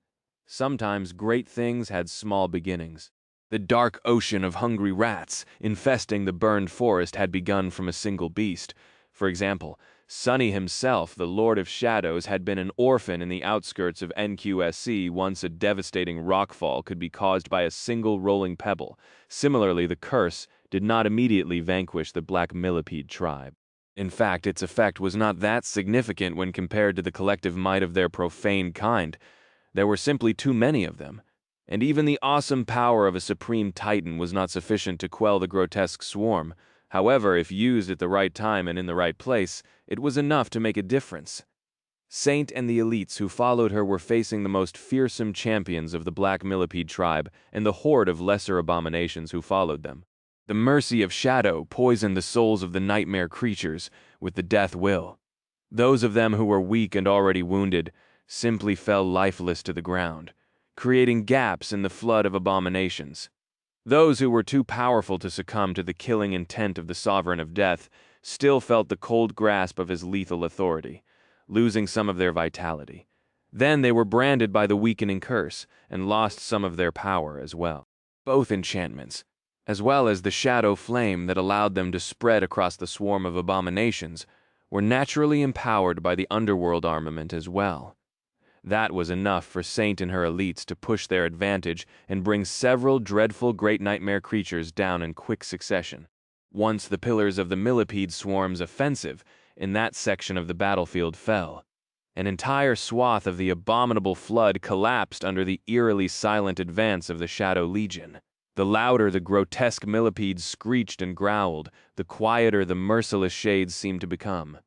Sometimes great things had small beginnings. The dark ocean of hungry rats infesting the burned forest had begun from a single beast. For example, Sunny himself, the Lord of Shadows, had been an orphan in the outskirts of NQSC once a devastating rockfall could be caused by a single rolling pebble. Similarly, the curse did not immediately vanquish the Black Millipede tribe. In fact, its effect was not that significant when compared to the collective might of their profane kind. There were simply too many of them, and even the awesome power of a supreme titan was not sufficient to quell the grotesque swarm. However, if used at the right time and in the right place, it was enough to make a difference. Saint and the elites who followed her were facing the most fearsome champions of the Black Millipede tribe and the horde of lesser abominations who followed them. The mercy of Shadow poisoned the souls of the nightmare creatures with the death will. Those of them who were weak and already wounded simply fell lifeless to the ground, creating gaps in the flood of abominations. Those who were too powerful to succumb to the killing intent of the Sovereign of Death still felt the cold grasp of his lethal authority, losing some of their vitality. Then they were branded by the weakening curse and lost some of their power as well. Both enchantments, as well as the shadow flame that allowed them to spread across the swarm of abominations, were naturally empowered by the underworld armament as well. That was enough for Saint and her elites to push their advantage and bring several dreadful great nightmare creatures down in quick succession. Once the pillars of the millipede swarm's offensive in that section of the battlefield fell, An entire swath of the abominable flood collapsed under the eerily silent advance of the Shadow Legion. The louder the grotesque millipedes screeched and growled, the quieter the merciless shades seemed to become.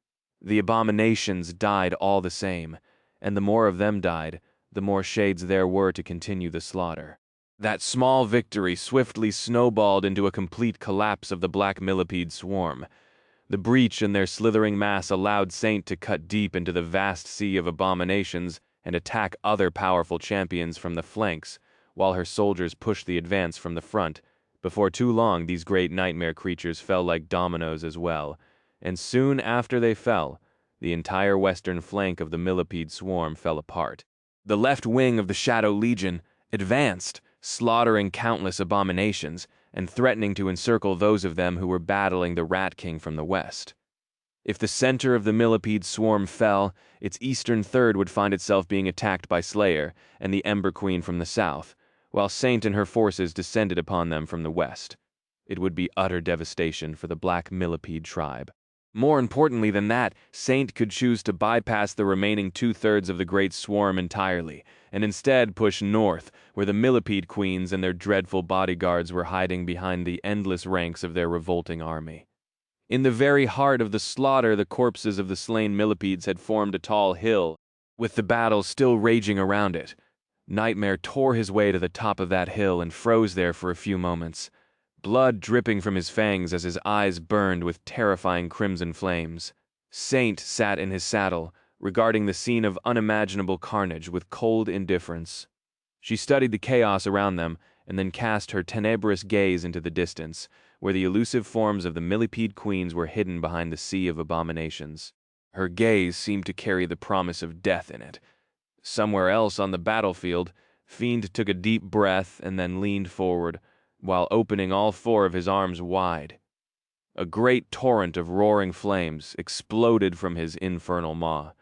The abominations died all the same, and the more of them died, the more shades there were to continue the slaughter. That small victory swiftly snowballed into a complete collapse of the black millipede swarm. The breach in their slithering mass allowed Saint to cut deep into the vast sea of abominations and attack other powerful champions from the flanks, while her soldiers pushed the advance from the front. Before too long, these great nightmare creatures fell like dominoes as well, and soon after they fell, the entire western flank of the millipede swarm fell apart. The left wing of the Shadow Legion advanced, slaughtering countless abominations, and threatening to encircle those of them who were battling the Rat King from the west. If the center of the millipede swarm fell, its eastern third would find itself being attacked by Slayer and the Ember Queen from the south, while Saint and her forces descended upon them from the west. It would be utter devastation for the Black Millipede tribe. More importantly than that, Saint could choose to bypass the remaining two-thirds of the great swarm entirely, and instead push north, where the Millipede Queens and their dreadful bodyguards were hiding behind the endless ranks of their revolting army. In the very heart of the slaughter, the corpses of the slain Millipedes had formed a tall hill, with the battle still raging around it. Nightmare tore his way to the top of that hill and froze there for a few moments, blood dripping from his fangs as his eyes burned with terrifying crimson flames. Saint sat in his saddle, regarding the scene of unimaginable carnage with cold indifference. She studied the chaos around them, and then cast her tenebrous gaze into the distance, where the elusive forms of the Millipede Queens were hidden behind the sea of abominations. Her gaze seemed to carry the promise of death in it. Somewhere else on the battlefield, Fiend took a deep breath and then leaned forward, while opening all four of his arms wide. A great torrent of roaring flames exploded from his infernal maw,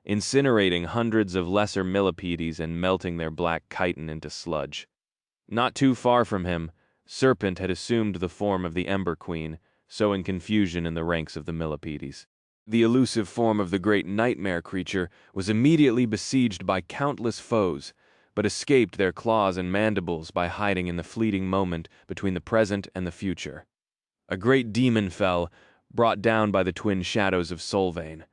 incinerating hundreds of lesser millipedes and melting their black chitin into sludge. Not too far from him, Serpent had assumed the form of the Ember Queen, sowing confusion in the ranks of the millipedes. The elusive form of the great nightmare creature was immediately besieged by countless foes, but escaped their claws and mandibles by hiding in the fleeting moment between the present and the future. A great demon fell, brought down by the twin shadows of Solvane.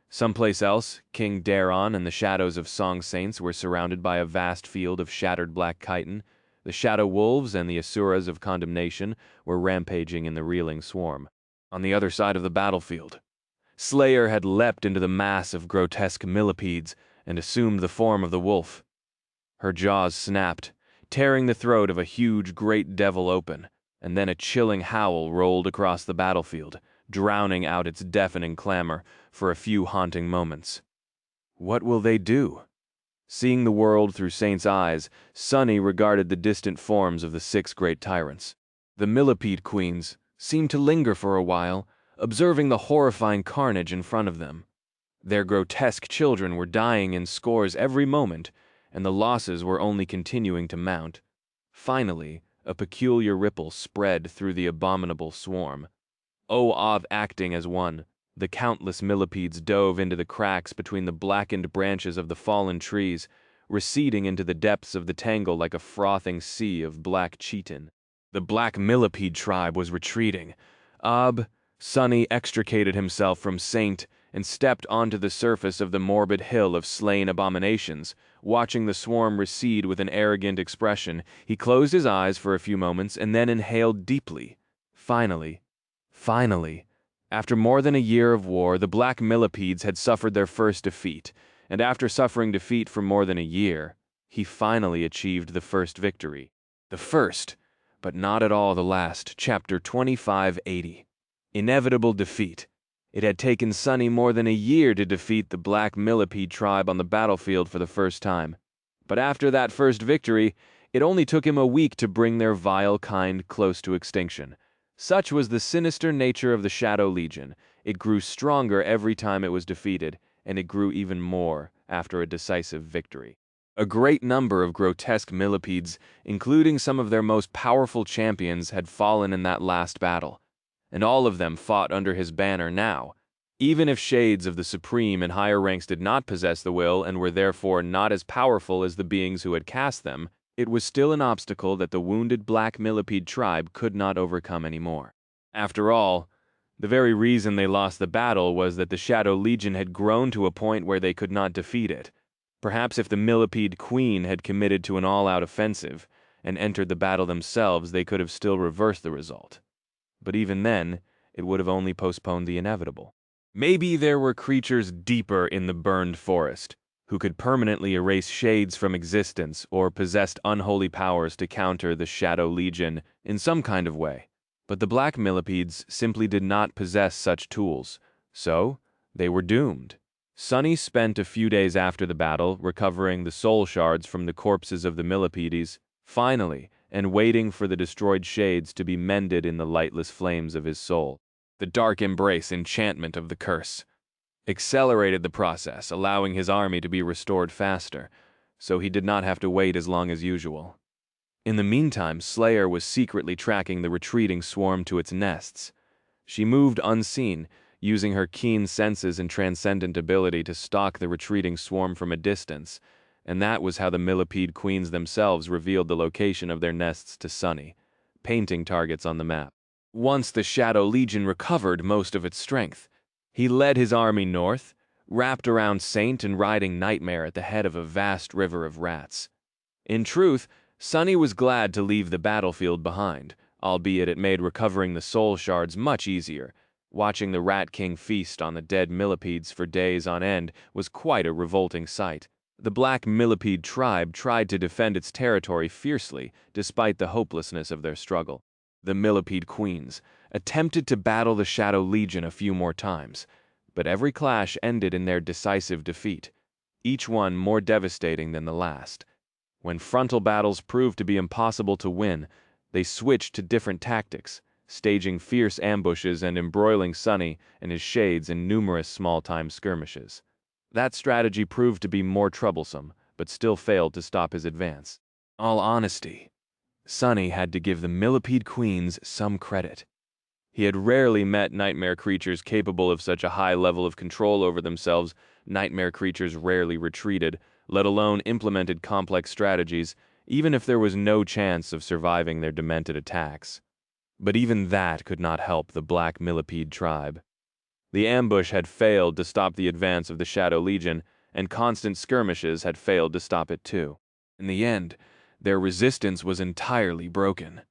Someplace else, King Daron and the shadows of Song Saints were surrounded by a vast field of shattered black chitin. The Shadow Wolves and the Asuras of Condemnation were rampaging in the reeling swarm. On the other side of the battlefield, Slayer had leapt into the mass of grotesque millipedes and assumed the form of the wolf. Her jaws snapped, tearing the throat of a huge great devil open, and then a chilling howl rolled across the battlefield, drowning out its deafening clamor for a few haunting moments. What will they do? Seeing the world through Saint's eyes, Sunny regarded the distant forms of the six great tyrants. The Millipede Queens seemed to linger for a while, observing the horrifying carnage in front of them. Their grotesque children were dying in scores every moment, and the losses were only continuing to mount. Finally, a peculiar ripple spread through the abominable swarm. Oath acting as one, the countless millipedes dove into the cracks between the blackened branches of the fallen trees, receding into the depths of the tangle like a frothing sea of black chitin. The black millipede tribe was retreating. Sunny extricated himself from Saint and stepped onto the surface of the morbid hill of slain abominations. Watching the swarm recede with an arrogant expression, he closed his eyes for a few moments and then inhaled deeply. Finally, after more than a year of war, the black millipedes had suffered their first defeat, and after suffering defeat for more than a year, he finally achieved the first victory. The first, but not at all the last. Chapter 2580. Inevitable defeat. It had taken Sunny more than a year to defeat the black millipede tribe on the battlefield for the first time. But after that first victory, it only took him a week to bring their vile kind close to extinction. Such was the sinister nature of the Shadow Legion. It grew stronger every time it was defeated, and it grew even more after a decisive victory. A great number of grotesque millipedes, including some of their most powerful champions, had fallen in that last battle, and all of them fought under his banner now. Even if shades of the supreme and higher ranks did not possess the will and were therefore not as powerful as the beings who had cast them, it was still an obstacle that the wounded black millipede tribe could not overcome anymore. After all, the very reason they lost the battle was that the Shadow Legion had grown to a point where they could not defeat it. Perhaps if the millipede queen had committed to an all-out offensive and entered the battle themselves, they could have still reversed the result. But even then, it would have only postponed the inevitable. Maybe there were creatures deeper in the burned forest, who could permanently erase shades from existence or possessed unholy powers to counter the Shadow Legion in some kind of way. But the black millipedes simply did not possess such tools, so they were doomed. Sunny spent a few days after the battle recovering the soul shards from the corpses of the millipedes, finally, and waiting for the destroyed shades to be mended in the lightless flames of his soul. The dark embrace enchantment of the curse accelerated the process, allowing his army to be restored faster, so he did not have to wait as long as usual. In the meantime, Slayer was secretly tracking the retreating swarm to its nests. She moved unseen, using her keen senses and transcendent ability to stalk the retreating swarm from a distance, and that was how the millipede queens themselves revealed the location of their nests to Sunny, painting targets on the map. Once the Shadow Legion recovered most of its strength, he led his army north, wrapped around Saint and riding Nightmare at the head of a vast river of rats. In truth, Sunny was glad to leave the battlefield behind, albeit it made recovering the soul shards much easier. Watching the Rat King feast on the dead millipedes for days on end was quite a revolting sight. The black millipede tribe tried to defend its territory fiercely, despite the hopelessness of their struggle. The millipede queens attempted to battle the Shadow Legion a few more times, but every clash ended in their decisive defeat, each one more devastating than the last. When frontal battles proved to be impossible to win, they switched to different tactics, staging fierce ambushes and embroiling Sunny and his shades in numerous small-time skirmishes. That strategy proved to be more troublesome, but still failed to stop his advance. All honesty, Sunny had to give the millipede queens some credit. He had rarely met nightmare creatures capable of such a high level of control over themselves. Nightmare creatures rarely retreated, let alone implemented complex strategies, even if there was no chance of surviving their demented attacks. But even that could not help the black millipede tribe. The ambush had failed to stop the advance of the Shadow Legion, and constant skirmishes had failed to stop it too. In the end, their resistance was entirely broken.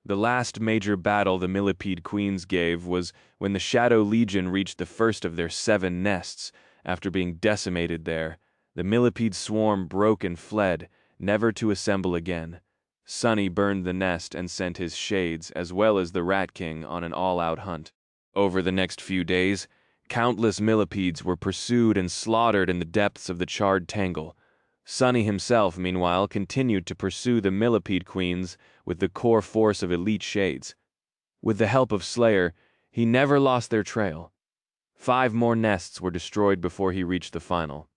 The last major battle the millipede queens gave was when the Shadow Legion reached the first of their 7 nests. After being decimated there, the millipede swarm broke and fled, never to assemble again. Sunny burned the nest and sent his shades, as well as the Rat King, on an all-out hunt. Over the next few days, countless millipedes were pursued and slaughtered in the depths of the charred tangle. Sunny himself, meanwhile, continued to pursue the millipede queens with the core force of elite shades. With the help of Slayer, he never lost their trail. 5 more nests were destroyed before he reached the final.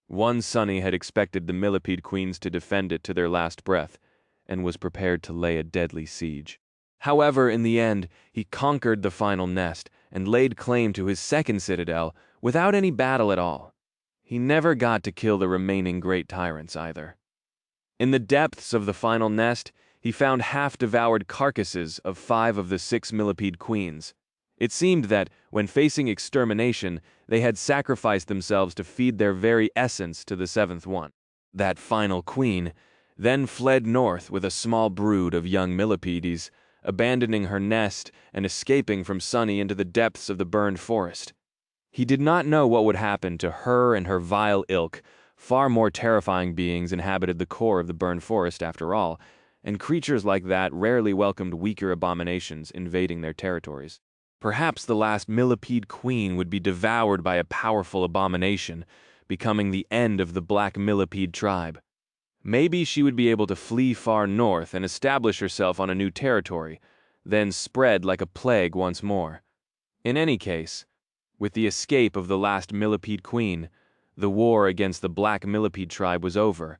One Sunny had expected the millipede queens to defend it to their last breath, and was prepared to lay a deadly siege. However, in the end, he conquered the final nest and laid claim to his second citadel without any battle at all. He never got to kill the remaining great tyrants either. In the depths of the final nest, he found half-devoured carcasses of 5 of the 6 millipede queens. It seemed that, when facing extermination, they had sacrificed themselves to feed their very essence to the 7th one. That final queen then fled north with a small brood of young millipedes, abandoning her nest and escaping from Sunny into the depths of the burned forest. He did not know what would happen to her and her vile ilk. Far more terrifying beings inhabited the core of the burned forest after all, and creatures like that rarely welcomed weaker abominations invading their territories. Perhaps the last millipede queen would be devoured by a powerful abomination, becoming the end of the black millipede tribe. Maybe she would be able to flee far north and establish herself on a new territory, then spread like a plague once more. In any case, with the escape of the last millipede queen, the war against the black millipede tribe was over.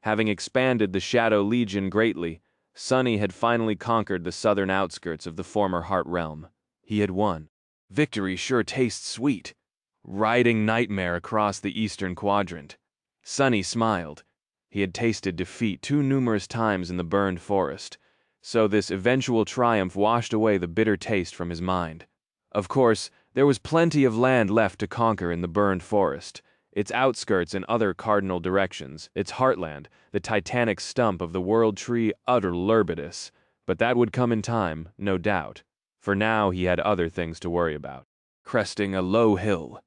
Having expanded the Shadow Legion greatly, Sunny had finally conquered the southern outskirts of the former Heart Realm. He had won. Victory sure tastes sweet. Riding nightmare across the eastern quadrant. Sonny smiled. He had tasted defeat too numerous times in the burned forest, so this eventual triumph washed away the bitter taste from his mind. Of course, there was plenty of land left to conquer in the burned forest, its outskirts and other cardinal directions, its heartland, the titanic stump of the world tree utter Lurbidus, but that would come in time, no doubt. For now he had other things to worry about. Cresting a low hill.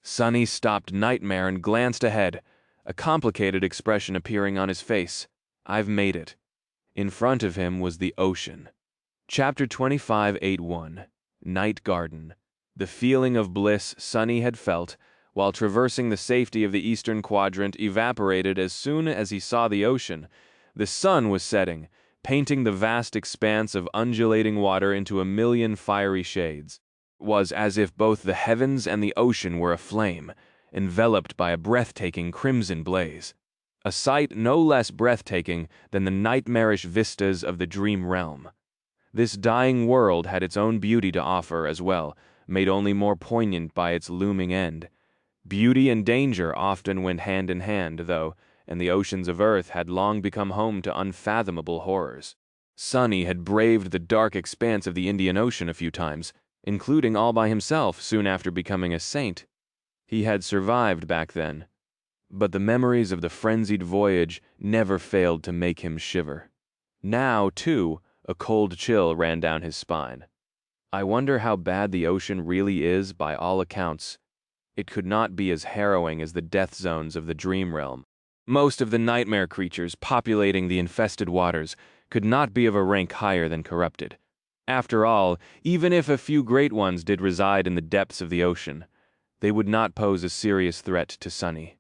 Sonny stopped Nightmare and glanced ahead, a complicated expression appearing on his face. I've made it. In front of him was the ocean. Chapter 25:8-1 Night Garden. The feeling of bliss Sonny had felt while traversing the safety of the eastern quadrant evaporated as soon as he saw the ocean. The sun was setting, painting the vast expanse of undulating water into a million fiery shades. It was as if both the heavens and the ocean were aflame, enveloped by a breathtaking crimson blaze. A sight no less breathtaking than the nightmarish vistas of the dream realm. This dying world had its own beauty to offer as well, made only more poignant by its looming end. Beauty and danger often went hand in hand, though, and the oceans of Earth had long become home to unfathomable horrors. Sonny had braved the dark expanse of the Indian Ocean a few times, including all by himself soon after becoming a saint. He had survived back then, but the memories of the frenzied voyage never failed to make him shiver. Now, too, a cold chill ran down his spine. I wonder how bad the ocean really is by all accounts. It could not be as harrowing as the death zones of the dream realm. Most of the nightmare creatures populating the infested waters could not be of a rank higher than corrupted. After all, even if a few great ones did reside in the depths of the ocean, they would not pose a serious threat to Sonny.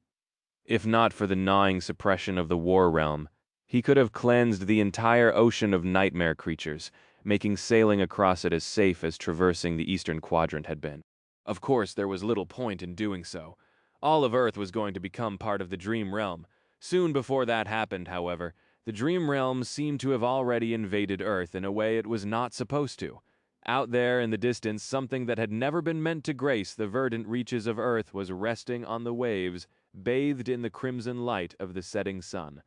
If not for the gnawing suppression of the war realm, he could have cleansed the entire ocean of nightmare creatures, making sailing across it as safe as traversing the eastern quadrant had been. Of course, there was little point in doing so. All of Earth was going to become part of the dream realm. Soon before that happened, however, the dream realm seemed to have already invaded Earth in a way it was not supposed to. Out there in the distance, something that had never been meant to grace the verdant reaches of Earth was resting on the waves, bathed in the crimson light of the setting sun.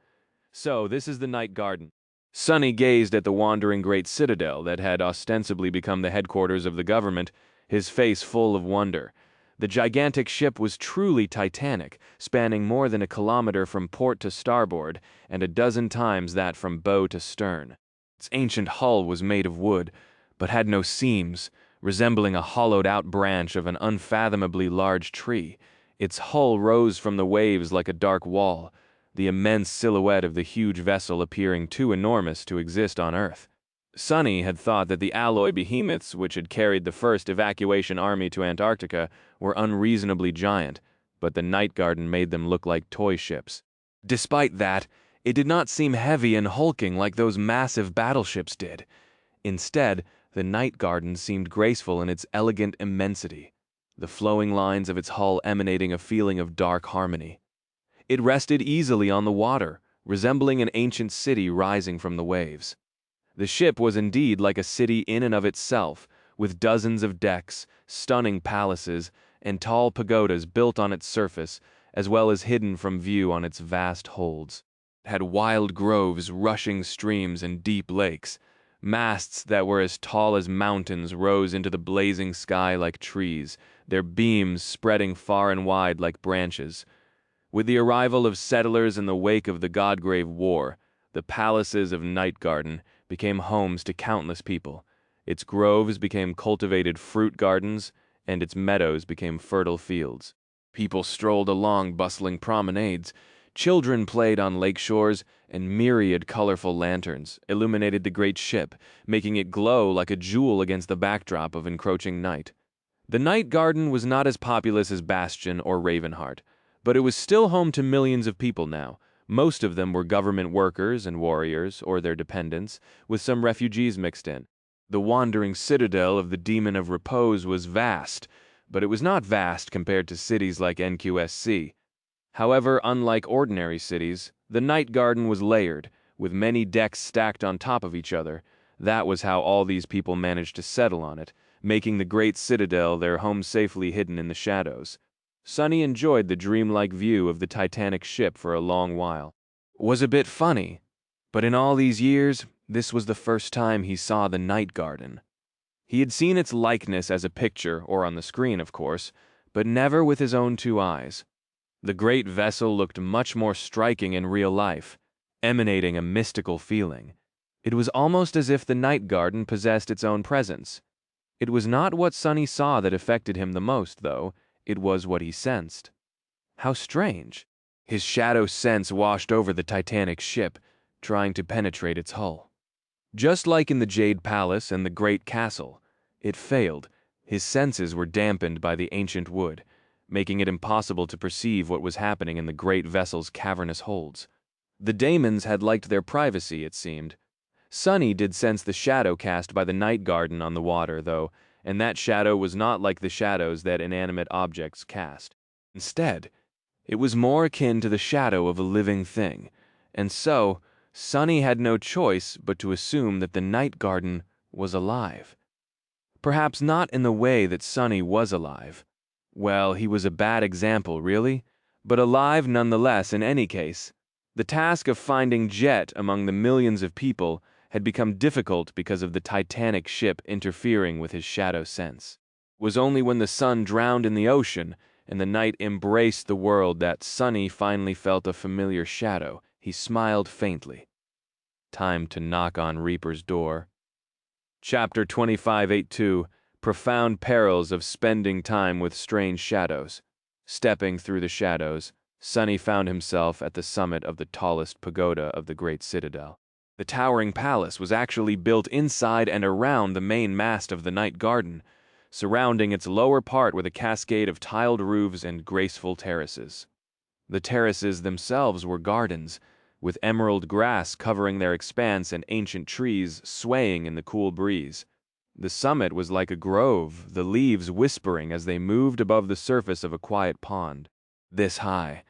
So, this is the Night Garden. Sonny gazed at the wandering great citadel that had ostensibly become the headquarters of the government, his face full of wonder. The gigantic ship was truly titanic, spanning more than a kilometer from port to starboard, and a dozen times that from bow to stern. Its ancient hull was made of wood, but had no seams, resembling a hollowed-out branch of an unfathomably large tree. Its hull rose from the waves like a dark wall, the immense silhouette of the huge vessel appearing too enormous to exist on Earth. Sonny had thought that the alloy behemoths which had carried the first evacuation army to Antarctica were unreasonably giant, but the Night Garden made them look like toy ships. Despite that, it did not seem heavy and hulking like those massive battleships did. Instead, the Night Garden seemed graceful in its elegant immensity, the flowing lines of its hull emanating a feeling of dark harmony. It rested easily on the water, resembling an ancient city rising from the waves. The ship was indeed like a city in and of itself, with dozens of decks, stunning palaces, and tall pagodas built on its surface, as well as hidden from view on its vast holds. It had wild groves, rushing streams, and deep lakes. Masts that were as tall as mountains rose into the blazing sky like trees, their beams spreading far and wide like branches. With the arrival of settlers in the wake of the Godgrave War, the palaces of Night Garden became homes to countless people. Its groves became cultivated fruit gardens, and its meadows became fertile fields. People strolled along bustling promenades, children played on lake shores, and myriad colorful lanterns illuminated the great ship, making it glow like a jewel against the backdrop of encroaching night. The Night Garden was not as populous as Bastion or Ravenheart, but it was still home to millions of people now. Most of them were government workers and warriors, or their dependents, with some refugees mixed in. The wandering citadel of the Demon of Repose was vast, but it was not vast compared to cities like NQSC. However, unlike ordinary cities, the Night Garden was layered, with many decks stacked on top of each other. That was how all these people managed to settle on it, making the great citadel their home safely hidden in the shadows. Sonny enjoyed the dreamlike view of the Titanic ship for a long while. Was a bit funny, but in all these years, this was the first time he saw the night garden. He had seen its likeness as a picture, or on the screen, of course, but never with his own two eyes. The great vessel looked much more striking in real life, emanating a mystical feeling. It was almost as if the night garden possessed its own presence. It was not what Sonny saw that affected him the most, though. It was what he sensed. How strange. His shadow sense washed over the Titanic ship, trying to penetrate its hull. Just like in the Jade Palace and the Great Castle, it failed. His senses were dampened by the ancient wood, making it impossible to perceive what was happening in the great vessel's cavernous holds. The Damons had liked their privacy, it seemed. Sonny did sense the shadow cast by the night garden on the water, though, and that shadow was not like the shadows that inanimate objects cast. Instead, it was more akin to the shadow of a living thing, and so Sonny had no choice but to assume that the night garden was alive. Perhaps not in the way that Sonny was alive. Well, he was a bad example, really, but alive nonetheless in any case. The task of finding Jet among the millions of people had become difficult because of the Titanic ship interfering with his shadow sense. It was only when the sun drowned in the ocean and the night embraced the world that Sonny finally felt a familiar shadow. He smiled faintly. Time to knock on Reaper's door. Chapter 2582, Profound Perils of Spending Time with Strange Shadows. Stepping through the shadows, Sonny found himself at the summit of the tallest pagoda of the great citadel. The towering palace was actually built inside and around the main mast of the night garden. Surrounding its lower part were the cascade of tiled roofs and graceful terraces. The terraces themselves were gardens, with emerald grass covering their expanse and ancient trees swaying in the cool breeze. The summit was like a grove, the leaves whispering as they moved above the surface of a quiet pond. This high,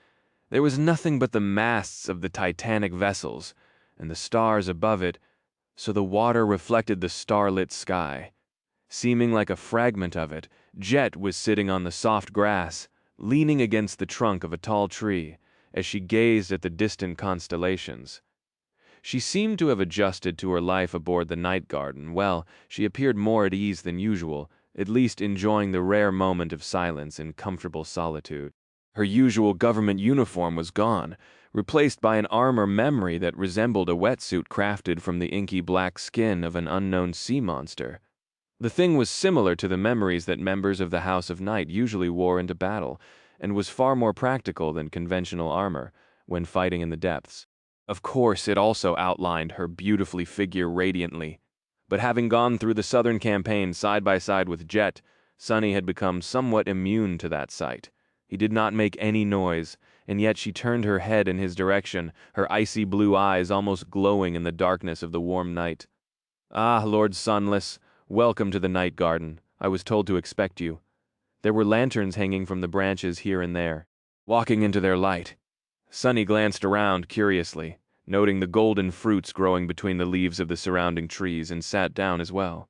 there was nothing but the masts of the Titanic vessels, and the stars above it, so the water reflected the starlit sky. Seeming like a fragment of it, Jet was sitting on the soft grass, leaning against the trunk of a tall tree, as she gazed at the distant constellations. She seemed to have adjusted to her life aboard the night garden. Well, she appeared more at ease than usual, at least enjoying the rare moment of silence and comfortable solitude. Her usual government uniform was gone, replaced by an armor memory that resembled a wetsuit crafted from the inky black skin of an unknown sea monster. The thing was similar to the memories that members of the House of Night usually wore into battle, and was far more practical than conventional armor when fighting in the depths. Of course, it also outlined her beautifully figure radiantly, but having gone through the Southern campaign side by side with Jet, Sonny had become somewhat immune to that sight. He did not make any noise, and yet she turned her head in his direction, her icy blue eyes almost glowing in the darkness of the warm night. "Ah, Lord Sunless, welcome to the night garden. I was told to expect you." There were lanterns hanging from the branches here and there, walking into their light. Sonny glanced around curiously, noting the golden fruits growing between the leaves of the surrounding trees, and sat down as well.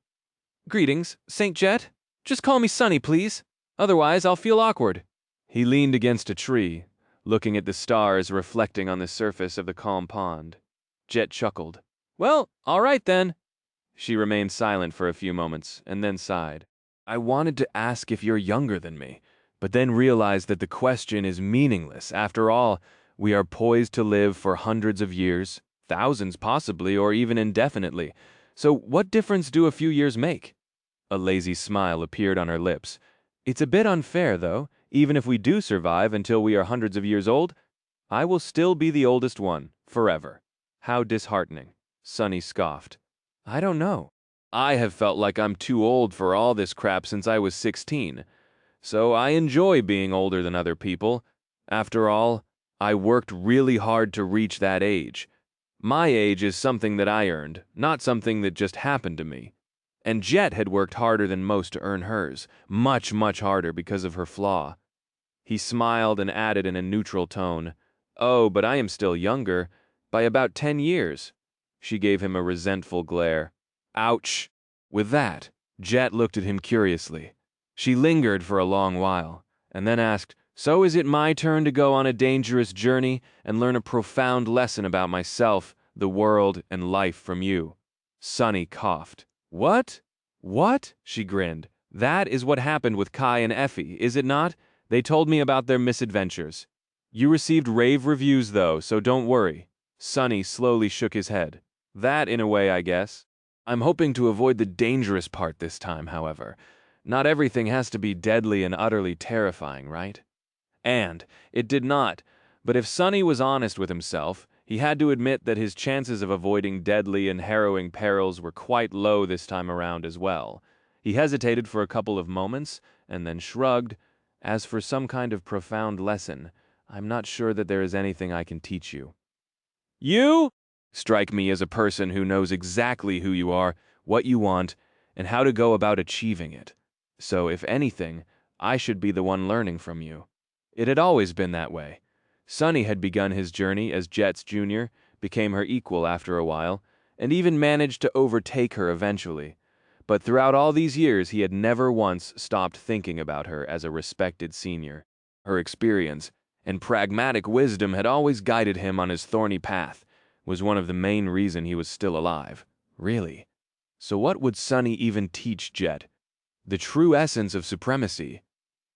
"Greetings, Saint Jet. Just call me Sonny, please. Otherwise, I'll feel awkward." He leaned against a tree, looking at the stars reflecting on the surface of the calm pond. Jet chuckled. "Well, all right then." She remained silent for a few moments, and then sighed. "I wanted to ask if you're younger than me, but then realized that the question is meaningless. After all, we are poised to live for hundreds of years, thousands possibly, or even indefinitely. So what difference do a few years make?" A lazy smile appeared on her lips. "It's a bit unfair, though. Even if we do survive until we are hundreds of years old, I will still be the oldest one, forever." "How disheartening," Sonny scoffed. "I don't know. I have felt like I'm too old for all this crap since I was 16. So I enjoy being older than other people. After all, I worked really hard to reach that age. My age is something that I earned, not something that just happened to me. And Jet had worked harder than most to earn hers, much, much harder because of her flaw." He smiled and added in a neutral tone, "Oh, but I am still younger, by about 10 years. She gave him a resentful glare. "Ouch." With that, Jet looked at him curiously. She lingered for a long while, and then asked, "So is it my turn to go on a dangerous journey and learn a profound lesson about myself, the world, and life from you?" Sunny coughed. "What? What?" She grinned. "That is what happened with Kai and Effie, is it not? They told me about their misadventures. You received rave reviews, though, so don't worry." Sunny slowly shook his head. "That, in a way, I guess. I'm hoping to avoid the dangerous part this time, however. Not everything has to be deadly and utterly terrifying, right?" And it did not, but if Sunny was honest with himself, he had to admit that his chances of avoiding deadly and harrowing perils were quite low this time around as well. He hesitated for a couple of moments, and then shrugged. "As for some kind of profound lesson, I'm not sure that there is anything I can teach you." "You strike me as a person who knows exactly who you are, what you want, and how to go about achieving it. So, if anything, I should be the one learning from you." It had always been that way. Sunny had begun his journey as Jet's junior, became her equal after a while, and even managed to overtake her eventually. But throughout all these years, he had never once stopped thinking about her as a respected senior. Her experience and pragmatic wisdom had always guided him on his thorny path, was one of the main reason he was still alive. Really? So what would Sunny even teach Jet? The true essence of supremacy.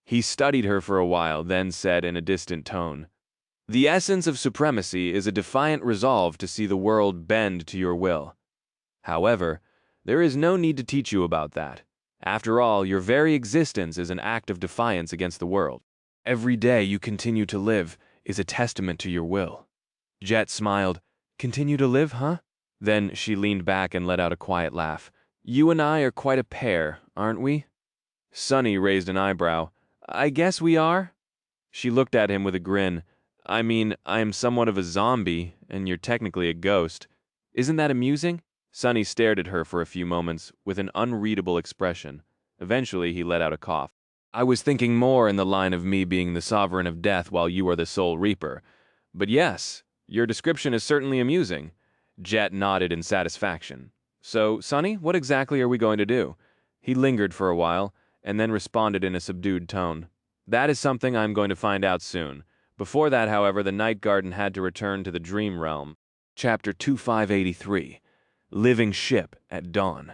He studied her for a while, then said in a distant tone, "The essence of supremacy is a defiant resolve to see the world bend to your will. However, there is no need to teach you about that. After all, your very existence is an act of defiance against the world. Every day you continue to live is a testament to your will." Jet smiled. "Continue to live, huh?" Then she leaned back and let out a quiet laugh. "You and I are quite a pair, aren't we?" Sunny raised an eyebrow. "I guess we are." She looked at him with a grin. "I mean, I am somewhat of a zombie, and you're technically a ghost. Isn't that amusing?" Sunny stared at her for a few moments with an unreadable expression. Eventually, he let out a cough. "I was thinking more in the line of me being the sovereign of death while you are the sole reaper. But yes, your description is certainly amusing." Jet nodded in satisfaction. "So, Sunny, what exactly are we going to do?" He lingered for a while, and then responded in a subdued tone. "That is something I'm going to find out soon. Before that, however, the Night Garden had to return to the Dream Realm." Chapter 2583. Living Ship at Dawn.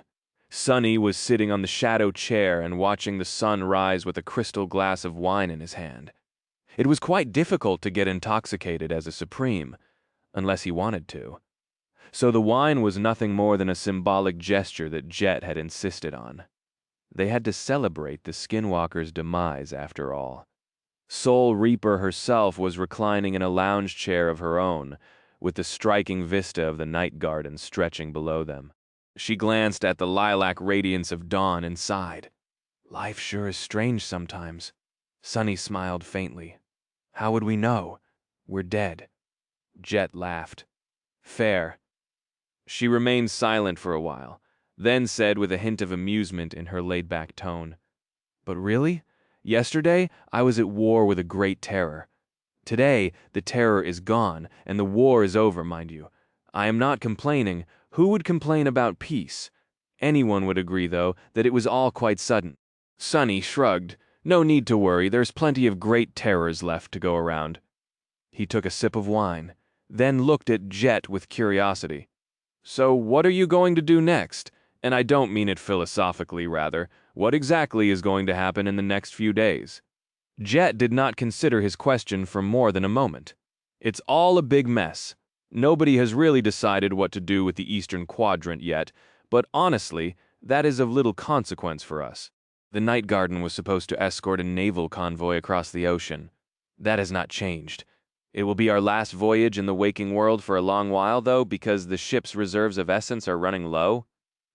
Sunny was sitting on the shadow chair and watching the sun rise with a crystal glass of wine in his hand. It was quite difficult to get intoxicated as a Supreme, unless he wanted to. So the wine was nothing more than a symbolic gesture that Jet had insisted on. They had to celebrate the Skinwalker's demise, after all. Soul Reaper herself was reclining in a lounge chair of her own, with the striking vista of the Night Garden stretching below them. She glanced at the lilac radiance of dawn and sighed. "Life sure is strange sometimes." Sunny smiled faintly. "How would we know? We're dead." Jet laughed. "Fair." She remained silent for a while, then said with a hint of amusement in her laid-back tone, "But really? Yesterday, I was at war with a great terror. Today, the terror is gone, and the war is over, mind you. I am not complaining. Who would complain about peace? Anyone would agree, though, that it was all quite sudden." Sunny shrugged. "No need to worry, there's plenty of great terrors left to go around." He took a sip of wine, then looked at Jet with curiosity. "So what are you going to do next? And I don't mean it philosophically, rather. What exactly is going to happen in the next few days?" Jet did not consider his question for more than a moment. "It's all a big mess. Nobody has really decided what to do with the Eastern Quadrant yet, but honestly, that is of little consequence for us. The Night Garden was supposed to escort a naval convoy across the ocean. That has not changed. It will be our last voyage in the waking world for a long while, though, because the ship's reserves of essence are running low.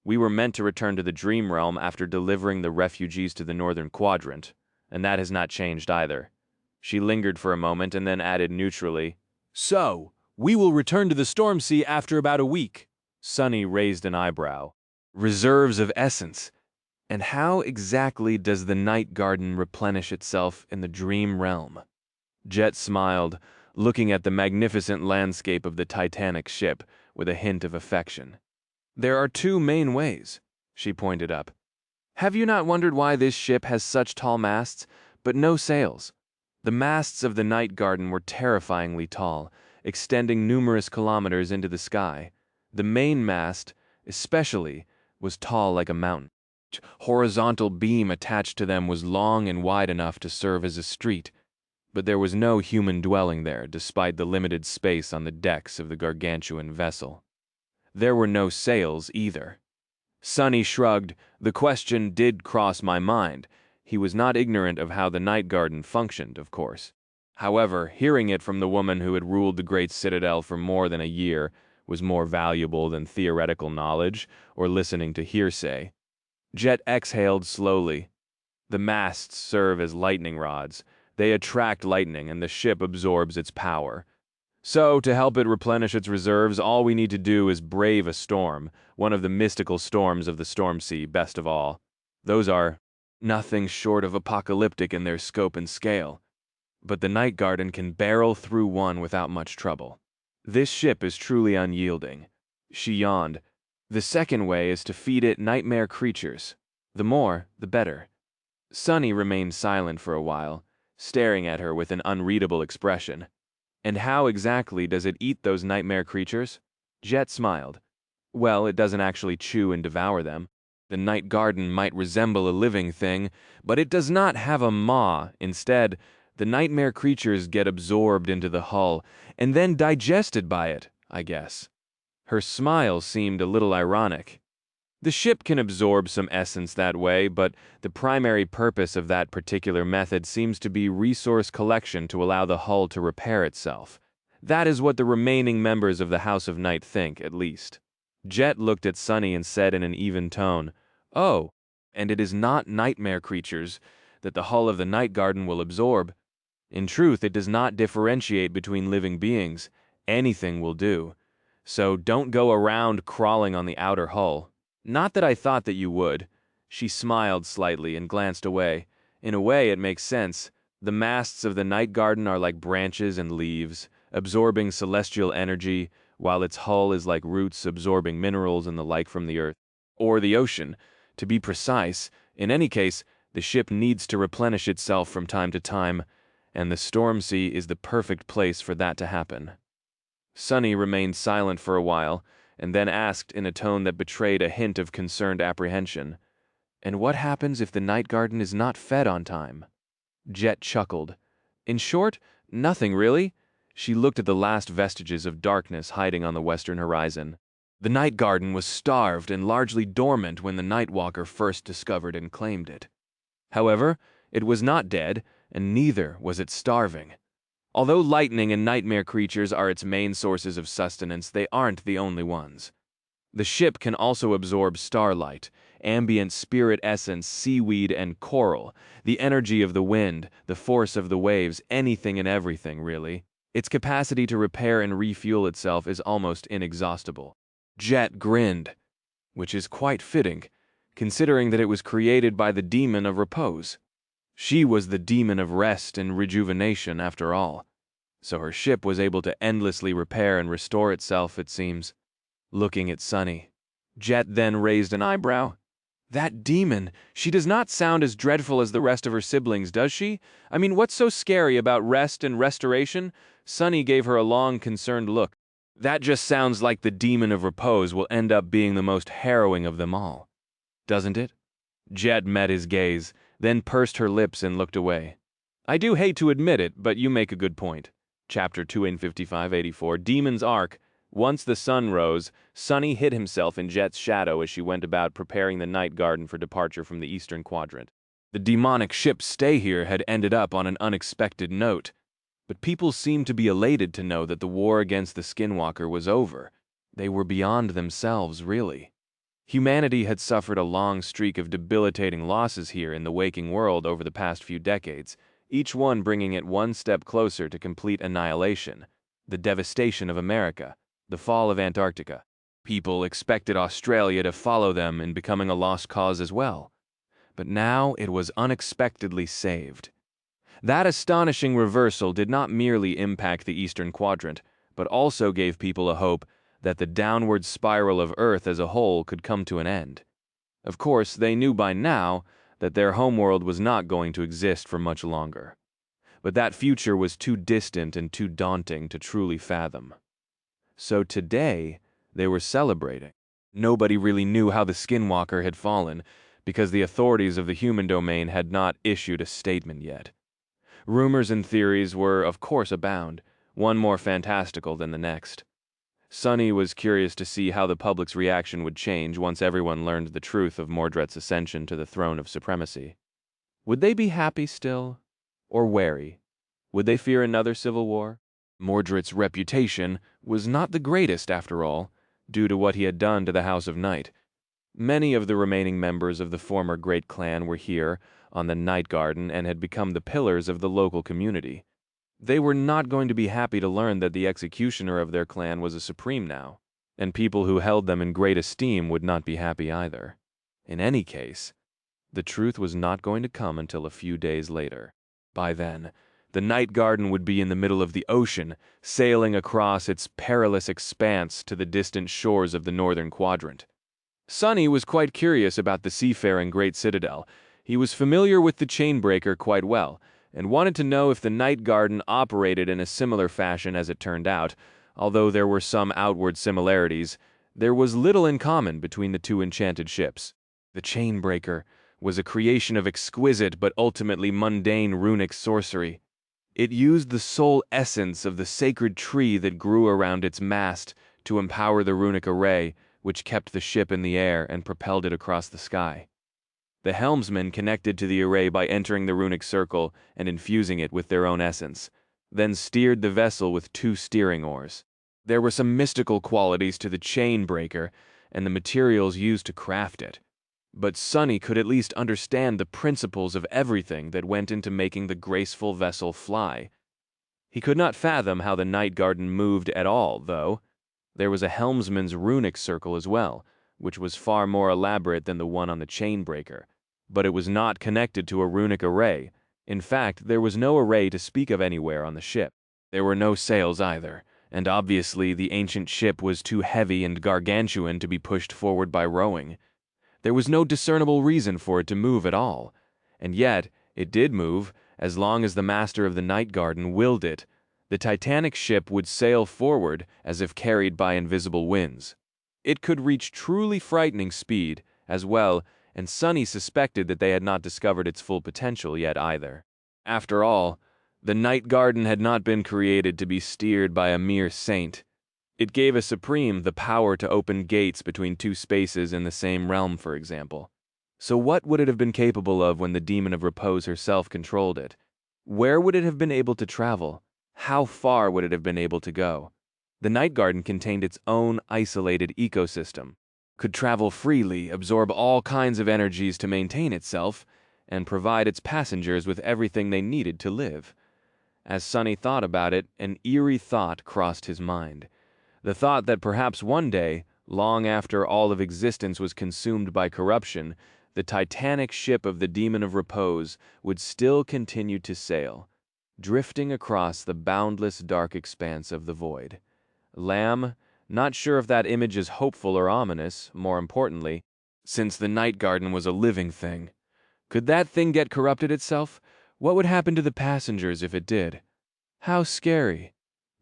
We were meant to return to the Dream Realm after delivering the refugees to the Northern Quadrant, and that has not changed either." She lingered for a moment and then added neutrally, "So, we will return to the Storm Sea after about a week." Sunny raised an eyebrow. "Reserves of essence. And how exactly does the Night Garden replenish itself in the Dream Realm?" Jet smiled, looking at the magnificent landscape of the Titanic ship with a hint of affection. "There are two main ways," she pointed up. Have you not wondered why this ship has such tall masts, but no sails? The masts of the night garden were terrifyingly tall, extending numerous kilometers into the sky. The main mast, especially, was tall like a mountain. Horizontal beam attached to them was long and wide enough to serve as a street, but there was no human dwelling there, despite the limited space on the decks of the gargantuan vessel. There were no sails either. Sonny shrugged. The question did cross my mind. He was not ignorant of how the night garden functioned, of course. However, hearing it from the woman who had ruled the great citadel for more than a year was more valuable than theoretical knowledge or listening to hearsay. Jet exhaled slowly. The masts serve as lightning rods. They attract lightning, and the ship absorbs its power. So, to help it replenish its reserves, all we need to do is brave a storm, one of the mystical storms of the storm sea, best of all. Those are nothing short of apocalyptic in their scope and scale. But the night garden can barrel through one without much trouble. This ship is truly unyielding. She yawned. The second way is to feed it nightmare creatures. The more, the better. Sonny remained silent for a while, staring at her with an unreadable expression. And how exactly does it eat those nightmare creatures? Jet smiled. Well, it doesn't actually chew and devour them. The night garden might resemble a living thing, but it does not have a maw. Instead, the nightmare creatures get absorbed into the hull, and then digested by it, I guess. Her smile seemed a little ironic. The ship can absorb some essence that way, but the primary purpose of that particular method seems to be resource collection to allow the hull to repair itself. That is what the remaining members of the House of Night think, at least. Jet looked at Sonny and said in an even tone, "Oh, and it is not nightmare creatures that the hull of the night garden will absorb. In truth, it does not differentiate between living beings. Anything will do. So don't go around crawling on the outer hull. Not that I thought that you would." She smiled slightly and glanced away. In a way, it makes sense. The masts of the night garden are like branches and leaves, absorbing celestial energy, while its hull is like roots absorbing minerals and the like from the earth. Or the ocean, to be precise. In any case, the ship needs to replenish itself from time to time, and the storm sea is the perfect place for that to happen. Sonny remained silent for a while, and then asked in a tone that betrayed a hint of concerned apprehension, "And what happens if the night garden is not fed on time?" Jet chuckled. "In short, nothing really." She looked at the last vestiges of darkness hiding on the western horizon. The night garden was starved and largely dormant when the Nightwalker first discovered and claimed it. However, it was not dead, and neither was it starving. Although lightning and nightmare creatures are its main sources of sustenance, they aren't the only ones. The ship can also absorb starlight, ambient spirit essence, seaweed, and coral, the energy of the wind, the force of the waves, anything and everything, really. Its capacity to repair and refuel itself is almost inexhaustible. Jet grinned, which is quite fitting, considering that it was created by the demon of repose. She was the demon of rest and rejuvenation, after all. So her ship was able to endlessly repair and restore itself, it seems. Looking at Sonny, Jet then raised an eyebrow. "That demon, she does not sound as dreadful as the rest of her siblings, does she? I mean, what's so scary about rest and restoration?" Sonny gave her a long, concerned look. "That just sounds like the demon of repose will end up being the most harrowing of them all. Doesn't it?" Jet met his gaze, then pursed her lips and looked away. "I do hate to admit it, but you make a good point." Chapter 255-84, Demon's Arc. Once the sun rose, Sonny hid himself in Jet's shadow as she went about preparing the night garden for departure from the eastern quadrant. The demonic ship's stay here had ended up on an unexpected note, but people seemed to be elated to know that the war against the Skinwalker was over. They were beyond themselves, really. Humanity had suffered a long streak of debilitating losses here in the waking world over the past few decades, each one bringing it one step closer to complete annihilation. The devastation of America, the fall of Antarctica. People expected Australia to follow them in becoming a lost cause as well. But now it was unexpectedly saved. That astonishing reversal did not merely impact the eastern quadrant, but also gave people a hope that the downward spiral of Earth as a whole could come to an end. Of course, they knew by now that their homeworld was not going to exist for much longer. But that future was too distant and too daunting to truly fathom. So today, they were celebrating. Nobody really knew how the Skinwalker had fallen, because the authorities of the human domain had not issued a statement yet. Rumors and theories were, of course, abound, one more fantastical than the next. Sunny was curious to see how the public's reaction would change once everyone learned the truth of Mordred's ascension to the throne of supremacy. Would they be happy still? Or wary? Would they fear another civil war? Mordred's reputation was not the greatest, after all, due to what he had done to the House of Night. Many of the remaining members of the former great clan were here on the Night Garden and had become the pillars of the local community. They were not going to be happy to learn that the executioner of their clan was a supreme now, and people who held them in great esteem would not be happy either. In any case, the truth was not going to come until a few days later. By then, the Night Garden would be in the middle of the ocean, sailing across its perilous expanse to the distant shores of the northern quadrant. Sunny was quite curious about the seafaring Great Citadel. He was familiar with the Chainbreaker quite well, and wanted to know if the Night Garden operated in a similar fashion as it turned out. Although there were some outward similarities, there was little in common between the two enchanted ships. The Chainbreaker was a creation of exquisite but ultimately mundane runic sorcery. It used the sole essence of the sacred tree that grew around its mast to empower the runic array, which kept the ship in the air and propelled it across the sky. The helmsmen connected to the array by entering the runic circle and infusing it with their own essence, then steered the vessel with 2 steering oars. There were some mystical qualities to the Chainbreaker and the materials used to craft it, but Sunny could at least understand the principles of everything that went into making the graceful vessel fly. He could not fathom how the Night Garden moved at all, though. There was a helmsman's runic circle as well, which was far more elaborate than the one on the Chainbreaker, but it was not connected to a runic array. In fact, there was no array to speak of anywhere on the ship. There were no sails either, and obviously the ancient ship was too heavy and gargantuan to be pushed forward by rowing. There was no discernible reason for it to move at all, and yet it did move as long as the master of the Night Garden willed it. The titanic ship would sail forward as if carried by invisible winds. It could reach truly frightening speed as well, and Sunny suspected that they had not discovered its full potential yet either. After all, the Night Garden had not been created to be steered by a mere saint. It gave a supreme the power to open gates between 2 spaces in the same realm, for example. So what would it have been capable of when the Demon of Repose herself controlled it? Where would it have been able to travel? How far would it have been able to go? The Night Garden contained its own isolated ecosystem, could travel freely, absorb all kinds of energies to maintain itself, and provide its passengers with everything they needed to live. As Sunny thought about it, an eerie thought crossed his mind. The thought that perhaps one day, long after all of existence was consumed by corruption, the titanic ship of the Demon of Repose would still continue to sail, drifting across the boundless dark expanse of the void. Lamb, not sure if that image is hopeful or ominous, more importantly, since the Night Garden was a living thing. Could that thing get corrupted itself? What would happen to the passengers if it did? How scary.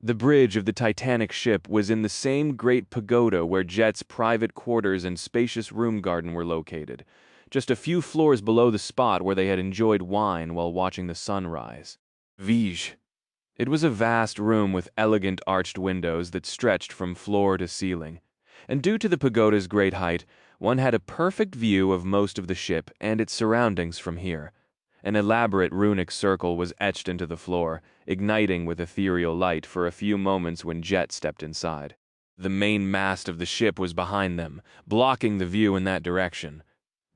The bridge of the titanic ship was in the same great pagoda where Jet's private quarters and spacious room garden were located, just a few floors below the spot where they had enjoyed wine while watching the sun rise. Vij. It was a vast room with elegant arched windows that stretched from floor to ceiling, and due to the pagoda's great height, one had a perfect view of most of the ship and its surroundings from here. An elaborate runic circle was etched into the floor, igniting with ethereal light for a few moments when Jet stepped inside. The main mast of the ship was behind them, blocking the view in that direction.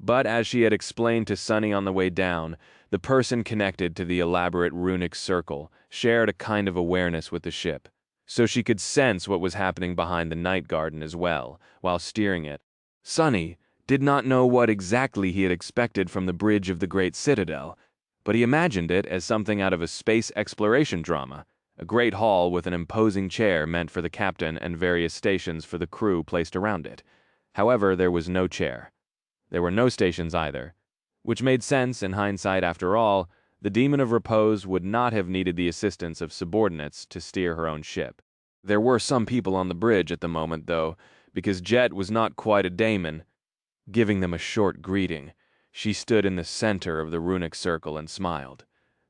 But as she had explained to Sunny on the way down, the person connected to the elaborate runic circle shared a kind of awareness with the ship, so she could sense what was happening behind the Night Garden as well, while steering it. Sunny did not know what exactly he had expected from the bridge of the Great Citadel, but he imagined it as something out of a space exploration drama, a great hall with an imposing chair meant for the captain and various stations for the crew placed around it. However, there was no chair. There were no stations either, which made sense in hindsight. After all, the Demon of Repose would not have needed the assistance of subordinates to steer her own ship. There were some people on the bridge at the moment, though, because Jet was not quite a daemon. Giving them a short greeting, she stood in the center of the runic circle and smiled.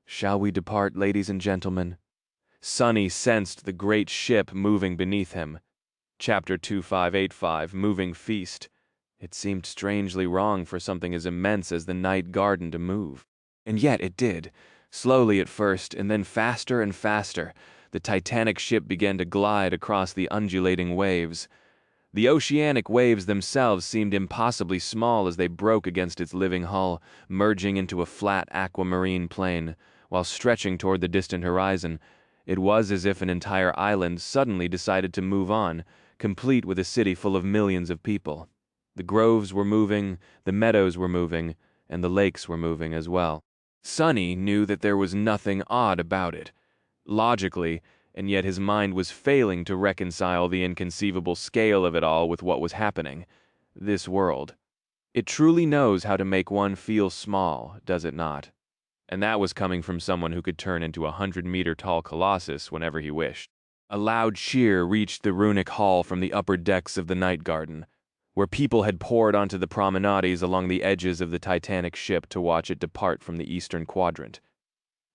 "Shall we depart, ladies and gentlemen?" Sunny sensed the great ship moving beneath him. Chapter 2585, Moving Feast. It seemed strangely wrong for something as immense as the night garden to move. And yet it did. Slowly at first, and then faster and faster, the titanic ship began to glide across the undulating waves. The oceanic waves themselves seemed impossibly small as they broke against its living hull, merging into a flat aquamarine plain, while stretching toward the distant horizon. It was as if an entire island suddenly decided to move on, complete with a city full of millions of people. The groves were moving, the meadows were moving, and the lakes were moving as well. Sunny knew that there was nothing odd about it. Logically, and yet his mind was failing to reconcile the inconceivable scale of it all with what was happening. This world. It truly knows how to make one feel small, does it not? And that was coming from someone who could turn into a 100-meter-tall colossus whenever he wished. A loud cheer reached the runic hall from the upper decks of the night garden, where people had poured onto the promenades along the edges of the titanic ship to watch it depart from the eastern quadrant.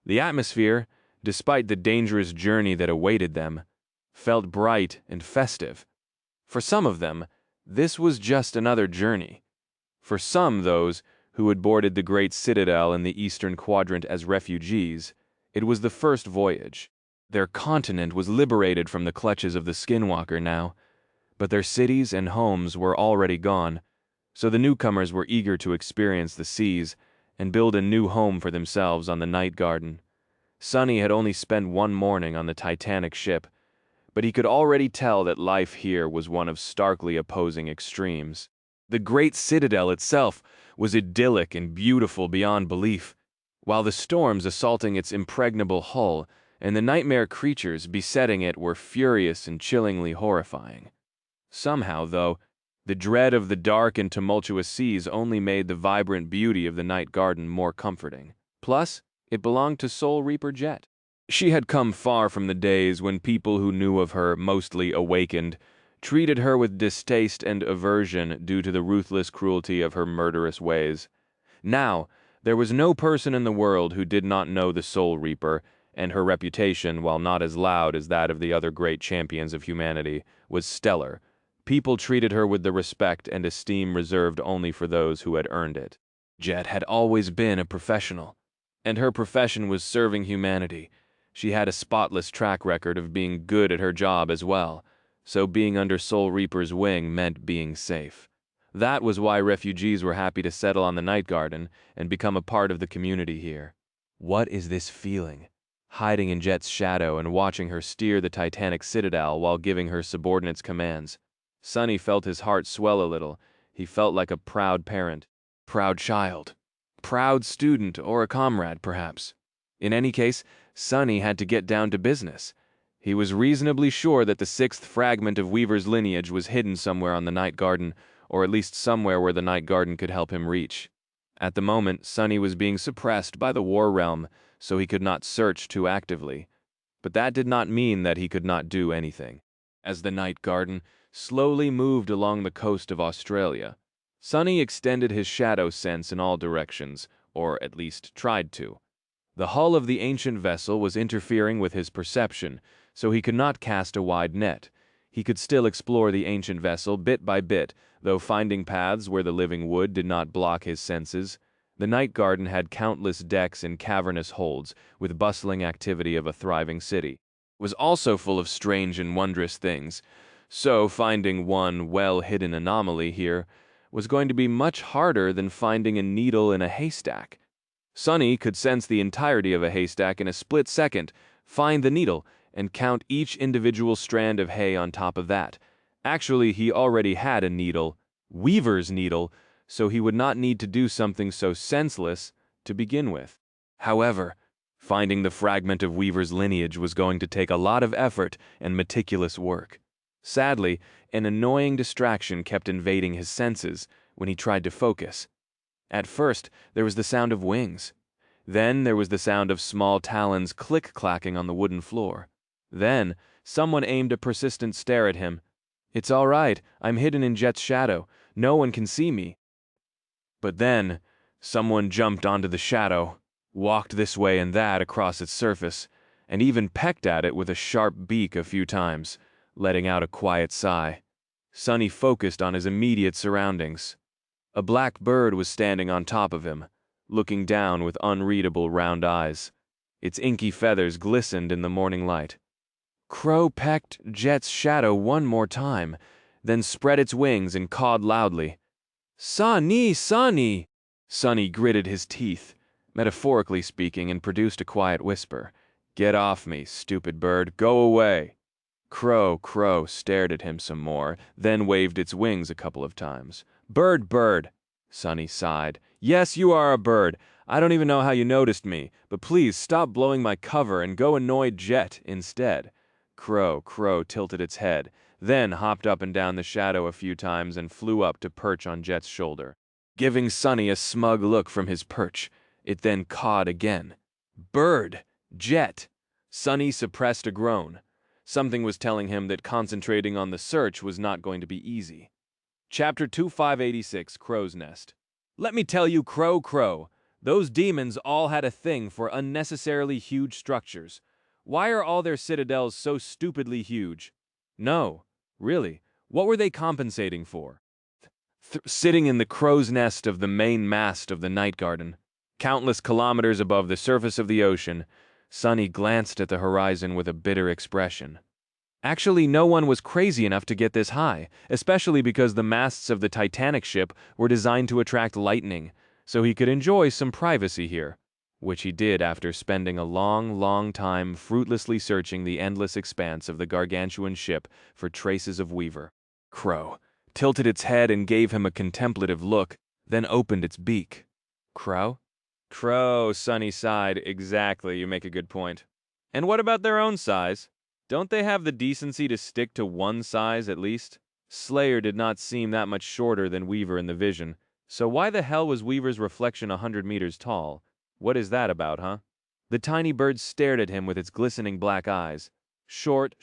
The atmosphere, despite the dangerous journey that awaited them, felt bright and festive. For some of them, this was just another journey. For some, those who had boarded the great citadel in the eastern quadrant as refugees, it was the first voyage. Their continent was liberated from the clutches of the skinwalker now, but their cities and homes were already gone, so the newcomers were eager to experience the seas and build a new home for themselves on the night garden. Sunny had only spent one morning on the titanic ship, but he could already tell that life here was one of starkly opposing extremes. The great citadel itself was idyllic and beautiful beyond belief, while the storms assaulting its impregnable hull and the nightmare creatures besetting it were furious and chillingly horrifying. Somehow, though, the dread of the dark and tumultuous seas only made the vibrant beauty of the night garden more comforting. Plus, it belonged to Soul Reaper Jet. She had come far from the days when people who knew of her, mostly awakened, treated her with distaste and aversion due to the ruthless cruelty of her murderous ways. Now, there was no person in the world who did not know the Soul Reaper, and her reputation, while not as loud as that of the other great champions of humanity, was stellar. People treated her with the respect and esteem reserved only for those who had earned it. Jet had always been a professional, and her profession was serving humanity. She had a spotless track record of being good at her job as well, so being under Soul Reaper's wing meant being safe. That was why refugees were happy to settle on the night garden and become a part of the community here. What is this feeling? Hiding in Jet's shadow and watching her steer the titanic citadel while giving her subordinates commands. Sunny felt his heart swell a little. He felt like a proud parent, proud child, proud student, or a comrade, perhaps. In any case, Sunny had to get down to business. He was reasonably sure that the sixth fragment of Weaver's lineage was hidden somewhere on the night garden, or at least somewhere where the night garden could help him reach. At the moment, Sunny was being suppressed by the war realm, so he could not search too actively. But that did not mean that he could not do anything. As the night garden slowly moved along the coast of Australia, Sunny extended his shadow sense in all directions, or at least tried to. The hull of the ancient vessel was interfering with his perception, so he could not cast a wide net. He could still explore the ancient vessel bit by bit, though finding paths where the living wood did not block his senses. The night garden had countless decks and cavernous holds, with bustling activity of a thriving city. It was also full of strange and wondrous things, so finding one well-hidden anomaly here was going to be much harder than finding a needle in a haystack. Sunny could sense the entirety of a haystack in a split second, find the needle, and count each individual strand of hay on top of that. Actually, he already had a needle, Weaver's needle, so he would not need to do something so senseless to begin with. However, finding the fragment of Weaver's lineage was going to take a lot of effort and meticulous work. Sadly, an annoying distraction kept invading his senses, when he tried to focus. At first, there was the sound of wings. Then there was the sound of small talons click-clacking on the wooden floor. Then, someone aimed a persistent stare at him. "It's all right, I'm hidden in Jet's shadow. No one can see me." But then, someone jumped onto the shadow, walked this way and that across its surface, and even pecked at it with a sharp beak a few times, letting out a quiet sigh. Sonny focused on his immediate surroundings. A black bird was standing on top of him, looking down with unreadable round eyes. Its inky feathers glistened in the morning light. Crow pecked Jet's shadow one more time, then spread its wings and cawed loudly. "Sonny, Sonny!" Sonny gritted his teeth, metaphorically speaking, and produced a quiet whisper. "Get off me, stupid bird, go away." Crow stared at him some more, then waved its wings a couple of times. Bird, Sonny sighed. "Yes, you are a bird. I don't even know how you noticed me, but please stop blowing my cover and go annoy Jet instead." Crow tilted its head, then hopped up and down the shadow a few times and flew up to perch on Jet's shoulder. Giving Sonny a smug look from his perch, it then cawed again. Bird! Jet! Sonny suppressed a groan. Something was telling him that concentrating on the search was not going to be easy. Chapter 2586, Crow's Nest. "Let me tell you, Crow, those demons all had a thing for unnecessarily huge structures. Why are all their citadels so stupidly huge? No, really, what were they compensating for?" Sitting in the crow's nest of the main mast of the night garden, countless kilometers above the surface of the ocean, Sonny glanced at the horizon with a bitter expression. Actually, no one was crazy enough to get this high, especially because the masts of the Titanic ship were designed to attract lightning, so he could enjoy some privacy here, which he did after spending a long time fruitlessly searching the endless expanse of the gargantuan ship for traces of Weaver. Crow tilted its head and gave him a contemplative look, then opened its beak. Crow? Crow, Sonny sighed. Exactly, you make a good point. And what about their own size? Don't they have the decency to stick to one size at least? Slayer did not seem that much shorter than Weaver in the vision, so why the hell was Weaver's reflection 100 meters tall? What is that about, huh? The tiny bird stared at him with its glistening black eyes. Short,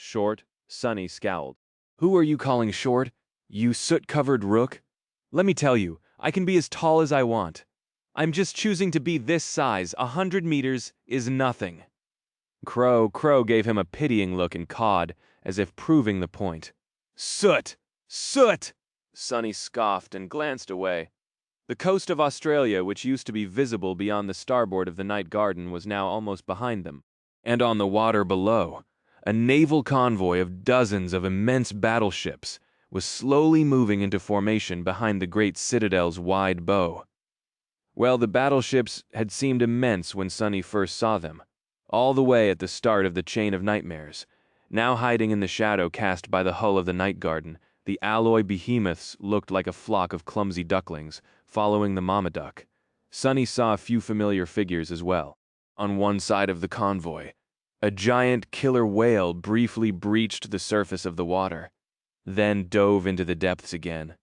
Sonny scowled. "Who are you calling short? You soot-covered rook? Let me tell you, I can be as tall as I want. I'm just choosing to be this size. 100 meters is nothing." Crow gave him a pitying look and cawed, as if proving the point. "Soot! Sonny scoffed and glanced away. The coast of Australia, which used to be visible beyond the starboard of the night garden, was now almost behind them. And on the water below, a naval convoy of dozens of immense battleships was slowly moving into formation behind the great citadel's wide bow. Well, the battleships had seemed immense when Sonny first saw them, all the way at the start of the chain of nightmares. Now hiding in the shadow cast by the hull of the night garden, the alloy behemoths looked like a flock of clumsy ducklings, following the mama duck. Sonny saw a few familiar figures as well. On one side of the convoy, a giant killer whale briefly breached the surface of the water, then dove into the depths again.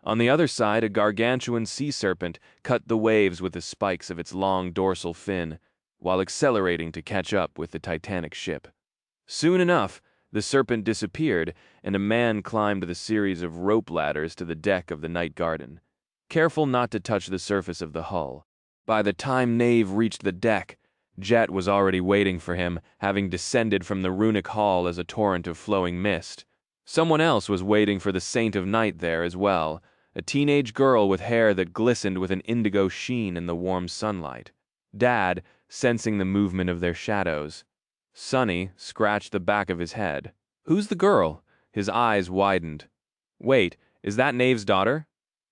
On the other side, a gargantuan sea serpent cut the waves with the spikes of its long dorsal fin, while accelerating to catch up with the Titanic ship. Soon enough, the serpent disappeared, and a man climbed the series of rope ladders to the deck of the night garden, careful not to touch the surface of the hull. By the time Knave reached the deck, Jet was already waiting for him, having descended from the runic hall as a torrent of flowing mist. Someone else was waiting for the Saint of Night there as well, a teenage girl with hair that glistened with an indigo sheen in the warm sunlight. Dad, sensing the movement of their shadows. Sonny scratched the back of his head. "Who's the girl?" His eyes widened. "Wait, is that Knave's daughter?"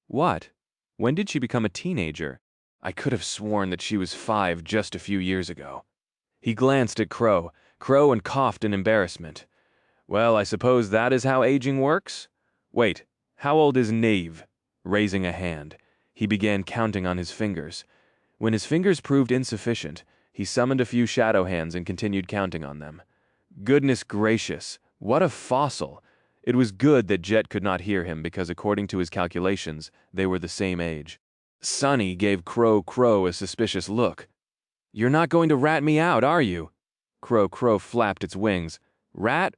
"What? When did she become a teenager? I could have sworn that she was 5 just a few years ago." He glanced at Crow and coughed in embarrassment. "Well, I suppose that is how aging works? Wait, how old is Knave?" Raising a hand, he began counting on his fingers. When his fingers proved insufficient, he summoned a few shadow hands and continued counting on them. Goodness gracious, what a fossil! It was good that Jet could not hear him because according to his calculations, they were the same age. Sonny gave Crow a suspicious look. "You're not going to rat me out, are you?" Crow flapped its wings. Rat,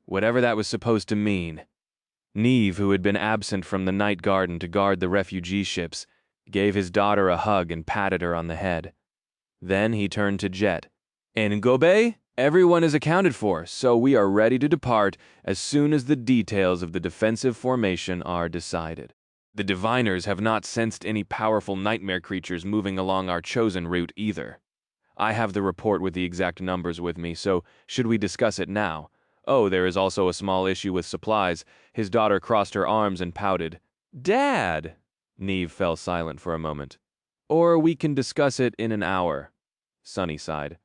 whatever that was supposed to mean. Neve, who had been absent from the night garden to guard the refugee ships, gave his daughter a hug and patted her on the head. Then he turned to Jet. "In Gobe, everyone is accounted for, so we are ready to depart as soon as the details of the defensive formation are decided. The diviners have not sensed any powerful nightmare creatures moving along our chosen route either. I have the report with the exact numbers with me, so should we discuss it now? Oh, there is also a small issue with supplies." His daughter crossed her arms and pouted. "Dad!" Neve fell silent for a moment. "Or we can discuss it in an hour." Sonny sighed.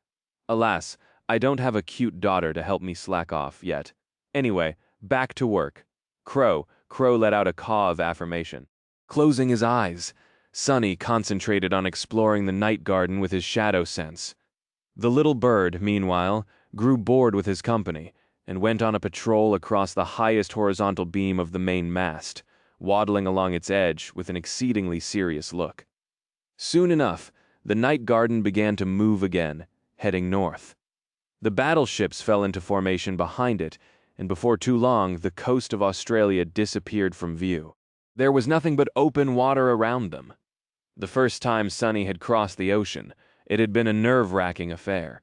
"Alas, I don't have a cute daughter to help me slack off yet. Anyway, back to work." Crow let out a caw of affirmation. Closing his eyes, Sonny concentrated on exploring the night garden with his shadow sense. The little bird, meanwhile, grew bored with his company and went on a patrol across the highest horizontal beam of the main mast, waddling along its edge with an exceedingly serious look. Soon enough, the night garden began to move again, heading north. The battleships fell into formation behind it, and before too long, the coast of Australia disappeared from view. There was nothing but open water around them. The first time Sonny had crossed the ocean, it had been a nerve-wracking affair.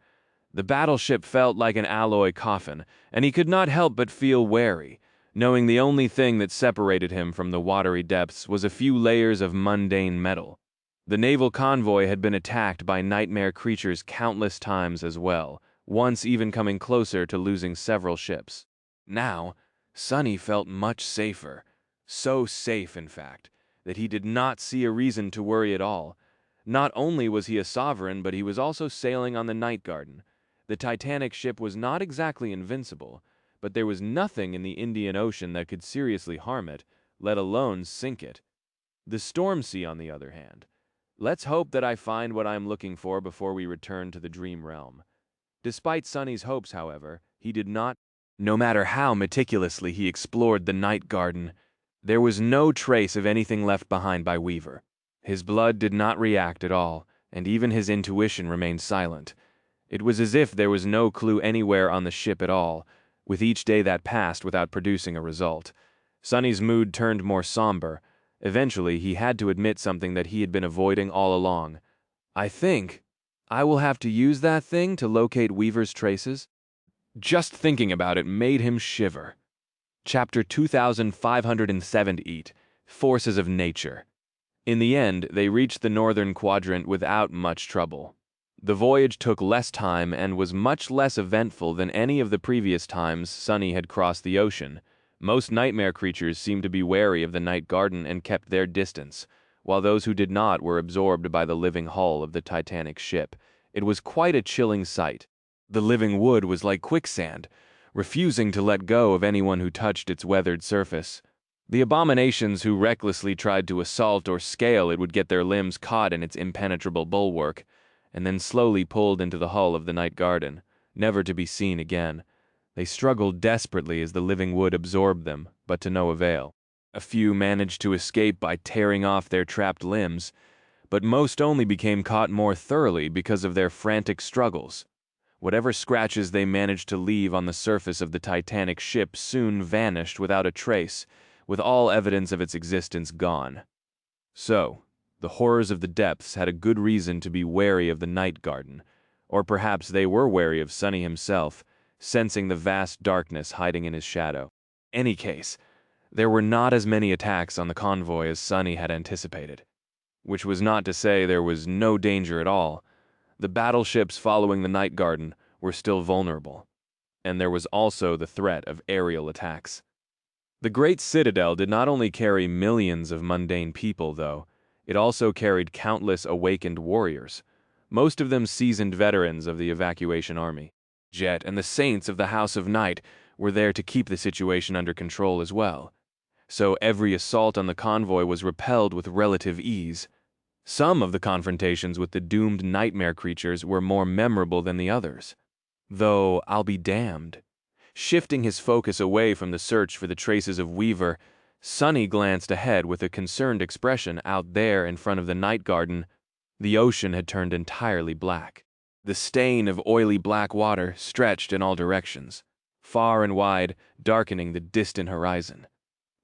The battleship felt like an alloy coffin, and he could not help but feel wary, knowing the only thing that separated him from the watery depths was a few layers of mundane metal. The naval convoy had been attacked by nightmare creatures countless times as well, once even coming closer to losing several ships. Now, Sonny felt much safer. So safe, in fact, that he did not see a reason to worry at all. Not only was he a sovereign, but he was also sailing on the night garden. The Titanic ship was not exactly invincible, but there was nothing in the Indian Ocean that could seriously harm it, let alone sink it. The storm sea, on the other hand. Let's hope that I find what I'm looking for before we return to the dream realm. Despite Sonny's hopes, however, he did not. No matter how meticulously he explored the night garden, there was no trace of anything left behind by Weaver. His blood did not react at all, and even his intuition remained silent. It was as if there was no clue anywhere on the ship at all, with each day that passed without producing a result. Sonny's mood turned more somber. Eventually, he had to admit something that he had been avoiding all along. "I think I will have to use that thing to locate Weaver's traces." Just thinking about it made him shiver. Chapter 2578, Forces of Nature. In the end, they reached the northern quadrant without much trouble. The voyage took less time and was much less eventful than any of the previous times Sonny had crossed the ocean. Most nightmare creatures seemed to be wary of the night garden and kept their distance, while those who did not were absorbed by the living hull of the Titanic ship. It was quite a chilling sight. The living wood was like quicksand, refusing to let go of anyone who touched its weathered surface. The abominations who recklessly tried to assault or scale it would get their limbs caught in its impenetrable bulwark, and then slowly pulled into the hull of the night garden, never to be seen again. They struggled desperately as the living wood absorbed them, but to no avail. A few managed to escape by tearing off their trapped limbs, but most only became caught more thoroughly because of their frantic struggles. Whatever scratches they managed to leave on the surface of the Titanic ship soon vanished without a trace, with all evidence of its existence gone. So, the horrors of the depths had a good reason to be wary of the night garden, or perhaps they were wary of Sonny himself, sensing the vast darkness hiding in his shadow. Any case, there were not as many attacks on the convoy as Sonny had anticipated. Which was not to say there was no danger at all. The battleships following the night garden were still vulnerable, and there was also the threat of aerial attacks. The great citadel did not only carry millions of mundane people, though. It also carried countless awakened warriors, most of them seasoned veterans of the evacuation army. Jet and the saints of the House of Night were there to keep the situation under control as well. So every assault on the convoy was repelled with relative ease. Some of the confrontations with the doomed nightmare creatures were more memorable than the others. Though, I'll be damned. Shifting his focus away from the search for the traces of Weaver, Sonny glanced ahead with a concerned expression. Out there in front of the night garden, the ocean had turned entirely black. The stain of oily black water stretched in all directions, far and wide, darkening the distant horizon.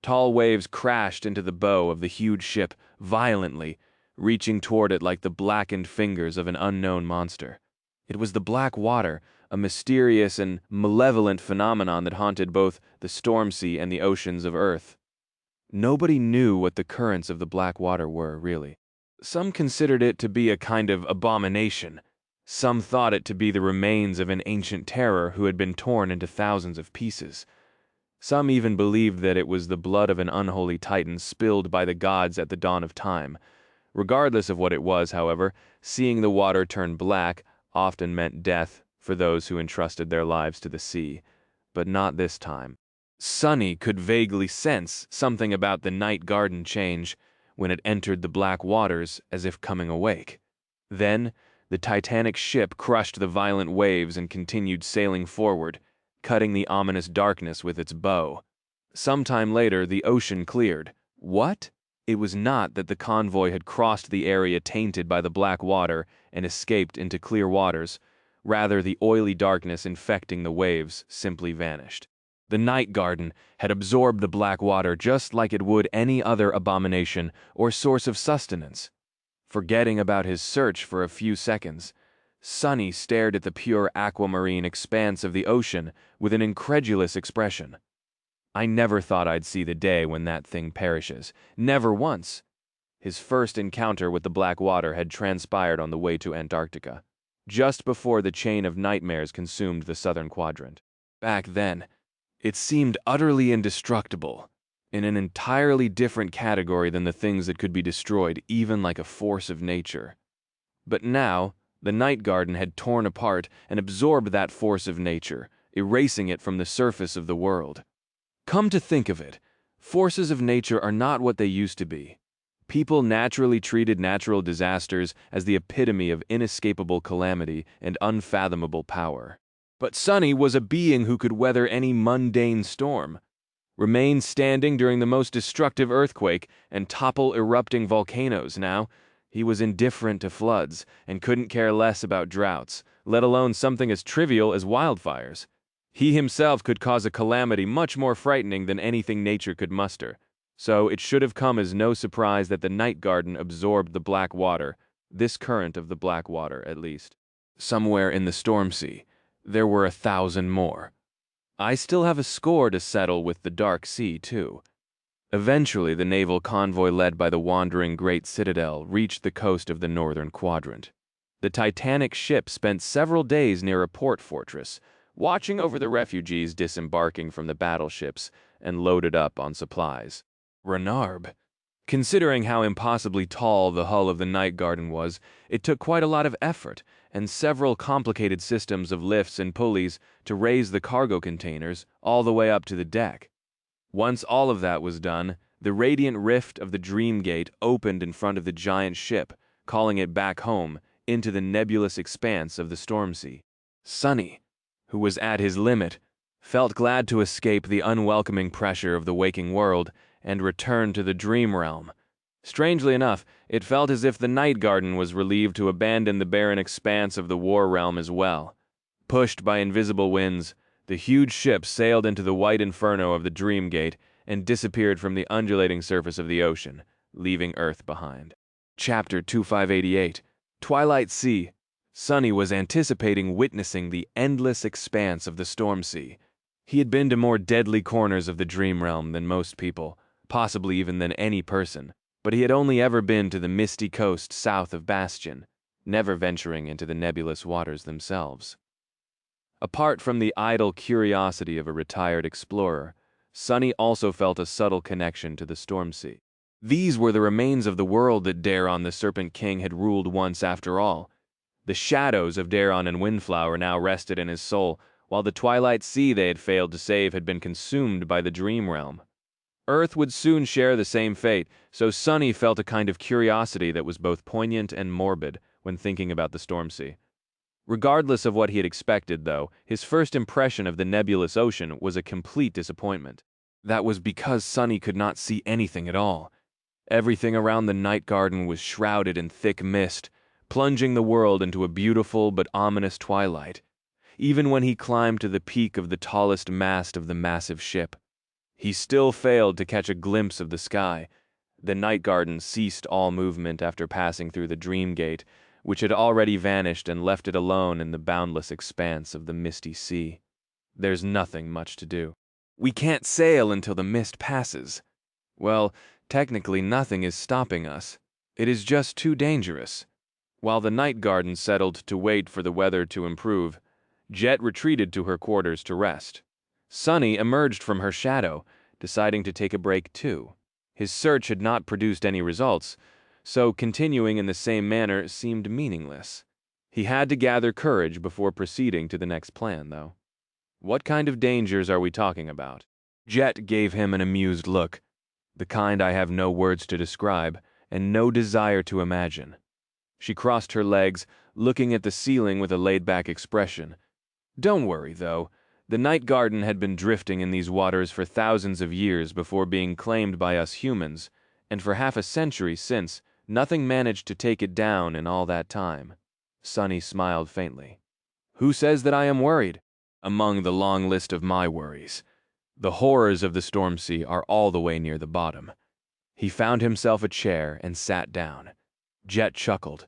Tall waves crashed into the bow of the huge ship violently, reaching toward it like the blackened fingers of an unknown monster. It was the black water, a mysterious and malevolent phenomenon that haunted both the storm sea and the oceans of Earth. Nobody knew what the currents of the black water were, really. Some considered it to be a kind of abomination. Some thought it to be the remains of an ancient terror who had been torn into thousands of pieces. Some even believed that it was the blood of an unholy titan spilled by the gods at the dawn of time. Regardless of what it was, however, seeing the water turn black often meant death for those who entrusted their lives to the sea. But not this time. Sonny could vaguely sense something about the night garden change when it entered the black waters as if coming awake. Then, the titanic ship crushed the violent waves and continued sailing forward, cutting the ominous darkness with its bow. Sometime later, the ocean cleared. What? It was not that the convoy had crossed the area tainted by the black water and escaped into clear waters. Rather, the oily darkness infecting the waves simply vanished. The night garden had absorbed the black water just like it would any other abomination or source of sustenance. Forgetting about his search for a few seconds, Sonny stared at the pure aquamarine expanse of the ocean with an incredulous expression. I never thought I'd see the day when that thing perishes. Never once. His first encounter with the black water had transpired on the way to Antarctica, just before the chain of nightmares consumed the southern quadrant. Back then, it seemed utterly indestructible, in an entirely different category than the things that could be destroyed, even like a force of nature. But now, the night garden had torn apart and absorbed that force of nature, erasing it from the surface of the world. Come to think of it, forces of nature are not what they used to be. People naturally treated natural disasters as the epitome of inescapable calamity and unfathomable power. But Sonny was a being who could weather any mundane storm, remain standing during the most destructive earthquake, and topple erupting volcanoes. Now, he was indifferent to floods and couldn't care less about droughts, let alone something as trivial as wildfires. He himself could cause a calamity much more frightening than anything nature could muster. So it should have come as no surprise that the night garden absorbed the black water, this current of the black water at least. Somewhere in the storm sea, there were 1,000 more. I still have a score to settle with the dark sea, too. Eventually, the naval convoy led by the wandering Great Citadel reached the coast of the northern quadrant. The titanic ship spent several days near a port fortress, watching over the refugees disembarking from the battleships and loaded up on supplies. Renarb. Considering how impossibly tall the hull of the night garden was, it took quite a lot of effort and several complicated systems of lifts and pulleys to raise the cargo containers all the way up to the deck. Once all of that was done, the radiant rift of the Dream Gate opened in front of the giant ship, calling it back home into the nebulous expanse of the storm sea. Sonny, who was at his limit, felt glad to escape the unwelcoming pressure of the waking world and return to the dream realm. Strangely enough, it felt as if the night garden was relieved to abandon the barren expanse of the war realm as well. Pushed by invisible winds, the huge ship sailed into the white inferno of the Dream Gate and disappeared from the undulating surface of the ocean, leaving Earth behind. Chapter 2588, Twilight Sea. Sonny was anticipating witnessing the endless expanse of the storm sea. He had been to more deadly corners of the dream realm than most people, possibly even than any person, but he had only ever been to the misty coast south of Bastion, never venturing into the nebulous waters themselves. Apart from the idle curiosity of a retired explorer, Sonny also felt a subtle connection to the storm sea. These were the remains of the world that Daron the Serpent King had ruled once after all. The shadows of Daron and Windflower now rested in his soul, while the Twilight Sea they had failed to save had been consumed by the Dream Realm. Earth would soon share the same fate, so Sonny felt a kind of curiosity that was both poignant and morbid when thinking about the storm sea. Regardless of what he had expected, though, his first impression of the nebulous ocean was a complete disappointment. That was because Sunny could not see anything at all. Everything around the night garden was shrouded in thick mist, plunging the world into a beautiful but ominous twilight. Even when he climbed to the peak of the tallest mast of the massive ship, he still failed to catch a glimpse of the sky. The night garden ceased all movement after passing through the dream gate, which had already vanished and left it alone in the boundless expanse of the misty sea. There's nothing much to do. We can't sail until the mist passes. Well, technically nothing is stopping us. It is just too dangerous. While the night garden settled to wait for the weather to improve, Jet retreated to her quarters to rest. Sunny emerged from her shadow, deciding to take a break too. His search had not produced any results, so continuing in the same manner seemed meaningless. He had to gather courage before proceeding to the next plan, though. What kind of dangers are we talking about? Jet gave him an amused look, the kind I have no words to describe and no desire to imagine. She crossed her legs, looking at the ceiling with a laid-back expression. Don't worry, though. The night garden had been drifting in these waters for thousands of years before being claimed by us humans, and for half a century since, nothing managed to take it down in all that time. Sunny smiled faintly. Who says that I am worried? Among the long list of my worries, the horrors of the storm sea are all the way near the bottom. He found himself a chair and sat down. Jet chuckled.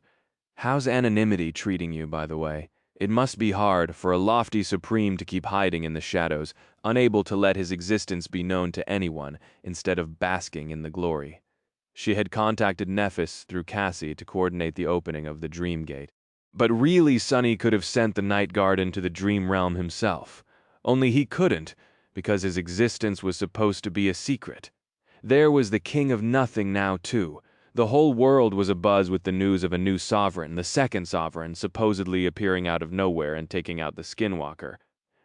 How's anonymity treating you, by the way? It must be hard for a lofty supreme to keep hiding in the shadows, unable to let his existence be known to anyone, instead of basking in the glory. She had contacted Nephis through Cassie to coordinate the opening of the Dream Gate. But really, Sunny could have sent the night garden to the dream realm himself. Only he couldn't, because his existence was supposed to be a secret. There was the King of Nothing now, too. The whole world was abuzz with the news of a new sovereign, the second sovereign, supposedly appearing out of nowhere and taking out the Skinwalker.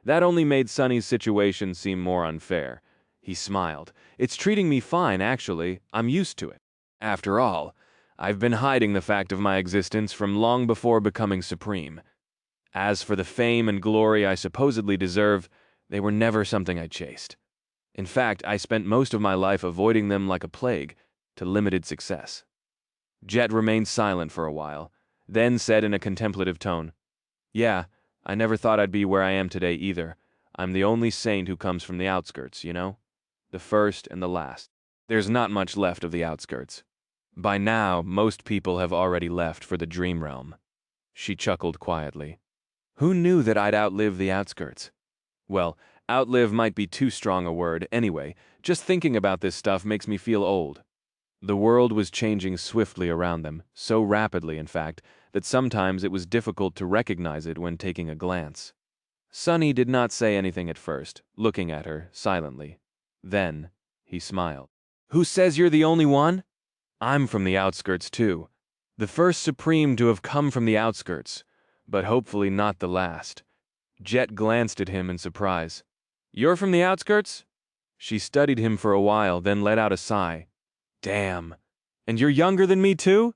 That only made Sunny's situation seem more unfair. He smiled. It's treating me fine, actually. I'm used to it. After all, I've been hiding the fact of my existence from long before becoming supreme. As for the fame and glory I supposedly deserve, they were never something I chased. In fact, I spent most of my life avoiding them like a plague, to limited success. Jet remained silent for a while, then said in a contemplative tone, Yeah, I never thought I'd be where I am today either. I'm the only saint who comes from the outskirts, you know? The first and the last. There's not much left of the outskirts. By now, most people have already left for the dream realm. She chuckled quietly. Who knew that I'd outlive the outskirts? Well, outlive might be too strong a word. Anyway, just thinking about this stuff makes me feel old. The world was changing swiftly around them, so rapidly, in fact, that sometimes it was difficult to recognize it when taking a glance. Sunny did not say anything at first, looking at her silently. Then, he smiled. Who says you're the only one? I'm from the outskirts, too. The first supreme to have come from the outskirts, but hopefully not the last. Jet glanced at him in surprise. You're from the outskirts? She studied him for a while, then let out a sigh. Damn. And you're younger than me, too?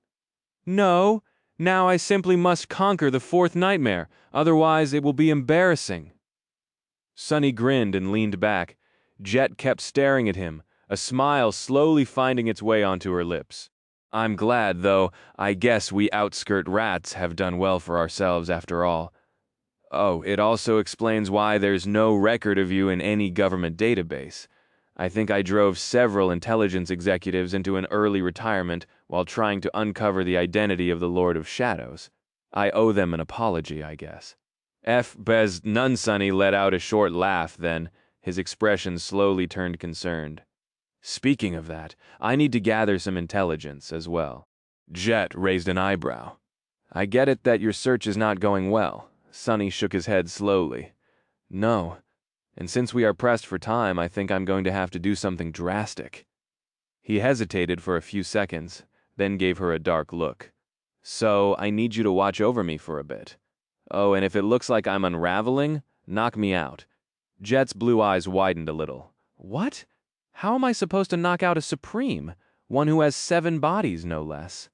No. Now I simply must conquer the fourth nightmare, otherwise it will be embarrassing. Sunny grinned and leaned back. Jet kept staring at him, a smile slowly finding its way onto her lips. I'm glad, though. I guess we outskirt rats have done well for ourselves after all. Oh, it also explains why there's no record of you in any government database. I think I drove several intelligence executives into an early retirement while trying to uncover the identity of the Lord of Shadows. I owe them an apology, I guess. Bez Nunsunny let out a short laugh then, his expression slowly turned concerned. Speaking of that, I need to gather some intelligence as well. Jet raised an eyebrow. I get it that your search is not going well. Sunny shook his head slowly. No. And since we are pressed for time, I think I'm going to have to do something drastic. He hesitated for a few seconds, then gave her a dark look. So, I need you to watch over me for a bit. Oh, and if it looks like I'm unraveling, knock me out. Jet's blue eyes widened a little. What? How am I supposed to knock out a supreme? One who has 7 bodies, no less.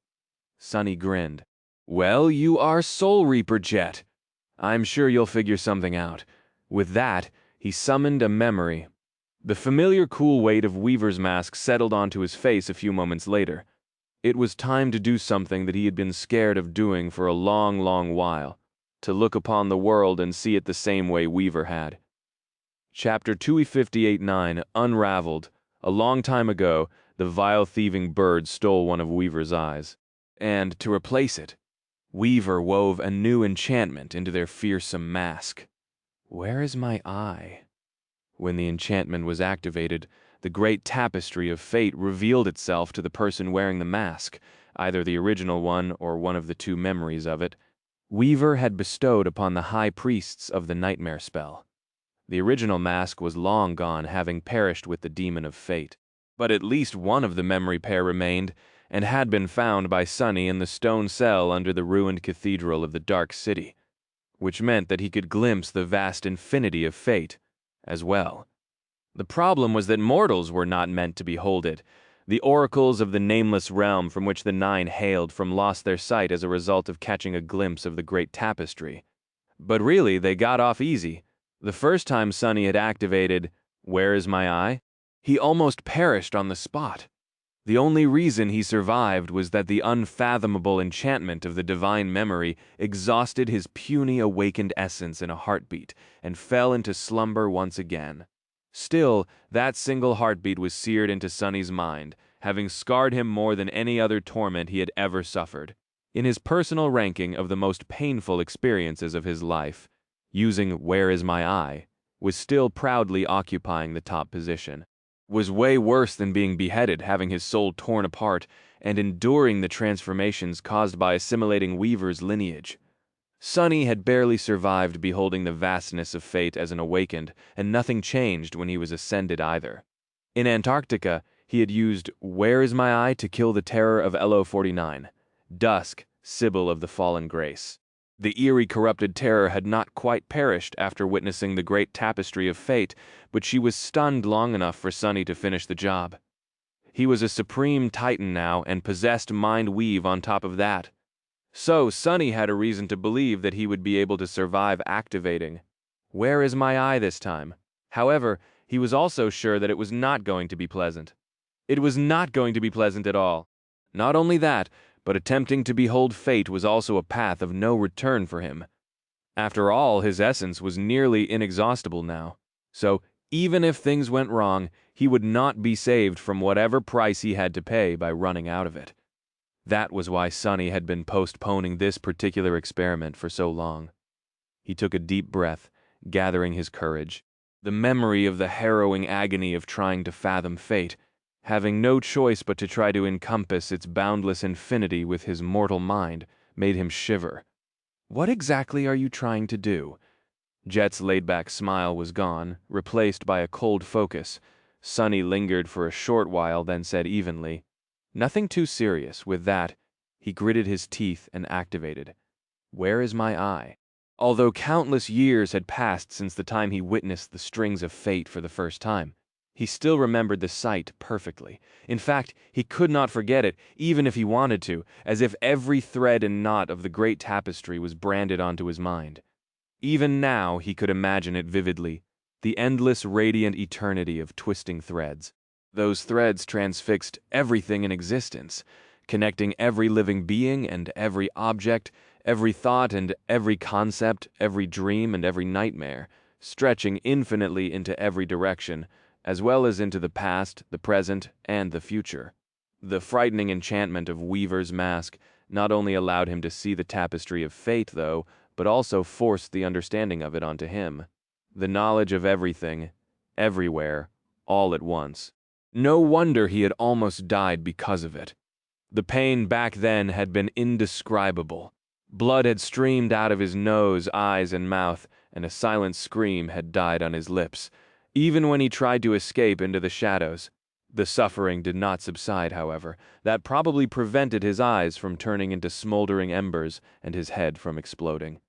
Sunny grinned. Well, you are Soul Reaper, Jet. I'm sure you'll figure something out." With that, he summoned a memory. The familiar cool weight of Weaver's mask settled onto his face a few moments later. It was time to do something that he had been scared of doing for a long, long while, to look upon the world and see it the same way Weaver had. Chapter 258-9 unraveled. A long time ago, the vile thieving bird stole one of Weaver's eyes. And, to replace it, Weaver wove a new enchantment into their fearsome mask. Where is my eye? When the enchantment was activated, the great tapestry of fate revealed itself to the person wearing the mask, either the original one or one of the two memories of it. Weaver had bestowed upon the high priests of the nightmare spell. The original mask was long gone, having perished with the demon of fate. But at least one of the memory pair remained, and had been found by Sonny in the stone cell under the ruined cathedral of the Dark City, which meant that he could glimpse the vast infinity of fate as well. The problem was that mortals were not meant to behold it. The oracles of the nameless realm from which the Nine hailed from lost their sight as a result of catching a glimpse of the great tapestry. But really, they got off easy. The first time Sonny had activated, "Where is my eye?" he almost perished on the spot. The only reason he survived was that the unfathomable enchantment of the divine memory exhausted his puny awakened essence in a heartbeat and fell into slumber once again. Still, that single heartbeat was seared into Sonny's mind, having scarred him more than any other torment he had ever suffered. In his personal ranking of the most painful experiences of his life, using "Where is my eye?" was still proudly occupying the top position. Was way worse than being beheaded, having his soul torn apart, and enduring the transformations caused by assimilating Weaver's lineage. Sonny had barely survived beholding the vastness of fate as an awakened, and nothing changed when he was ascended either. In Antarctica, he had used "Where is my eye?" to kill the terror of LO-49, Dusk, Sibyl of the Fallen Grace. The eerie corrupted terror had not quite perished after witnessing the great tapestry of fate, but she was stunned long enough for Sonny to finish the job. He was a supreme titan now, and possessed mind weave on top of that. So Sonny had a reason to believe that he would be able to survive activating "Where is my eye?" this time. However, he was also sure that it was not going to be pleasant. It was not going to be pleasant at all. Not only that, but attempting to behold fate was also a path of no return for him. After all, his essence was nearly inexhaustible now. So, even if things went wrong, he would not be saved from whatever price he had to pay by running out of it. That was why Sonny had been postponing this particular experiment for so long. He took a deep breath, gathering his courage. The memory of the harrowing agony of trying to fathom fate, having no choice but to try to encompass its boundless infinity with his mortal mind, made him shiver. "What exactly are you trying to do?" Jet's laid-back smile was gone, replaced by a cold focus. Sonny lingered for a short while, then said evenly, "Nothing too serious." With that, he gritted his teeth and activated "Where is my eye?" Although countless years had passed since the time he witnessed the strings of fate for the first time, he still remembered the sight perfectly. In fact, he could not forget it, even if he wanted to, as if every thread and knot of the great tapestry was branded onto his mind. Even now, he could imagine it vividly, the endless radiant eternity of twisting threads. Those threads transfixed everything in existence, connecting every living being and every object, every thought and every concept, every dream and every nightmare, stretching infinitely into every direction, as well as into the past, the present, and the future. The frightening enchantment of Weaver's mask not only allowed him to see the tapestry of fate, though, but also forced the understanding of it onto him. The knowledge of everything, everywhere, all at once. No wonder he had almost died because of it. The pain back then had been indescribable. Blood had streamed out of his nose, eyes, and mouth, and a silent scream had died on his lips. Even when he tried to escape into the shadows, the suffering did not subside, however. That probably prevented his eyes from turning into smoldering embers and his head from exploding.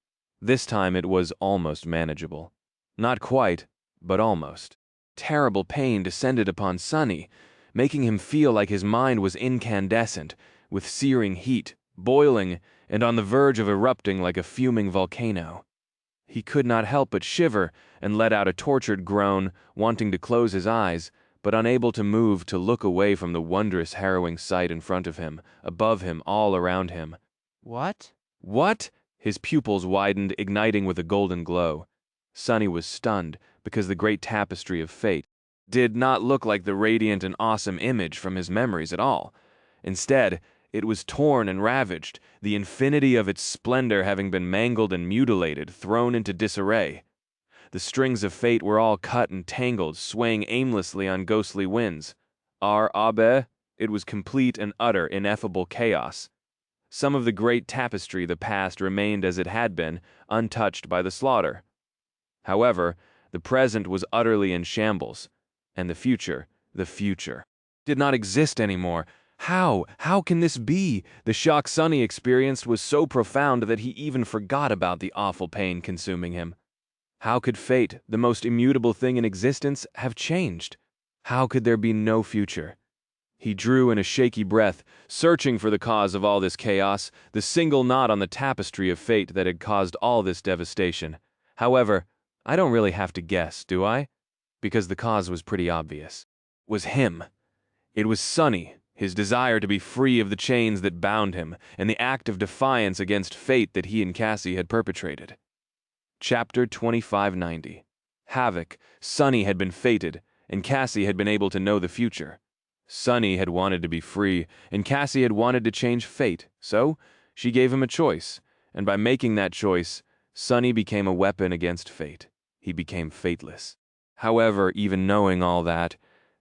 This time it was almost manageable. Not quite, but almost. Terrible pain descended upon Sonny, making him feel like his mind was incandescent, with searing heat, boiling, and on the verge of erupting like a fuming volcano. He could not help but shiver and let out a tortured groan, wanting to close his eyes, but unable to move to look away from the wondrous, harrowing sight in front of him, above him, all around him.
What?
What? His pupils widened, igniting with a golden glow. Sonny was stunned, because the great tapestry of fate did not look like the radiant and awesome image from his memories at all. Instead, it was torn and ravaged, the infinity of its splendor having been mangled and mutilated, thrown into disarray. The strings of fate were all cut and tangled, swaying aimlessly on ghostly winds. Abbe, it was complete and utter, ineffable chaos. Some of the great tapestry of the past remained as it had been, untouched by the slaughter. However, the present was utterly in shambles, and the future, did not exist anymore. How can this be? The shock Sonny experienced was so profound that he even forgot about the awful pain consuming him. How could fate, the most immutable thing in existence, have changed? How could there be no future? He drew in a shaky breath, searching for the cause of all this chaos, the single knot on the tapestry of fate that had caused all this devastation. However, I don't really have to guess, do I? Because the cause was pretty obvious. It was him. It was Sonny, his desire to be free of the chains that bound him, and the act of defiance against fate that he and Cassie had perpetrated. Chapter 2590. Havoc. Sonny had been fated, and Cassie had been able to know the future. Sonny had wanted to be free, and Cassie had wanted to change fate, so she gave him a choice, and by making that choice, Sonny became a weapon against fate. He became fateless. However, even knowing all that,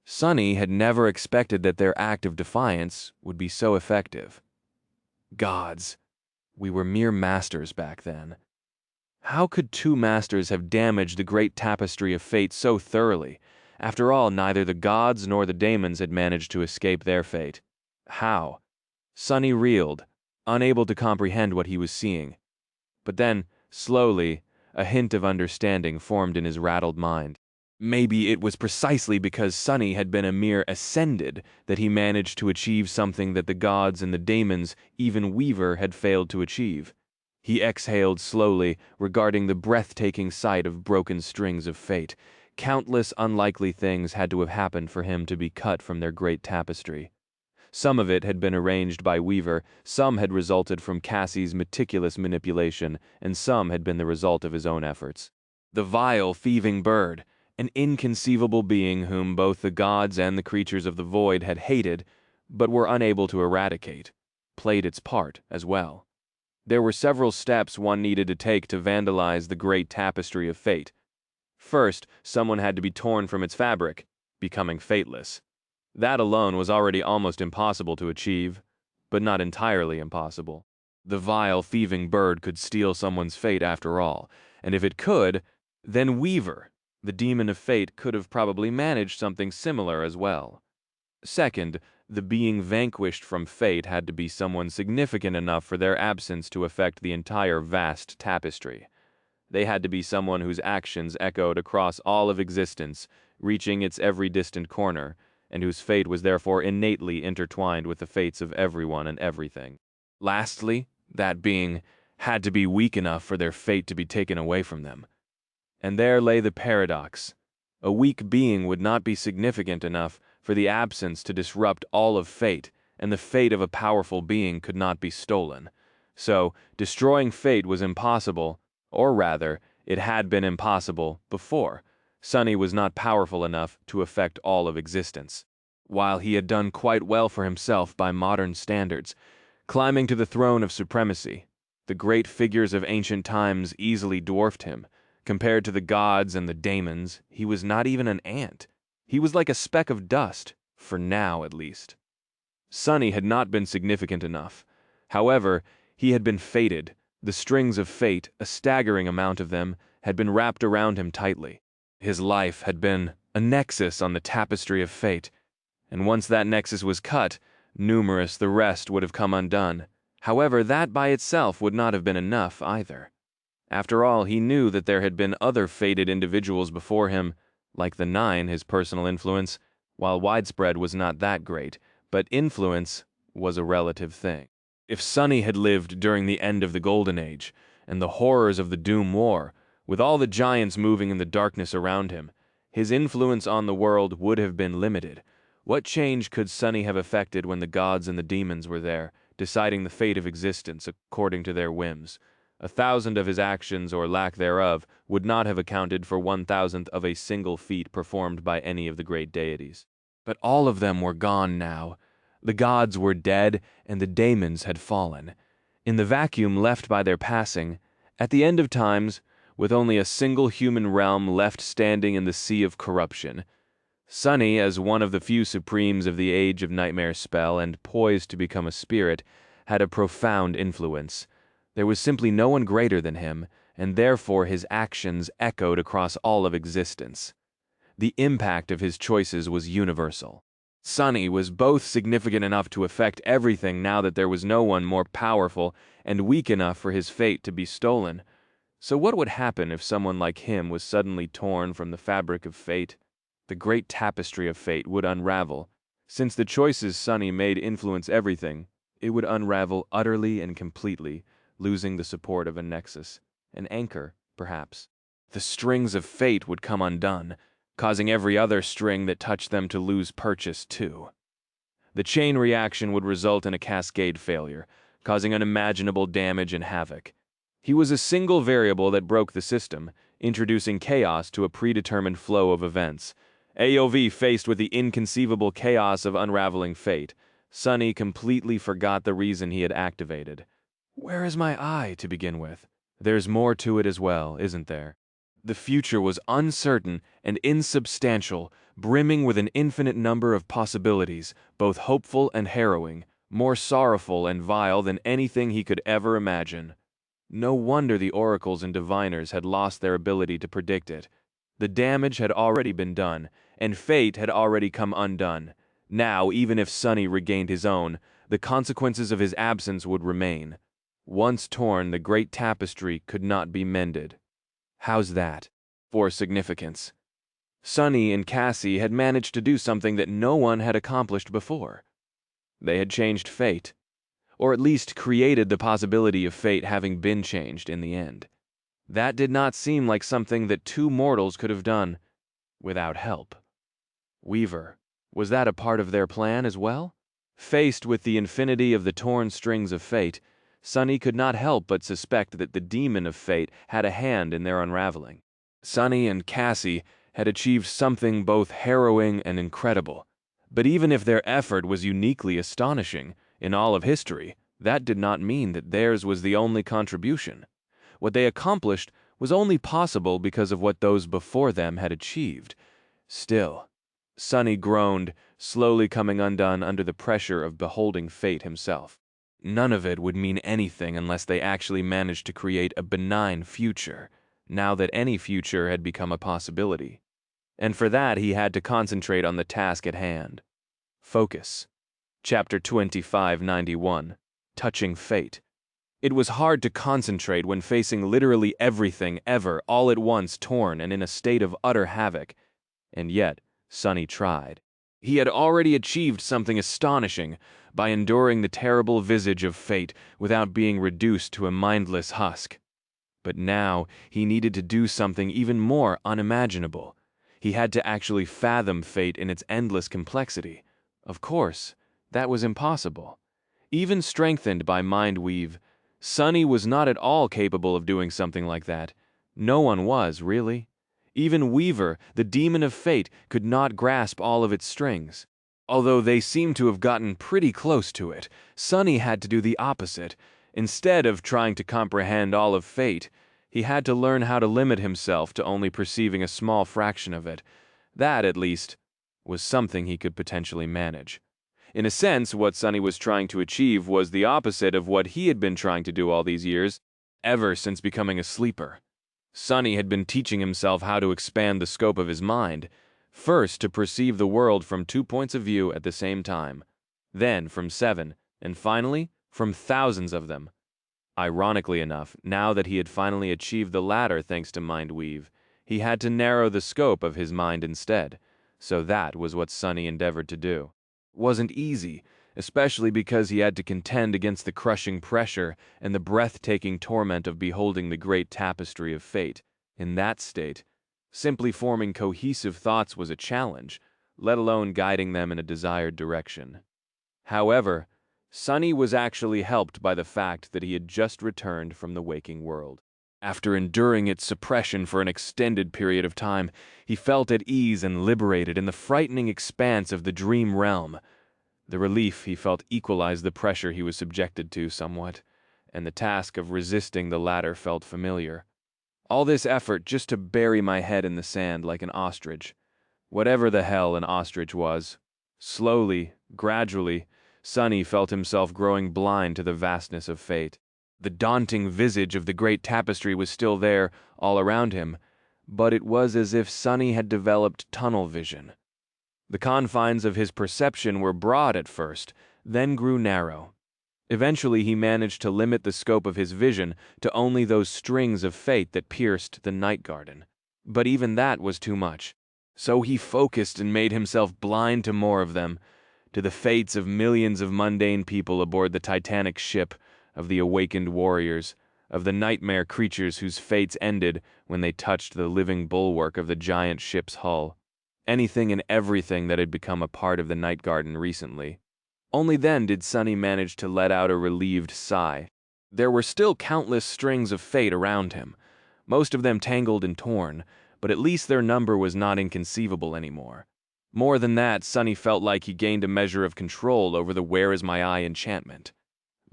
Sonny had never expected that their act of defiance would be so effective. Gods, we were mere masters back then. How could two masters have damaged the great tapestry of fate so thoroughly? After all, neither the gods nor the daemons had managed to escape their fate. How? Sonny reeled, unable to comprehend what he was seeing. But then, slowly, a hint of understanding formed in his rattled mind. Maybe it was precisely because Sonny had been a mere ascended that he managed to achieve something that the gods and the daemons, even Weaver, had failed to achieve. He exhaled slowly, regarding the breathtaking sight of broken strings of fate. Countless unlikely things had to have happened for him to be cut from their great tapestry. Some of it had been arranged by Weaver, some had resulted from Cassie's meticulous manipulation, and some had been the result of his own efforts. The vile, thieving bird, an inconceivable being whom both the gods and the creatures of the void had hated, but were unable to eradicate, played its part as well. There were several steps one needed to take to vandalize the great tapestry of fate. First, someone had to be torn from its fabric, becoming fateless. That alone was already almost impossible to achieve, but not entirely impossible. The vile, thieving bird could steal someone's fate after all, and if it could, then Weaver, the demon of fate, could have probably managed something similar as well. Second, the being vanquished from fate had to be someone significant enough for their absence to affect the entire vast tapestry. They had to be someone whose actions echoed across all of existence, reaching its every distant corner, and whose fate was therefore innately intertwined with the fates of everyone and everything. Lastly, that being had to be weak enough for their fate to be taken away from them. And there lay the paradox. A weak being would not be significant enough for the absence to disrupt all of fate, and the fate of a powerful being could not be stolen. So, destroying fate was impossible, or rather, it had been impossible before. Sonny was not powerful enough to affect all of existence. While he had done quite well for himself by modern standards, climbing to the throne of supremacy, the great figures of ancient times easily dwarfed him. Compared to the gods and the daemons, he was not even an ant. He was like a speck of dust, for now at least. Sonny had not been significant enough. However, he had been fated. The strings of fate, a staggering amount of them, had been wrapped around him tightly. His life had been a nexus on the tapestry of fate, and once that nexus was cut, numerous the rest would have come undone. However, that by itself would not have been enough either. After all, he knew that there had been other fated individuals before him, like the Nine. His personal influence, while widespread, was not that great, but influence was a relative thing. If Sonny had lived during the end of the Golden Age, and the horrors of the Doom War, With all the giants moving in the darkness around him, his influence on the world would have been limited. What change could Sunny have effected when the gods and the demons were there, deciding the fate of existence according to their whims? 1,000 of his actions, or lack thereof, would not have accounted for 1,000th of a single feat performed by any of the great deities. But all of them were gone now. The gods were dead, and the demons had fallen. In the vacuum left by their passing, at the end of times, with only a single human realm left standing in the sea of corruption, Sunny, as one of the few supremes of the Age of Nightmare spell and poised to become a spirit, had a profound influence. There was simply no one greater than him, and therefore his actions echoed across all of existence. The impact of his choices was universal. Sunny was both significant enough to affect everything now that there was no one more powerful, and weak enough for his fate to be stolen. So what would happen if someone like him was suddenly torn from the fabric of fate? The great tapestry of fate would unravel. Since the choices Sunny made influence everything, it would unravel utterly and completely, losing the support of a nexus, an anchor, perhaps. The strings of fate would come undone, causing every other string that touched them to lose purchase too. The chain reaction would result in a cascade failure, causing unimaginable damage and havoc. He was a single variable that broke the system, introducing chaos to a predetermined flow of events. AOV faced with the inconceivable chaos of unraveling fate, Sunny completely forgot the reason he had activated. Where is my eye, to begin with? There's more to it as well, isn't there? The future was uncertain and insubstantial, brimming with an infinite number of possibilities, both hopeful and harrowing, more sorrowful and vile than anything he could ever imagine. No wonder the oracles and diviners had lost their ability to predict it. The damage had already been done, and fate had already come undone. Now, even if Sunny regained his own, the consequences of his absence would remain. Once torn, the great tapestry could not be mended. How's that? For significance. Sunny and Cassie had managed to do something that no one had accomplished before. They had changed fate, or at least created the possibility of fate having been changed in the end. That did not seem like something that two mortals could have done without help. Weaver, was that a part of their plan as well? Faced with the infinity of the torn strings of fate, Sunny could not help but suspect that the demon of fate had a hand in their unraveling. Sunny and Cassie had achieved something both harrowing and incredible. But even if their effort was uniquely astonishing in all of history, that did not mean that theirs was the only contribution. What they accomplished was only possible because of what those before them had achieved. Still, Sunny groaned, slowly coming undone under the pressure of beholding fate himself. None of it would mean anything unless they actually managed to create a benign future, now that any future had become a possibility. And for that he had to concentrate on the task at hand. Focus. Chapter 2591. Touching Fate. It was hard to concentrate when facing literally everything ever all at once torn and in a state of utter havoc. And yet, Sunny tried. He had already achieved something astonishing by enduring the terrible visage of fate without being reduced to a mindless husk. But now he needed to do something even more unimaginable. He had to actually fathom fate in its endless complexity. Of course, that was impossible. Even strengthened by Mindweave, Sunny was not at all capable of doing something like that. No one was, really. Even Weaver, the demon of fate, could not grasp all of its strings. Although they seemed to have gotten pretty close to it, Sunny had to do the opposite. Instead of trying to comprehend all of fate, he had to learn how to limit himself to only perceiving a small fraction of it. That, at least, was something he could potentially manage. In a sense, what Sunny was trying to achieve was the opposite of what he had been trying to do all these years, ever since becoming a sleeper. Sunny had been teaching himself how to expand the scope of his mind, first to perceive the world from 2 points of view at the same time, then from 7, and finally from thousands of them. Ironically enough, now that he had finally achieved the latter thanks to Mindweave, he had to narrow the scope of his mind instead, so that was what Sunny endeavored to do. It wasn't easy, especially because he had to contend against the crushing pressure and the breathtaking torment of beholding the great tapestry of fate. In that state, simply forming cohesive thoughts was a challenge, let alone guiding them in a desired direction. However, Sonny was actually helped by the fact that he had just returned from the waking world. After enduring its suppression for an extended period of time, he felt at ease and liberated in the frightening expanse of the dream realm. The relief he felt equalized the pressure he was subjected to somewhat, and the task of resisting the latter felt familiar. All this effort just to bury my head in the sand like an ostrich. Whatever the hell an ostrich was. Slowly, gradually, Sonny felt himself growing blind to the vastness of fate. The daunting visage of the great tapestry was still there, all around him, but it was as if Sonny had developed tunnel vision. The confines of his perception were broad at first, then grew narrow. Eventually he managed to limit the scope of his vision to only those strings of fate that pierced the night garden. But even that was too much. So he focused and made himself blind to more of them, to the fates of millions of mundane people aboard the Titanic ship, of the awakened warriors, of the nightmare creatures whose fates ended when they touched the living bulwark of the giant ship's hull. Anything and everything that had become a part of the night garden recently. Only then did Sonny manage to let out a relieved sigh. There were still countless strings of fate around him, most of them tangled and torn, but at least their number was not inconceivable anymore. More than that, Sonny felt like he gained a measure of control over the Where Is My Eye enchantment.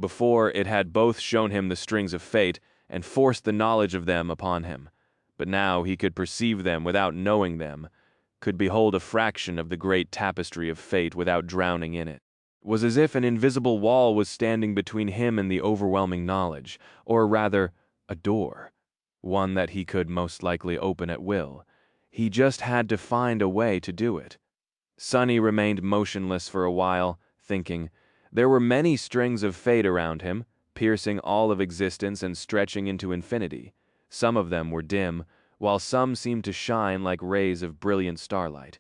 Before, it had both shown him the strings of fate and forced the knowledge of them upon him, but now he could perceive them without knowing them, could behold a fraction of the great tapestry of fate without drowning in it. It was as if an invisible wall was standing between him and the overwhelming knowledge, or rather, a door, one that he could most likely open at will. He just had to find a way to do it. Sonny remained motionless for a while, thinking. There were many strings of fate around him, piercing all of existence and stretching into infinity. Some of them were dim, while some seemed to shine like rays of brilliant starlight.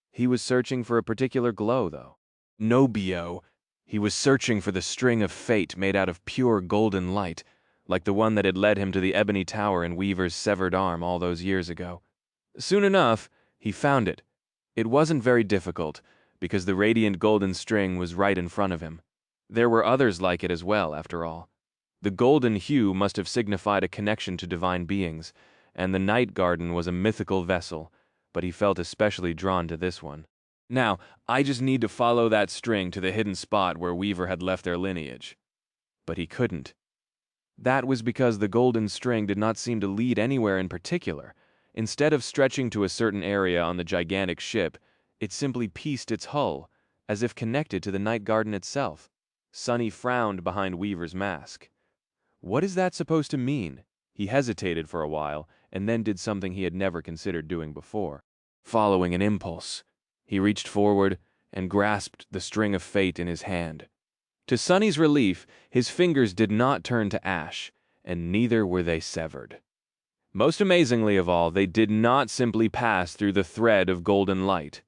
He was searching for a particular glow, though. Nobio. He was searching for the string of fate made out of pure golden light, like the one that had led him to the ebony tower in Weaver's severed arm all those years ago. Soon enough, he found it. It wasn't very difficult, because the radiant golden string was right in front of him. There were others like it as well, after all. The golden hue must have signified a connection to divine beings, and the night garden was a mythical vessel, but he felt especially drawn to this one. Now, I just need to follow that string to the hidden spot where Weaver had left their lineage. But he couldn't. That was because the golden string did not seem to lead anywhere in particular. Instead of stretching to a certain area on the gigantic ship, it simply pieced its hull, as if connected to the night garden itself. Sonny frowned behind Weaver's mask. What is that supposed to mean? He hesitated for a while, and then did something he had never considered doing before. Following an impulse, he reached forward and grasped the string of fate in his hand. To Sonny's relief, his fingers did not turn to ash, and neither were they severed. Most amazingly of all, they did not simply pass through the thread of golden light.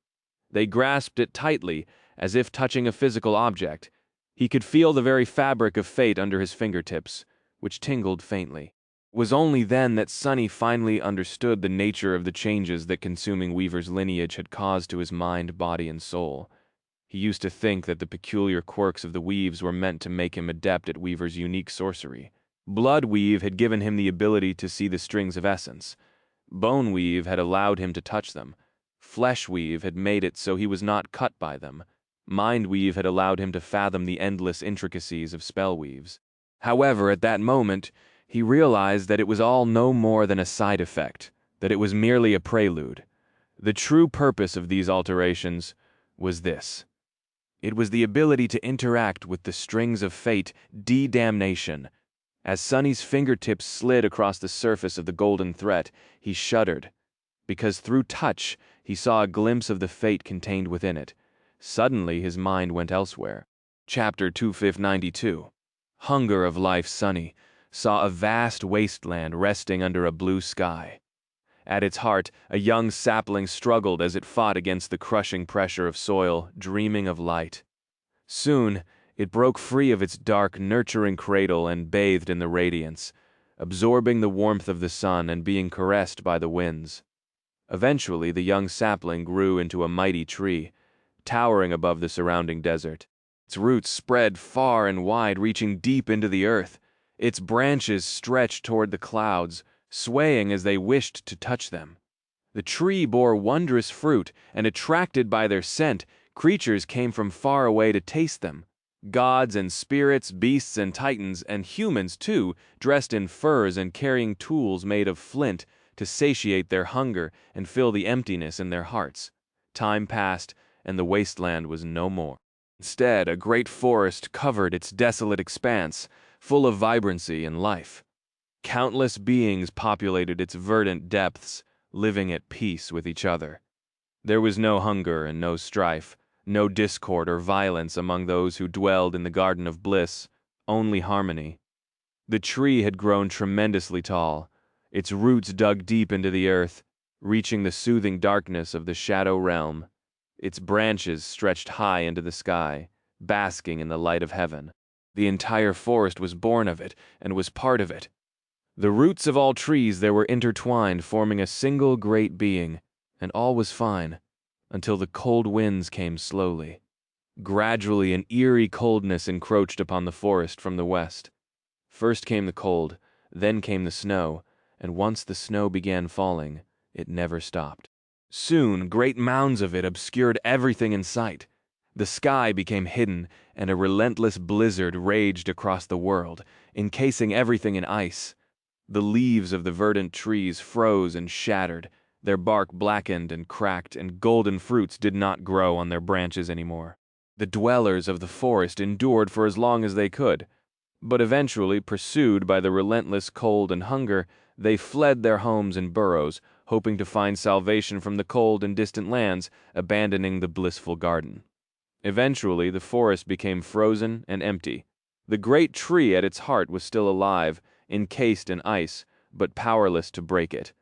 They grasped it tightly, as if touching a physical object. He could feel the very fabric of fate under his fingertips, which tingled faintly. It was only then that Sonny finally understood the nature of the changes that consuming Weaver's lineage had caused to his mind, body, and soul. He used to think that the peculiar quirks of the Weaves were meant to make him adept at Weaver's unique sorcery. Blood Weave had given him the ability to see the strings of essence. Bone Weave had allowed him to touch them. Flesh Weave had made it so he was not cut by them. Mind Weave had allowed him to fathom the endless intricacies of spell weaves. However, at that moment, he realized that it was all no more than a side effect, that it was merely a prelude. The true purpose of these alterations was this. It was the ability to interact with the strings of fate, damnation. As Sonny's fingertips slid across the surface of the golden thread, he shuddered, because through touch, he saw a glimpse of the fate contained within it. Suddenly, his mind went elsewhere. Chapter 292. Hunger of Life. Sonny saw a vast wasteland resting under a blue sky. At its heart, a young sapling struggled as it fought against the crushing pressure of soil, dreaming of light. Soon, it broke free of its dark, nurturing cradle and bathed in the radiance. absorbing the warmth of the sun and being caressed by the winds. Eventually, the young sapling grew into a mighty tree, towering above the surrounding desert. Its roots spread far and wide, reaching deep into the earth. Its branches stretched toward the clouds, swaying as they wished to touch them. The tree bore wondrous fruit, and attracted by their scent, creatures came from far away to taste them. Gods and spirits, beasts and titans, and humans too, dressed in furs and carrying tools made of flint to satiate their hunger and fill the emptiness in their hearts. Time passed, and the wasteland was no more. Instead, a great forest covered its desolate expanse, full of vibrancy and life. Countless beings populated its verdant depths, living at peace with each other. There was no hunger and no strife, no discord or violence among those who dwelled in the garden of bliss, only harmony. The tree had grown tremendously tall, its roots dug deep into the earth, reaching the soothing darkness of the shadow realm. Its branches stretched high into the sky, basking in the light of heaven. The entire forest was born of it and was part of it. The roots of all trees there were intertwined, forming a single great being, and all was fine, until the cold winds came slowly. Gradually, an eerie coldness encroached upon the forest from the west. First came the cold, then came the snow, and once the snow began falling, it never stopped. Soon, great mounds of it obscured everything in sight. The sky became hidden, and a relentless blizzard raged across the world, encasing everything in ice. The leaves of the verdant trees froze and shattered, their bark blackened and cracked, and golden fruits did not grow on their branches anymore. The dwellers of the forest endured for as long as they could, but eventually, pursued by the relentless cold and hunger, they fled their homes and burrows, hoping to find salvation from the cold in distant lands, abandoning the blissful garden. Eventually, the forest became frozen and empty. The great tree at its heart was still alive, encased in ice, but powerless to break it.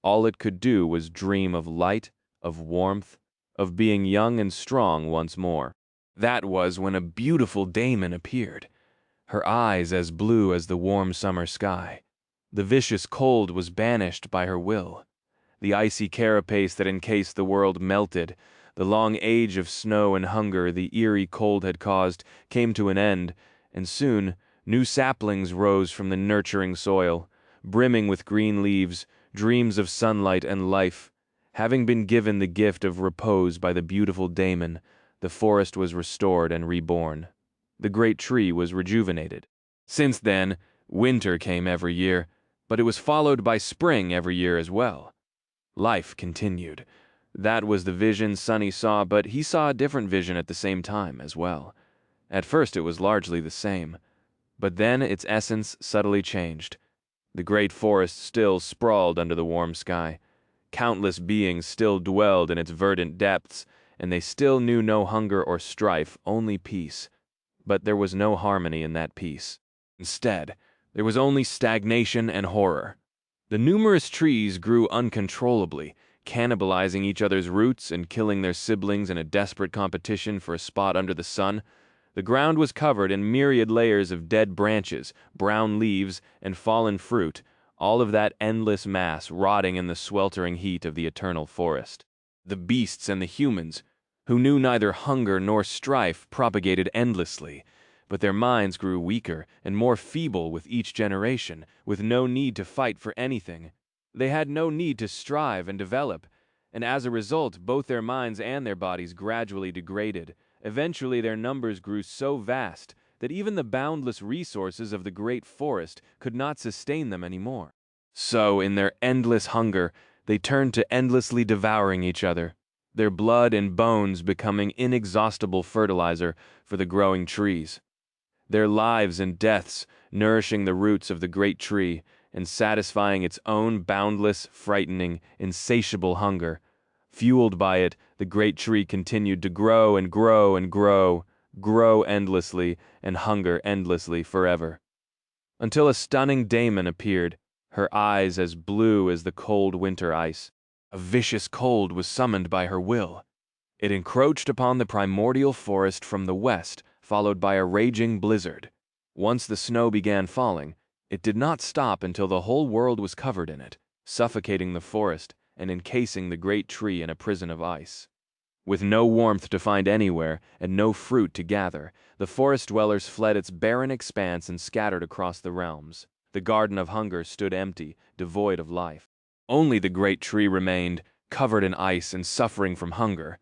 All it could do was dream of light, of warmth, of being young and strong once more. That was when a beautiful daemon appeared, her eyes as blue as the warm summer sky. The vicious cold was banished by her will. The icy carapace that encased the world melted. The long age of snow and hunger the eerie cold had caused came to an end, and soon new saplings rose from the nurturing soil, brimming with green leaves, dreams of sunlight and life. Having been given the gift of repose by the beautiful daemon, the forest was restored and reborn. The great tree was rejuvenated. Since then, winter came every year, but it was followed by spring every year as well. Life continued. That was the vision Sonny saw, but he saw a different vision at the same time as well. At first it was largely the same, but then its essence subtly changed. The great forest still sprawled under the warm sky. Countless beings still dwelled in its verdant depths, and they still knew no hunger or strife, only peace. But there was no harmony in that peace. Instead, there was only stagnation and horror. The numerous trees grew uncontrollably, cannibalizing each other's roots and killing their siblings in a desperate competition for a spot under the sun. The ground was covered in myriad layers of dead branches, brown leaves, and fallen fruit, all of that endless mass rotting in the sweltering heat of the eternal forest. The beasts and the humans, who knew neither hunger nor strife, propagated endlessly, but their minds grew weaker and more feeble with each generation, with no need to fight for anything. They had no need to strive and develop, and as a result, both their minds and their bodies gradually degraded. Eventually, their numbers grew so vast that even the boundless resources of the great forest could not sustain them anymore. So, in their endless hunger, they turned to endlessly devouring each other, their blood and bones becoming inexhaustible fertilizer for the growing trees. Their lives and deaths nourishing the roots of the great tree and satisfying its own boundless, frightening, insatiable hunger. Fueled by it, the great tree continued to grow and grow and grow, grow endlessly and hunger endlessly forever. Until a stunning daemon appeared, her eyes as blue as the cold winter ice. A vicious cold was summoned by her will. It encroached upon the primordial forest from the west, followed by a raging blizzard. Once the snow began falling, It did not stop until the whole world was covered in it, suffocating the forest and encasing the great tree in a prison of ice. With no warmth to find anywhere and no fruit to gather, the forest dwellers fled its barren expanse and scattered across the realms. The garden of hunger stood empty, devoid of life. Only the great tree remained, covered in ice and suffering from hunger.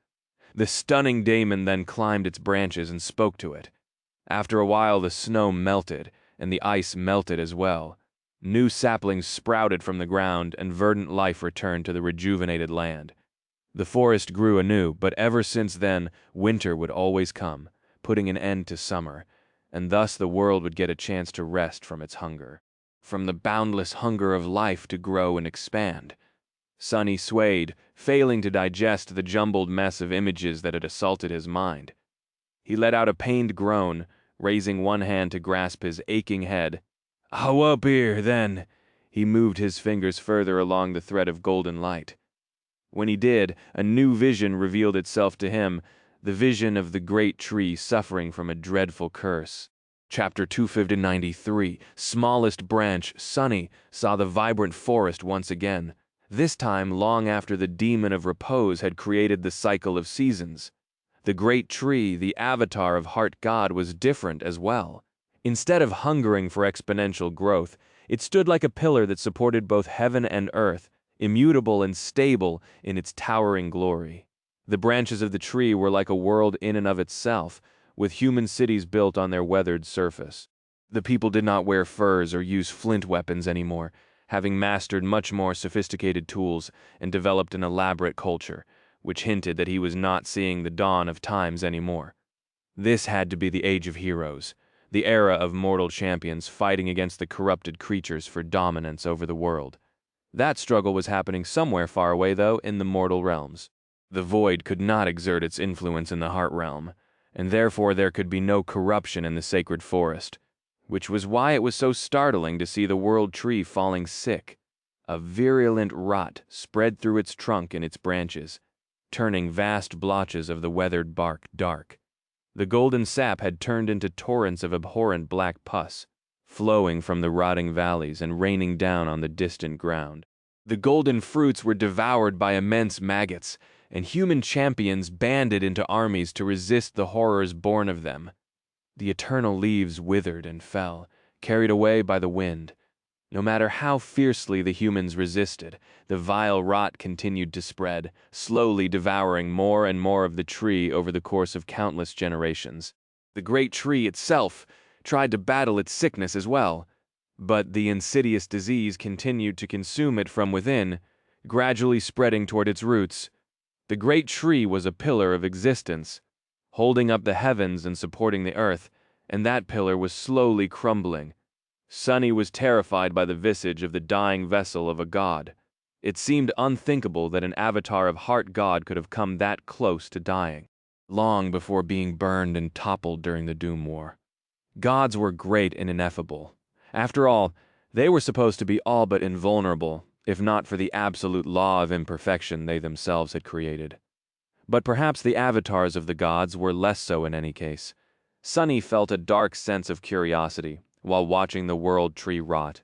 The stunning daemon then climbed its branches and spoke to it. After a while the snow melted, and the ice melted as well. New saplings sprouted from the ground, and verdant life returned to the rejuvenated land. The forest grew anew, but ever since then, winter would always come, putting an end to summer, and thus the world would get a chance to rest from its hunger. From the boundless hunger of life to grow and expand. Sonny swayed, failing to digest the jumbled mess of images that had assaulted his mind. He let out a pained groan, raising one hand to grasp his aching head. "How up here, then?" He moved his fingers further along the thread of golden light. When he did, a new vision revealed itself to him, the vision of the great tree suffering from a dreadful curse. Chapter 293, Smallest Branch. Sonny saw the vibrant forest once again, this time long after the demon of repose had created the cycle of seasons. The great tree, the avatar of Heart God, was different as well. Instead of hungering for exponential growth, it stood like a pillar that supported both heaven and earth, immutable and stable in its towering glory. The branches of the tree were like a world in and of itself, with human cities built on their weathered surface. The people did not wear furs or use flint weapons anymore, having mastered much more sophisticated tools and developed an elaborate culture, which hinted that he was not seeing the dawn of times anymore. This had to be the age of heroes, the era of mortal champions fighting against the corrupted creatures for dominance over the world. That struggle was happening somewhere far away, though, in the mortal realms. The void could not exert its influence in the heart realm, and therefore there could be no corruption in the sacred forest, which was why it was so startling to see the world tree falling sick. A virulent rot spread through its trunk and its branches, turning vast blotches of the weathered bark dark. The golden sap had turned into torrents of abhorrent black pus, flowing from the rotting valleys and raining down on the distant ground. The golden fruits were devoured by immense maggots, and human champions banded into armies to resist the horrors born of them. The eternal leaves withered and fell, carried away by the wind. No matter how fiercely the humans resisted, the vile rot continued to spread, slowly devouring more and more of the tree over the course of countless generations. The great tree itself tried to battle its sickness as well, but the insidious disease continued to consume it from within, gradually spreading toward its roots. The great tree was a pillar of existence, holding up the heavens and supporting the earth, and that pillar was slowly crumbling. Sonny was terrified by the visage of the dying vessel of a god. It seemed unthinkable that an avatar of Heart God could have come that close to dying, long before being burned and toppled during the Doom War. Gods were great and ineffable. After all, they were supposed to be all but invulnerable, if not for the absolute law of imperfection they themselves had created. But perhaps the avatars of the gods were less so in any case. Sonny felt a dark sense of curiosity while watching the world tree rot.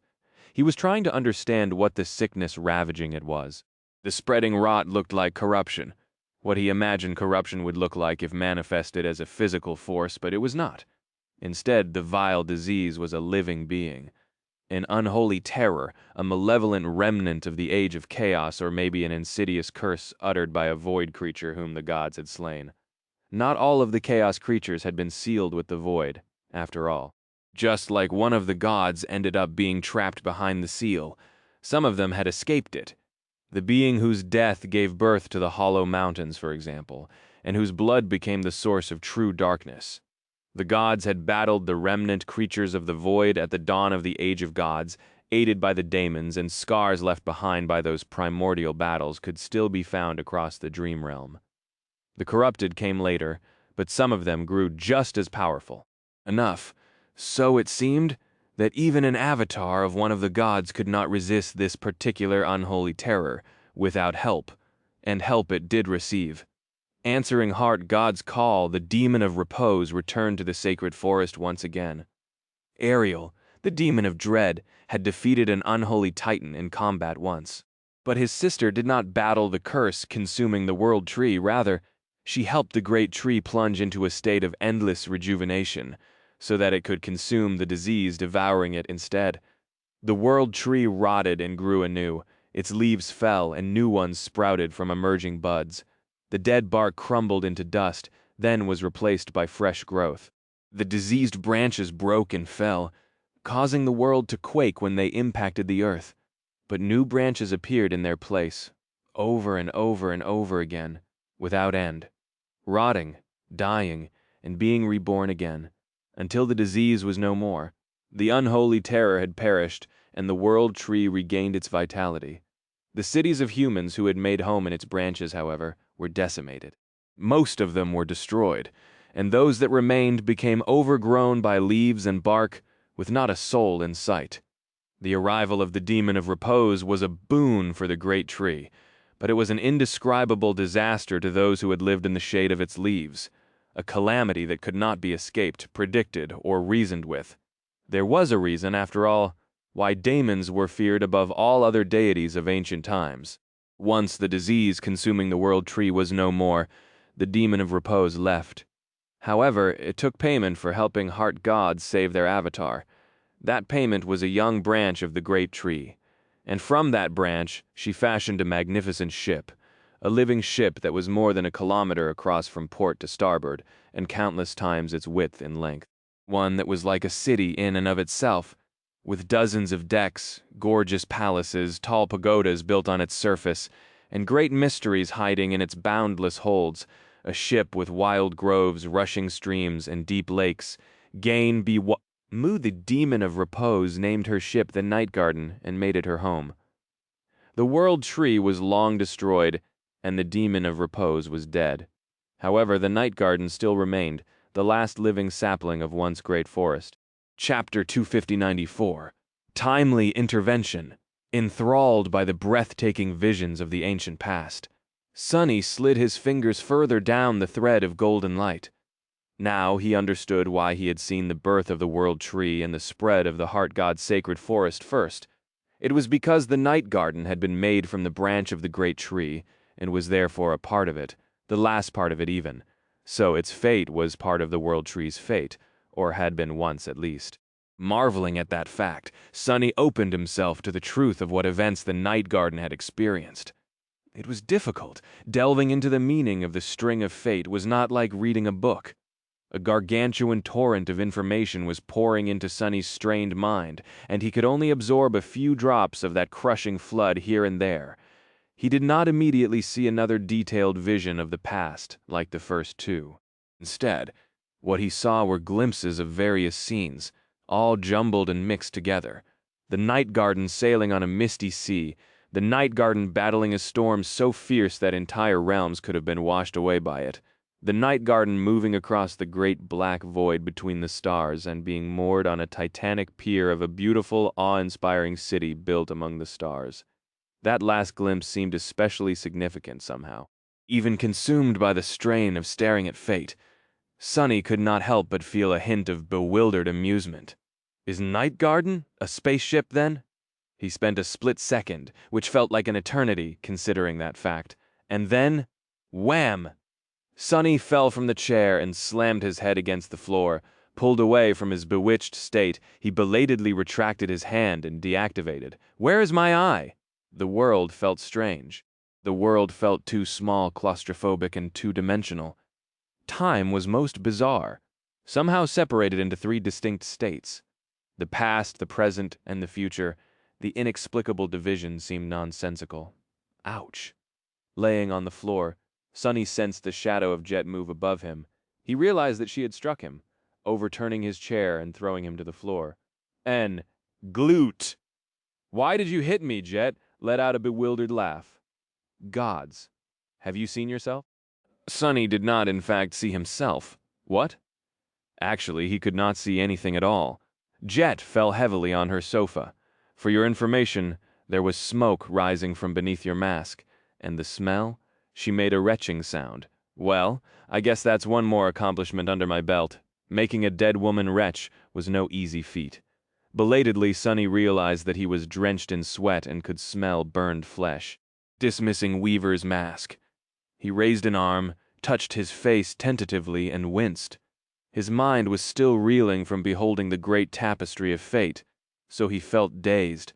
He was trying to understand what the sickness ravaging it was. The spreading rot looked like corruption, what he imagined corruption would look like if manifested as a physical force, but it was not. Instead, the vile disease was a living being, an unholy terror, a malevolent remnant of the age of chaos, or maybe an insidious curse uttered by a void creature whom the gods had slain. Not all of the chaos creatures had been sealed with the void, after all. Just like one of the gods ended up being trapped behind the seal, some of them had escaped it. The being whose death gave birth to the hollow mountains, for example, and whose blood became the source of true darkness. The gods had battled the remnant creatures of the void at the dawn of the Age of Gods, aided by the daemons, and scars left behind by those primordial battles could still be found across the dream realm. The corrupted came later, but some of them grew just as powerful. Enough, so it seemed, that even an avatar of one of the gods could not resist this particular unholy terror without help, and help it did receive. Answering Heart God's call, the demon of repose returned to the sacred forest once again. Ariel, The demon of dread had defeated an unholy titan in combat once. But his sister did not battle the curse consuming the world tree, rather, she helped the great tree plunge into a state of endless rejuvenation, so that it could consume the disease devouring it instead. The world tree rotted and grew anew, its leaves fell and new ones sprouted from emerging buds. The dead bark crumbled into dust, then was replaced by fresh growth. The diseased branches broke and fell, causing the world to quake when they impacted the earth. But new branches appeared in their place, over and over and over again, without end, rotting, dying, and being reborn again, until the disease was no more. The unholy terror had perished, and the world tree regained its vitality. The cities of humans who had made home in its branches, however, were decimated. Most of them were destroyed, and those that remained became overgrown by leaves and bark, with not a soul in sight. The arrival of the demon of repose was a boon for the great tree, but it was an indescribable disaster to those who had lived in the shade of its leaves, a calamity that could not be escaped, predicted, or reasoned with. There was a reason, after all, why daemons were feared above all other deities of ancient times. Once the disease consuming the world tree was no more, the demon of repose left. However, it took payment for helping heart gods save their avatar. That payment was a young branch of the great tree, and from that branch she fashioned a magnificent ship, a living ship that was more than a kilometer across from port to starboard, and countless times its width and length. One that was like a city in and of itself, with dozens of decks, gorgeous palaces, tall pagodas built on its surface, and great mysteries hiding in its boundless holds, a ship with wild groves, rushing streams, and deep lakes. Mu, the demon of repose, named her ship the Night Garden and made it her home. The world tree was long destroyed, and the demon of repose was dead. However, the Night Garden still remained, the last living sapling of once great forest. Chapter 294. Timely Intervention. Enthralled by the breathtaking visions of the ancient past, Sonny slid his fingers further down the thread of golden light. Now he understood why he had seen the birth of the world tree and the spread of the heart god's sacred forest first. It was because the Night Garden had been made from the branch of the great tree, and was therefore a part of it, the last part of it even. So its fate was part of the world tree's fate, or had been once at least. Marveling at that fact, Sonny opened himself to the truth of what events the Night Garden had experienced. It was difficult. Delving into the meaning of the string of fate was not like reading a book. A gargantuan torrent of information was pouring into Sonny's strained mind, and he could only absorb a few drops of that crushing flood here and there. He did not immediately see another detailed vision of the past, like the first two. Instead, what he saw were glimpses of various scenes, all jumbled and mixed together. The Night Garden sailing on a misty sea, the Night Garden battling a storm so fierce that entire realms could have been washed away by it. The Night Garden moving across the great black void between the stars and being moored on a titanic pier of a beautiful, awe-inspiring city built among the stars. That last glimpse seemed especially significant somehow. Even consumed by the strain of staring at fate, Sonny could not help but feel a hint of bewildered amusement. Is Night Garden a spaceship, then? He spent a split second, which felt like an eternity, considering that fact. And then, wham! Sonny fell from the chair and slammed his head against the floor. Pulled away from his bewitched state, he belatedly retracted his hand and deactivated. Where is my eye? The world felt strange. The world felt too small, claustrophobic, and two-dimensional. Time was most bizarre, somehow separated into three distinct states. The past, the present, and the future. The inexplicable division seemed nonsensical. Ouch. Laying on the floor, Sonny sensed the shadow of Jet move above him. He realized that she had struck him, overturning his chair and throwing him to the floor. Glute! Why did you hit me, Jet? Let out a bewildered laugh. Gods. Have you seen yourself? Sonny did not, in fact, see himself. What? Actually, he could not see anything at all. Jet fell heavily on her sofa. For your information, there was smoke rising from beneath your mask, and the smell? She made a retching sound. Well, I guess that's one more accomplishment under my belt. Making a dead woman retch was no easy feat. Belatedly, Sonny realized that he was drenched in sweat and could smell burned flesh. Dismissing Weaver's mask, he raised an arm, touched his face tentatively, and winced. His mind was still reeling from beholding the great tapestry of fate, so he felt dazed.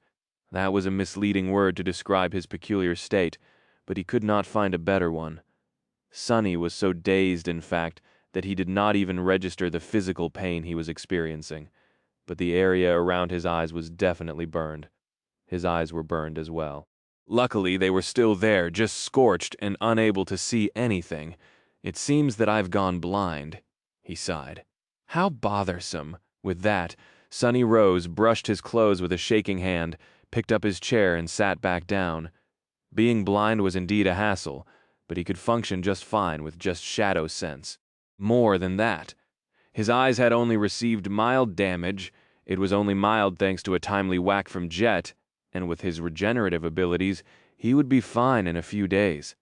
That was a misleading word to describe his peculiar state, but he could not find a better one. Sonny was so dazed, in fact, that he did not even register the physical pain he was experiencing, but the area around his eyes was definitely burned. His eyes were burned as well. Luckily, they were still there, just scorched and unable to see anything. "It seems that I've gone blind," he sighed. How bothersome. With that, Sonny rose, brushed his clothes with a shaking hand, picked up his chair, and sat back down. Being blind was indeed a hassle, but he could function just fine with just shadow sense. More than that, his eyes had only received mild damage. It was only mild thanks to a timely whack from Jet, and with his regenerative abilities, he would be fine in a few days.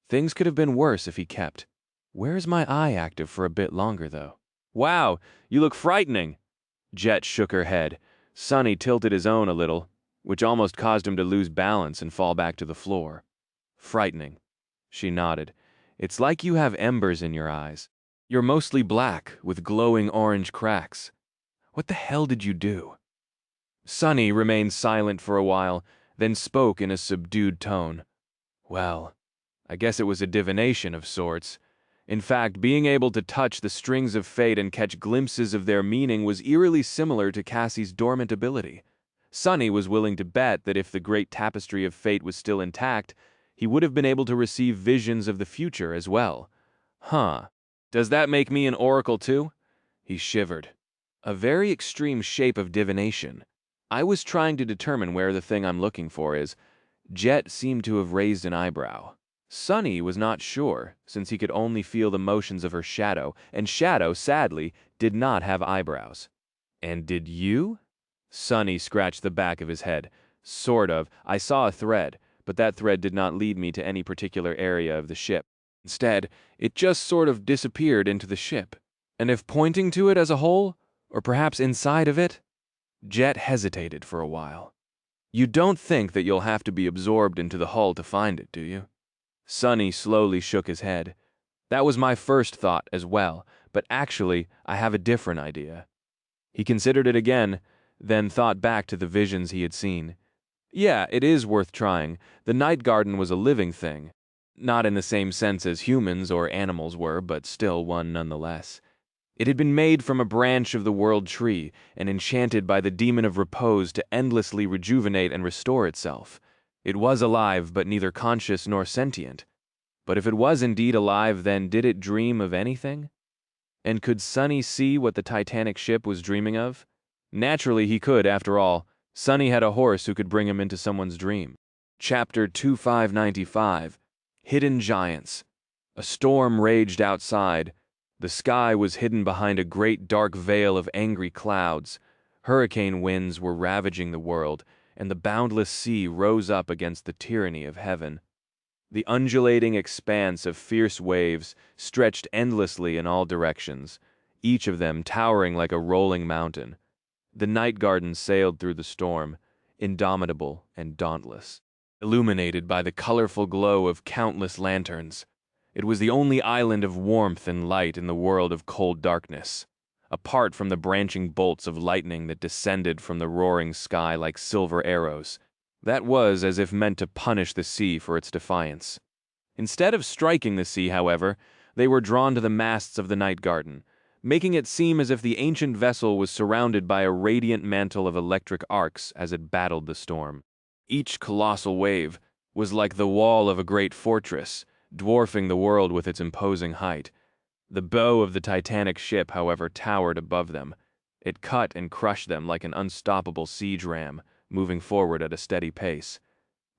Things could have been worse if he kept. Where's my eye active for a bit longer, though? "Wow, you look frightening." Jet shook her head. Sonny tilted his own a little, which almost caused him to lose balance and fall back to the floor. "Frightening." She nodded. "It's like you have embers in your eyes. You're mostly black, with glowing orange cracks. What the hell did you do?" Sonny remained silent for a while, then spoke in a subdued tone. "Well, I guess it was a divination of sorts. In fact, being able to touch the strings of fate and catch glimpses of their meaning was eerily similar to Cassie's dormant ability. Sonny was willing to bet that if the great tapestry of fate was still intact, he would have been able to receive visions of the future as well. Huh. Does that make me an oracle too?" He shivered. "A very extreme shape of divination. I was trying to determine where the thing I'm looking for is." Jet seemed to have raised an eyebrow. Sonny was not sure, since he could only feel the motions of her shadow, and shadow, sadly, did not have eyebrows. "And did you?" Sonny scratched the back of his head. "Sort of. I saw a thread, but that thread did not lead me to any particular area of the ship. Instead, it just sort of disappeared into the ship. And if pointing to it as a whole, or perhaps inside of it?" Jet hesitated for a while. "You don't think that you'll have to be absorbed into the hull to find it, do you?" Sonny slowly shook his head. "That was my first thought as well, but actually, I have a different idea." He considered it again, then thought back to the visions he had seen. "Yeah, it is worth trying. The night garden was a living thing. Not in the same sense as humans or animals were, but still one nonetheless. It had been made from a branch of the world tree, and enchanted by the demon of repose to endlessly rejuvenate and restore itself. It was alive, but neither conscious nor sentient. But if it was indeed alive, then did it dream of anything? And could Sonny see what the Titanic ship was dreaming of? Naturally he could, after all. Sonny had a horse who could bring him into someone's dream. Chapter 2595. Hidden Giants. A storm raged outside. The sky was hidden behind a great dark veil of angry clouds. Hurricane winds were ravaging the world, and the boundless sea rose up against the tyranny of heaven. The undulating expanse of fierce waves stretched endlessly in all directions, each of them towering like a rolling mountain. The night garden sailed through the storm, indomitable and dauntless, illuminated by the colorful glow of countless lanterns. It was the only island of warmth and light in the world of cold darkness, apart from the branching bolts of lightning that descended from the roaring sky like silver arrows. That was as if meant to punish the sea for its defiance. Instead of striking the sea, however, they were drawn to the masts of the night garden, making it seem as if the ancient vessel was surrounded by a radiant mantle of electric arcs as it battled the storm. Each colossal wave was like the wall of a great fortress, dwarfing the world with its imposing height. The bow of the Titanic ship, however, towered above them. It cut and crushed them like an unstoppable siege ram, moving forward at a steady pace.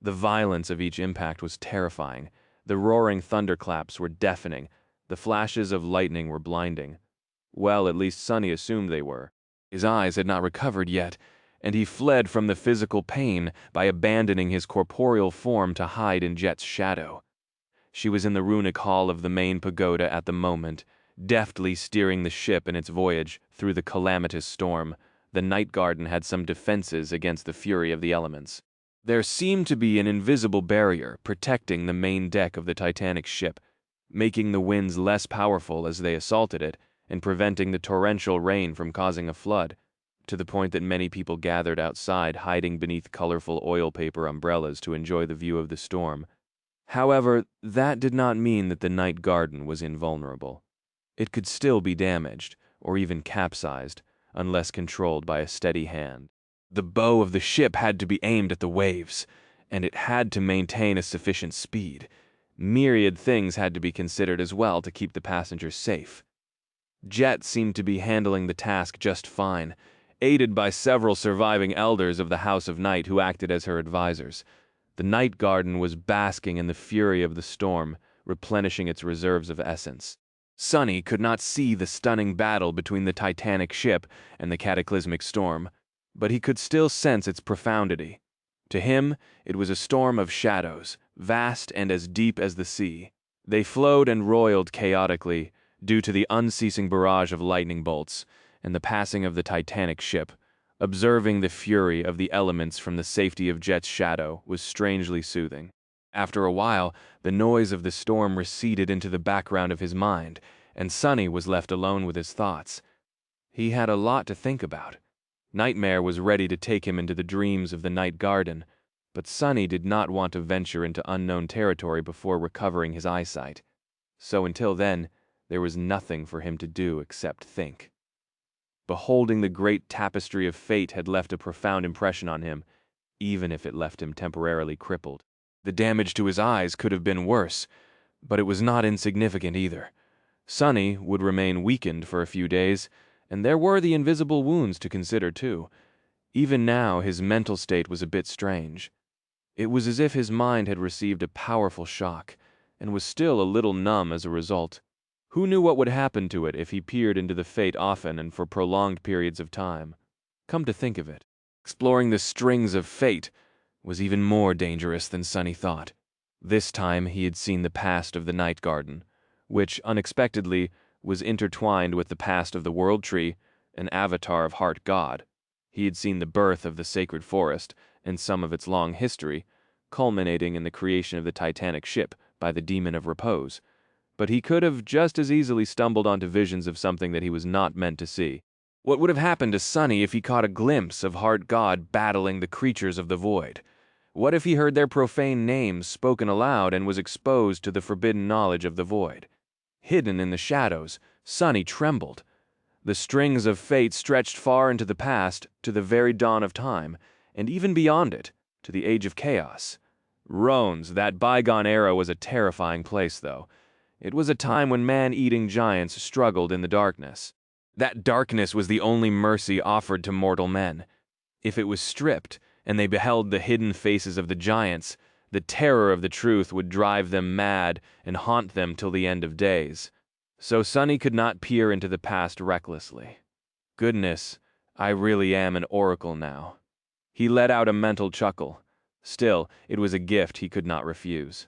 The violence of each impact was terrifying. The roaring thunderclaps were deafening. The flashes of lightning were blinding. Well, at least Sonny assumed they were. His eyes had not recovered yet, and he fled from the physical pain by abandoning his corporeal form to hide in Jet's shadow. She was in the runic hall of the main pagoda at the moment, deftly steering the ship in its voyage through the calamitous storm, the night garden had some defenses against the fury of the elements. There seemed to be an invisible barrier protecting the main deck of the Titanic ship, making the winds less powerful as they assaulted it, and preventing the torrential rain from causing a flood, to the point that many people gathered outside hiding beneath colorful oil paper umbrellas to enjoy the view of the storm. However, that did not mean that the night garden was invulnerable. It could still be damaged, or even capsized, unless controlled by a steady hand. The bow of the ship had to be aimed at the waves, and it had to maintain a sufficient speed. Myriad things had to be considered as well to keep the passengers safe. Jet seemed to be handling the task just fine, aided by several surviving elders of the House of Night who acted as her advisors. The night garden was basking in the fury of the storm, replenishing its reserves of essence. Sonny could not see the stunning battle between the Titanic ship and the cataclysmic storm, but he could still sense its profundity. To him, it was a storm of shadows, vast and as deep as the sea. They flowed and roiled chaotically, due to the unceasing barrage of lightning bolts, and the passing of the Titanic ship. Observing the fury of the elements from the safety of Jet's shadow was strangely soothing. After a while, the noise of the storm receded into the background of his mind, and Sonny was left alone with his thoughts. He had a lot to think about. Nightmare was ready to take him into the dreams of the night garden, but Sonny did not want to venture into unknown territory before recovering his eyesight. So until then, there was nothing for him to do except think. Beholding the great tapestry of fate had left a profound impression on him, even if it left him temporarily crippled. The damage to his eyes could have been worse, but it was not insignificant either. Sonny would remain weakened for a few days, and there were the invisible wounds to consider too. Even now, his mental state was a bit strange. It was as if his mind had received a powerful shock, and was still a little numb as a result. Who knew what would happen to it if he peered into the fate often and for prolonged periods of time? Come to think of it, exploring the strings of fate was even more dangerous than Sonny thought. This time he had seen the past of the night garden, which, unexpectedly, was intertwined with the past of the world tree, an avatar of Heart God. He had seen the birth of the sacred forest and some of its long history, culminating in the creation of the Titanic ship by the demon of repose. But he could have just as easily stumbled onto visions of something that he was not meant to see. What would have happened to Sonny if he caught a glimpse of Heart God battling the creatures of the void? What if he heard their profane names spoken aloud and was exposed to the forbidden knowledge of the void? Hidden in the shadows, Sonny trembled. The strings of fate stretched far into the past, to the very dawn of time, and even beyond it, to the age of chaos. Rones, that bygone era was a terrifying place, though. It was a time when man-eating giants struggled in the darkness. That darkness was the only mercy offered to mortal men. If it was stripped, and they beheld the hidden faces of the giants, the terror of the truth would drive them mad and haunt them till the end of days. So Sonny could not peer into the past recklessly. Goodness, I really am an oracle now. He let out a mental chuckle. Still, it was a gift he could not refuse.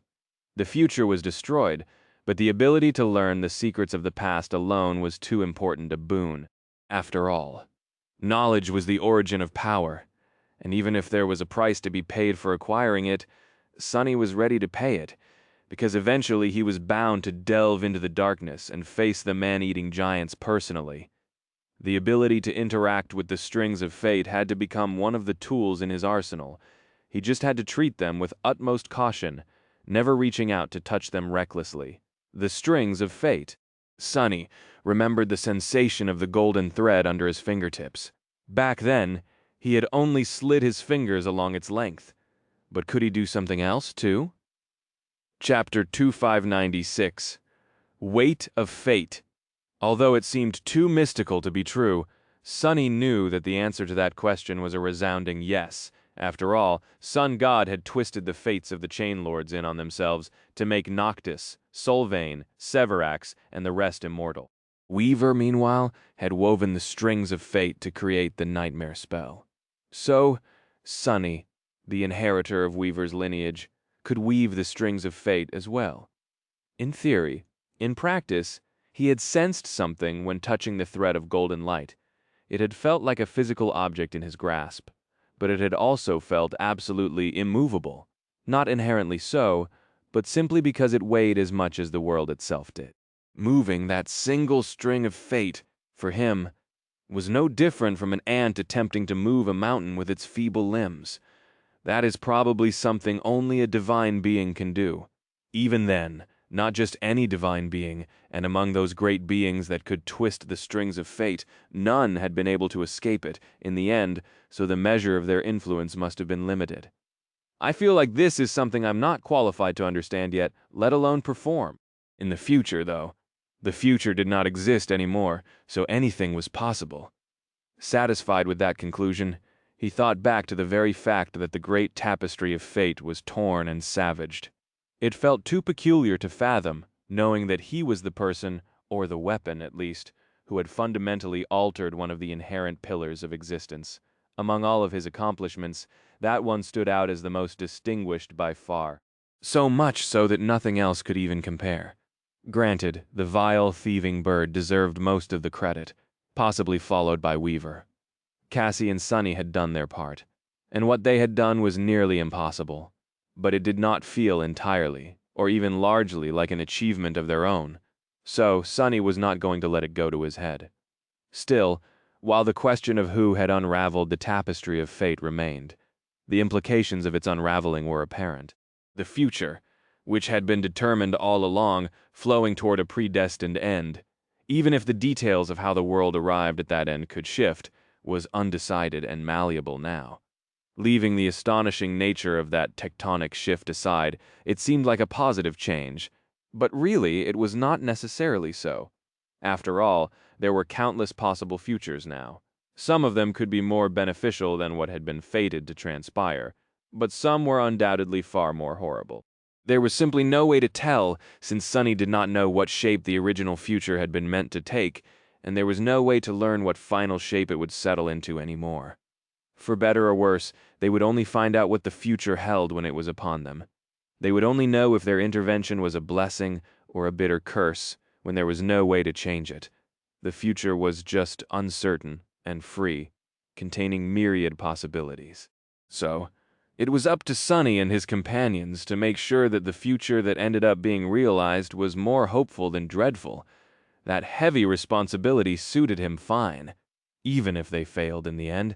The future was destroyed, but the ability to learn the secrets of the past alone was too important a boon. After all, knowledge was the origin of power, and even if there was a price to be paid for acquiring it, Sonny was ready to pay it, because eventually he was bound to delve into the darkness and face the man-eating giants personally. The ability to interact with the strings of fate had to become one of the tools in his arsenal. He just had to treat them with utmost caution, never reaching out to touch them recklessly. The strings of fate. Sonny remembered the sensation of the golden thread under his fingertips. Back then, he had only slid his fingers along its length. But could he do something else, too? Chapter 2596. Weight of Fate. Although it seemed too mystical to be true, Sonny knew that the answer to that question was a resounding yes. After all, Sun God had twisted the fates of the Chain Lords in on themselves to make Noctis, Solvane, Severax, and the rest immortal. Weaver, meanwhile, had woven the strings of fate to create the nightmare spell. So, Sonny, the inheritor of Weaver's lineage, could weave the strings of fate as well. In theory. In practice, he had sensed something when touching the thread of golden light. It had felt like a physical object in his grasp, but it had also felt absolutely immovable. Not inherently so, but simply because it weighed as much as the world itself did. Moving that single string of fate, for him, was no different from an ant attempting to move a mountain with its feeble limbs. That is probably something only a divine being can do. Even then, not just any divine being, and among those great beings that could twist the strings of fate, none had been able to escape it, in the end, so the measure of their influence must have been limited. I feel like this is something I'm not qualified to understand yet, let alone perform. In the future, though, the future did not exist anymore, so anything was possible. Satisfied with that conclusion, he thought back to the very fact that the great tapestry of fate was torn and savaged. It felt too peculiar to fathom, knowing that he was the person, or the weapon at least, who had fundamentally altered one of the inherent pillars of existence. Among all of his accomplishments, that one stood out as the most distinguished by far. So much so that nothing else could even compare. Granted, the vile, thieving bird deserved most of the credit, possibly followed by Weaver. Cassie and Sunny had done their part, and what they had done was nearly impossible, but it did not feel entirely, or even largely, like an achievement of their own, so Sunny was not going to let it go to his head. Still, while the question of who had unraveled the tapestry of fate remained, the implications of its unraveling were apparent. The future, which had been determined all along, flowing toward a predestined end, even if the details of how the world arrived at that end could shift, was undecided and malleable now. Leaving the astonishing nature of that tectonic shift aside, it seemed like a positive change, but really it was not necessarily so. After all, there were countless possible futures now. Some of them could be more beneficial than what had been fated to transpire, but some were undoubtedly far more horrible. There was simply no way to tell, since Sunny did not know what shape the original future had been meant to take, and there was no way to learn what final shape it would settle into anymore. For better or worse, they would only find out what the future held when it was upon them. They would only know if their intervention was a blessing or a bitter curse, when there was no way to change it. The future was just uncertain and free, containing myriad possibilities. So, it was up to Sunny and his companions to make sure that the future that ended up being realized was more hopeful than dreadful. That heavy responsibility suited him fine, even if they failed in the end,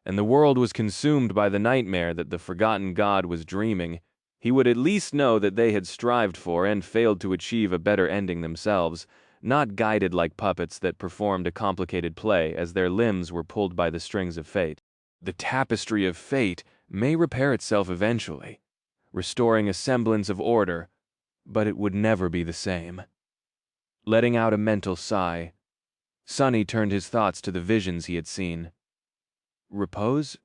and the world was consumed by the nightmare that the forgotten god was dreaming. He would at least know that they had strived for and failed to achieve a better ending themselves, not guided like puppets that performed a complicated play as their limbs were pulled by the strings of fate. The tapestry of fate may repair itself eventually, restoring a semblance of order, but it would never be the same. Letting out a mental sigh, Sunny turned his thoughts to the visions he had seen. Repose?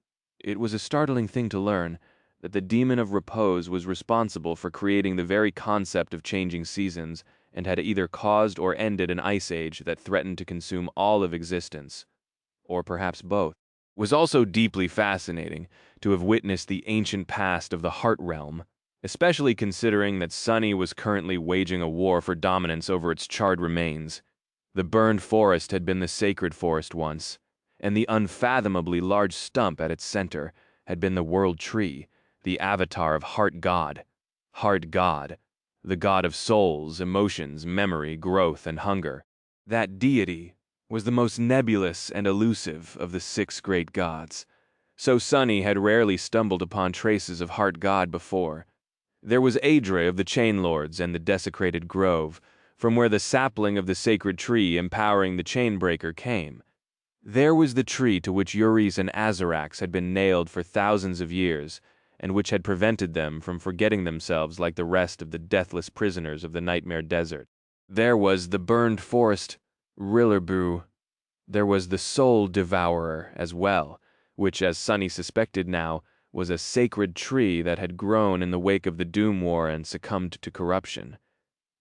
It was a startling thing to learn, that the demon of repose was responsible for creating the very concept of changing seasons, and had either caused or ended an ice age that threatened to consume all of existence, or perhaps both. It was also deeply fascinating to have witnessed the ancient past of the Heart Realm, especially considering that Sunny was currently waging a war for dominance over its charred remains. The burned forest had been the sacred forest once, and the unfathomably large stump at its center had been the world tree, the avatar of Heart God. Heart God, the god of souls, emotions, memory, growth, and hunger. That deity was the most nebulous and elusive of the 6 great gods. So Sunny had rarely stumbled upon traces of Heart God before. There was Adre of the Chain Lords and the desecrated grove, from where the sapling of the sacred tree empowering the Chainbreaker came. There was the tree to which Yuris and Azarax had been nailed for thousands of years, and which had prevented them from forgetting themselves like the rest of the deathless prisoners of the Nightmare Desert. There was the burned forest, Rillerbu. There was the Soul Devourer as well, which, as Sunny suspected now, was a sacred tree that had grown in the wake of the Doom War and succumbed to corruption.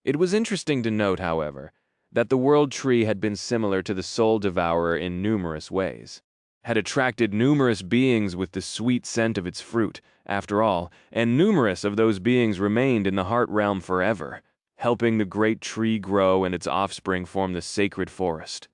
It was interesting to note, however, that the World Tree had been similar to the Soul Devourer in numerous ways, had attracted numerous beings with the sweet scent of its fruit, after all, and numerous of those beings remained in the Heart Realm forever, helping the great tree grow and its offspring form the sacred forest.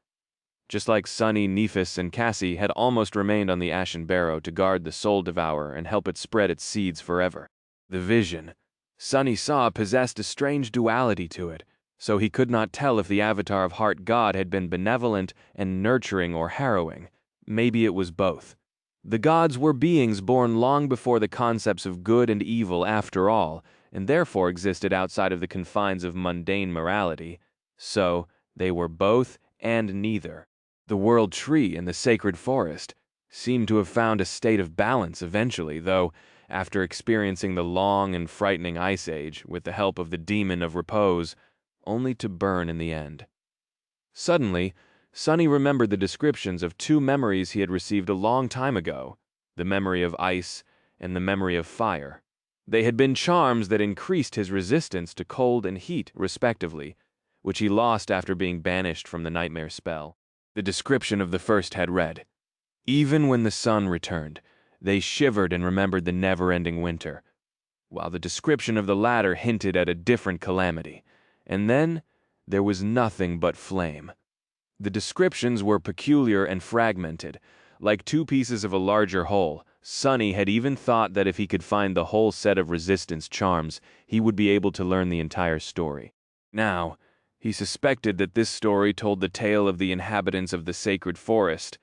just like Sunny, Nephis, and Cassie had almost remained on the ashen barrow to guard the soul devourer and help it spread its seeds forever. The vision Sunny saw possessed a strange duality to it, so he could not tell if the avatar of Heart God had been benevolent and nurturing or harrowing. Maybe it was both. The gods were beings born long before the concepts of good and evil after all, and therefore existed outside of the confines of mundane morality. So, they were both and neither. The world tree and the sacred forest seemed to have found a state of balance eventually, though, after experiencing the long and frightening ice age with the help of the demon of repose, only to burn in the end. Suddenly, Sunny remembered the descriptions of two memories he had received a long time ago, the memory of ice and the memory of fire. They had been charms that increased his resistance to cold and heat, respectively, which he lost after being banished from the nightmare spell. The description of the first had read, "Even when the sun returned, they shivered and remembered the never-ending winter," while the description of the latter hinted at a different calamity. And then there was nothing but flame. The descriptions were peculiar and fragmented, like two pieces of a larger whole. Sunny had even thought that if he could find the whole set of resistance charms, he would be able to learn the entire story. Now, he suspected that this story told the tale of the inhabitants of the sacred forest,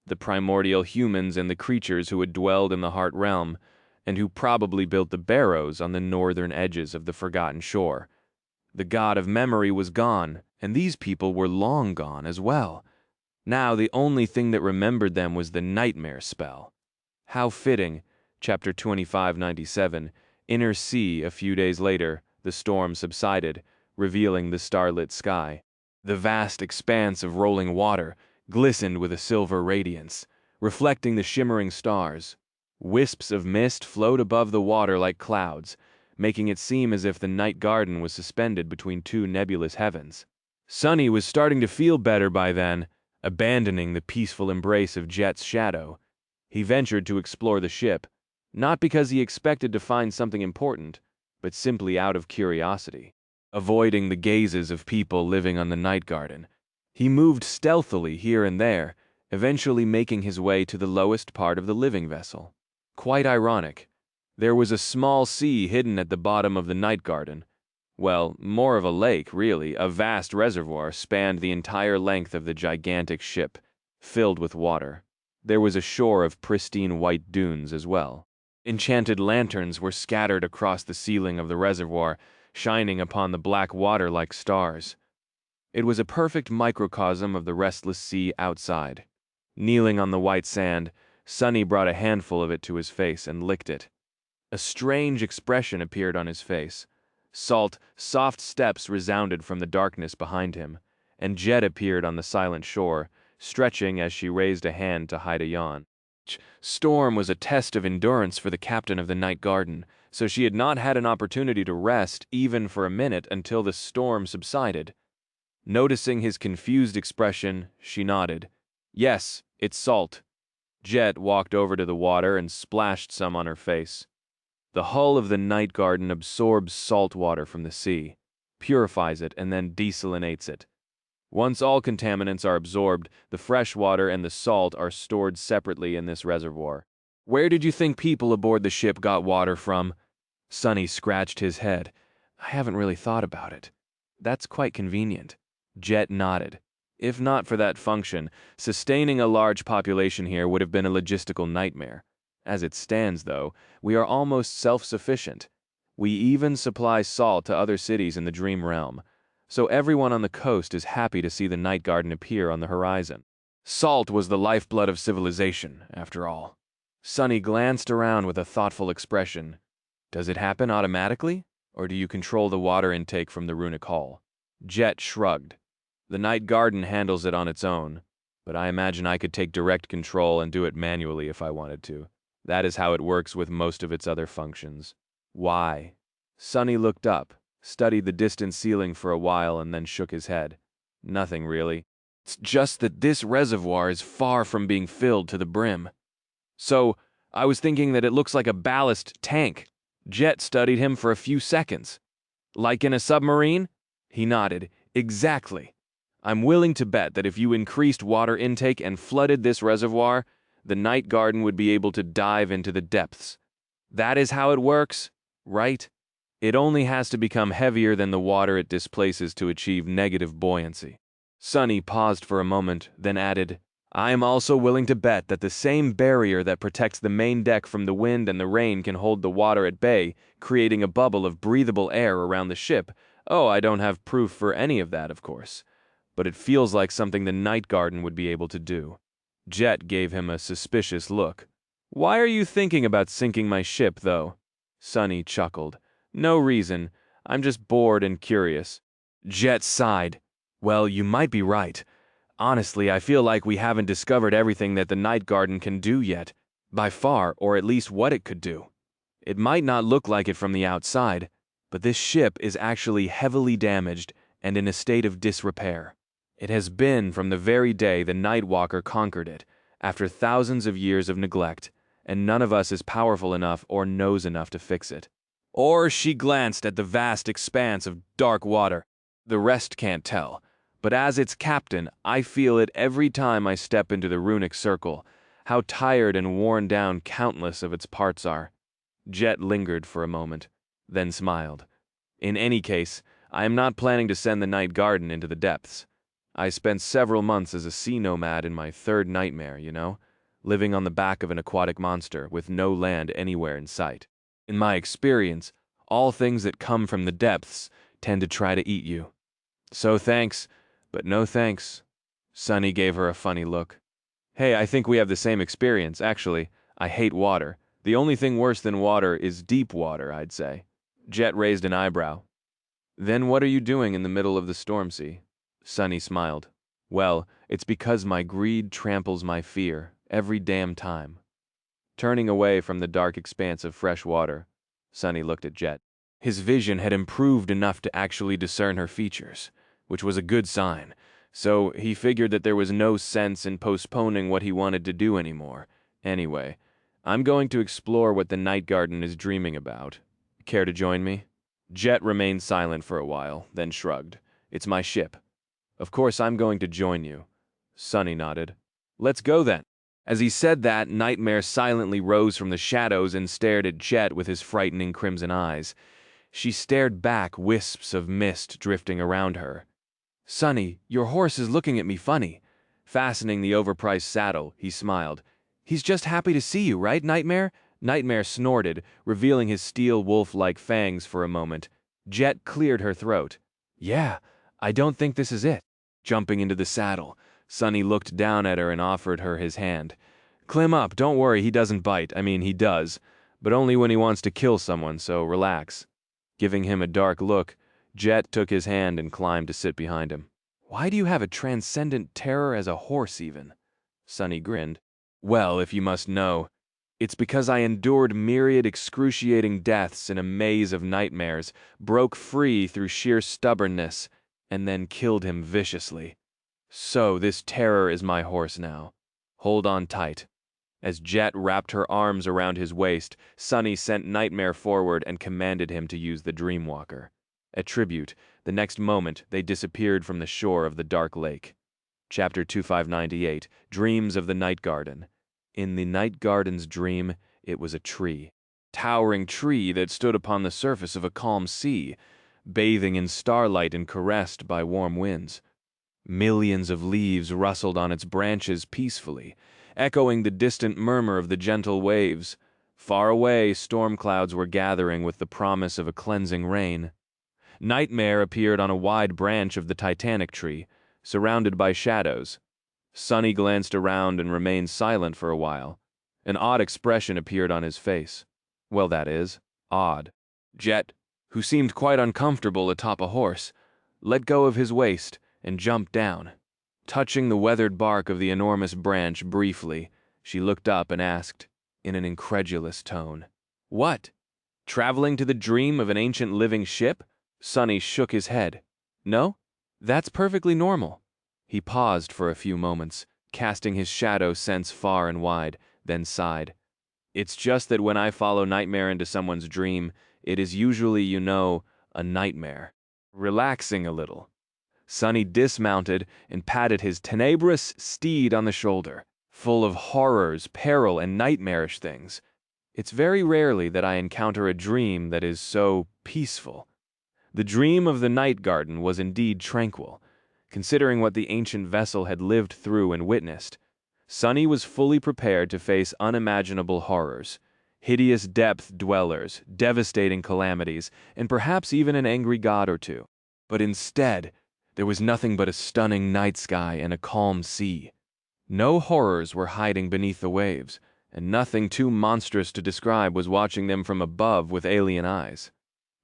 the primordial humans and the creatures who had dwelled in the Heart Realm, and who probably built the barrows on the northern edges of the forgotten shore. The god of memory was gone, and these people were long gone as well. Now the only thing that remembered them was the nightmare spell. How fitting, chapter 2597, Inner Sea. A few days later, the storm subsided, revealing the starlit sky. The vast expanse of rolling water glistened with a silver radiance, reflecting the shimmering stars. Wisps of mist flowed above the water like clouds, making it seem as if the night garden was suspended between two nebulous heavens. Sunny was starting to feel better by then, abandoning the peaceful embrace of Jet's shadow. He ventured to explore the ship, not because he expected to find something important, but simply out of curiosity. Avoiding the gazes of people living on the night garden, he moved stealthily here and there, eventually making his way to the lowest part of the living vessel. Quite ironic. There was a small sea hidden at the bottom of the night garden. Well, more of a lake, really. A vast reservoir spanned the entire length of the gigantic ship, filled with water. There was a shore of pristine white dunes as well. Enchanted lanterns were scattered across the ceiling of the reservoir, shining upon the black water like stars. It was a perfect microcosm of the restless sea outside. Kneeling on the white sand, Sunny brought a handful of it to his face and licked it. A strange expression appeared on his face. Soft steps resounded from the darkness behind him, and Jet appeared on the silent shore, stretching as she raised a hand to hide a yawn. Storm was a test of endurance for the captain of the night garden, so she had not had an opportunity to rest even for a minute until the storm subsided. Noticing his confused expression, she nodded. "Yes, it's salt." Jet walked over to the water and splashed some on her face. The hull of the night garden absorbs salt water from the sea, purifies it, and then desalinates it. Once all contaminants are absorbed, the fresh water and the salt are stored separately in this reservoir. "Where did you think people aboard the ship got water from?" Sunny scratched his head. "I haven't really thought about it." "That's quite convenient." Jet nodded. "If not for that function, sustaining a large population here would have been a logistical nightmare. As it stands, though, we are almost self-sufficient. We even supply salt to other cities in the Dream Realm, so everyone on the coast is happy to see the night garden appear on the horizon. Salt was the lifeblood of civilization, after all." Sunny glanced around with a thoughtful expression. "Does it happen automatically, or do you control the water intake from the runic hall?" Jet shrugged. "The night garden handles it on its own, but I imagine I could take direct control and do it manually if I wanted to. That is how it works with most of its other functions." "Why?" Sunny looked up, studied the distant ceiling for a while, and then shook his head. "Nothing really. It's just that this reservoir is far from being filled to the brim. So, I was thinking that it looks like a ballast tank." Jet studied him for a few seconds. "Like in a submarine?" He nodded. "Exactly. I'm willing to bet that if you increased water intake and flooded this reservoir, the night garden would be able to dive into the depths. That is how it works, right? It only has to become heavier than the water it displaces to achieve negative buoyancy. Sonny paused for a moment, then added, I am also willing to bet that the same barrier that protects the main deck from the wind and the rain can hold the water at bay, creating a bubble of breathable air around the ship. Oh, I don't have proof for any of that, of course. But it feels like something the night garden would be able to do. Jet gave him a suspicious look. Why are you thinking about sinking my ship, though? Sonny chuckled. No reason. I'm just bored and curious. Jet sighed. Well, you might be right. Honestly, I feel like we haven't discovered everything that the night garden can do yet. By far, or at least what it could do. It might not look like it from the outside, but this ship is actually heavily damaged and in a state of disrepair. It has been from the very day the Nightwalker conquered it, after thousands of years of neglect, and none of us is powerful enough or knows enough to fix it. Or she glanced at the vast expanse of dark water. The rest can't tell, but as its captain, I feel it every time I step into the runic circle, how tired and worn down countless of its parts are. Jet lingered for a moment, then smiled. In any case, I am not planning to send the night garden into the depths. I spent several months as a sea nomad in my third nightmare, living on the back of an aquatic monster with no land anywhere in sight. In my experience, all things that come from the depths tend to try to eat you. So thanks, but no thanks. Sonny gave her a funny look. Hey, I think we have the same experience, actually. I hate water. The only thing worse than water is deep water, I'd say. Jet raised an eyebrow. Then what are you doing in the middle of the storm sea? Sonny smiled. Well, it's because my greed tramples my fear every damn time. Turning away from the dark expanse of fresh water, Sonny looked at Jet. His vision had improved enough to actually discern her features, which was a good sign, so he figured that there was no sense in postponing what he wanted to do anymore. Anyway, I'm going to explore what the night garden is dreaming about. Care to join me? Jet remained silent for a while, then shrugged. It's my ship. Of course I'm going to join you. Sonny nodded. Let's go then. As he said that, Nightmare silently rose from the shadows and stared at Jet with his frightening crimson eyes. She stared back, wisps of mist drifting around her. Sonny, your horse is looking at me funny. Fastening the overpriced saddle, he smiled. He's just happy to see you, right, Nightmare? Nightmare snorted, revealing his steel wolf-like fangs for a moment. Jet cleared her throat. Yeah, I don't think this is it. Jumping into the saddle, Sonny looked down at her and offered her his hand. Climb up, don't worry, he doesn't bite. I mean, he does, but only when he wants to kill someone, so relax. Giving him a dark look, Jet took his hand and climbed to sit behind him. Why do you have a transcendent terror as a horse, even? Sonny grinned. Well, if you must know, it's because I endured myriad excruciating deaths in a maze of nightmares, broke free through sheer stubbornness, and then killed him viciously. So this terror is my horse now. Hold on tight. As Jet wrapped her arms around his waist, Sonny sent Nightmare forward and commanded him to use the Dreamwalker. A tribute, the next moment they disappeared from the shore of the dark lake. Chapter 2598, Dreams of the Night Garden. In the night garden's dream, it was a tree. Towering tree that stood upon the surface of a calm sea, bathing in starlight and caressed by warm winds. Millions of leaves rustled on its branches peacefully, echoing the distant murmur of the gentle waves. Far away, storm clouds were gathering with the promise of a cleansing rain. Nightmare appeared on a wide branch of the Titanic tree, surrounded by shadows. Sonny glanced around and remained silent for a while. An odd expression appeared on his face. Well, that is, odd. Jet, who seemed quite uncomfortable atop a horse, let go of his waist and jumped down. Touching the weathered bark of the enormous branch briefly, she looked up and asked, in an incredulous tone, What? Traveling to the dream of an ancient living ship? Sonny shook his head. No? That's perfectly normal. He paused for a few moments, casting his shadow sense far and wide, then sighed. It's just that when I follow Nightmare into someone's dream, it is usually, a nightmare. Relaxing a little. Sonny dismounted and patted his tenebrous steed on the shoulder, full of horrors, peril, and nightmarish things. It's very rarely that I encounter a dream that is so peaceful. The dream of the night garden was indeed tranquil, considering what the ancient vessel had lived through and witnessed. Sonny was fully prepared to face unimaginable horrors, hideous depth dwellers, devastating calamities, and perhaps even an angry god or two. But instead, there was nothing but a stunning night sky and a calm sea. No horrors were hiding beneath the waves, and nothing too monstrous to describe was watching them from above with alien eyes.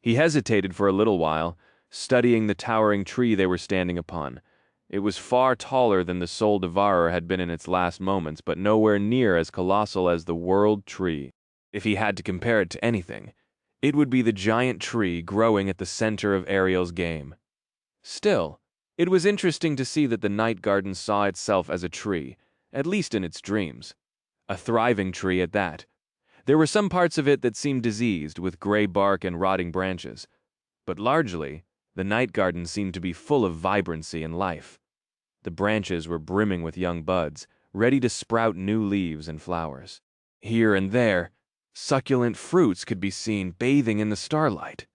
He hesitated for a little while, studying the towering tree they were standing upon. It was far taller than the Soul Devourer had been in its last moments, but nowhere near as colossal as the World Tree. If he had to compare it to anything, it would be the giant tree growing at the center of Ariel's game. Still, it was interesting to see that the night garden saw itself as a tree, at least in its dreams. A thriving tree at that. There were some parts of it that seemed diseased, with gray bark and rotting branches. But largely, the night garden seemed to be full of vibrancy and life. The branches were brimming with young buds, ready to sprout new leaves and flowers. Here and there, succulent fruits could be seen bathing in the starlight.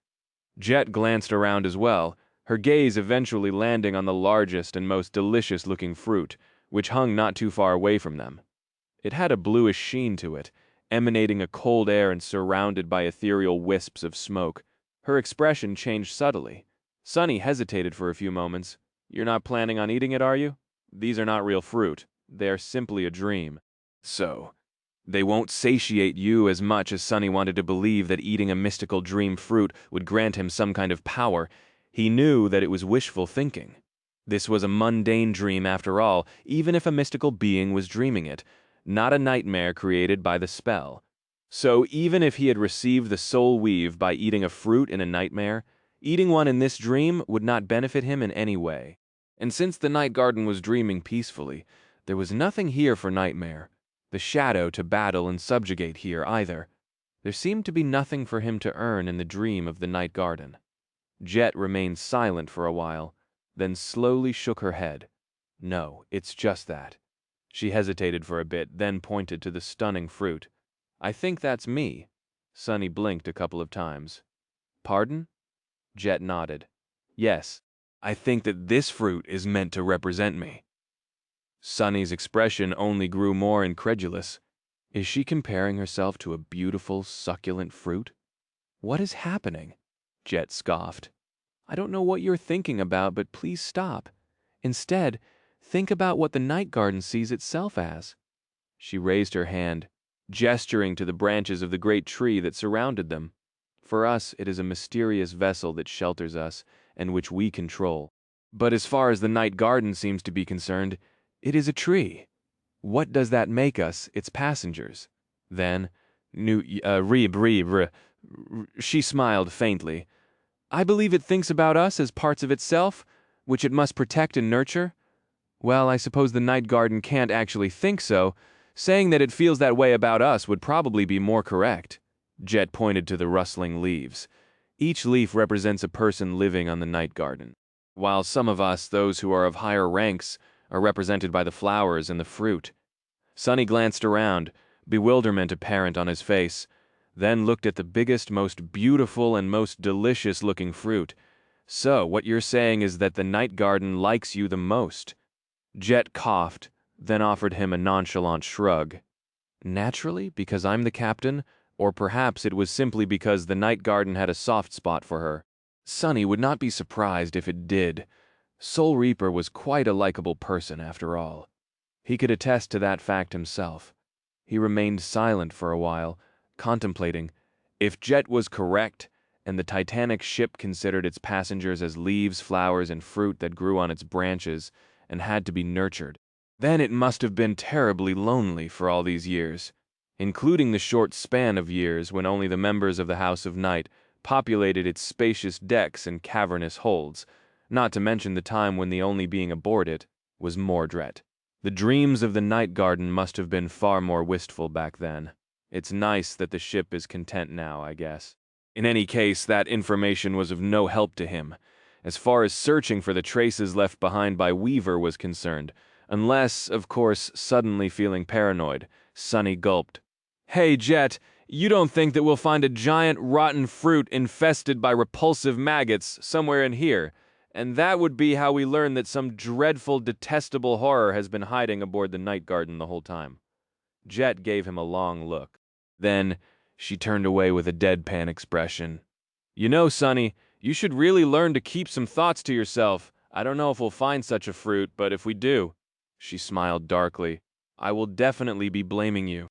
Jet glanced around as well, her gaze eventually landing on the largest and most delicious-looking fruit, which hung not too far away from them. It had a bluish sheen to it, emanating a cold air and surrounded by ethereal wisps of smoke. Her expression changed subtly. Sonny hesitated for a few moments. "You're not planning on eating it, are you? These are not real fruit. They're simply a dream." So, they won't satiate you as much as Sonny wanted to believe that eating a mystical dream fruit would grant him some kind of power. He knew that it was wishful thinking. This was a mundane dream after all, even if a mystical being was dreaming it, not a nightmare created by the spell. So even if he had received the soul weave by eating a fruit in a nightmare, eating one in this dream would not benefit him in any way. And since the night garden was dreaming peacefully, there was nothing here for nightmare, the shadow to battle and subjugate here either. There seemed to be nothing for him to earn in the dream of the night garden. Jet remained silent for a while, then slowly shook her head. "No, it's just that." She hesitated for a bit, then pointed to the stunning fruit. "I think that's me." Sonny blinked a couple of times. "Pardon?" Jet nodded. "Yes, I think that this fruit is meant to represent me." Sonny's expression only grew more incredulous. Is she comparing herself to a beautiful, succulent fruit? What is happening? Jet scoffed. "I don't know what you're thinking about, but please stop. Instead, think about what the night garden sees itself as." She raised her hand, gesturing to the branches of the great tree that surrounded them. "For us, it is a mysterious vessel that shelters us, and which we control. But as far as the night garden seems to be concerned, it is a tree. What does that make us, its passengers? Then, she smiled faintly. I believe it thinks about us as parts of itself, which it must protect and nurture. Well, I suppose the night garden can't actually think so. Saying that it feels that way about us would probably be more correct." Jet pointed to the rustling leaves. "Each leaf represents a person living on the night garden, while some of us, those who are of higher ranks, are represented by the flowers and the fruit." Sonny glanced around, bewilderment apparent on his face, then looked at the biggest, most beautiful, and most delicious-looking fruit. "So, what you're saying is that the night garden likes you the most." Jet coughed, then offered him a nonchalant shrug. "Naturally, because I'm the captain, or perhaps it was simply because the night garden had a soft spot for her. Sonny would not be surprised if it did. Soul Reaper was quite a likable person, after all." He could attest to that fact himself. He remained silent for a while, contemplating. If Jet was correct, and the Titanic ship considered its passengers as leaves, flowers, and fruit that grew on its branches and had to be nurtured, then it must have been terribly lonely for all these years, including the short span of years when only the members of the House of Night populated its spacious decks and cavernous holds, not to mention the time when the only being aboard it was Mordred. The dreams of the night garden must have been far more wistful back then. It's nice that the ship is content now, I guess. In any case, that information was of no help to him. as far as searching for the traces left behind by Weaver was concerned, unless, of course, suddenly feeling paranoid. Sonny gulped. "Hey, Jet, you don't think that we'll find a giant rotten fruit infested by repulsive maggots somewhere in here? And that would be how we learn that some dreadful, detestable horror has been hiding aboard the night garden the whole time." Jet gave him a long look. Then she turned away with a deadpan expression. "You know, Sonny, you should really learn to keep some thoughts to yourself. I don't know if we'll find such a fruit, but if we do," she smiled darkly, "I will definitely be blaming you."